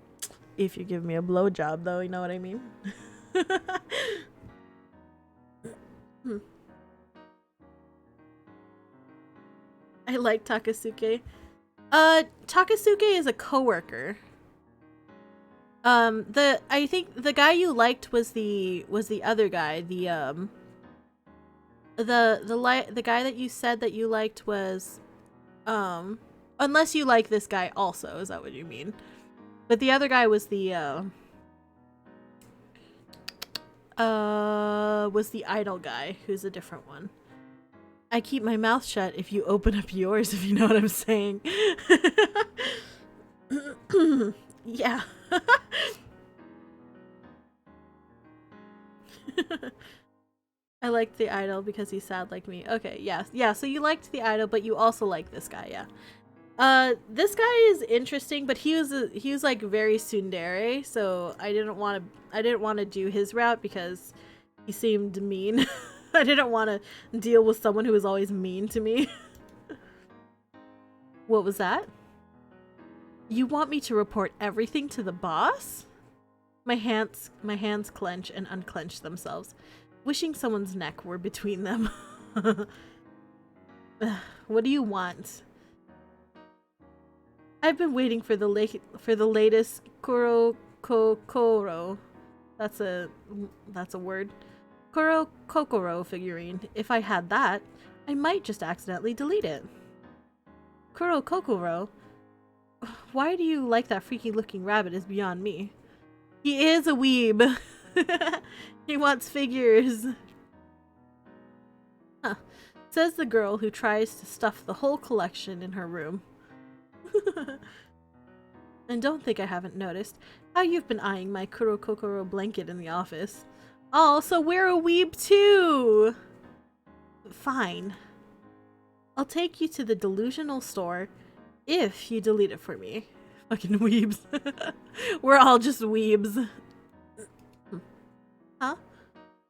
If you give me a blowjob, though, you know what I mean? I like Takasuke. Takasuke is a coworker. I think the guy you liked was the other guy. The guy that you said that you liked was unless you like this guy also, is that what you mean? But the other guy was the idol guy, who's a different one. I keep my mouth shut if you open up yours, if you know what I'm saying. Yeah. I liked the idol because he's sad like me. Okay, yeah, so you liked the idol, but you also like this guy, yeah. This guy is interesting, but he was like very tsundere, so I didn't want to do his route because he seemed mean. I didn't want to deal with someone who was always mean to me. What was that? You want me to report everything to the boss? My hands clench and unclench themselves, wishing someone's neck were between them. What do you want? I've been waiting for the latest Kokoro. That's a word. Kokoro figurine. If I had that, I might just accidentally delete it. Kokoro? Why do you like that freaky looking rabbit is beyond me. He is a weeb. He wants figures. Huh. Says the girl who tries to stuff the whole collection in her room. And don't think I haven't noticed how you've been eyeing my Kokoro blanket in the office. Oh, so we're a weeb too! Fine. I'll take you to the delusional store if you delete it for me. Fucking weebs. We're all just weebs. Huh?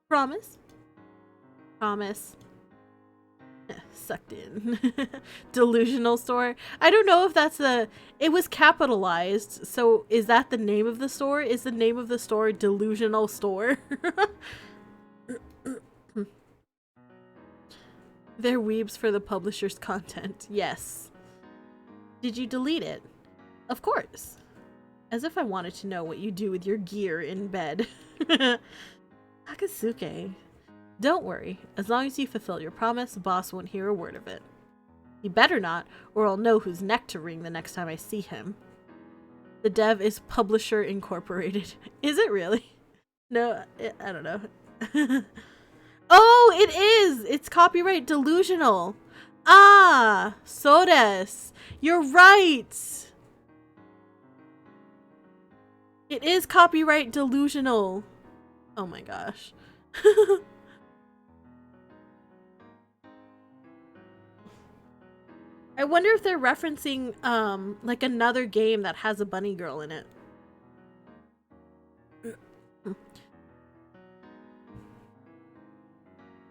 Promise? Promise. Sucked in. Delusional store. I don't know if that's it was capitalized, so is that the name of the store? Is the name of the store Delusional Store? They're weebs for the publisher's content. Yes. Did you delete it? Of course. As if I wanted to know what you do with your gear in bed. Takasuke. Don't worry. As long as you fulfill your promise, the boss won't hear a word of it. He better not, or I'll know whose neck to wring the next time I see him. The dev is Publisher Incorporated. Is it really? No, I don't know. Oh, it is! It's copyright delusional. Ah, so des. You're right! It is copyright delusional. Oh my gosh. I wonder if they're referencing like another game that has a bunny girl in it.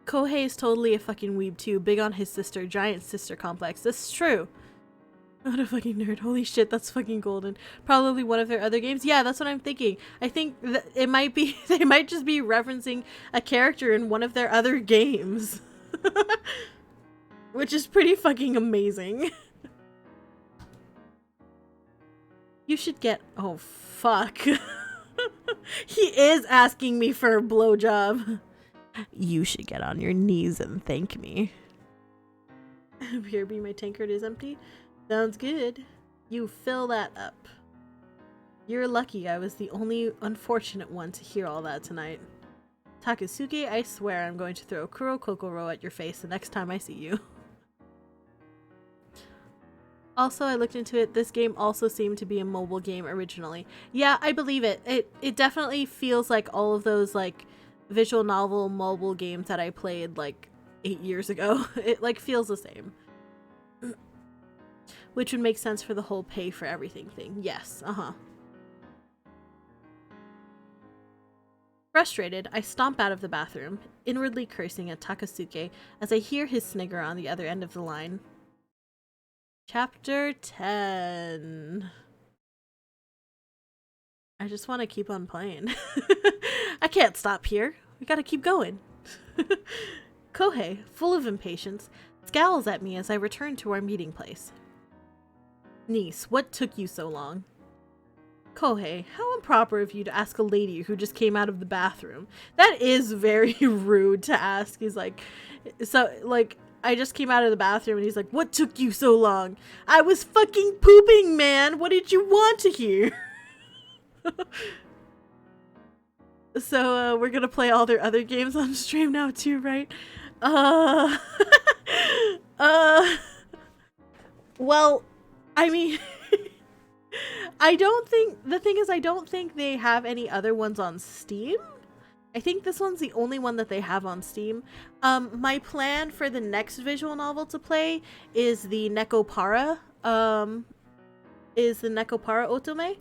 Kohei is totally a fucking weeb too, big on his sister, giant sister complex. This is true. What a fucking nerd. Holy shit, that's fucking golden. Probably one of their other games. Yeah, that's what I'm thinking. I think it might be, they might just be referencing a character in one of their other games. Which is pretty fucking amazing. You should get, oh fuck. He is asking me for a blowjob. You should get on your knees and thank me. BRB, my tankard is empty. Sounds good. You fill that up. You're lucky I was the only unfortunate one to hear all that tonight. Takasuke, I swear I'm going to throw Kokoro at your face the next time I see you. Also, I looked into it. This game also seemed to be a mobile game originally. Yeah, I believe it. It definitely feels like all of those like visual novel mobile games that I played like 8 years ago. It like feels the same. Which would make sense for the whole pay for everything thing. Yes, Frustrated, I stomp out of the bathroom, inwardly cursing at Takasuke as I hear his snigger on the other end of the line. Chapter 10. I just want to keep on playing. I can't stop here. We gotta keep going. Kohei, full of impatience, scowls at me as I return to our meeting place. Niise, what took you so long? Kohei, how improper of you to ask a lady who just came out of the bathroom. That is very rude to ask. He's like, so, like, I just came out of the bathroom and he's like, what took you so long? I was fucking pooping, man. What did you want to hear? So, we're gonna play all their other games on stream now too, right? Well, I mean, I don't think they have any other ones on Steam. I think this one's the only one that they have on Steam. My plan for the next visual novel to play is the Nekopara, Otome.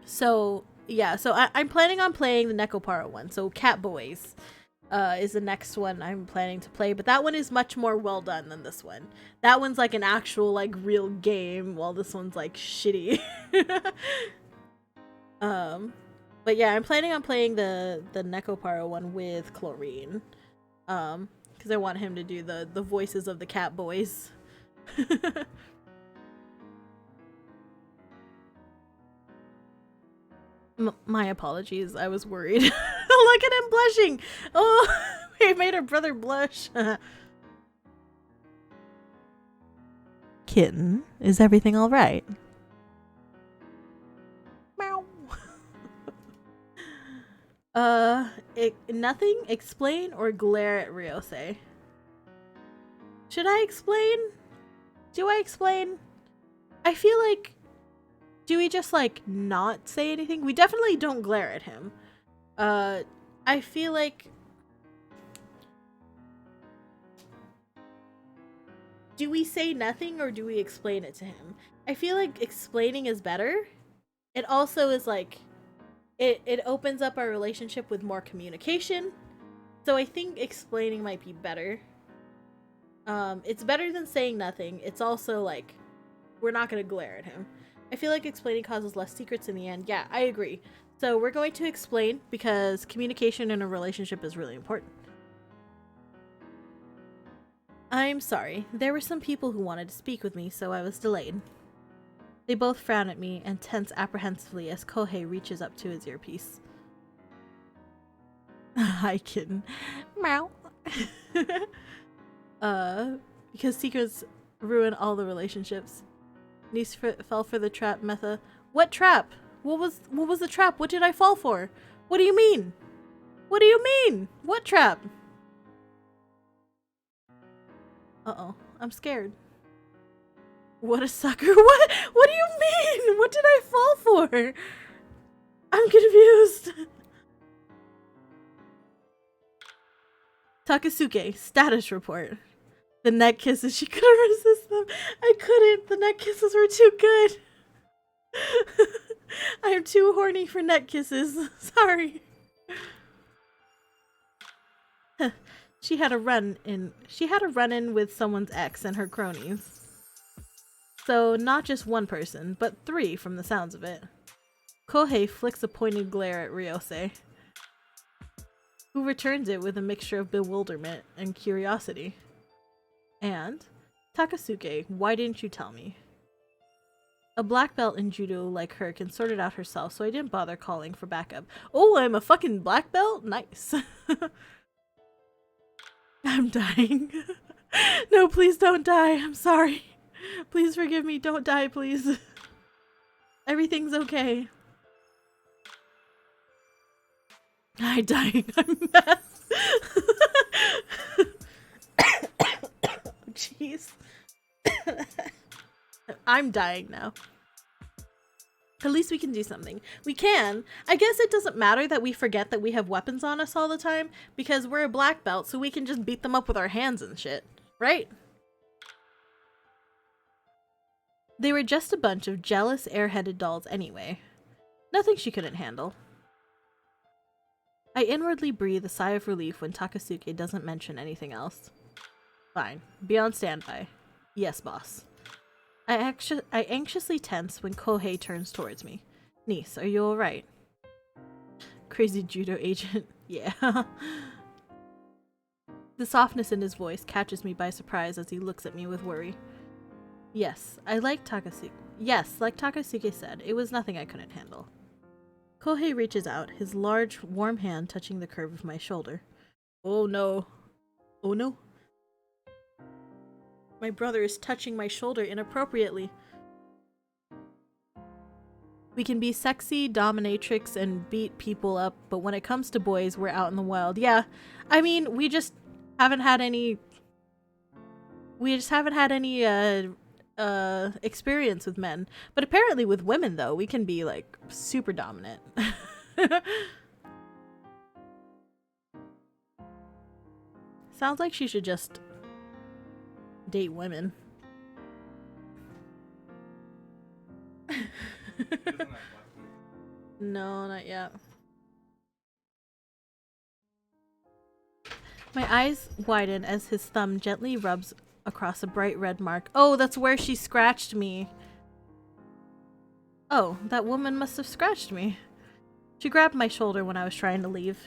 So yeah, so I'm planning on playing the Nekopara one. So Cat Boys is the next one I'm planning to play, but that one is much more well done than this one. That one's like an actual like real game, while this one's like shitty. But yeah, I'm planning on playing the Nekopara one with Chlorine, because I want him to do the voices of the Cat Boys. My apologies, I was worried. Look at him blushing! Oh, he made her brother blush. Kitten, is everything alright? Meow. Nothing? Explain or glare at Ryosei? Should I explain? Do I explain? I feel like... Do we just, like, not say anything? We definitely don't glare at him. I feel like... Do we say nothing or do we explain it to him? I feel like explaining is better. It also is, like... It opens up our relationship with more communication. So I think explaining might be better. It's better than saying nothing. It's also, like... We're not gonna glare at him. I feel like explaining causes less secrets in the end. Yeah, I agree. So we're going to explain because communication in a relationship is really important. I'm sorry. There were some people who wanted to speak with me, so I was delayed. They both frown at me and tense apprehensively as Kohei reaches up to his earpiece. Hi, Kitten. Meow. Because secrets ruin all the relationships. Niise fell for the trap, Metha. What trap? What was the trap? What did I fall for? What do you mean? What do you mean? What trap? Uh-oh. I'm scared. What a sucker. What do you mean? What did I fall for? I'm confused. Takasuke, status report. The neck kisses, she couldn't resist them. I couldn't. The neck kisses were too good. I am too horny for neck kisses. Sorry. She had a run-in with someone's ex and her cronies. So not just one person, but 3 from the sounds of it. Kohei flicks a pointed glare at Ryosei, who returns it with a mixture of bewilderment and curiosity. And, Takasuke, why didn't you tell me? A black belt in judo like her can sort it out herself, so I didn't bother calling for backup. Oh, I'm a fucking black belt? Nice. I'm dying. No, please don't die. I'm sorry. Please forgive me. Don't die, please. Everything's okay. I'm dying. I'm mad. Jeez. I'm dying now. At least we can do something. We can. I guess it doesn't matter that we forget that we have weapons on us all the time, because we're a black belt, so we can just beat them up with our hands and shit. Right? They were just a bunch of jealous, airheaded dolls anyway. Nothing she couldn't handle. I inwardly breathe a sigh of relief when Takasuke doesn't mention anything else. Fine. Be on standby. Yes, boss. I anxiously tense when Kohei turns towards me. Niise, are you alright? Crazy judo agent. Yeah. The softness in his voice catches me by surprise as he looks at me with worry. Yes, I like Takasuke. Yes, like Takasuke said, it was nothing I couldn't handle. Kohei reaches out, his large, warm hand touching the curve of my shoulder. Oh no. Oh no. My brother is touching my shoulder inappropriately. We can be sexy, dominatrix, and beat people up, but when it comes to boys, we're out in the wild. Yeah, I mean, we just haven't had any... experience with men. But apparently with women, though, we can be, like, super dominant. Sounds like she should just date women. No, not yet. My eyes widen as his thumb gently rubs across a bright red mark. Oh, that's where she scratched me. Oh, that woman must have scratched me. She grabbed my shoulder when I was trying to leave.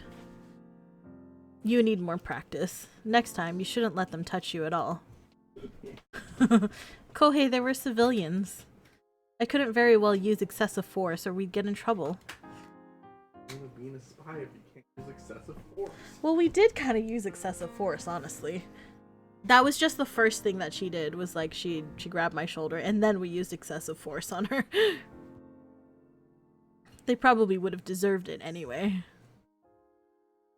You need more practice. Next time, you shouldn't let them touch you at all. Kohei, there were civilians. I couldn't very well use excessive force or we'd get in trouble. Being a spy if you can't use excessive force. Well, we did kind of use excessive force, honestly. That was just the first thing that she did, was like she grabbed my shoulder and then we used excessive force on her. They probably would have deserved it anyway.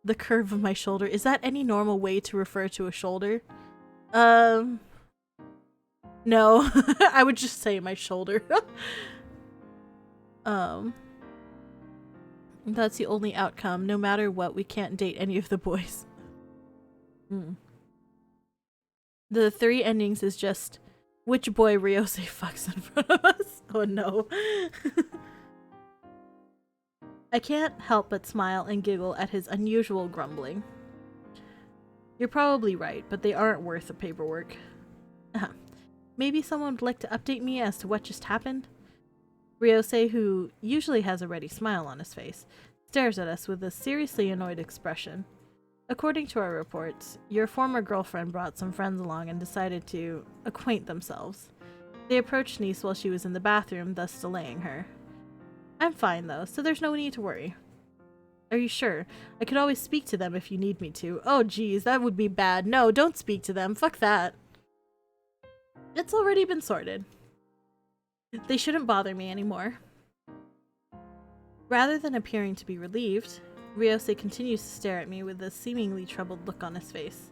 The curve of my shoulder. Is that any normal way to refer to a shoulder? No. I would just say my shoulder. That's the only outcome. No matter what, we can't date any of the boys. The 3 endings is just which boy Ryose fucks in front of us. Oh no. I can't help but smile and giggle at his unusual grumbling. You're probably right, but they aren't worth the paperwork. Maybe someone would like to update me as to what just happened? Ryose, who usually has a ready smile on his face, stares at us with a seriously annoyed expression. According to our reports, your former girlfriend brought some friends along and decided to acquaint themselves. They approached Niise while she was in the bathroom, thus delaying her. I'm fine though, so there's no need to worry. Are you sure? I could always speak to them if you need me to. Oh geez, that would be bad. No, don't speak to them. Fuck that. It's already been sorted. They shouldn't bother me anymore. Rather than appearing to be relieved, Ryose continues to stare at me with a seemingly troubled look on his face.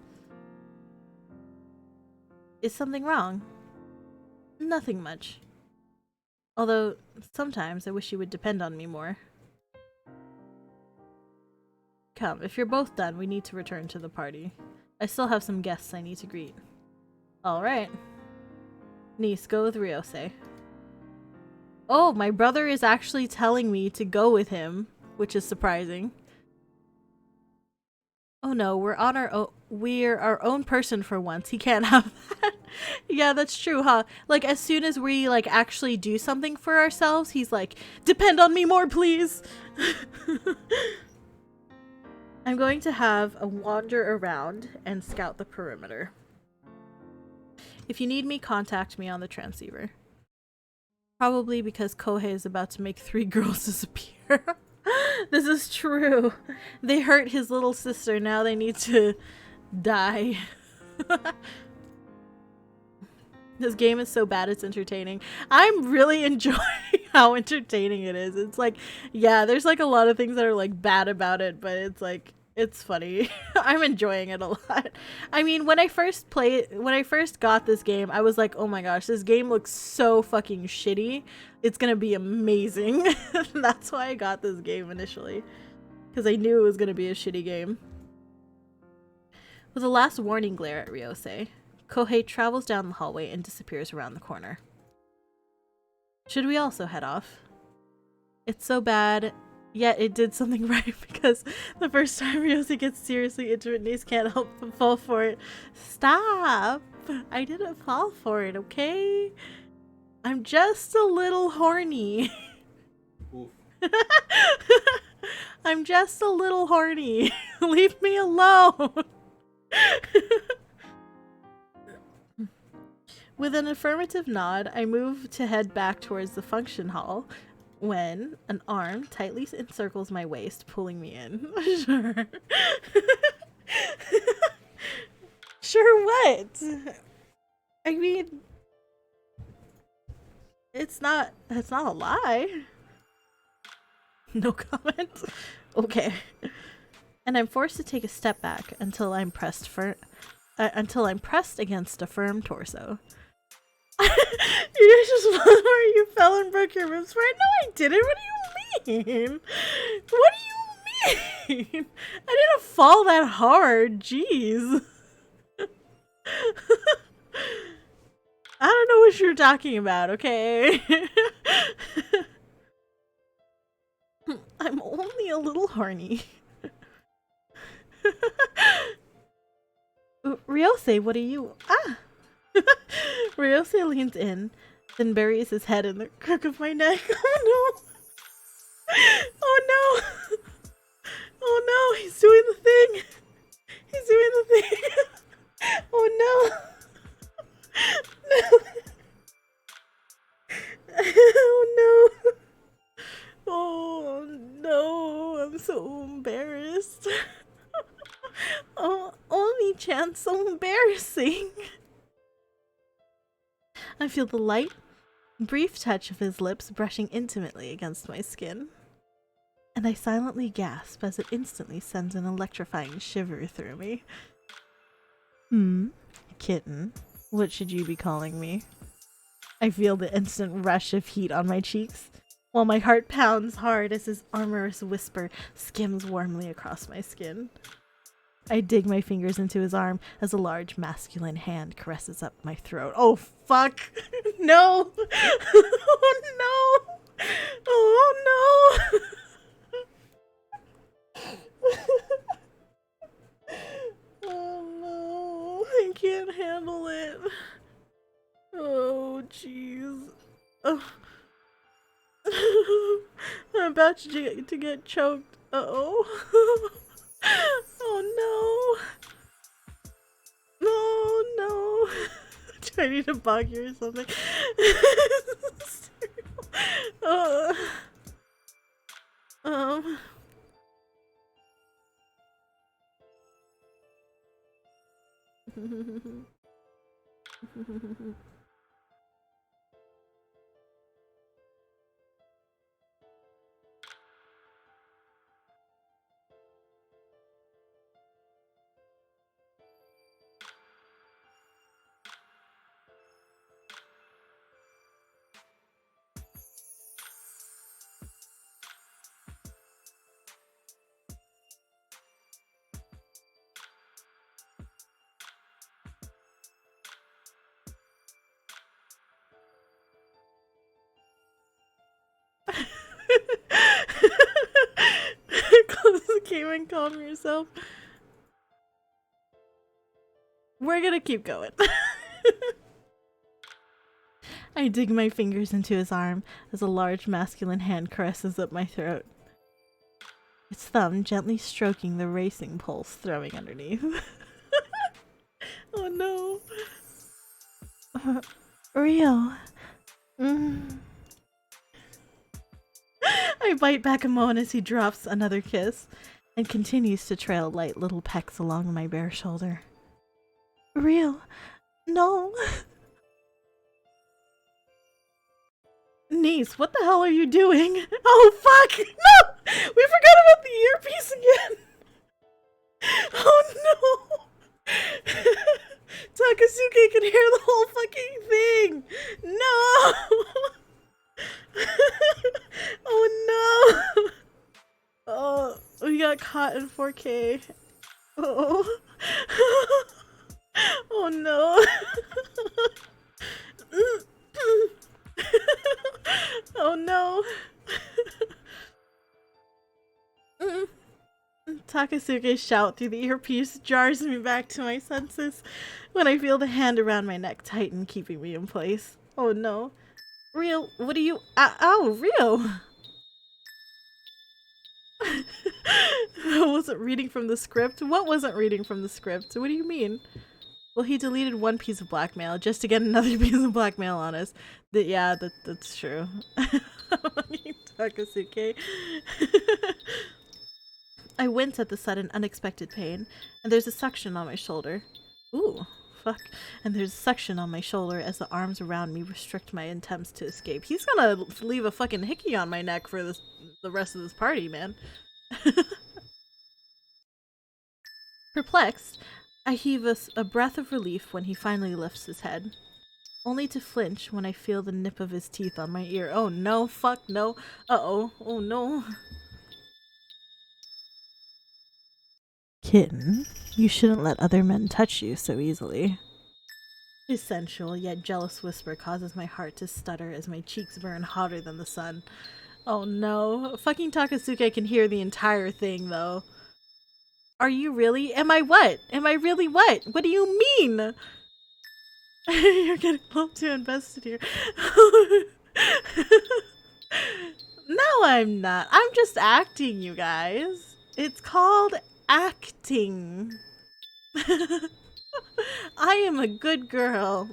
Is something wrong? Nothing much. Although, sometimes I wish you would depend on me more. Come, if you're both done, we need to return to the party. I still have some guests I need to greet. Alright. Niise, go with Ryose. Oh, my brother is actually telling me to go with him, which is surprising. Oh no, we're our own person for once. He can't have that. Yeah, that's true, huh? Like, as soon as we, like, actually do something for ourselves, he's like, depend on me more, please! I'm going to have a wander around and scout the perimeter. If you need me, contact me on the transceiver. Probably because Kohei is about to make 3 girls disappear. This is true. They hurt his little sister, now they need to die. This game is so bad it's entertaining. I'm really enjoying how entertaining it is. It's like, yeah, there's like a lot of things that are like bad about it, but it's like, it's funny. I'm enjoying it a lot. I mean, when I first got this game, I was like, oh my gosh, this game looks so fucking shitty. It's gonna be amazing. That's why I got this game initially. Because I knew it was gonna be a shitty game. With a last warning glare at Ryose, Kohei travels down the hallway and disappears around the corner. Should we also head off? It's so bad, yet it did something right, because the first time Ryose gets seriously into it, Niise can't help but fall for it. Stop! I didn't fall for it, okay? I'm just a little horny. Oof. I'm just a little horny. Leave me alone. With an affirmative nod, I move to head back towards the function hall when an arm tightly encircles my waist, pulling me in. Sure. Sure what? I mean, that's not a lie. No comment. Okay. And I'm forced to take a step back until I'm pressed against a firm torso. You just where you fell and broke your ribs for it? No, I didn't. What do you mean? What do you mean? I didn't fall that hard. Jeez. I don't know what you're talking about, okay? I'm only a little horny. Ryose, what are you? Ah! Ryose leans in, then buries his head in the crook of my neck. Oh no! Oh no! Oh no! He's doing the thing! He's doing the thing! Oh no! No! Oh no! Oh no! I'm so embarrassed. Oh, only chance, so embarrassing. I feel the light, brief touch of his lips brushing intimately against my skin. And I silently gasp as it instantly sends an electrifying shiver through me. Kitten, what should you be calling me? I feel the instant rush of heat on my cheeks, while my heart pounds hard as his amorous whisper skims warmly across my skin. I dig my fingers into his arm as a large masculine hand caresses up my throat. Oh, fuck! No! Oh, no! Oh, no! Oh, no. I can't handle it. Oh, jeez. Oh. I'm about to get choked. Uh-oh. Oh no! Oh no! Do I need a bug you or something? Um. Close the game and calm yourself. We're gonna keep going. I dig my fingers into his arm as a large masculine hand caresses up my throat. Its thumb gently stroking the racing pulse throwing underneath. Oh no. Rio. I bite back a moan as he drops another kiss and continues to trail light little pecks along my bare shoulder. Rio, no. Niise, what the hell are you doing? Oh fuck! No! We forgot about the earpiece again! Oh no! Takasuke can hear the whole fucking thing! No! Oh no! Oh, we got caught in 4K. Oh. Oh no. Oh no. Takasuke's shout through the earpiece jars me back to my senses when I feel the hand around my neck tighten, keeping me in place. Oh no. Rio, what are you— ow, Rio! I wasn't reading from the script? What wasn't reading from the script? What do you mean? Well, he deleted one piece of blackmail just to get another piece of blackmail on us. That's true. Takasuke. I wince at the sudden, unexpected pain, and there's a suction on my shoulder. Ooh, fuck. And there's a suction on my shoulder as the arms around me restrict my attempts to escape. He's gonna leave a fucking hickey on my neck for the rest of this party, man. Perplexed, I heave a breath of relief when he finally lifts his head, only to flinch when I feel the nip of his teeth on my ear. Oh no, fuck no. Uh-oh, oh no. Kitten, you shouldn't let other men touch you so easily. His sensual yet jealous whisper causes my heart to stutter as my cheeks burn hotter than the sun. Oh no. Fucking Takasuke can hear the entire thing though. Are you really? Am I what? Am I really what? What do you mean? You're getting a little too invested here. No, I'm not. I'm just acting, you guys. It's called acting. I am a good girl.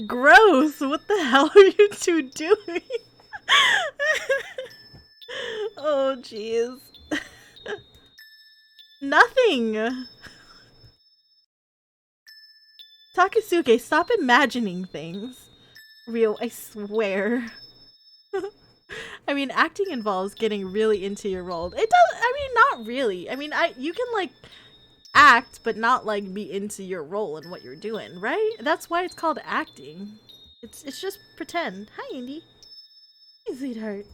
Gross! What the hell are you two doing? Oh, jeez. Nothing! Takasuke, stop imagining things. Real, I swear. I mean, acting involves getting really into your role. It does, I mean, not really. I mean, you can, like, act, but not, like, be into your role and what you're doing, right? That's why it's called acting. It's just pretend. Hi, Indy. Hey, sweetheart.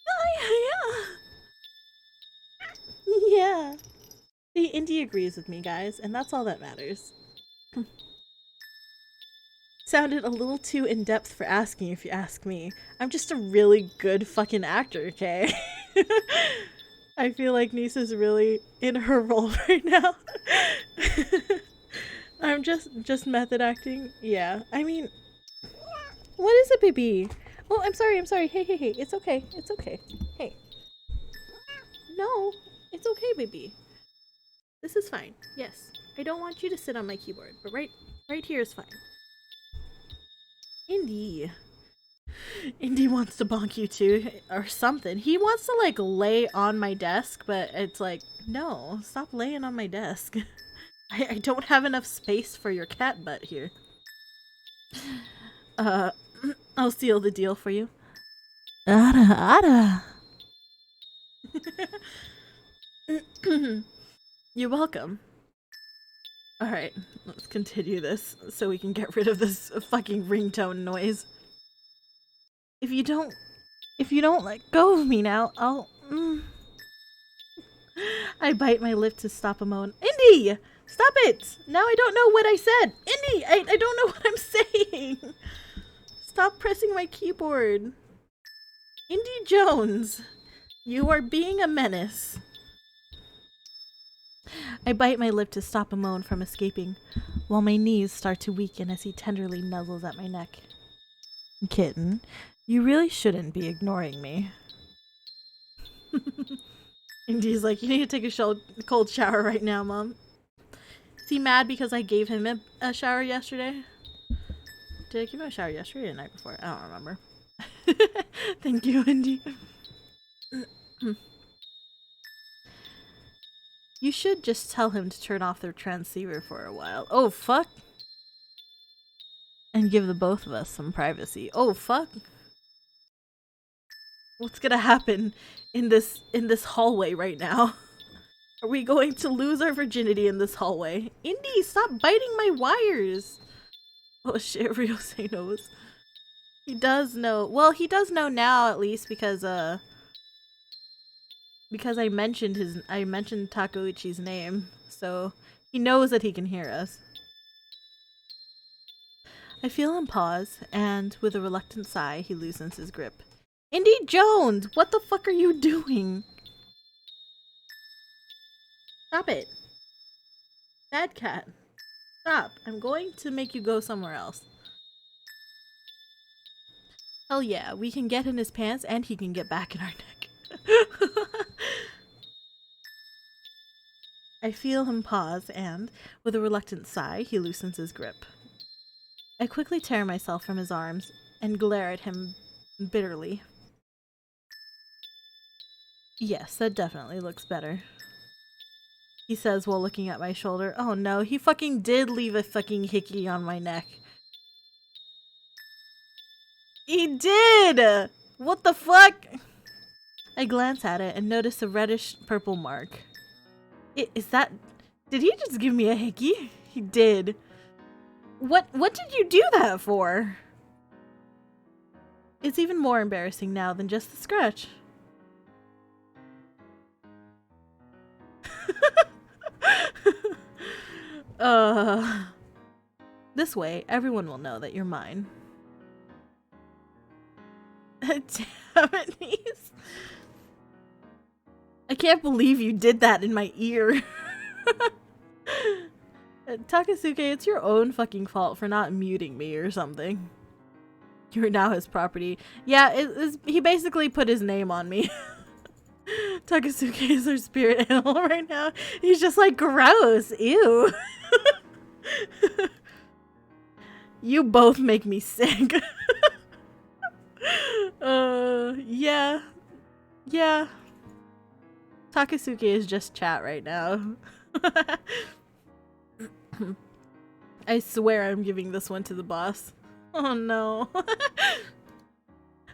Oh, yeah. Yeah. See, Indy agrees with me, guys, and that's all that matters. Sounded a little too in-depth for asking, if you ask me. I'm just a really good fucking actor, okay? I feel like Niise is really in her role right now. I'm just method acting. Yeah, I mean, what is it, baby? Oh, I'm sorry. Hey, it's okay. It's okay. Hey. No, it's okay, baby. This is fine. Yes, I don't want you to sit on my keyboard, but right here is fine. Indy wants to bonk you too, or something. He wants to, like, lay on my desk, but it's like, no, stop laying on my desk. I don't have enough space for your cat butt here. I'll seal the deal for you. Ada. You're welcome. Alright, let's continue this so we can get rid of this fucking ringtone noise. If you don't let go of me now, I'll... I bite my lip to stop a moan. Indy! Stop it! Now I don't know what I said! Indy! I don't know what I'm saying! Stop pressing my keyboard. Indy Jones, you are being a menace. I bite my lip to stop a moan from escaping, while my knees start to weaken as he tenderly nuzzles at my neck. Kitten, you really shouldn't be ignoring me. Indy's like, you need to take a cold shower right now, Mom. Is he mad because I gave him a shower yesterday? Did I give him a shower yesterday or the night before? I don't remember. Thank you, Indy. You should just tell him to turn off their transceiver for a while. Oh, fuck. And give the both of us some privacy. Oh, fuck. What's gonna happen in this hallway right now? Are we going to lose our virginity in this hallway? Indy, stop biting my wires! Oh shit, Ryosei knows. He does know. Well, he does know now, at least, because I mentioned Takeuchi's name, so he knows that he can hear us. I feel him pause, and with a reluctant sigh, he loosens his grip. Indy Jones, what the fuck are you doing? Stop it. Bad cat. Stop. I'm going to make you go somewhere else. Hell yeah, we can get in his pants and he can get back in our neck. I feel him pause and, with a reluctant sigh, he loosens his grip. I quickly tear myself from his arms and glare at him bitterly. Yes, that definitely looks better. He says while looking at my shoulder. Oh no, he fucking did leave a fucking hickey on my neck. He did! What the fuck? I glance at it and notice a reddish purple mark. Is that... Did he just give me a hickey? He did. What did you do that for? It's even more embarrassing now than just the scratch. This way, everyone will know that you're mine. Damn it, Niise. I can't believe you did that in my ear. Takasuke, it's your own fucking fault for not muting me or something. You're now his property. Yeah, he basically put his name on me. Takasuke is our spirit animal right now. He's just like, gross, ew. You both make me sick. Yeah. Yeah. Takasuke is just chat right now. I swear I'm giving this one to the boss. Oh no.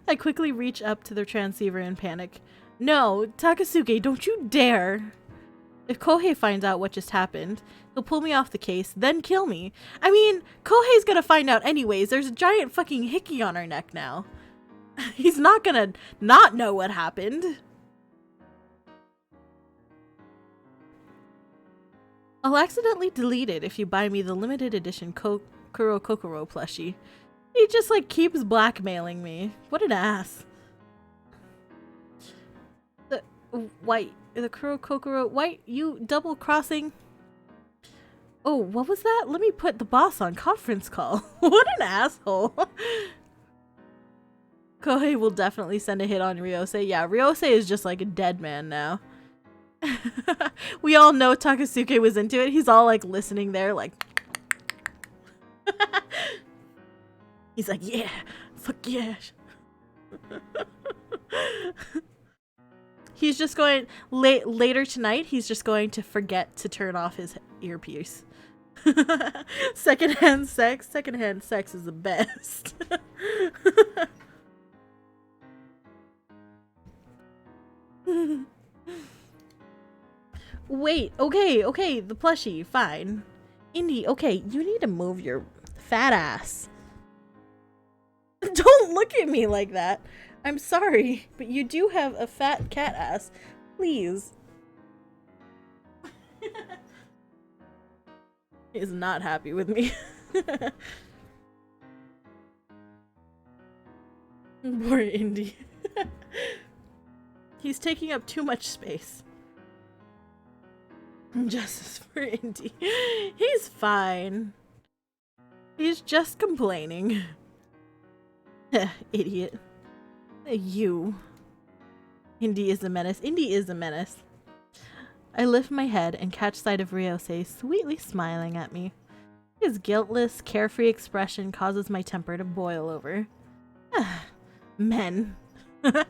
I quickly reach up to the transceiver in panic. No, Takasuke, don't you dare. If Kohei finds out what just happened, he'll pull me off the case, then kill me. I mean, Kohei's gonna find out anyways. There's a giant fucking hickey on our neck now. He's not gonna not know what happened. I'll accidentally delete it if you buy me the limited edition Kuro Kokoro plushie. He just like keeps blackmailing me. What an ass. The Kuro Kokoro white, you double crossing. Oh, what was that? Let me put the boss on conference call. What an asshole. Kohei will definitely send a hit on Ryosei. Yeah, Ryosei is just like a dead man now. We all know Takasuke was into it. He's all like listening there like he's like, yeah, fuck yeah. He's just going later tonight, he's just going to forget to turn off his earpiece. Secondhand sex is the best. Wait, okay, the plushie, fine. Indy, okay, you need to move your fat ass. Don't look at me like that. I'm sorry, but you do have a fat cat ass. Please. He is not happy with me. Poor Indy. He's taking up too much space. Justice for Indy. He's fine. He's just complaining. Idiot. You. Indy is a menace. Indy is a menace. I lift my head and catch sight of Ryosei sweetly smiling at me. His guiltless, carefree expression causes my temper to boil over. Men. That's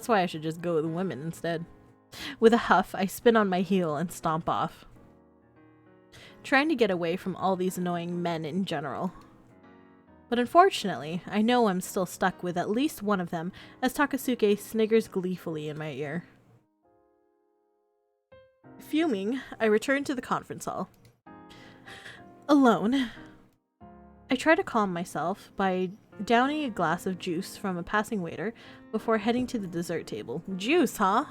why I should just go with women instead. With a huff, I spin on my heel and stomp off, trying to get away from all these annoying men in general. But unfortunately, I know I'm still stuck with at least one of them as Takasuke sniggers gleefully in my ear. Fuming, I return to the conference hall. Alone. I try to calm myself by downing a glass of juice from a passing waiter before heading to the dessert table. Juice, huh?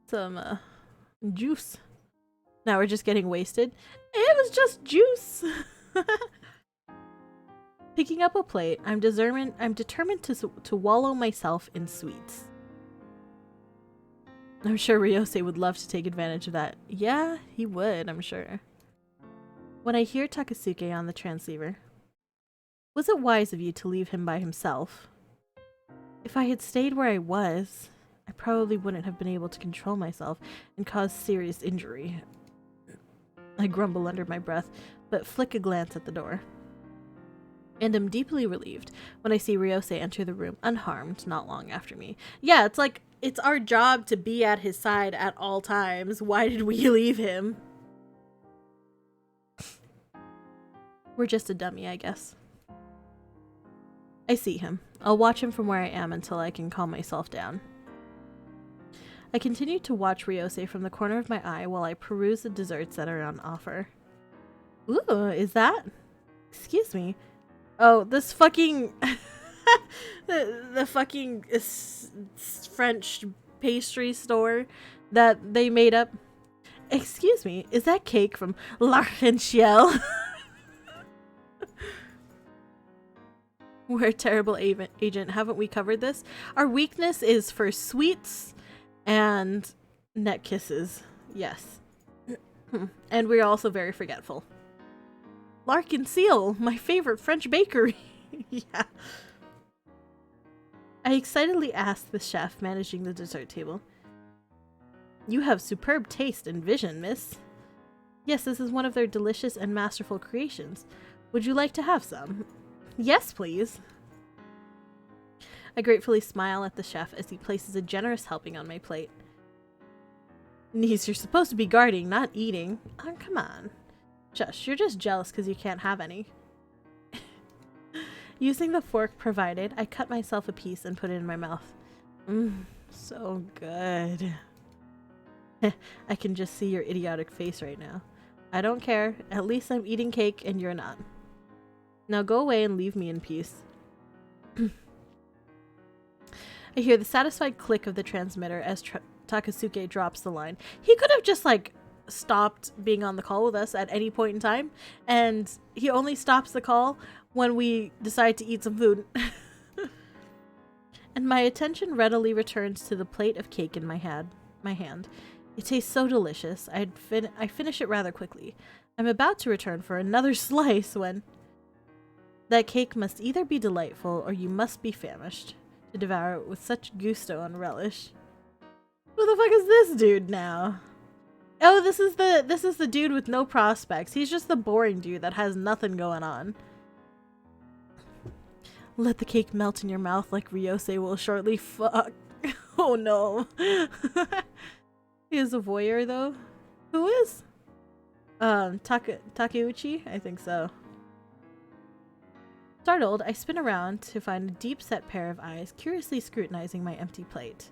Some, juice. Now we're just getting wasted. It was just juice. Picking up a plate, I'm determined to wallow myself in sweets. I'm sure Ryosei would love to take advantage of that. Yeah, he would, I'm sure. When I hear Takasuke on the transceiver, was it wise of you to leave him by himself? If I had stayed where I was, I probably wouldn't have been able to control myself and cause serious injury. I grumble under my breath, but flick a glance at the door. And am deeply relieved when I see Ryosei enter the room unharmed not long after me. Yeah, it's like, it's our job to be at his side at all times. Why did we leave him? We're just a dummy, I guess. I see him. I'll watch him from where I am until I can calm myself down. I continue to watch Ryosei from the corner of my eye while I peruse the desserts that are on offer. Ooh, is that? Excuse me. Oh, this fucking... the fucking French pastry store that they made up. Excuse me, is that cake from L'Arc-en-Ciel? We're a terrible agent. Haven't we covered this? Our weakness is for sweets and neck kisses. Yes. And we're also very forgetful. L'Arc-en-Ciel, my favorite French bakery. Yeah. I excitedly asked the chef managing the dessert table. You have superb taste and vision, miss. Yes, this is one of their delicious and masterful creations. Would you like to have some? Yes, please. I gratefully smile at the chef as he places a generous helping on my plate. Niise, you're supposed to be guarding, not eating. Oh, come on. Shush, you're just jealous because you can't have any. Using the fork provided, I cut myself a piece and put it in my mouth. So good. I can just see your idiotic face right now. I don't care. At least I'm eating cake and you're not. Now go away and leave me in peace. I hear the satisfied click of the transmitter as Takasuke drops the line. He could have just, like, stopped being on the call with us at any point in time, and he only stops the call when we decide to eat some food. And my attention readily returns to the plate of cake in my hand. It tastes so delicious. I finish it rather quickly. I'm about to return for another slice when... That cake must either be delightful or you must be famished to devour it with such gusto and relish. Who the fuck is this dude now? Oh, this is the dude with no prospects. He's just the boring dude that has nothing going on. Let the cake melt in your mouth like Ryosei will shortly. Fuck. Oh no. He is a voyeur though. Who is? Takeuchi? I think so. Startled, I spin around to find a deep-set pair of eyes curiously scrutinizing my empty plate.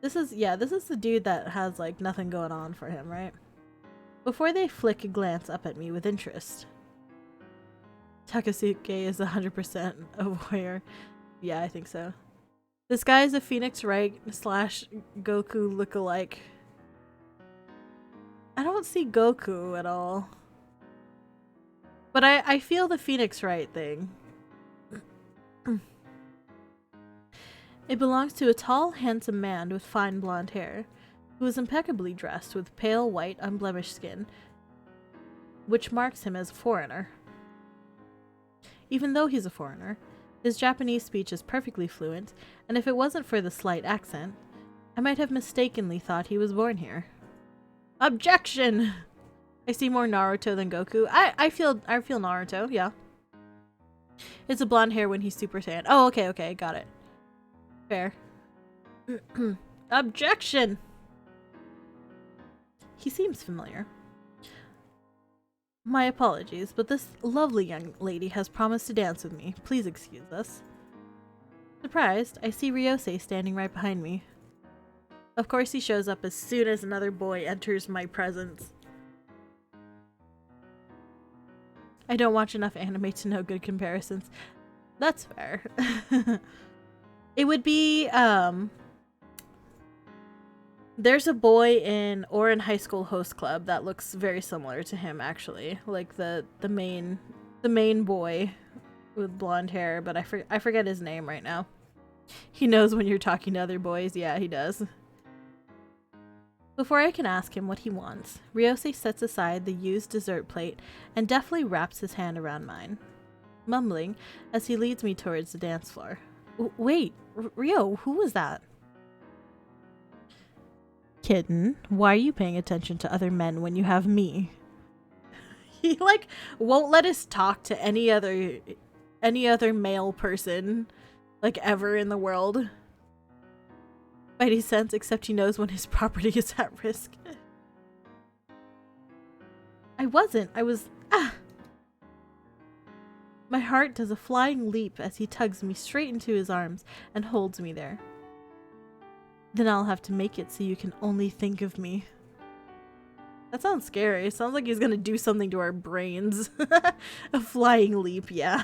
This is the dude that has, like, nothing going on for him, right? Before they flick a glance up at me with interest. Takasuke is 100% a voyeur. Yeah, I think so. This guy is a Phoenix Wright / Goku lookalike. I don't see Goku at all. But I feel the Phoenix Wright thing. It belongs to a tall, handsome man with fine blonde hair, who is impeccably dressed with pale, white, unblemished skin, which marks him as a foreigner. Even though he's a foreigner, his Japanese speech is perfectly fluent, and if it wasn't for the slight accent, I might have mistakenly thought he was born here. Objection! I see more Naruto than Goku. I feel Naruto, yeah. It's a blonde hair when he's Super Saiyan. Oh, okay, got it. Fair. Objection! He seems familiar. My apologies, but this lovely young lady has promised to dance with me. Please excuse us. Surprised, I see Ryosei standing right behind me. Of course he shows up as soon as another boy enters my presence. I don't watch enough anime to know good comparisons. That's fair. It would be, there's a boy in Ouran High School Host Club that looks very similar to him, actually. Like the main boy with blonde hair, but I forget his name right now. He knows when you're talking to other boys. Yeah, he does. Before I can ask him what he wants, Ryose sets aside the used dessert plate and deftly wraps his hand around mine, mumbling as he leads me towards the dance floor. Wait, Rio, who was that? Kitten, why are you paying attention to other men when you have me? He won't let us talk to any other male person ever in the world. Spidey sense, except he knows when his property is at risk. I was My heart does a flying leap as he tugs me straight into his arms and holds me there. Then I'll have to make it so you can only think of me. That sounds scary. It sounds like he's gonna do something to our brains. A flying leap, yeah.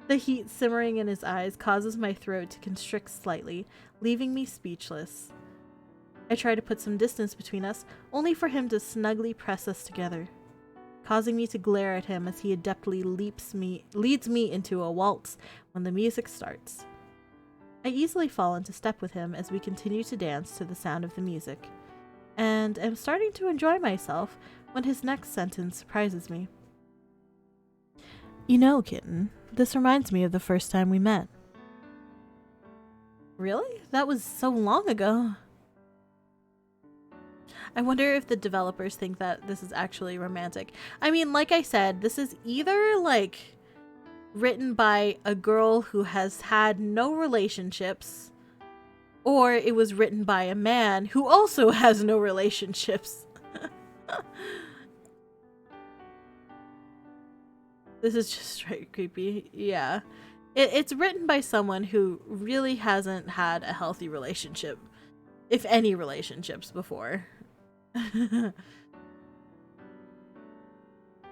The heat simmering in his eyes causes my throat to constrict slightly, leaving me speechless. I try to put some distance between us, only for him to snugly press us together, causing me to glare at him as he adeptly leads me into a waltz when the music starts. I easily fall into step with him as we continue to dance to the sound of the music, and am starting to enjoy myself when his next sentence surprises me. You know, Kitten, this reminds me of the first time we met. Really? That was so long ago. I wonder if the developers think that this is actually romantic. I mean, like I said, this is either written by a girl who has had no relationships, or it was written by a man who also has no relationships. This is just straight creepy. Yeah. It's written by someone who really hasn't had a healthy relationship, if any relationships, before.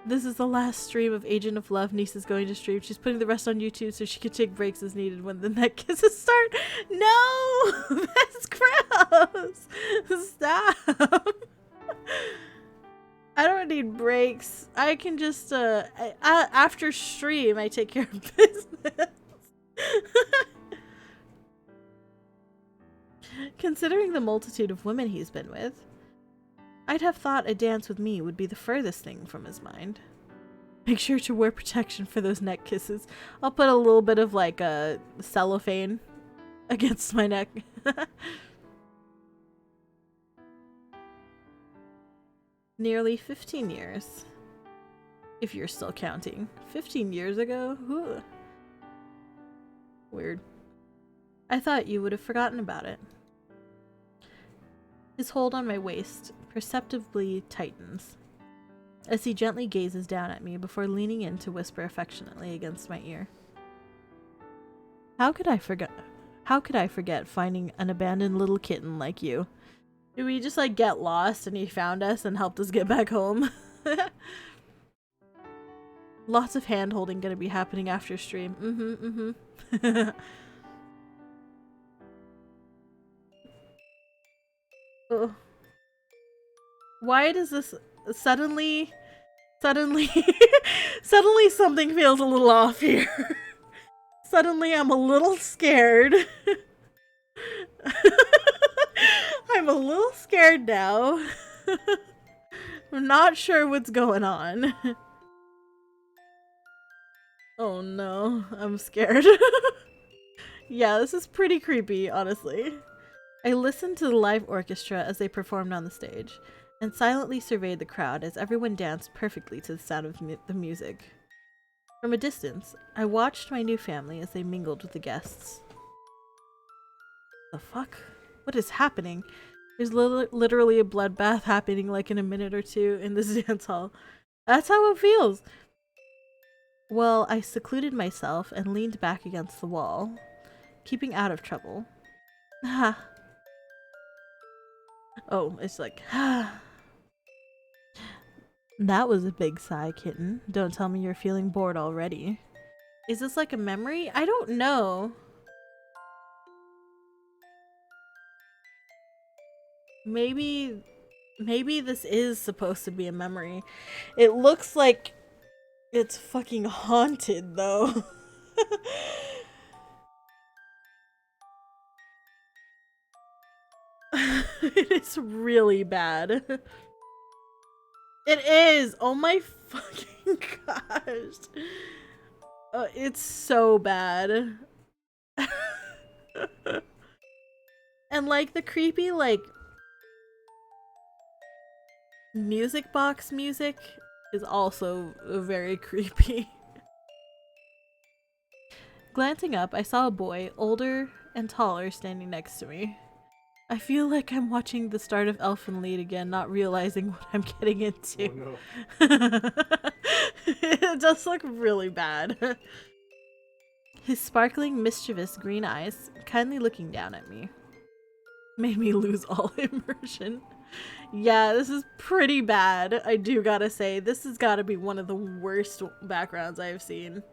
This is the last stream of Agent of Love Niise is going to stream. She's putting the rest on YouTube so she can take breaks as needed when the neck kisses start. No! That's gross! Stop! I don't need breaks. I can just, after stream, I take care of business. Considering the multitude of women he's been with, I'd have thought a dance with me would be the furthest thing from his mind. Make sure to wear protection for those neck kisses. I'll put a little bit of a cellophane against my neck. Nearly 15 years. If you're still counting. 15 years ago? Ooh. Weird. I thought you would have forgotten about it. His hold on my waist perceptibly tightens as he gently gazes down at me before leaning in to whisper affectionately against my ear. How could I forget finding an abandoned little kitten like you? Did we just get lost and he found us and helped us get back home? Lots of hand holding gonna be happening after stream. Oh. Why does this suddenly suddenly something feels a little off here? Suddenly I'm a little scared. I'm a little scared now. I'm not sure what's going on. Oh no, I'm scared. Yeah, this is pretty creepy, honestly. I listened to the live orchestra as they performed on the stage, and silently surveyed the crowd as everyone danced perfectly to the sound of the music. From a distance, I watched my new family as they mingled with the guests. The fuck? What is happening? There's literally a bloodbath happening in a minute or two in this dance hall. That's how it feels! Well, I secluded myself and leaned back against the wall, keeping out of trouble. Ha. Oh, it's That was a big sigh, Kitten. Don't tell me you're feeling bored already. Is this a memory? I don't know. Maybe this is supposed to be a memory. It looks like it's fucking haunted, though. It is really bad. It is! Oh my fucking gosh. It's so bad. And like the creepy like music box music is also very creepy. Glancing up, I saw a boy, older and taller, standing next to me. I feel like I'm watching the start of Elfenlied again, not realizing what I'm getting into. Oh, no. It does look really bad. His sparkling, mischievous green eyes, kindly looking down at me, made me lose all immersion. Yeah, this is pretty bad, I do gotta say. This has gotta be one of the worst backgrounds I've seen.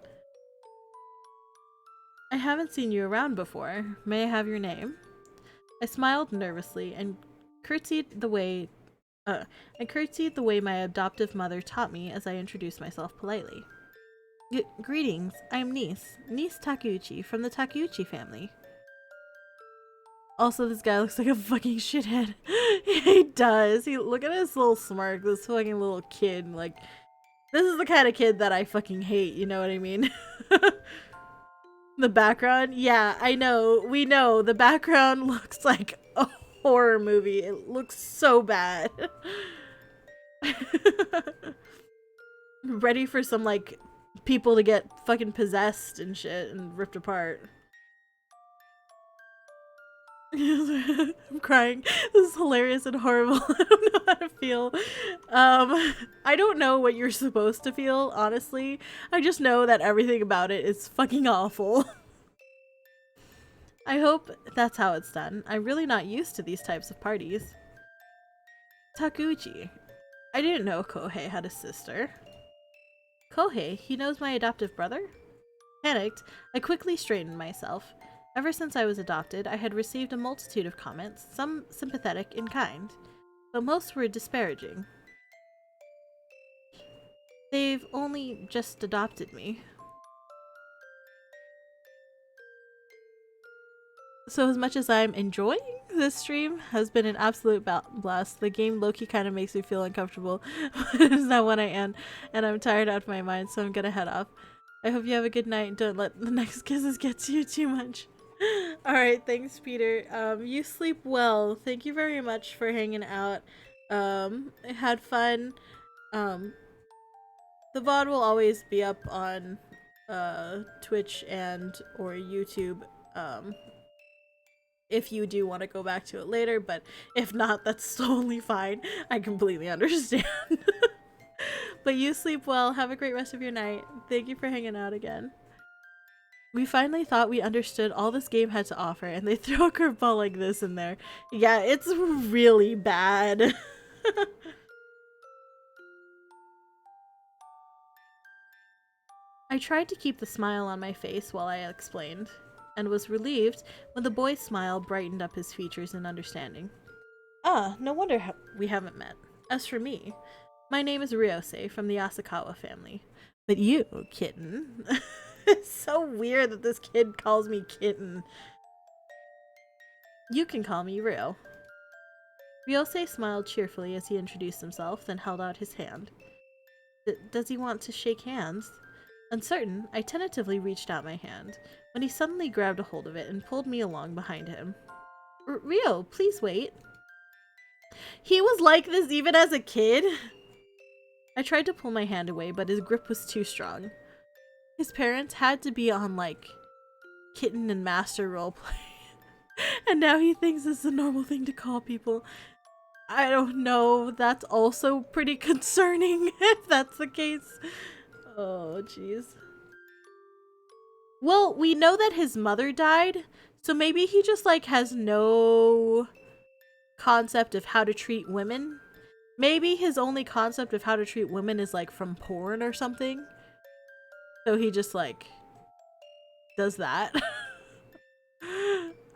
I haven't seen you around before. May I have your name? I smiled nervously and curtsied the way my adoptive mother taught me as I introduced myself politely. Greetings, I am Niise Takeuchi from the Takeuchi family. Also, this guy looks like a fucking shithead. He does. Look at his little smirk, this fucking little kid. Like, this is the kind of kid that I fucking hate, you know what I mean? The background? Yeah, I know. We know. The background looks like a horror movie. It looks so bad. Ready for some, like, people to get fucking possessed and shit and ripped apart. I'm crying. This is hilarious and horrible. I don't know how to feel. I don't know what you're supposed to feel, honestly. I just know that everything about it is fucking awful. I hope that's how it's done. I'm really not used to these types of parties. Takeuchi. I didn't know Kohei had a sister. Kohei? He knows my adoptive brother? Panicked, I quickly straightened myself. Ever since I was adopted, I had received a multitude of comments, some sympathetic in kind, but most were disparaging. They've only just adopted me. So as much as I'm enjoying this stream, has been an absolute blast. The game low-key kind of makes me feel uncomfortable, but it's not what I am, and I'm tired out of my mind, so I'm gonna head off. I hope you have a good night and don't let the next kisses get to you too much. Alright, thanks Peter. You sleep well. Thank you very much for hanging out. I had fun. The VOD will always be up on Twitch and or YouTube if you do want to go back to it later, but if not, that's totally fine. I completely understand. But you sleep well. Have a great rest of your night. Thank you for hanging out again. We finally thought we understood all this game had to offer, and they throw a curveball like this in there. Yeah, it's really bad. I tried to keep the smile on my face while I explained, and was relieved when the boy's smile brightened up his features in understanding. Ah, no wonder we haven't met. As for me, my name is Ryosei from the Asakawa family. But you, Kitten. It's so weird that this kid calls me Kitten. You can call me Ryo. Ryosei smiled cheerfully as he introduced himself, then held out his hand. Does he want to shake hands? Uncertain, I tentatively reached out my hand, when he suddenly grabbed a hold of it and pulled me along behind him. Ryo, please wait. He was like this even as a kid? I tried to pull my hand away, but his grip was too strong. His parents had to be on, like, kitten and master roleplay. And now he thinks it's a normal thing to call people. I don't know. That's also pretty concerning if that's the case. Oh, jeez. Well, we know that his mother died, so maybe he just, like, has no concept of how to treat women. Maybe his only concept of how to treat women is, like, from porn or something. So he just, like, does that.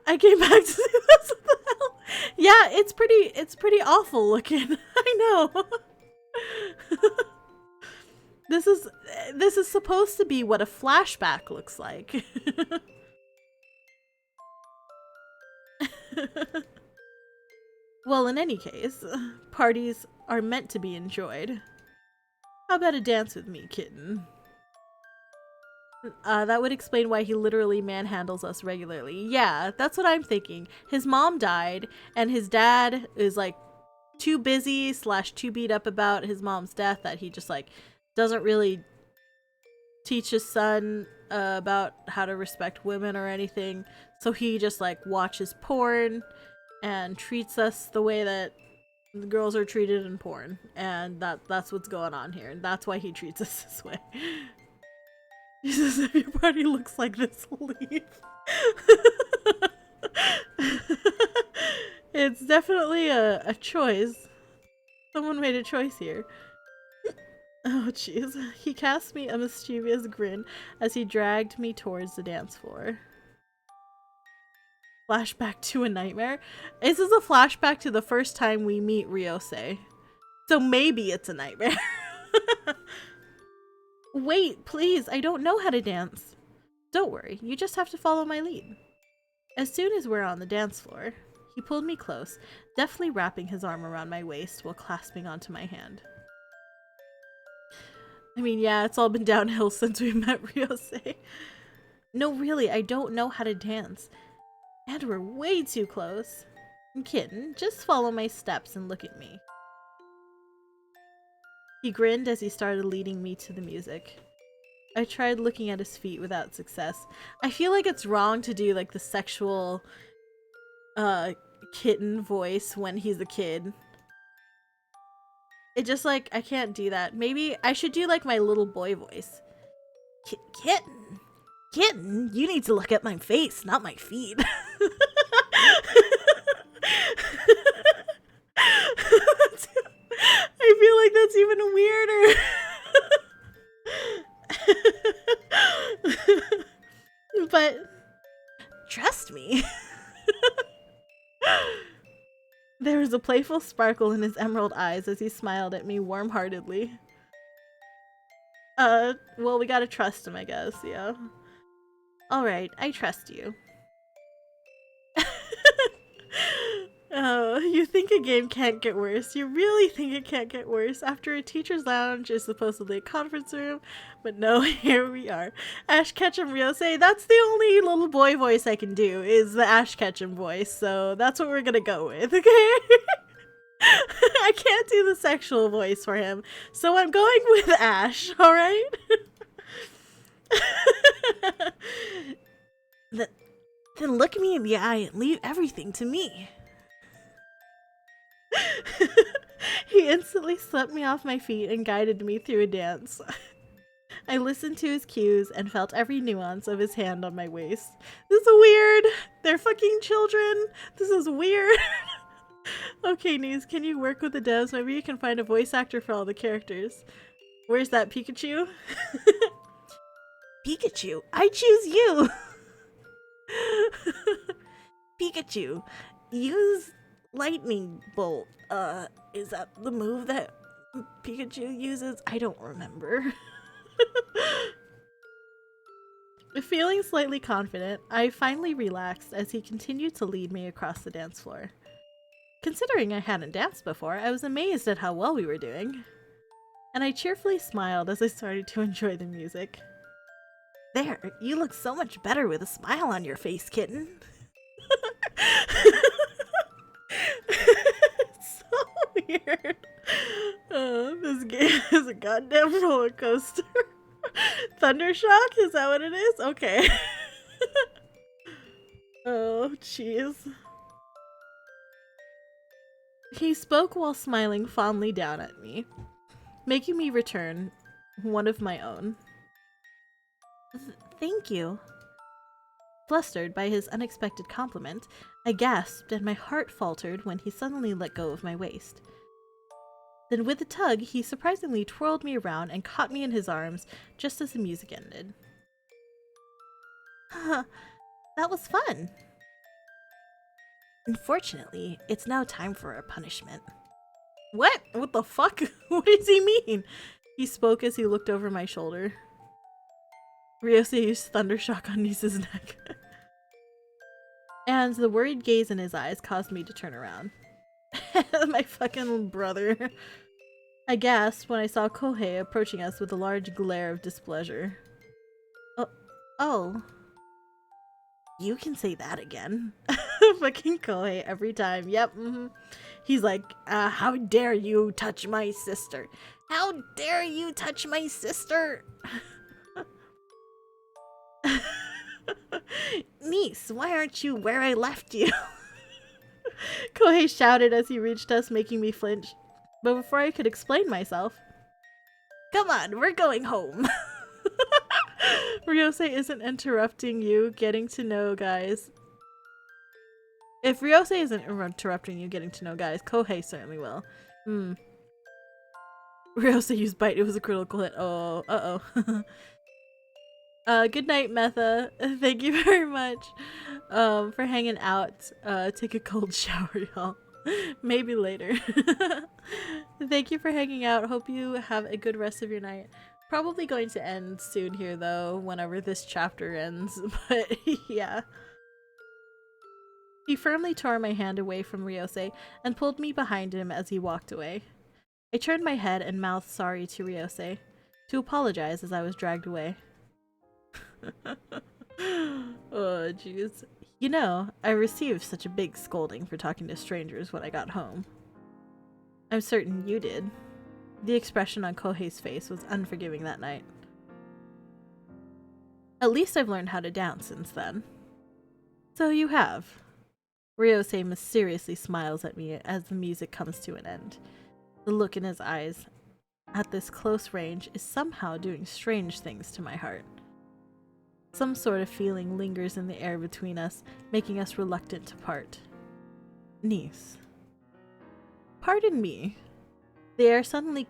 I came back to see this. What the hell? Yeah, it's pretty awful looking. I know. This is supposed to be what a flashback looks like. Well, in any case, parties are meant to be enjoyed. How about a dance with me, kitten? That would explain why he literally manhandles us regularly. Yeah, that's what I'm thinking. His mom died, and his dad is like too busy / too beat up about his mom's death that he just like doesn't really teach his son about how to respect women or anything. So he just like watches porn and treats us the way that the girls are treated in porn, and that's what's going on here, and that's why he treats us this way. He says, if your party looks like this, leave. It's definitely a choice. Someone made a choice here. Oh, jeez. He cast me a mischievous grin as he dragged me towards the dance floor. Flashback to a nightmare? This is a flashback to the first time we meet Ryosei. So maybe it's a nightmare. Wait, please, I don't know how to dance. Don't worry, you just have to follow my lead. As soon as we're on the dance floor, he pulled me close, deftly wrapping his arm around my waist while clasping onto my hand. I mean, yeah, it's all been downhill since we met Ryosei. No, really, I don't know how to dance. And we're way too close. Kitten, just follow my steps and look at me. He grinned as he started leading me to the music. I tried looking at his feet without success. I feel like it's wrong to do like the sexual kitten voice when he's a kid. It just like, I can't do that. Maybe I should do like my little boy voice. Kitten, kitten, you need to look at my face, not my feet. I feel like that's even weirder. But trust me. There was a playful sparkle in his emerald eyes as he smiled at me warm-heartedly. Well, we gotta trust him, I guess, yeah. Alright, I trust you. Oh, you think a game can't get worse. You really think it can't get worse after a teacher's lounge is supposedly a conference room, but no, here we are. Ash Ketchum Ryosei, that's the only little boy voice I can do, is the Ash Ketchum voice, so that's what we're gonna go with, okay? I can't do the sexual voice for him, so I'm going with Ash, alright? Then look me in the eye and leave everything to me. He instantly swept me off my feet and guided me through a dance. I listened to his cues and felt every nuance of his hand on my waist. This is weird. They're fucking children. This is weird. Okay, Niise, can you work with the devs? Maybe you can find a voice actor for all the characters. Where's that Pikachu? Pikachu, I choose you. Pikachu, use lightning bolt. Is that the move that Pikachu uses? I don't remember. Feeling slightly confident, I finally relaxed as he continued to lead me across the dance floor. Considering I hadn't danced before, I was amazed at how well we were doing. And I cheerfully smiled as I started to enjoy the music. There, you look so much better with a smile on your face, kitten. It's so weird. This game is a goddamn roller coaster. Thundershock? Is that what it is? Okay. Oh, jeez. He spoke while smiling fondly down at me, making me return one of my own. Thank you. Flustered by his unexpected compliment, I gasped and my heart faltered when he suddenly let go of my waist. Then with a tug, he surprisingly twirled me around and caught me in his arms just as the music ended. That was fun. Unfortunately, it's now time for our punishment. What? What the fuck? What does he mean? He spoke as he looked over my shoulder. Ryosei used Thundershock on Niise's neck. And the worried gaze in his eyes caused me to turn around. My fucking brother. I gasped when I saw Kohei approaching us with a large glare of displeasure. Oh. You can say that again. Fucking Kohei every time. Yep. He's like, how dare you touch my sister? How dare you touch my sister? Niece, why aren't you where I left you? Kohei shouted as he reached us, making me flinch. But before I could explain myself, come on, we're going home. Ryosei isn't interrupting you getting to know guys. If Ryosei isn't interrupting you getting to know guys, Kohei certainly will. Ryosei used bite. It was a critical hit. Oh, uh-oh. Good night, Metha. Thank you very much for hanging out. Take a cold shower, y'all. Maybe later. Thank you for hanging out. Hope you have a good rest of your night. Probably going to end soon here, though, whenever this chapter ends. But, yeah. He firmly tore my hand away from Ryosei and pulled me behind him as he walked away. I turned my head and mouthed sorry to Ryosei, to apologize as I was dragged away. Oh, jeez. You know, I received such a big scolding for talking to strangers when I got home. I'm certain you did. The expression on Kohei's face was unforgiving that night. At least I've learned how to dance since then. So you have. Ryosei mysteriously smiles at me as the music comes to an end. The look in his eyes at this close range is somehow doing strange things to my heart. Some sort of feeling lingers in the air between us, making us reluctant to part. Niece. Pardon me. The air suddenly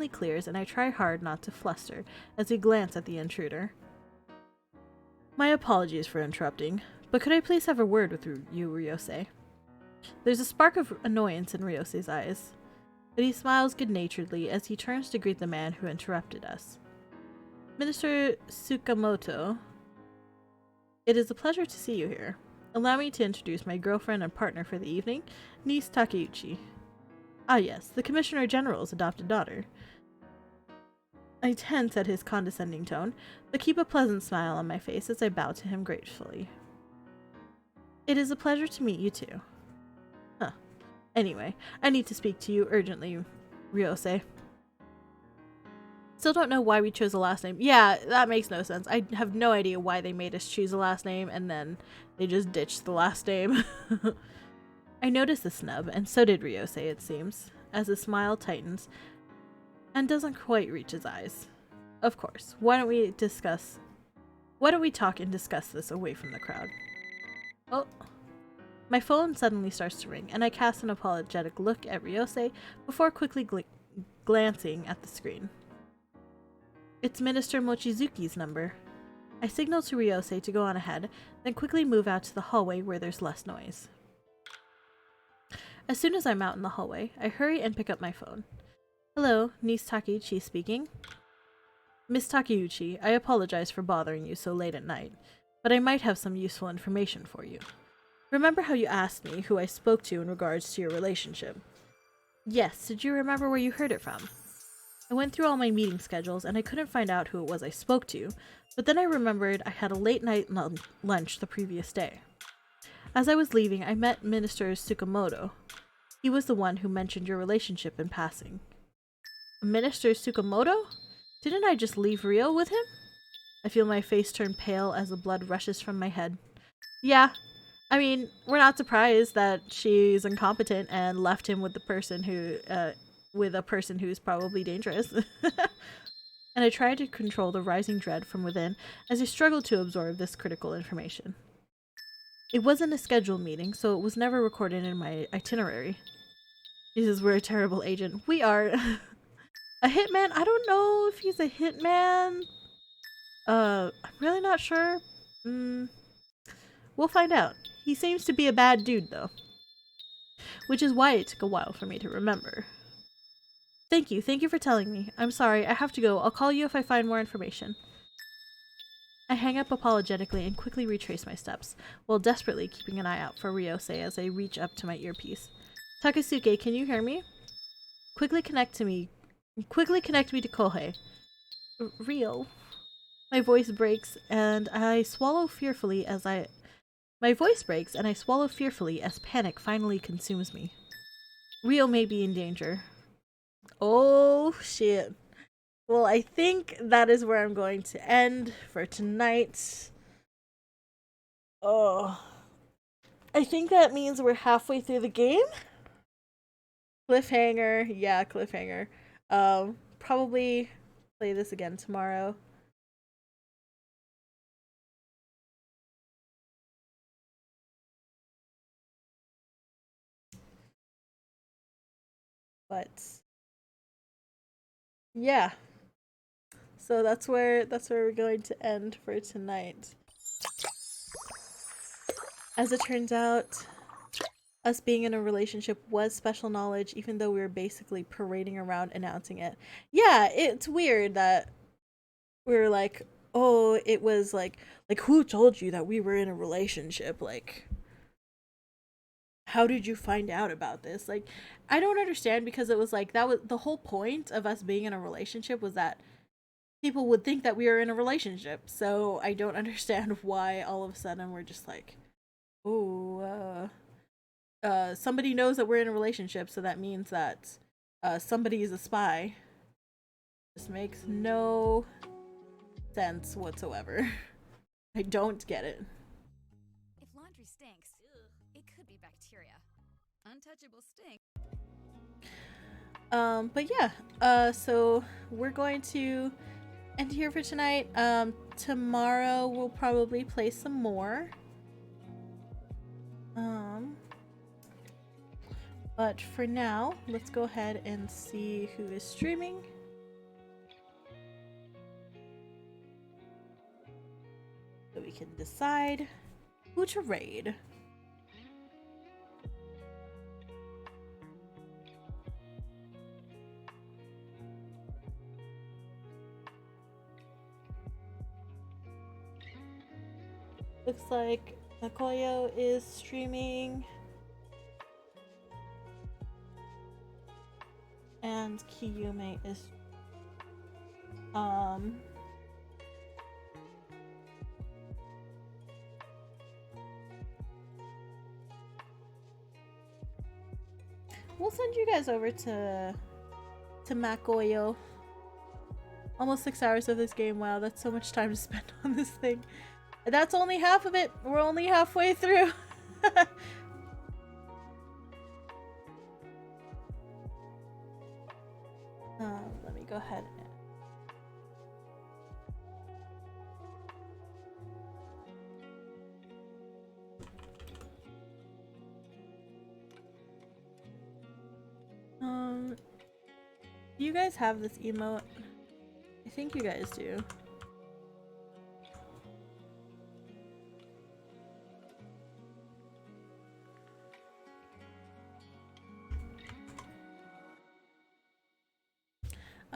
clears and I try hard not to fluster as we glance at the intruder. My apologies for interrupting, but could I please have a word with you, Ryosei? There's a spark of annoyance in Ryosei's eyes, but he smiles good-naturedly as he turns to greet the man who interrupted us. Minister Tsukamoto, it is a pleasure to see you here. Allow me to introduce my girlfriend and partner for the evening, Niise Takeuchi. Ah yes, the Commissioner General's adopted daughter. I tense at his condescending tone, but keep a pleasant smile on my face as I bow to him gratefully. It is a pleasure to meet you too. Huh. Anyway, I need to speak to you urgently, Ryosei. Still don't know why we chose a last name. Yeah, that makes no sense. I have no idea why they made us choose a last name and then they just ditched the last name. I noticed the snub, and so did Ryosei, it seems, as his smile tightens and doesn't quite reach his eyes. Of course, why don't we talk and discuss this away from the crowd? Oh, my phone suddenly starts to ring, and I cast an apologetic look at Ryosei before quickly glancing at the screen. It's Minister Mochizuki's number. I signal to Ryosei to go on ahead, then quickly move out to the hallway where there's less noise. As soon as I'm out in the hallway, I hurry and pick up my phone. Hello, Niise Takeuchi speaking. Miss Takeuchi, I apologize for bothering you so late at night, but I might have some useful information for you. Remember how you asked me who I spoke to in regards to your relationship? Yes, did you remember where you heard it from? I went through all my meeting schedules and I couldn't find out who it was I spoke to, but then I remembered I had a late night lunch the previous day. As I was leaving, I met Minister Tsukamoto. He was the one who mentioned your relationship in passing. Minister Tsukamoto? Didn't I just leave Rio with him? I feel my face turn pale as the blood rushes from my head. Yeah, I mean, we're not surprised that she's incompetent and left him with the person who, with a person who's probably dangerous. And I tried to control the rising dread from within as I struggled to absorb this critical information. It wasn't a scheduled meeting, so it was never recorded in my itinerary. Jesus, we're a terrible agent. We are. A hitman? I don't know if he's a hitman. I'm really not sure. We'll find out. He seems to be a bad dude, though. Which is why it took a while for me to remember. Thank you for telling me. I'm sorry, I have to go. I'll call you if I find more information. I hang up apologetically and quickly retrace my steps, while desperately keeping an eye out for Ryosei as I reach up to my earpiece. Takasuke, can you hear me? Quickly connect me to Kohei. Real. My voice breaks and I swallow fearfully as My voice breaks and I swallow fearfully as panic finally consumes me. Rio may be in danger. Oh shit. Well, I think that is where I'm going to end for tonight. Oh. I think that means we're halfway through the game. Cliffhanger. Yeah, cliffhanger. Probably play this again tomorrow. But yeah. So that's where we're going to end for tonight. As it turns out, us being in a relationship was special knowledge, even though we were basically parading around announcing it. Yeah, it's weird that we were like, oh, it was like who told you that we were in a relationship? Like, how did you find out about this? Like, I don't understand, because it was like that was the whole point of us being in a relationship, was that people would think that we were in a relationship. So I don't understand why all of a sudden we're just like, oh, somebody knows that we're in a relationship, so that means that somebody is a spy. This makes no sense whatsoever. I don't get it. If laundry stinks, it could be bacteria. Untouchable stink. But yeah, so we're going to end here for tonight. Tomorrow we'll probably play some more. But for now, let's go ahead and see who is streaming. So we can decide who to raid. Looks like Nakoyo is streaming. And Kiyume is we'll send you guys over to Makoyo. Almost 6 hours of this game. Wow, that's so much time to spend on this thing. That's only half of it. We're only halfway through. Let me go ahead and do you guys have this emote? I think you guys do.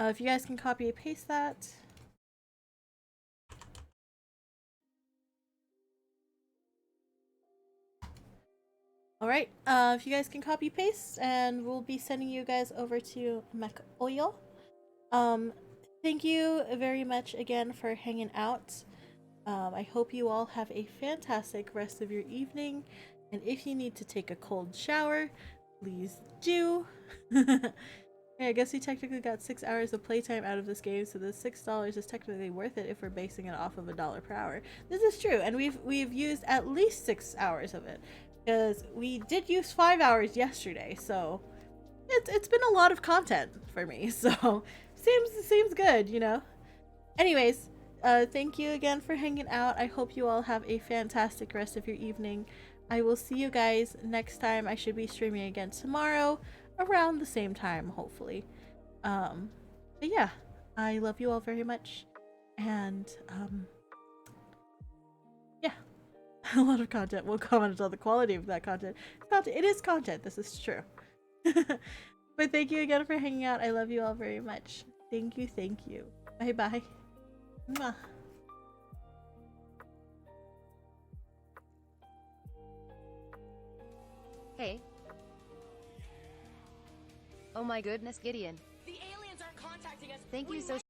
If you guys can copy and paste that. Alright, if you guys can copy paste, and we'll be sending you guys over to Makoyo. Thank you very much again for hanging out. I hope you all have a fantastic rest of your evening, and if you need to take a cold shower, please do. Yeah, I guess we technically got 6 hours of playtime out of this game, so the $6 is technically worth it if we're basing it off of $1 per hour. This is true, and we've used at least 6 hours of it, because we did use 5 hours yesterday, so it's been a lot of content for me. So seems good, you know. Anyways, thank you again for hanging out. I hope you all have a fantastic rest of your evening. I will see you guys next time. I should be streaming again tomorrow around the same time, hopefully. But yeah, I love you all very much, and yeah, a lot of content. We'll comment on the quality of that content. It is content. This is true. But thank you again for hanging out. I love you all very much. Thank you. Bye bye. Mwah. Hey, Oh my goodness, Gideon. The aliens are contacting us. Thank We you so